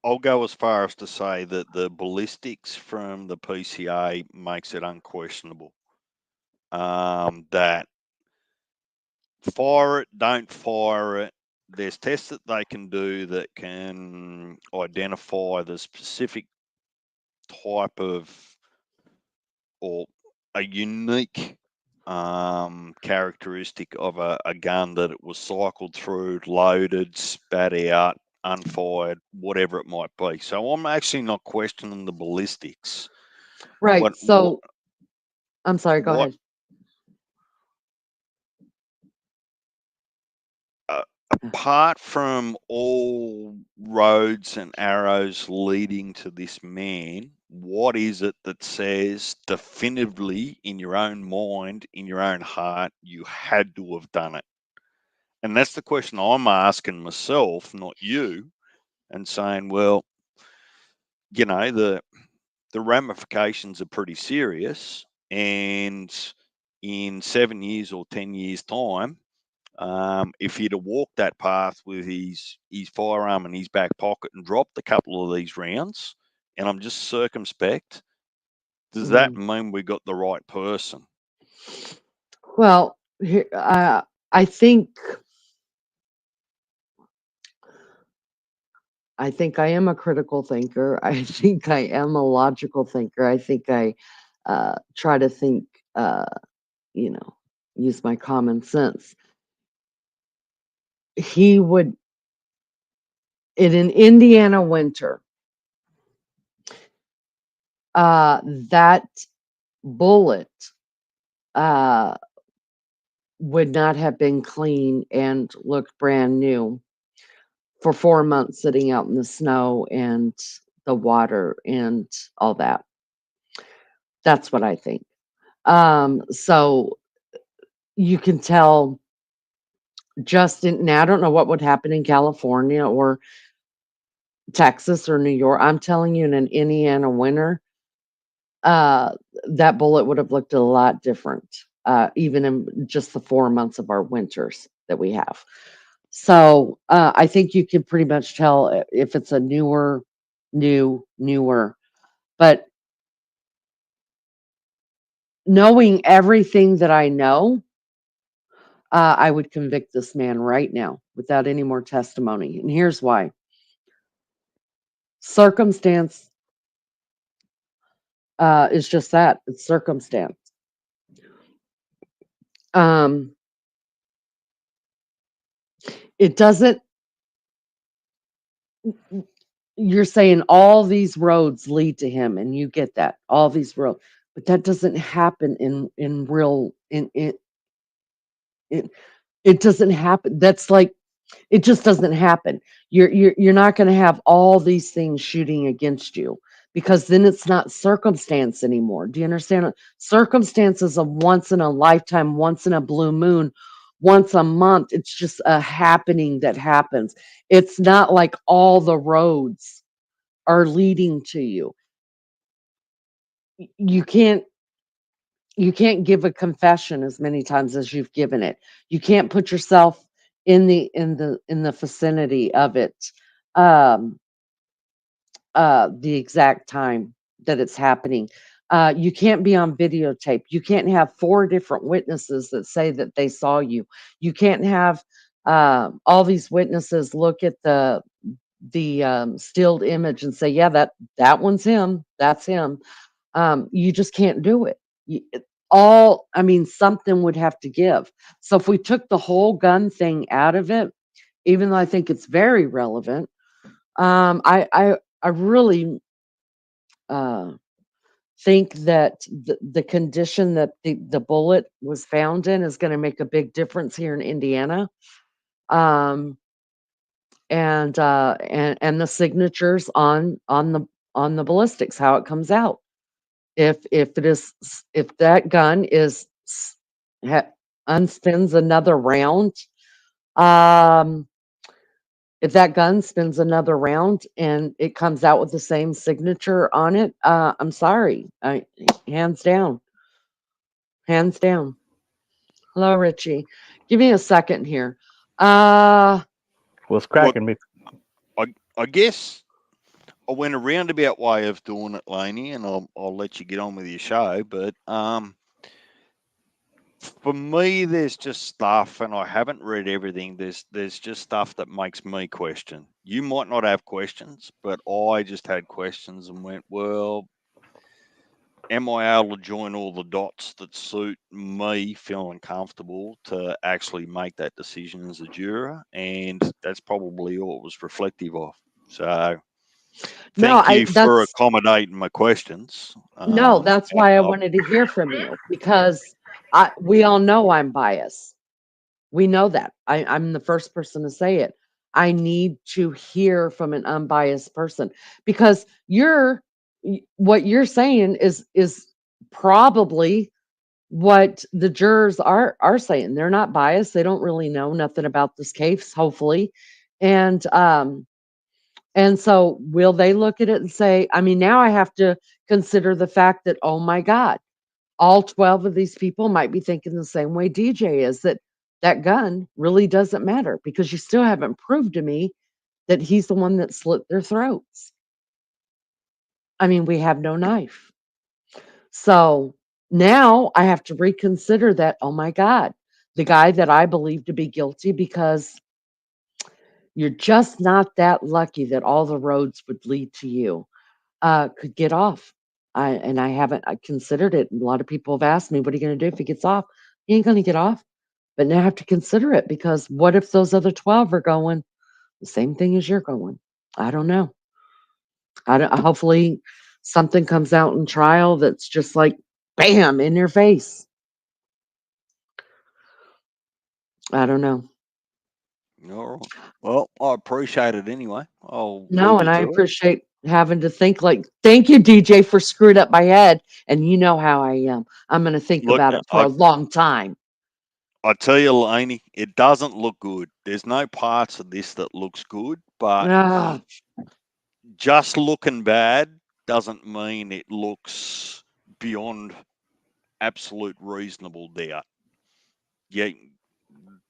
I'll go as far as to say that the ballistics from the PCA makes it unquestionable that fire it, don't fire it. There's tests that they can do that can identify the specific type of or a unique characteristic of a gun, that it was cycled through, loaded, spat out, unfired, whatever it might be. So I'm actually not questioning the ballistics. Right. I'm sorry, go ahead. Apart from all roads and arrows leading to this man, what is it that says definitively in your own mind, in your own heart, you had to have done it? And that's the question I'm asking myself, not you, and saying, well, the ramifications are pretty serious, and in 7 years or 10 years' time, if he'd have walked that path with his firearm in his back pocket and dropped a couple of these rounds, and I'm just circumspect, does that mean we got the right person? Well, I think I am a critical thinker. I think I am a logical thinker. I think I try to think, use my common sense. He would, in an Indiana winter, that bullet would not have been clean and looked brand new for 4 months sitting out in the snow and the water and all that. That's what I think. So you can tell now I don't know what would happen in California or Texas or New York. I'm telling you, in an Indiana winter, that bullet would have looked a lot different, even in just the 4 months of our winters that we have. So I think you can pretty much tell if it's a newer, but knowing everything that I know, I would convict this man right now without any more testimony. And here's why. Circumstance is just that. It's circumstance. It doesn't, you're saying all these roads lead to him, and you get that, all these roads, but that doesn't happen in real, it doesn't happen. That's like It just doesn't happen. You're not going to have all these things shooting against you, because then it's not circumstance anymore. Do you understand? Circumstance is a once in a lifetime, once in a blue moon, once a month. It's just a happening that happens. It's not like all the roads are leading to you. You can't give a confession as many times as you've given it. You can't put yourself in the vicinity of it, um the exact time that it's happening. You can't be on videotape. You can't have 4 different witnesses that say that they saw you. You can't have all these witnesses look at the stilled image and say, yeah, that one's him, that's him. You just can't do it. I mean, something would have to give. So if we took the whole gun thing out of it, even though I think it's very relevant, I really think that the condition that the bullet was found in is going to make a big difference here in Indiana. Um, and the signatures on the ballistics, how it comes out. If that gun unspins another round, if that gun spins another round and it comes out with the same signature on it, I'm sorry, hands down, hands down. Hello, Richie. Give me a second here. What's cracking me? I guess I went a roundabout way of doing it, Laney, and I'll let you get on with your show. But for me, there's just stuff, and I haven't read everything. There's just stuff that makes me question. You might not have questions, but I just had questions and went, well, am I able to join all the dots that suit me feeling comfortable to actually make that decision as a juror? And that's probably all it was reflective of. So thank you for accommodating my questions. No, that's why I wanted to hear from you, because we all know I'm biased. We know that. I'm the first person to say it. I need to hear from an unbiased person, because what you're saying is probably what the jurors are saying. They're not biased. They don't really know nothing about this case, hopefully. And so will they look at it and say, I mean, now I have to consider the fact that, oh my God, all 12 of these people might be thinking the same way DJ is, that gun really doesn't matter, because you still haven't proved to me that he's the one that slit their throats. I mean, we have no knife. So now I have to reconsider that, oh my God, the guy that I believe to be guilty, because you're just not that lucky that all the roads would lead to you, could get off. I haven't considered it. A lot of people have asked me, what are you going to do if he gets off? He ain't going to get off. But now I have to consider it, because what if those other 12 are going the same thing as you're going? I don't know. Hopefully something comes out in trial that's just like, bam, in your face. I don't know. All right. Well, I appreciate it anyway. No, and I appreciate having to think like, thank you, DJ, for screwing up my head. And you know how I am. I'm going to think about it for a long time. I tell you, Laney, it doesn't look good. There's no parts of this that looks good, but just looking bad doesn't mean it looks beyond absolute reasonable doubt. Yeah,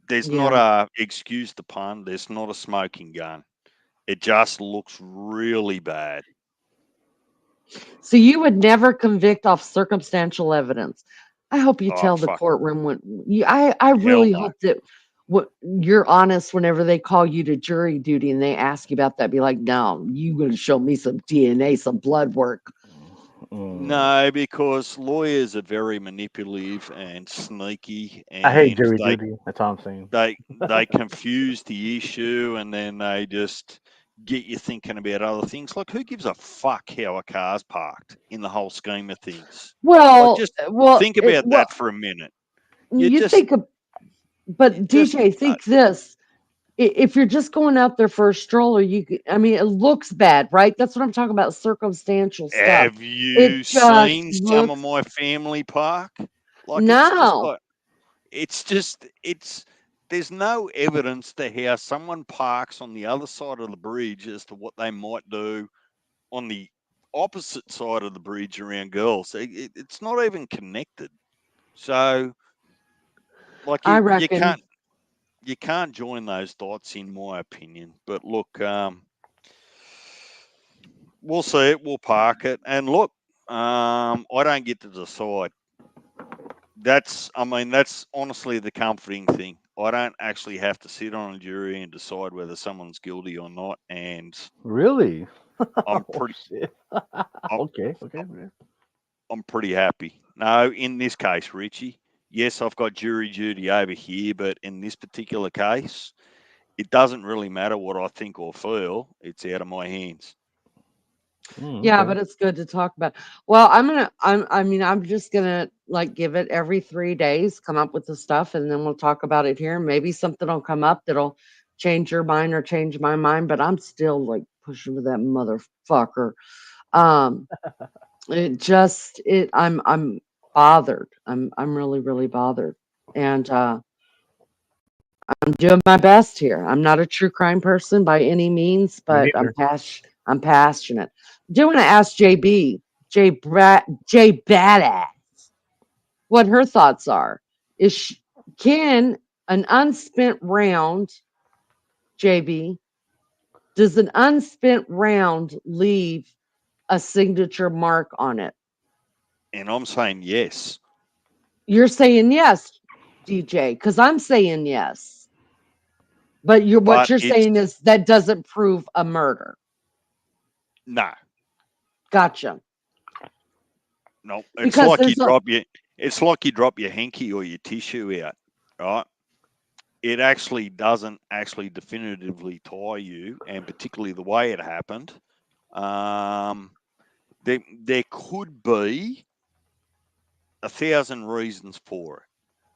there's not a, excuse the pun, there's not a smoking gun. It just looks really bad. So you would never convict off circumstantial evidence. I hope you tell the courtroom I really hope that you're honest whenever they call you to jury duty and they ask you about that. Be like, no, you going to show me some DNA, some blood work. No, because lawyers are very manipulative and sneaky, and I hate jury duty. That's all I'm saying. They confuse the issue, and then they just get you thinking about other things. Like, who gives a fuck how a car's parked in the whole scheme of things? Well, just think about that for a minute. But DJ, think this. if you're just going out there for a stroller, I mean, it looks bad, right? That's what I'm talking about, circumstantial stuff. Have you It just seen some of looks my family park? Like it's just no. like it's there's no evidence to how someone parks on the other side of the bridge as to what they might do on the opposite side of the bridge around girls. It's not even connected. So like I reckon. you can't join those dots in my opinion. But look, we'll see it, we'll park it, and look, I don't get to decide. That's honestly the comforting thing. I don't actually have to sit on a jury and decide whether someone's guilty or not, and Really? I'm Oh pretty shit. I'm, Okay. I'm pretty happy. No, in this case, Richie, yes, I've got jury duty over here, but in this particular case, it doesn't really matter what I think or feel. It's out of my hands. Yeah, Okay. but it's good to talk about. Well, I'm just gonna like give it every 3 days, come up with the stuff, and then we'll talk about it here. Maybe something will come up that'll change your mind or change my mind, but I'm still like pushing for that motherfucker. Um, I'm bothered. I'm really, really bothered. And I'm doing my best here. I'm not a true crime person by any means, Me but neither. I'm passionate. I do want to ask J Badass what her thoughts are. Can an unspent round, JB, does an unspent round leave a signature mark on it? And I'm saying yes. You're saying yes, DJ, because I'm saying yes. But what But you're it's saying is that doesn't prove a murder. no, Gotcha. no. Because there's a It's like you drop your hanky or your tissue out, right? It actually doesn't actually definitively tie you, and particularly the way it happened. Um, there could be 1,000 reasons for it,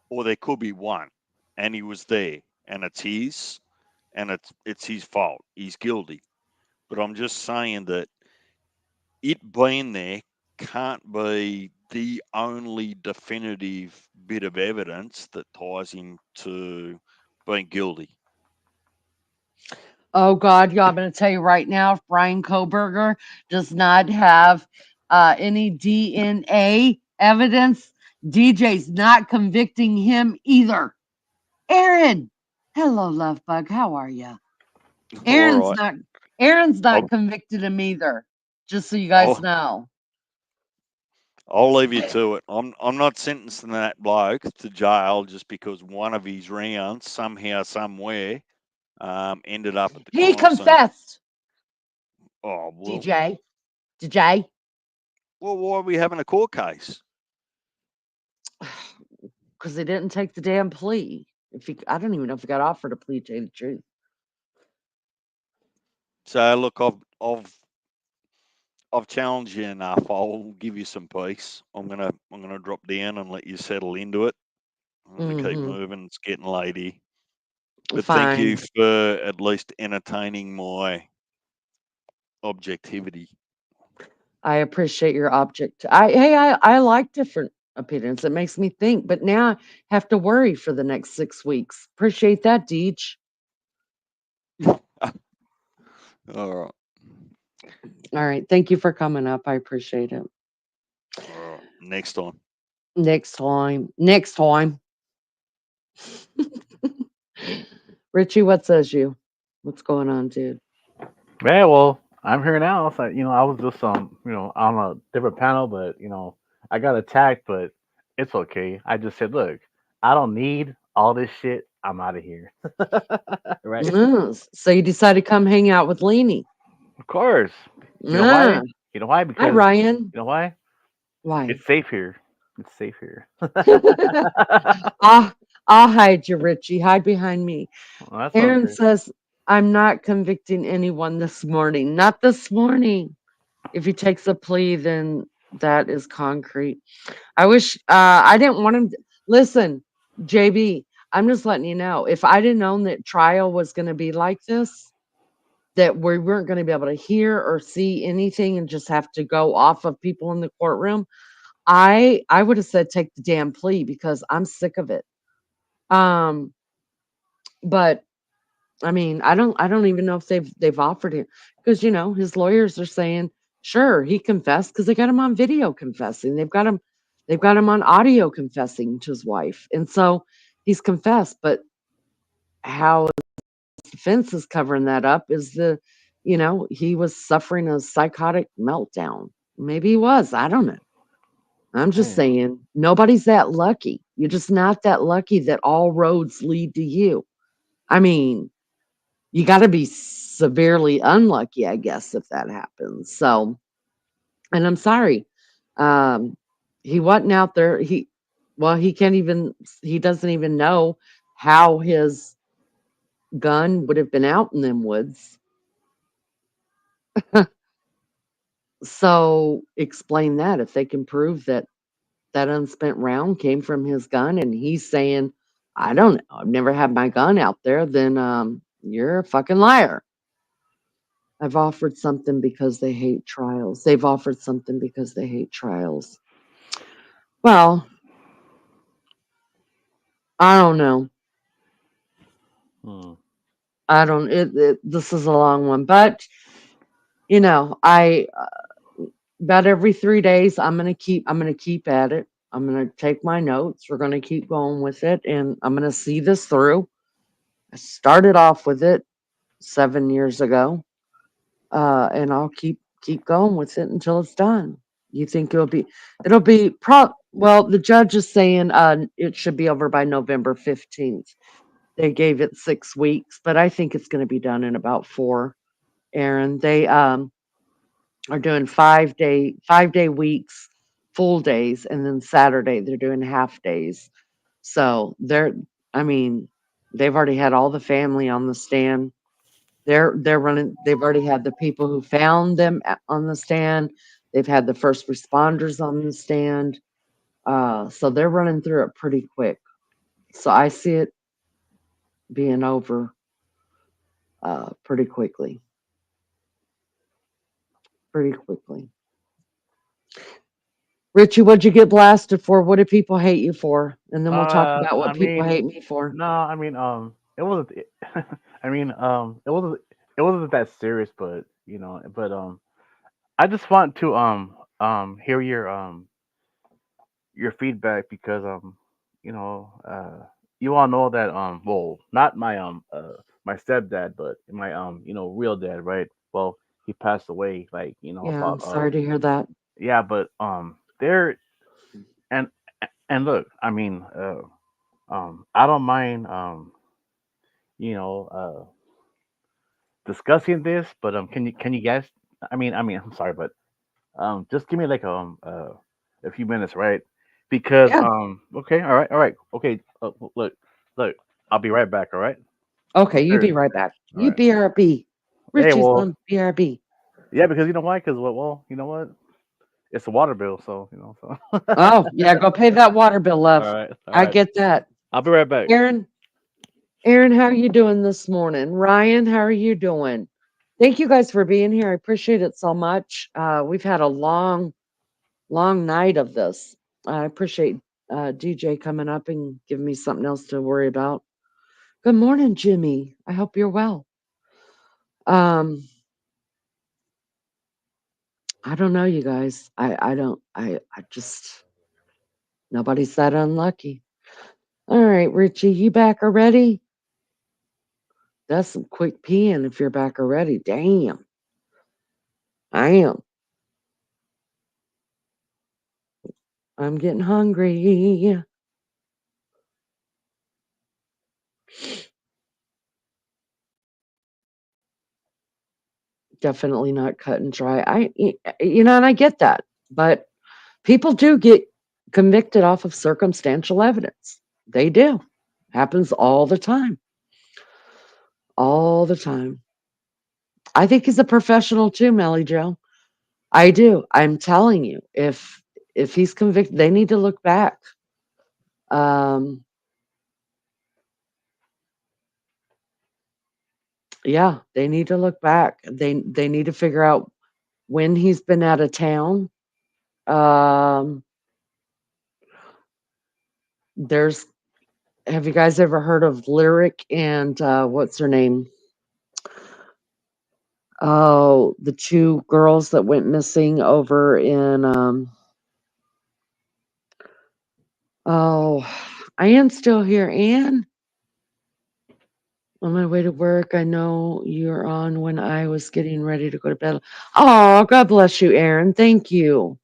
or there could be one, and he was there, and it's his, and it's his fault. He's guilty. But I'm just saying that it being there can't be the only definitive bit of evidence that ties him to being guilty. oh God, y'all, I'm going to tell you right now, if Brian Koberger does not have any DNA evidence, DJ's not convicting him either. Aaron, hello, love bug. How are you? All Aaron's right. not. Aaron's I'll, not convicted him either. Just so you guys I'll, know. I'll leave you to it. I'm not sentencing that bloke to jail just because one of his rounds somehow, somewhere, ended up at the He crime scene. confessed. Oh well. DJ. Well, why are we having a court case? Because they didn't take the damn plea. I don't even know if he got offered a plea, to tell you the truth. So look, I've challenged you enough. I'll give you some peace. I'm gonna drop down and let you settle into it. I'm gonna keep moving. It's getting late. But thank you Fine. for at least entertaining my objectivity. I appreciate your I like different opinions. It makes me think, but now I have to worry for the next 6 weeks. Appreciate that, Deej. All right. All right. Thank you for coming up. I appreciate it. All right. Next time. Next time. Next time. Richie, what says you? What's going on, dude? Yeah, well, I'm here now. So, I was just on a different panel, but I got attacked, but it's okay. I just said, look, I don't need all this shit. I'm out of here. Right? So you decided to come hang out with Leanie. Of course. You know why? Ah. You know why? Hi, Because Ryan. you know why? Why? It's safe here. It's safe here. I'll hide you, Richie. Hide behind me. Well, that's Aaron okay. says, I'm not convicting anyone this morning. Not this morning. If he takes a plea, then that is concrete. I wish I didn't want him listen, JB. I'm just letting you know. If I didn't known that trial was going to be like this, that we weren't going to be able to hear or see anything and just have to go off of people in the courtroom, I would have said take the damn plea because I'm sick of it. But I mean, I don't even know if they've offered him because his lawyers are saying sure he confessed because they got him on video confessing. They've got him on audio confessing to his wife, and so he's confessed. But how his defense is covering that up is he was suffering a psychotic meltdown. Maybe he was. I don't know. I'm just Damn. saying nobody's that lucky. You're just not that lucky that all roads lead to you. I mean, you got to be severely unlucky, I guess, if that happens. So, and I'm sorry, um, he wasn't out there. He doesn't even know how his gun would have been out in them woods. So, explain that if they can prove that that unspent round came from his gun, and he's saying, "I don't know, I've never had my gun out there," then you're a fucking liar. I've offered something because they hate trials. They've offered something because they hate trials. Well, I don't know. Hmm. I don't. This is a long one, but I about every 3 days I'm gonna keep at it. I'm gonna take my notes. We're gonna keep going with it, and I'm gonna see this through. I started off with it 7 years ago, and I'll keep going with it until it's done. You think it'll be well, the judge is saying it should be over by November 15th. They gave it 6 weeks, but I think it's going to be done in about 4. Aaron, they are doing 5-day weeks, full days, and then Saturday they're doing half days. So I mean, they've already had all the family on the stand. They're running. They've already had the people who found them on the stand. They've had the first responders on the stand. So they're running through it pretty quick. So I see it being over pretty quickly. Pretty quickly. Richie, what'd you get blasted for? What do people hate you for? And then we'll talk about I what people mean, hate me for. no, I mean, it wasn't. I mean, it wasn't that serious, but I just want to hear your feedback because you know you all know that well, not my stepdad, but my real dad, right? Well, he passed away like Yeah, I'm about sorry to hear that. yeah, but there and and look, I mean I don't mind you know discussing this, but can you guys, I mean I'm sorry, but just give me like a few minutes, right? Because Yeah. okay, all right, okay. Look, I'll be right back. All right. Okay, you Sure. be right back. All You right. BRB. Hey, Richie's well, on BRB. yeah, because you know why? Because well, you know what? It's a water bill, so so. Oh, yeah, go pay that water bill, All love. right, all I right. get that. I'll be right back. Aaron, how are you doing this morning? Ryan, how are you doing? Thank you guys for being here. I appreciate it so much. We've had a long, long night of this. I appreciate DJ coming up and giving me something else to worry about. Good morning, Jimmy. I hope you're well. Um, I don't know, you guys. I don't. I just nobody's that unlucky. All right, Richie, you back already? That's some quick peeing if you're back already. Damn, I am. I'm getting hungry. Definitely not cut and dry. And I get that, but people do get convicted off of circumstantial evidence. They do. Happens all the time. All the time. I think he's a professional too, Melly Joe. I do. I'm telling you, if he's convicted, they need to look back. Um, Yeah, they need to look back. They need to figure out when he's been out of town. Um, there's have you guys ever heard of Lyric and what's her name? Oh, the two girls that went missing over in oh, Anne's still here. Anne, on my way to work. I know you're on when I was getting ready to go to bed. Oh, God bless you, Aaron. Thank you.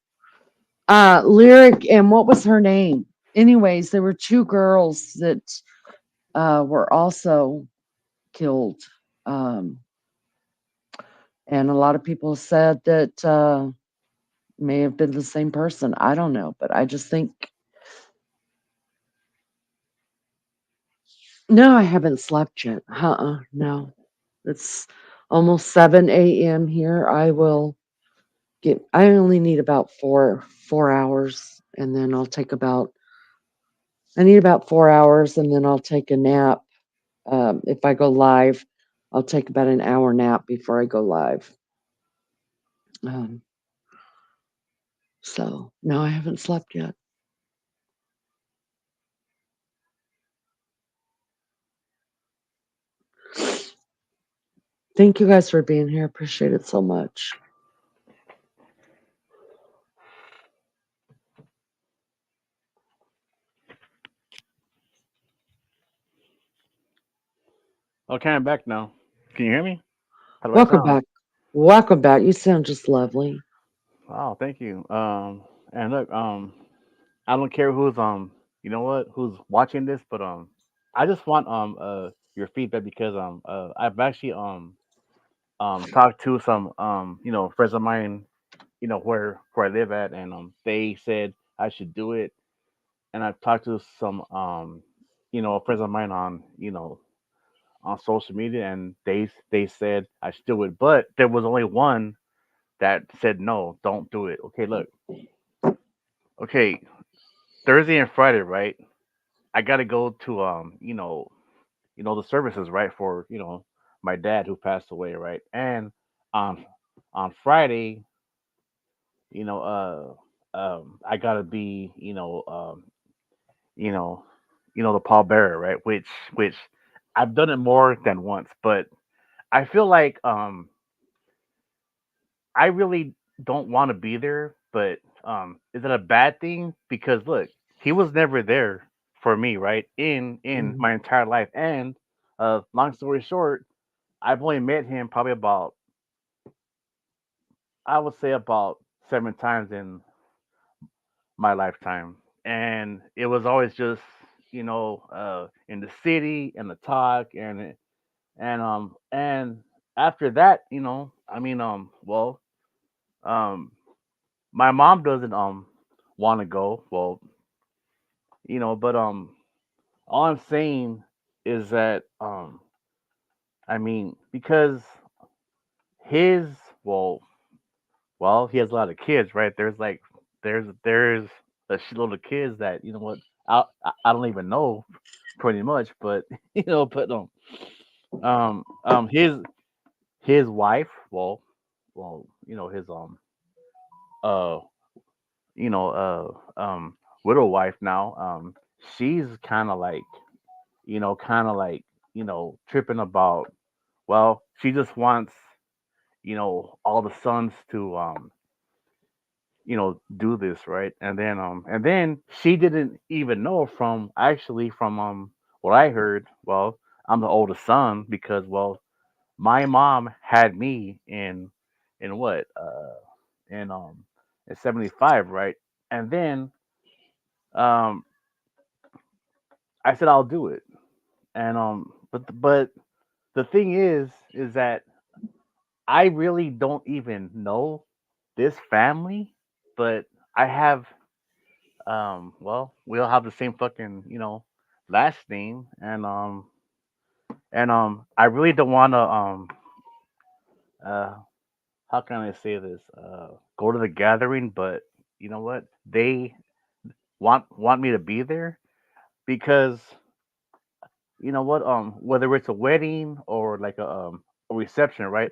Lyric and what was her name? Anyways, there were two girls that were also killed. Um, and a lot of people said that may have been the same person. I don't know, but I just think no, I haven't slept yet. No. It's almost 7 a.m. here. I only need about 4 hours, and then I need about 4 hours, and then I'll take a nap. If I go live, I'll take about an hour nap before I go live. Um, so no, I haven't slept yet. Thank you guys for being here. Appreciate it so much. Okay, I'm back now. Can you hear me? How do I Welcome sound? back. Welcome back. You sound just lovely. Oh, thank you. And look, I don't care who's you know what, who's watching this, but I just want your feedback because I've actually talked to some friends of mine, where I live at, and they said I should do it, and I've talked to some friends of mine on social media, and they said I should do it, but there was only one that said no, don't do it. Okay, look, okay, Thursday and Friday, right? I gotta go to the services, right, for my dad who passed away, right, and on Friday, I gotta be you know the pallbearer, right, which I've done it more than once, but I feel like I really don't want to be there, but is it a bad thing? Because look, he was never there for me, right? In Mhm. my entire life, and long story short, I've only met him probably about, I would say, about 7 times in my lifetime, and it was always just in the city and the talk, and after that, I mean, well, um my mom doesn't want to go. Well, but all I'm saying is that I mean, because his well he has a lot of kids, right? There's a shitload of kids that what, I don't even know pretty much, but but his wife, his uh you know widow wife now, she's kind of like tripping about, well, she just wants all the sons to do this, right, and then she didn't even know, from actually from what I heard. Well, I'm the oldest son because, well, my mom had me in what in in 75, right, and then um I said I'll do it, and but the thing is that I really don't even know this family, but I have well, we all have the same fucking, last name, and I really don't want to uh how can I say this? Go to the gathering, but you know what? They want me to be there because, whether it's a wedding or like a reception, right,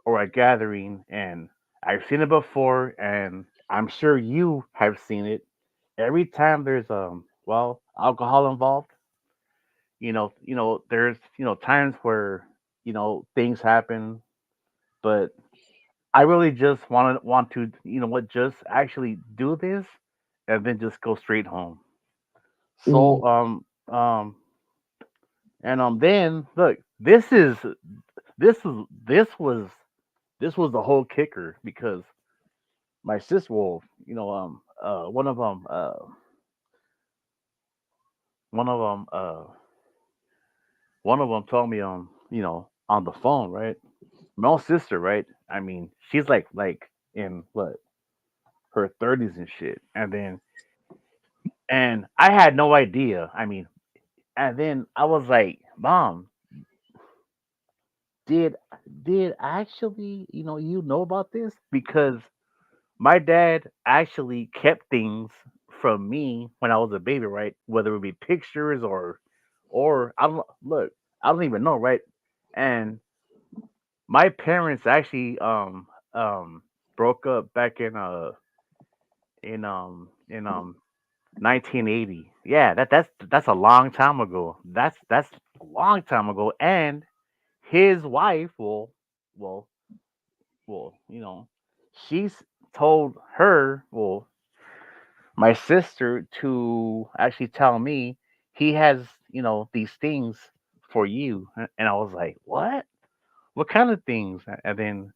or a gathering, and I've seen it before, and I'm sure you have seen it. Every time there's alcohol involved, there's times where things happen, but I really just want to just actually do this and then just go straight home. So Mm, then look, this was the whole kicker because my sister, well, one of them told me on the phone, right? My own sister, right? I mean, she's like in what, her 30s and shit, and I had no idea. I mean, and then I was like, Mom, did did actually about this? Because my dad actually kept things from me when I was a baby, right? Whether it be pictures or I don't look, I don't even know, right? And my parents actually broke up back in 1980. Yeah, that's a long time ago. That's a long time ago. And his wife, well, well, she's told her, well, my sister, to actually tell me he has, these things for you. And I was like, what? What kind of things? And then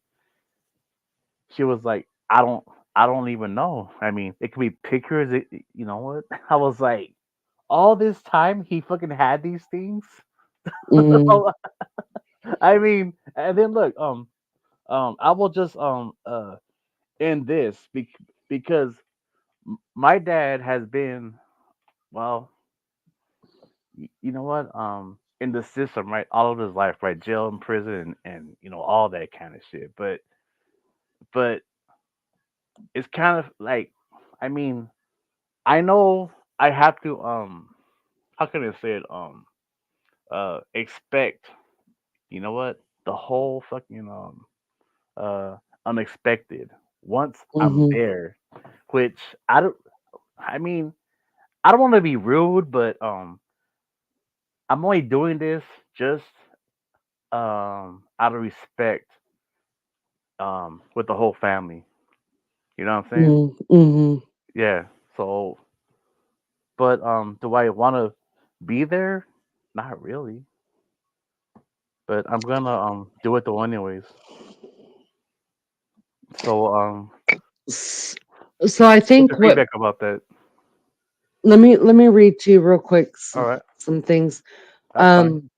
she was like, I don't even know. I mean, it could be pictures. You know what? I was like, all this time he fucking had these things. mm, I mean, and then look, I will just end this because my dad has been, well, you know what, in the system, right, all of his life, right, jail and prison and all that kind of shit. But it's kind of like, I mean, I know I have to how can I say it, expect, what, the whole fucking unexpected once I'm mhm, there, which I don't. I mean, I don't want to be rude, but I'm only doing this just out of respect with the whole family. You know what I'm saying? mm, mhm. Yeah. So, but do I want to be there? Not really. But I'm gonna do it though anyways. So S- So I what's your think what feedback about that? let me read to you real quick All right, some things. that's fine. Um,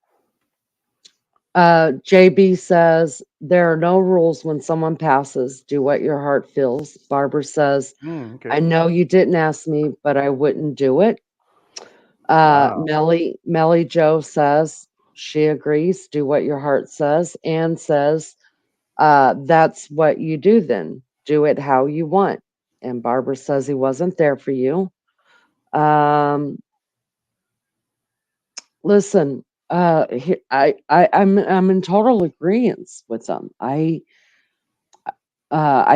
JB says there are no rules when someone passes. Do what your heart feels. Barbara says, Okay. I know you didn't ask me, but I wouldn't do it. Wow. Melly Joe says she agrees. Do what your heart says. Anne says, that's what you do then. Do it how you want. And Barbara says he wasn't there for you. Um, listen, I'm in total agreement with them. I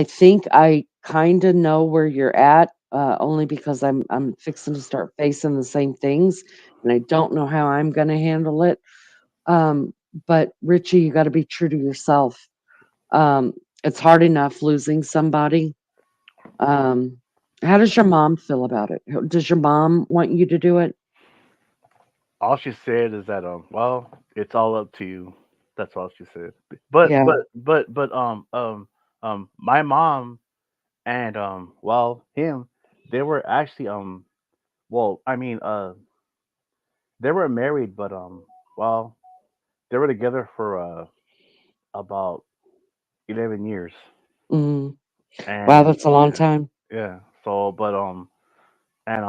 think I kind of know where you're at, only because I'm fixing to start facing the same things, and I don't know how I'm going to handle it. Um, but Richie, you got to be true to yourself. Um, it's hard enough losing somebody. Um, how does your mom feel about it? Does your mom want you to do it? All she said is that well, it's all up to you. That's all she said. But Yeah. my mom and well, him, they were actually well, I mean, they were married, but well, they were together for about 11 years. Mm. Wow, And that's a long yeah, time. yeah. So, but and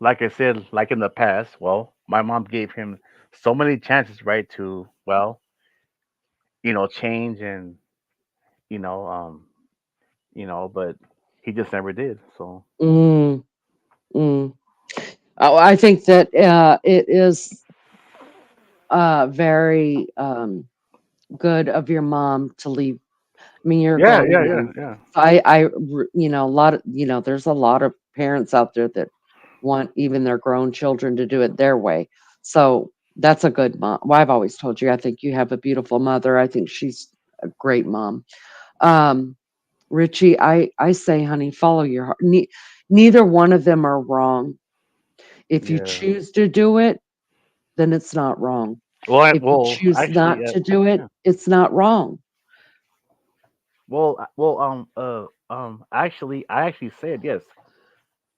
like I said, like in the past, well, my mom gave him so many chances, right, to, well, change and you know, but he just never did. So, Mm, mm. Oh, I think that it is. very good of your mom to leave. I mean, you're a Yeah, grown yeah, yeah, man. yeah. So a lot of, there's a lot of parents out there that want even their grown children to do it their way. So that's a good mom. Well, I've always told you, I think you have a beautiful mother. I think she's a great mom. Um, Richie, I say, honey, follow your heart. Neither one of them are wrong. If you Yeah. choose to do it, then it's not wrong. If you Well, choose actually, not to do it, yeah. it's not wrong. Actually, I actually said yes.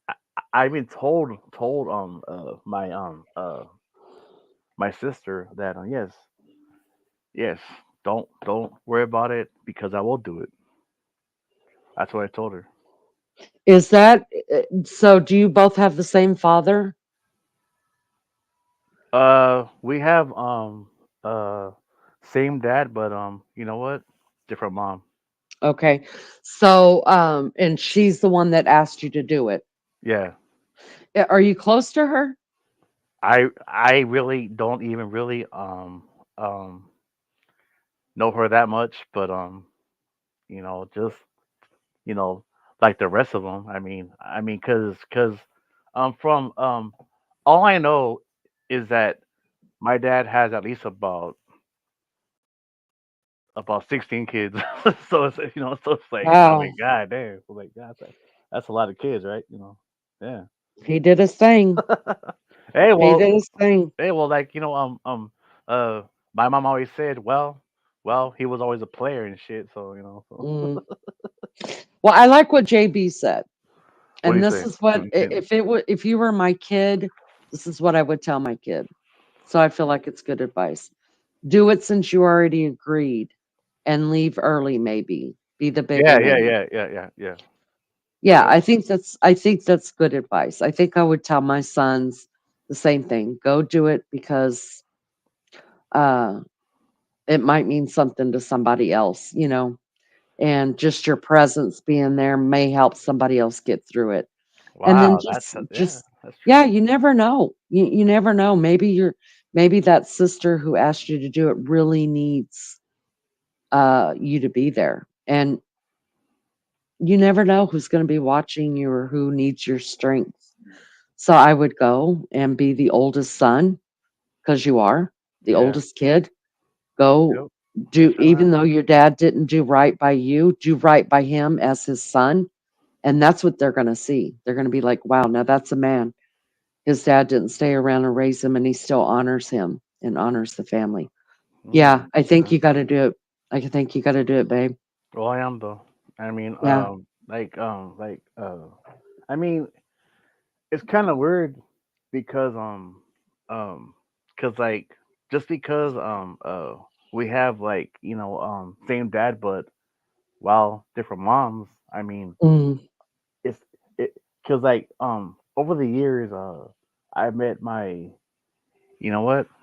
I, I've been told my sister that yes, yes, don't worry about it because I will do it. That's what I told her. Is that so? Do you both have the same father? We have uh same dad, but you know what? Different mom. Okay. So, and she's the one that asked you to do it. Yeah. Are you close to her? I really don't even really um know her that much, but just you know like the rest of them. Cause from all I know is that my dad has at least about 16 kids. So it's so it's like Wow. god damn, like that's a lot of kids, right? Yeah. He did his thing. Hey, He well, did his thing. like uh, my mom always said, well, he was always a player and shit. So so Mm. Well, I like what JB said. what do And you this say? is what You say if you were my kid, this is what I would tell my kid. So I feel like it's good advice. Do it since you already agreed and leave early maybe. Be the bigger yeah, yeah, man. yeah, yeah, yeah, yeah. Yeah, Yep. I think that's good advice. I think I would tell my sons the same thing. Go do it because uh it might mean something to somebody else, and just your presence being there may help somebody else get through it. And then Wow, yeah, just that's yeah, true. you never know. You never know. Maybe that sister who asked you to do it really needs you to be there. And you never know who's going to be watching you or who needs your strength. So I would go and be the oldest son because you are the Yeah. oldest kid. Go Yep. do, Sure even am. though your dad didn't do right by you, do right by him as his son. And that's what they're going to see. They're going to be like, wow, now that's a man. His dad didn't stay around and raise him, and he still honors him and honors the family. Yeah, I think Yeah. you got to do it. I think you got to do it, babe. Well, I am though. I mean, Yeah. I mean, it's kind of weird because cause like just because we have like same dad but different moms. I mean, Mm, it's it because like over the years I met my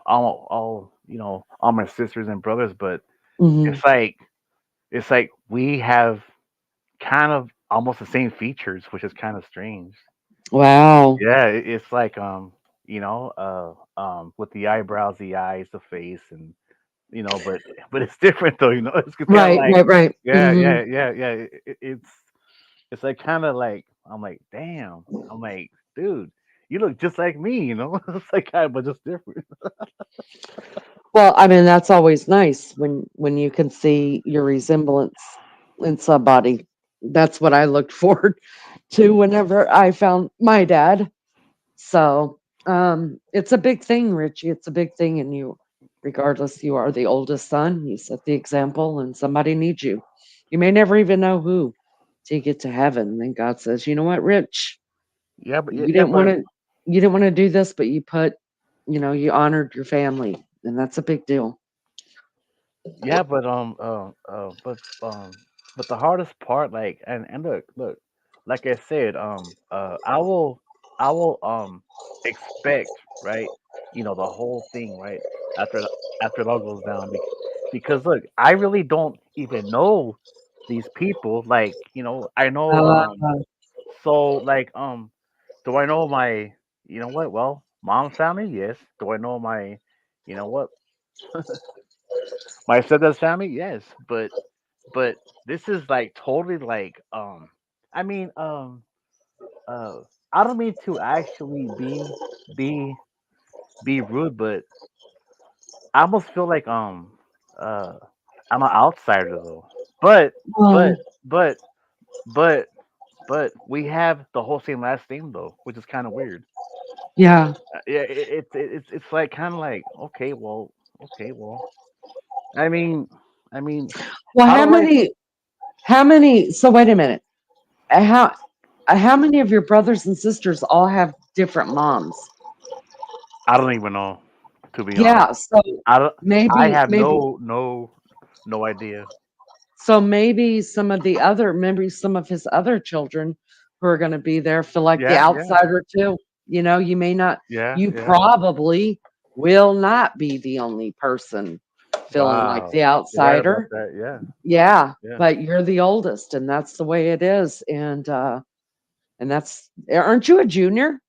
all my sisters and brothers, but hmm it's like we have kind of almost the same features, which is kind of strange. Wow. Yeah, it's like with the eyebrows, the eyes, the face, and but it's different though. It's kind of Right, like right, right. yeah, hmm yeah, yeah, yeah. It's like kind of like I'm like damn. I'm like dude, you look just like me. It's like kind of but just different. Well, I mean, that's always nice when you can see your resemblance in somebody. That's what I looked forward to whenever I found my dad. So, it's a big thing, Richie. It's a big thing, and regardless, you are the oldest son. You set the example, and somebody needs you. You may never even know who till you get to heaven. And then God says, "You know what, Rich? Yeah, but You yeah, didn't want but to. You didn't want to do this, but you honored your family, and that's a big deal." yeah, but the hardest part, like, and look, like I said, I will expect, right, the whole thing, right, after it all goes down, because look, I really don't even know these people, like, I know, Uh, so like, do I know my, you know what, well, mom's family, yes. Do I know my you know what? My stepdad's family, yes, but this is like totally like I mean uh I don't mean to actually be be rude, but I almost feel like uh I'm an outsider though. But Well, but but but but we have the whole same last name though, which is kind of weird. yeah. Yeah, it's like kind of like okay, well, I mean, I mean, Well, how do I? how many, so wait a minute. How, how many of your brothers and sisters all have different moms? I don't even know, to be honest. Yeah. So I don't. I maybe, have no idea. so maybe some of the other, maybe some of his other children who are going to be there feel like the Yeah, yeah, outsider too. You know, you may not, yeah, you yeah. probably will not be the only person feeling like Wow, the you're right about outsider. that. Yeah, Yeah, yeah. but you're the oldest, and that's the way it is. And that's, aren't you a junior?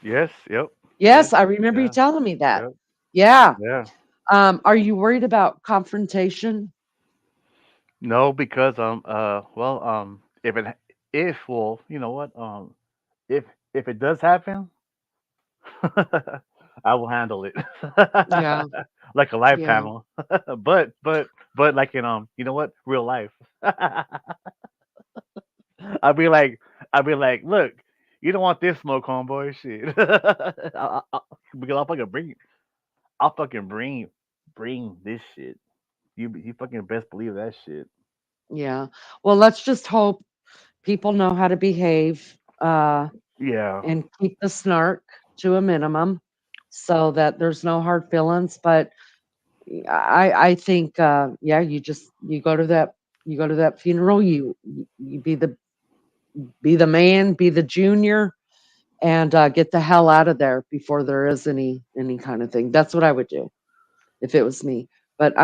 Yes, yep, yes, Yes, I remember you yeah, telling me that. yep, Yeah. yeah. Are you worried about confrontation? No, because well if well you know what if it does happen, I will handle it Yeah, like a live yeah. panel, but like in you know what, real life. I'll be like look, you don't want this smoke, homeboy. Shit, because I'll fucking bring this shit. You fucking best believe that shit. Yeah. Well, let's just hope people know how to behave Yeah, and keep the snark to a minimum so that there's no hard feelings. But I think yeah, you go to that, you go to that funeral, you be the man, be the junior, and get the hell out of there before there is any kind of thing. That's what I would do if it was me. But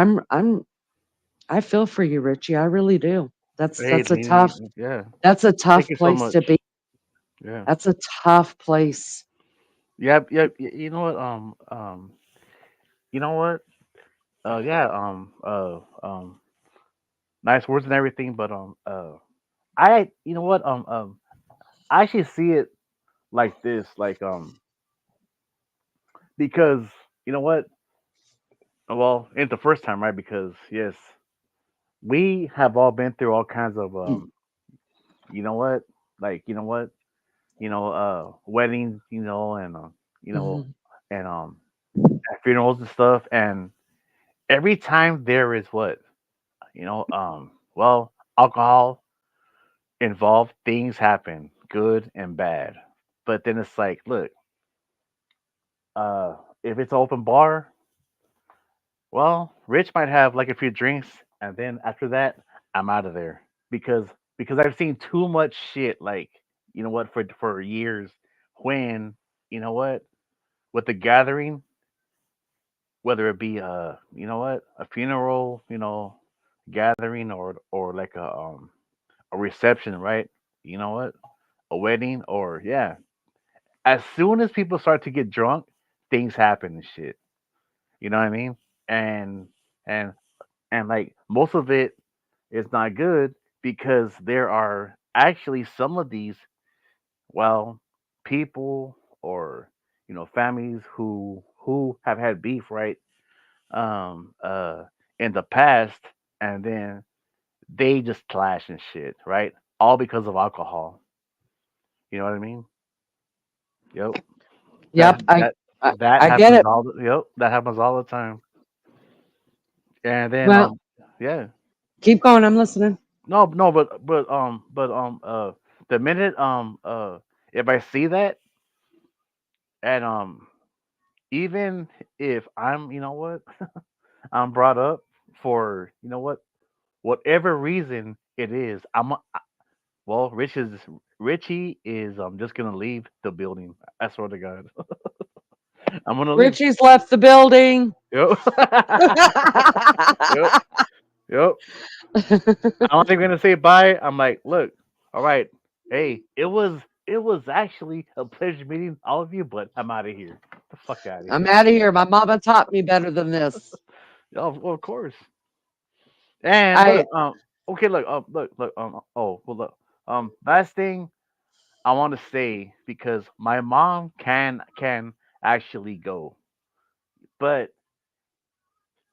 I feel for you, Richie. I really do. hey, yeah. That's a Thank tough you so place to much. be. Yeah. That's a tough place. Yep, yep. You know what? You know what? Yeah. Nice words and everything, but you know what? I actually see it like this, like because you know what? Well, it's the first time, right? Because yes, we have all been through all kinds of you know what? Like you know what? Weddings, and you know, Mhm. and funerals and stuff, and every time there is what well, alcohol involved, things happen, good and bad. But then it's like, look, uh, if it's an open bar, well, Rich might have like a few drinks, and then after that, I'm out of there because I've seen too much shit. Like, you know what, for years, when you know what, with the gathering, whether it be a funeral, gathering, or like a reception, right? You know what? A wedding, or yeah. As soon as people start to get drunk, things happen and shit. You know what I mean? And and like most of it is not good because there are actually some of these, well, people or families who have had beef, right? Um uh in the past, and then they just clash and shit, right? All because of alcohol. You know what I mean? Yep. That Yep, that I that I get happens it. all the yep, that happens all the time. And then Well, yeah. keep going. I'm listening. No, the minute if I see that, and even if I'm I'm brought up for whatever reason it is, well, Richie is just gonna leave the building. I swear to God. I'm gonna leave. Richie's left the building. Yep. Yep. Yep. I'm not even gonna say bye. I'm like, look, all right, hey, it was actually a pleasure meeting all of you, but I'm out of here. The Fuck out of I'm here. out of here. My mama taught me better than this. Well, of course. And I look, okay, oh, well, look, last thing I want to say because my mom can actually go, but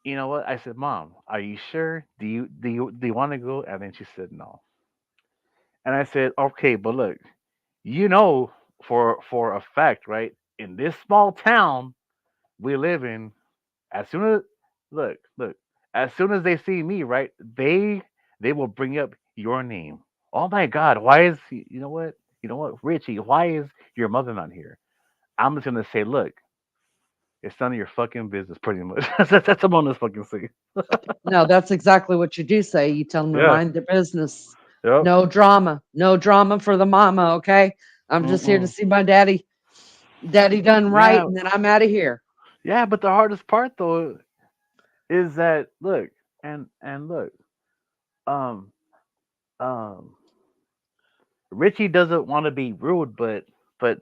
you know what? I said, Mom, are you sure? Do you want to go? And then she said no. And I said, okay, but look, you know, for a fact, right? In this small town we live in, as soon as look, as soon as they see me, right, they will bring up your name. Oh my God, why is you know what? You know what, Richie? Why is your mother not here? I'm just gonna say, look, it's none of your fucking business, pretty much. That's a bonus fucking say. No, that's exactly what you do say. You tell them to Yeah. mind their business. Yep. No drama. No drama for the mama, okay? I'm just here to Mm-mm. see my daddy. Daddy done right, Yeah. and then I'm out of here. Yeah, but the hardest part though is that look and look, um, um, Richie doesn't want to be rude, but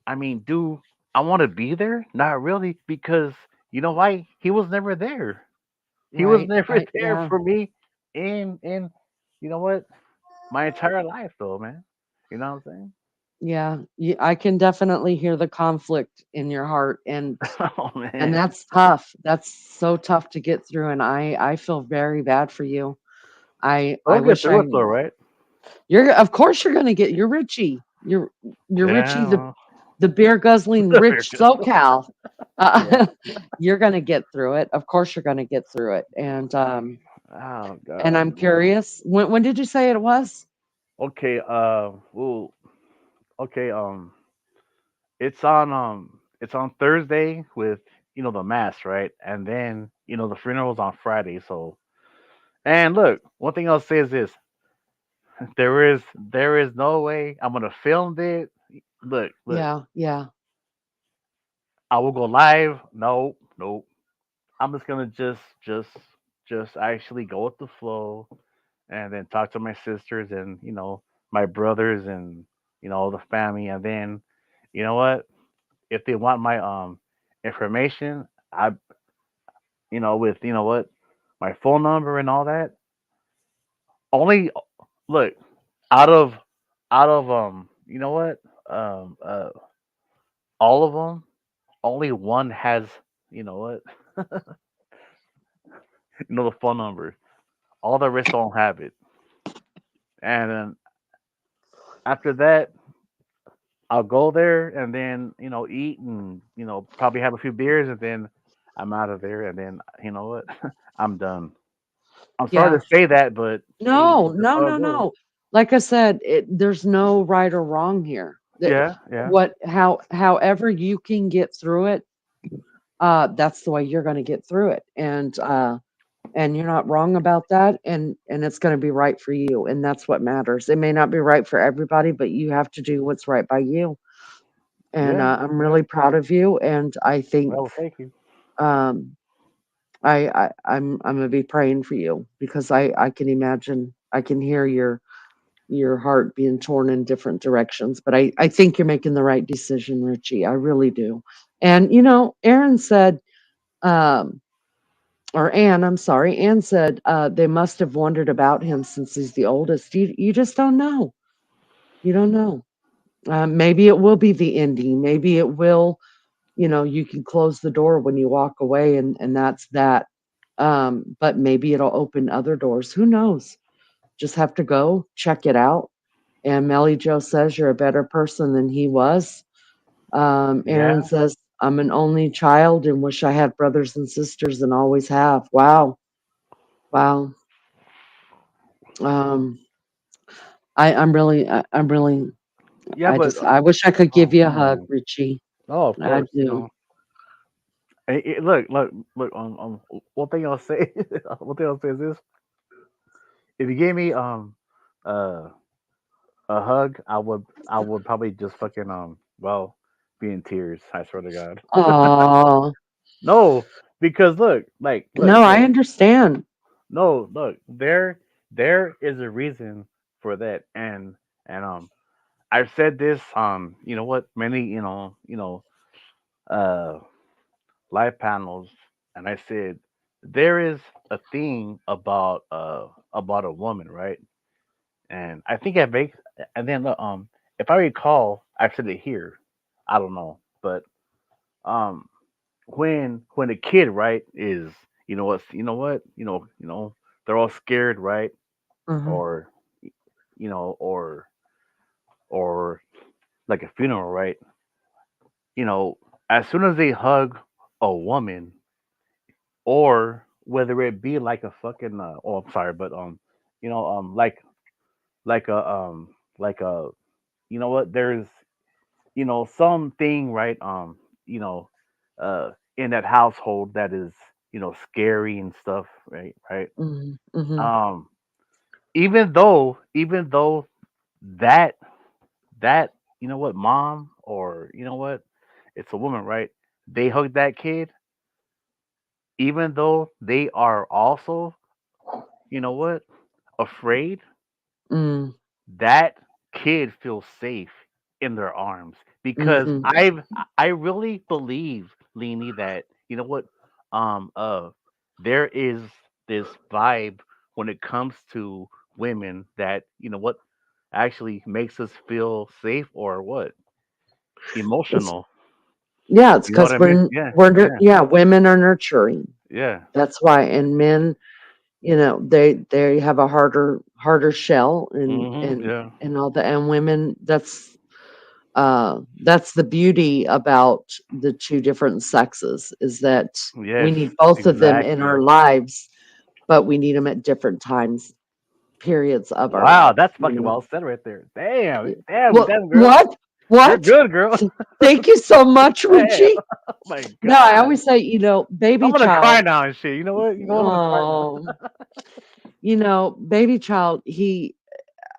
I mean, do I want to be there? Not really, because you know why? He was never there. He was Right, never right, there yeah. for me in you know what? My entire life though, man. You know what I'm Yeah, I can definitely hear the conflict in your heart, and saying? Oh man. that's tough. That's so tough to get through, and I feel very bad for you. I I'll get wish through I it though, right? you're of course you're gonna get you're Richie. You're Richie Yeah. the beer guzzling rich Very good. SoCal. Yeah. You're gonna get through it. Of course you're gonna get through it. Oh And God. I'm curious, when did you say it was? Okay. Well. Okay. It's on Thursday with the mass, right? And then the funeral's on Friday. So, and look, one thing I'll say is this: there is no way I'm gonna film it. Look, Yeah, yeah. I will go live. No, nope. I'm just gonna just actually go with the flow, and then talk to my sisters and my brothers and all the family, and then you know what? If they want my information, I with what, my phone number and all that. Only look, out of you know what, um uh all of them, only one has what, the phone number. All the rest don't have it. And then after that, I'll go there and then eat and probably have a few beers, and then I'm out of there, and then you know what, I'm done. I'm sorry Yeah. to say that, but hey, No, that's no, how no, it goes. no. Like I said, there's no right or wrong here. Yeah, yeah, However you can get through it, that's the way you're going to get through it. And you're not wrong about that. And it's going to be right for you. And that's what matters. It may not be right for everybody, but you have to do what's right by you. And yeah, I'm yeah. really proud of you. And I think Well, thank you. um, I'm gonna be praying for you because I can imagine I can hear your heart being torn in different directions. But I think you're making the right decision, Richie. I really do. And Aaron said, um, or Ann, I'm sorry, Ann said they must have wondered about him since he's the oldest. You just don't know. You don't know. Maybe it will be the ending. Maybe it will. You can close the door when you walk away, and that's that. But maybe it'll open other doors. Who knows? Just have to go check it out. And Melly Joe says you're a better person than he was. Aaron Yeah, says I'm an only child and wish I had brothers and sisters and always have. Wow, wow. Um, I'm really. yeah, but I wish I could give oh you a hug, man. Richie. Oh, of I course, do. Hey, look. One thing I'll say, one thing I'll say is this: if you gave me uh a hug, I would probably just fucking be in tears. I swear to God. Oh No, because no, I look. understand. No, look. There is a reason for that, and I've said this. You know what? Many, uh live panels, and I said there is a thing about a woman, right? And I think I make and then if I recall, I said it here. I don't know, but um when a kid, right, is they're all scared, right? Hmm. Or you know, or like a funeral, right? You know, as soon as they hug a woman, or whether it be like a fucking oh, I'm sorry, but like a like a there's something, right, you know in that household that is scary and stuff, right. Hmm. Hmm. um even though that that mom, or it's a woman, right, they hug that kid, even though they are also you know what afraid, Mm. that kid feels safe in their arms, because Hmm. I really believe, Leanie, that um uh there is this vibe when it comes to women that actually makes us feel safe, or what, It's emotional. Yeah, it's You know what because I mean? Yeah, yeah, yeah, women are nurturing. yeah. That's why, and men, they have a harder shell, and Yeah. all that, and women, that's the beauty about the two different sexes, is that we Yes, need both of them in exactly. our lives, but we need them at different times, periods of our Wow, life. that's fucking well said right there. Damn, Yeah. damn, What? damn, girl. What? You're What? good, girl. Thank you so much, Damn. Richie. Oh my No, I god. always say, I'm baby gonna cry child. now and shit. You know what? I'm gonna cry Oh, now. baby child,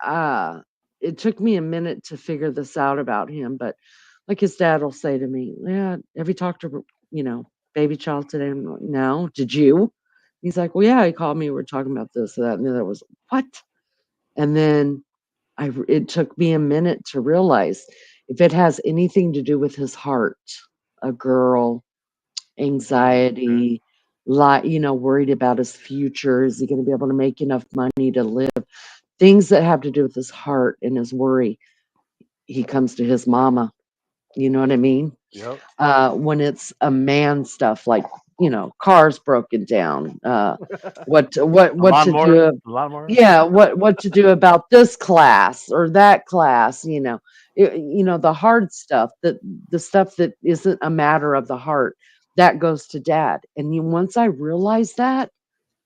uh it took me a minute to figure this out about him, but like his dad will say to me, "Yeah, have you talked to, baby child today?" I'm like, "No, did you?" He's like, "Well, yeah, he called me. We're talking about this or that." And then there was, what? And then it took me a minute to realize, if it has anything to do with his heart, a girl, Okay. anxiety, worried about his future. Is he going to be able to make enough money to live? Things that have to do with his heart and his worry, he comes to his mama. You know what I mean? Yep. When it's a man stuff, like, cars broken down, A what to lawnmower. do, A lawnmower. yeah, what to do about this class or that class, the hard stuff, the stuff that isn't a matter of the heart, that goes to dad. And once I realized that,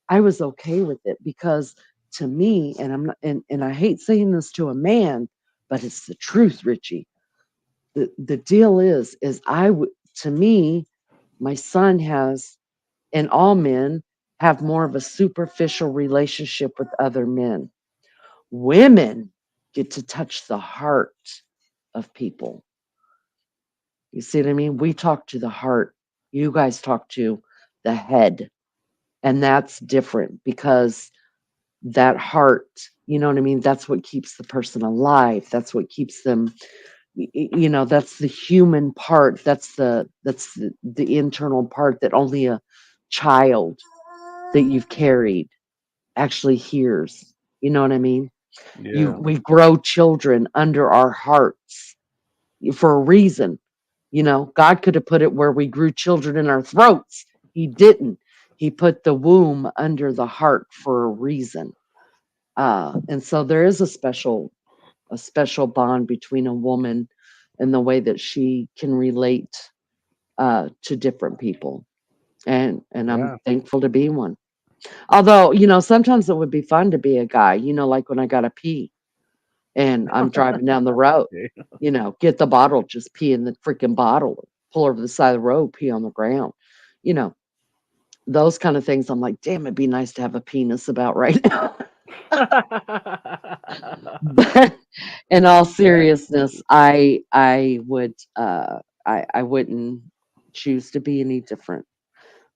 I was okay with it, because to me, and I'm not, and I hate saying this to a man, but it's the truth, Richie. The deal is to me, my son has, and all men have, more of a superficial relationship with other men. Women get to touch the heart of people. You see what I mean? We talk to the heart. You guys talk to the head. And that's different, because that heart, you know what I mean? That's what keeps the person alive. That's what keeps them, that's the human part. That's the internal part that only a child that you've carried actually hears. You know what I mean? Yeah. We grow children under our hearts for a reason. God could have put it where we grew children in our throats. He didn't. He put the womb under the heart for a reason. And so there is a special bond between a woman and the way that she can relate to different people. And I'm Yeah. thankful to be one. Although, sometimes it would be fun to be a guy, like when I got to pee and I'm driving down the road, Okay. get the bottle, just pee in the freaking bottle, pull over the side of the road, pee on the ground, you know, those kind of things. I'm like, damn, it'd be nice to have a penis about right now. But in all seriousness, I wouldn't choose to be any different.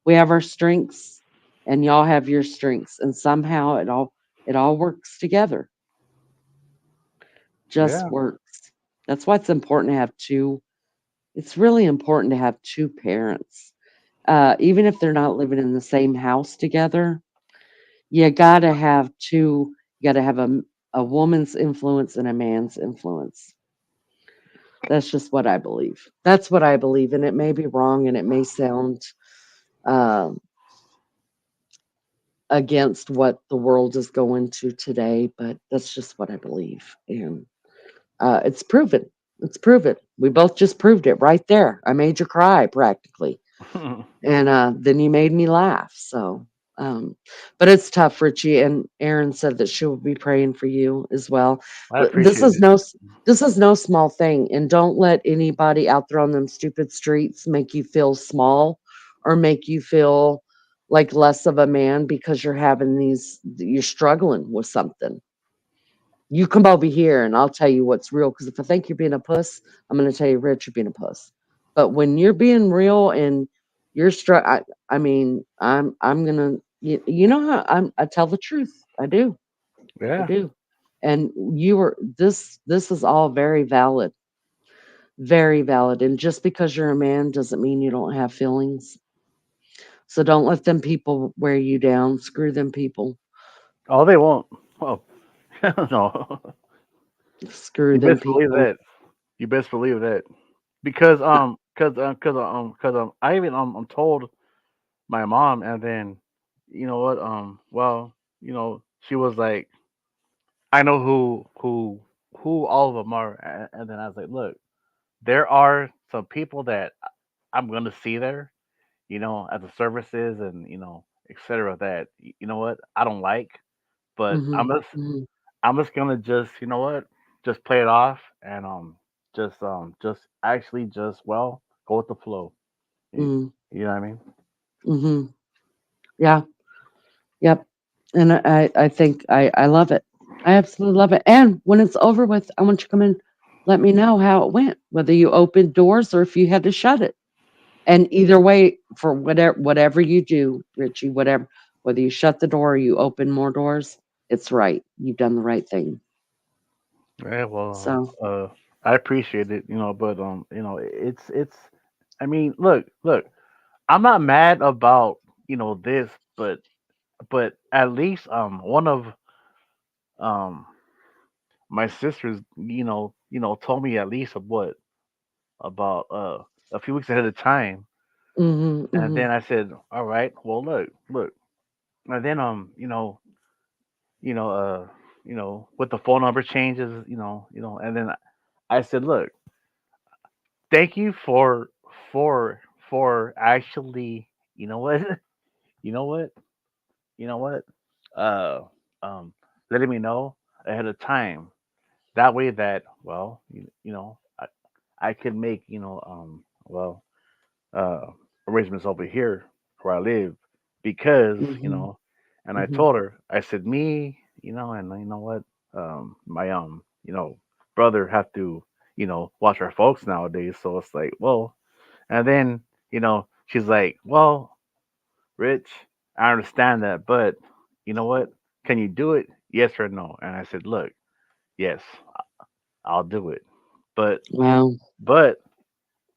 We have our strengths, and y'all have your strengths, and somehow it all works together. Just Yeah. works. That's why it's important to have two, It's really important to have two parents. Even if they're not living in the same house together, you gotta have two, you gotta have a woman's influence and a man's influence. That's just what I believe. That's what I believe, and it may be wrong, and it may sound uh, against what the world is going to today, but that's just what I believe, and it's proven. It's proven. We both just proved it right there. I made you cry practically, and then you made me laugh. So, um, but it's tough, Richie. And Erin said that she will be praying for you as well. I This appreciate is it. this is no small thing, and don't let anybody out there on them stupid streets make you feel small or make you feel like less of a man because you're struggling with something. You come over here and I'll tell you what's real. Because if I think you're being a puss, I'm going to tell you, Rich, you're being a puss. But when you're being real and you're I mean, I'm gonna, you know how I tell the truth. I Yeah. do. And this is all very valid. And just because you're a man doesn't mean you don't have feelings. So don't let them people wear you down. Screw them people. Oh, they won't. Oh, no. Screw You them best believe people. that. You best believe that. Because I even I'm told my mom, and then you know what, well, she was like, I know who all of them are, and then I was like, look, there are some people that I'm gonna see there, at the services, and etc. That you know what I don't like, but Hmm. Hmm. I'm just gonna just just play it off, and just actually just go with the flow. You, Hmm. you know what I mean? Hmm. Yeah. Yep. And I think I love it. I absolutely love it. And when it's over with, I want you to come in, let me know how it went, whether you opened doors or if you had to shut it. And either way, for whatever you do, Richie, whether you shut the door or you open more doors, it's right. You've done the right thing. Yeah, well, So, I appreciate it, but it's. I mean, look, I'm not mad about this, but at least one of um my sisters, told me at least of what about a few weeks ahead of time, hmm. and Hmm. then I said, all right, well, look, and then you know, uh, with the phone number changes, and then I said, look, thank you for actually, you know what, you know what, you know what, uh, um, letting me know ahead of time. That way, that well, I could make uh, arrangements over here where I live because Hmm. and I Hmm. told her, I said, me, and you know what, my brother have to watch our folks nowadays, so it's like, well, and then she's like, well, Rich, I understand that, but you know what, can you do it, yes or no? And I said, look, yes, I'll do it, but Wow. but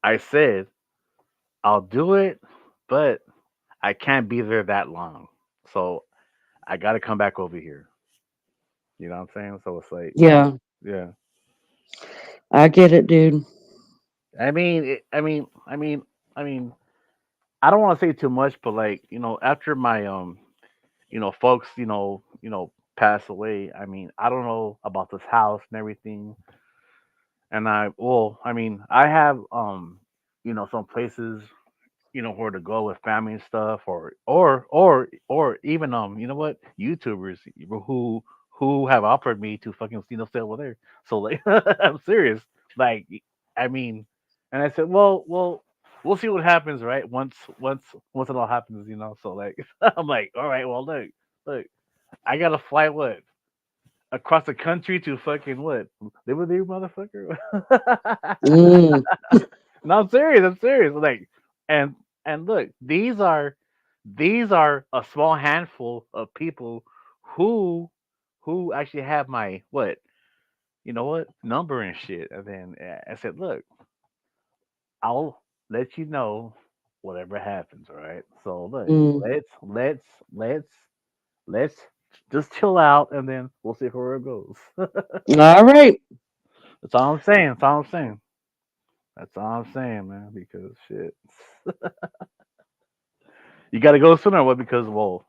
I said I'll do it, but I can't be there that long. So I got to come back over here. You know what I'm saying? So it's like, Yeah, yeah. I get it, dude. I mean, I mean, I don't want to say too much, but like, after my folks, pass away. I mean, I don't know about this house and everything. And I mean, I have some places where to go with family and stuff, or even you know what, YouTubers who have offered me to fucking stay over there. So like, I'm serious. Like, I mean, and I said, well, we'll see what happens, right? Once it all happens, So like, I'm like, all right, well, look, I gotta fly what across the country to fucking what live with you, motherfucker. Mm. No, I'm serious. I'm serious. Like, and look, these are a small handful of people who actually have my number and shit. And then I said, look, I'll let you know whatever happens. All right. So look, Mm. let's just chill out, and then we'll see where it goes. All right. That's all I'm saying. That's all I'm saying. That's all I'm saying, man. Because shit, you got to go sooner or what? Because well,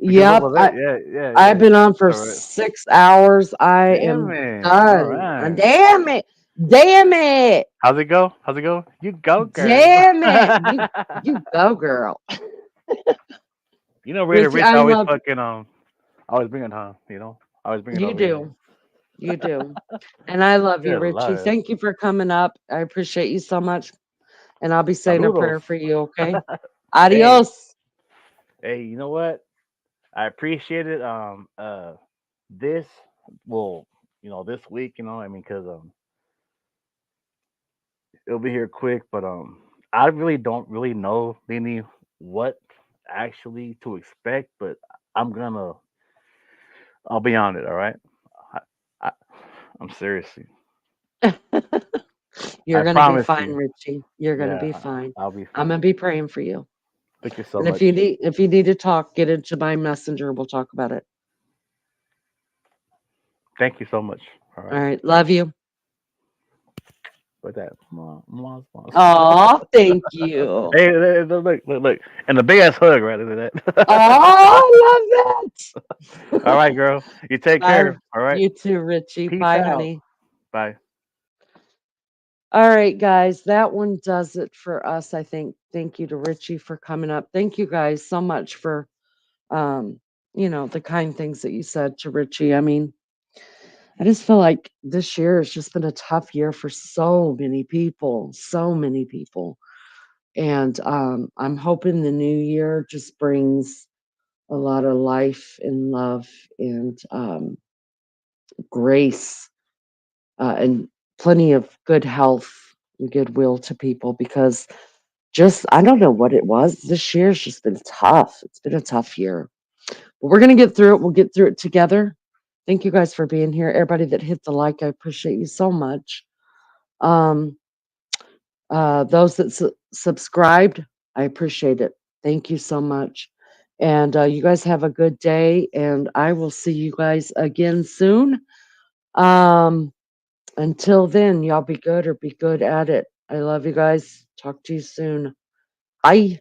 because Yep. over there, yeah, I've yeah. been on for All right. 6 hours. I Damn am it. All done. right. Damn it. Damn it. How's it go? How's it go? You go, girl. Damn it. You go, girl. You know, Raider Richie, Rich I always love fucking always bring it home. You know, always bring it you over here. do. You do. And I love you, Good Richie. lord. Thank you for coming up. I appreciate you so much. And I'll be saying a Saludos. prayer for you, okay? Hey, Adios. hey, you know what? I appreciate it. This well, this week, I mean, because it'll be here quick, but I really don't really know any what actually to expect, but I'm gonna, I'll be on it. All right, I, I I'm seriously. You're I gonna be promise fine, you. Richie. You're gonna Yeah, be fine. I'll be I'm gonna fine. be praying for you. Thank you so And much. if you need to talk, get into my messenger. We'll talk about it. Thank you so much. All All right. right. Love you. With that. Oh, thank you. Hey, look. And the big ass hug right into that. Oh, I love that. All right, girl. You take Bye. care. All right. You too, Richie. Peace Bye, out. honey. Bye. All right, guys. That one does it for us, I think. Thank you to Richie for coming up. Thank you guys so much for the kind things that you said to Richie. I mean, I just feel like this year has just been a tough year for so many people, so many people. And I'm hoping the new year just brings a lot of life and love and grace and plenty of good health and goodwill to people because I don't know what it was. This year's just been tough. It's been a tough year. But we're going to get through it. We'll get through it together. Thank you guys for being here. Everybody that hit the like, I appreciate you so much. Um, those that subscribed, I appreciate it. Thank you so much. And you guys have a good day. And I will see you guys again soon. Until then, y'all be good or be good at it. I love you guys. Talk to you soon. Bye.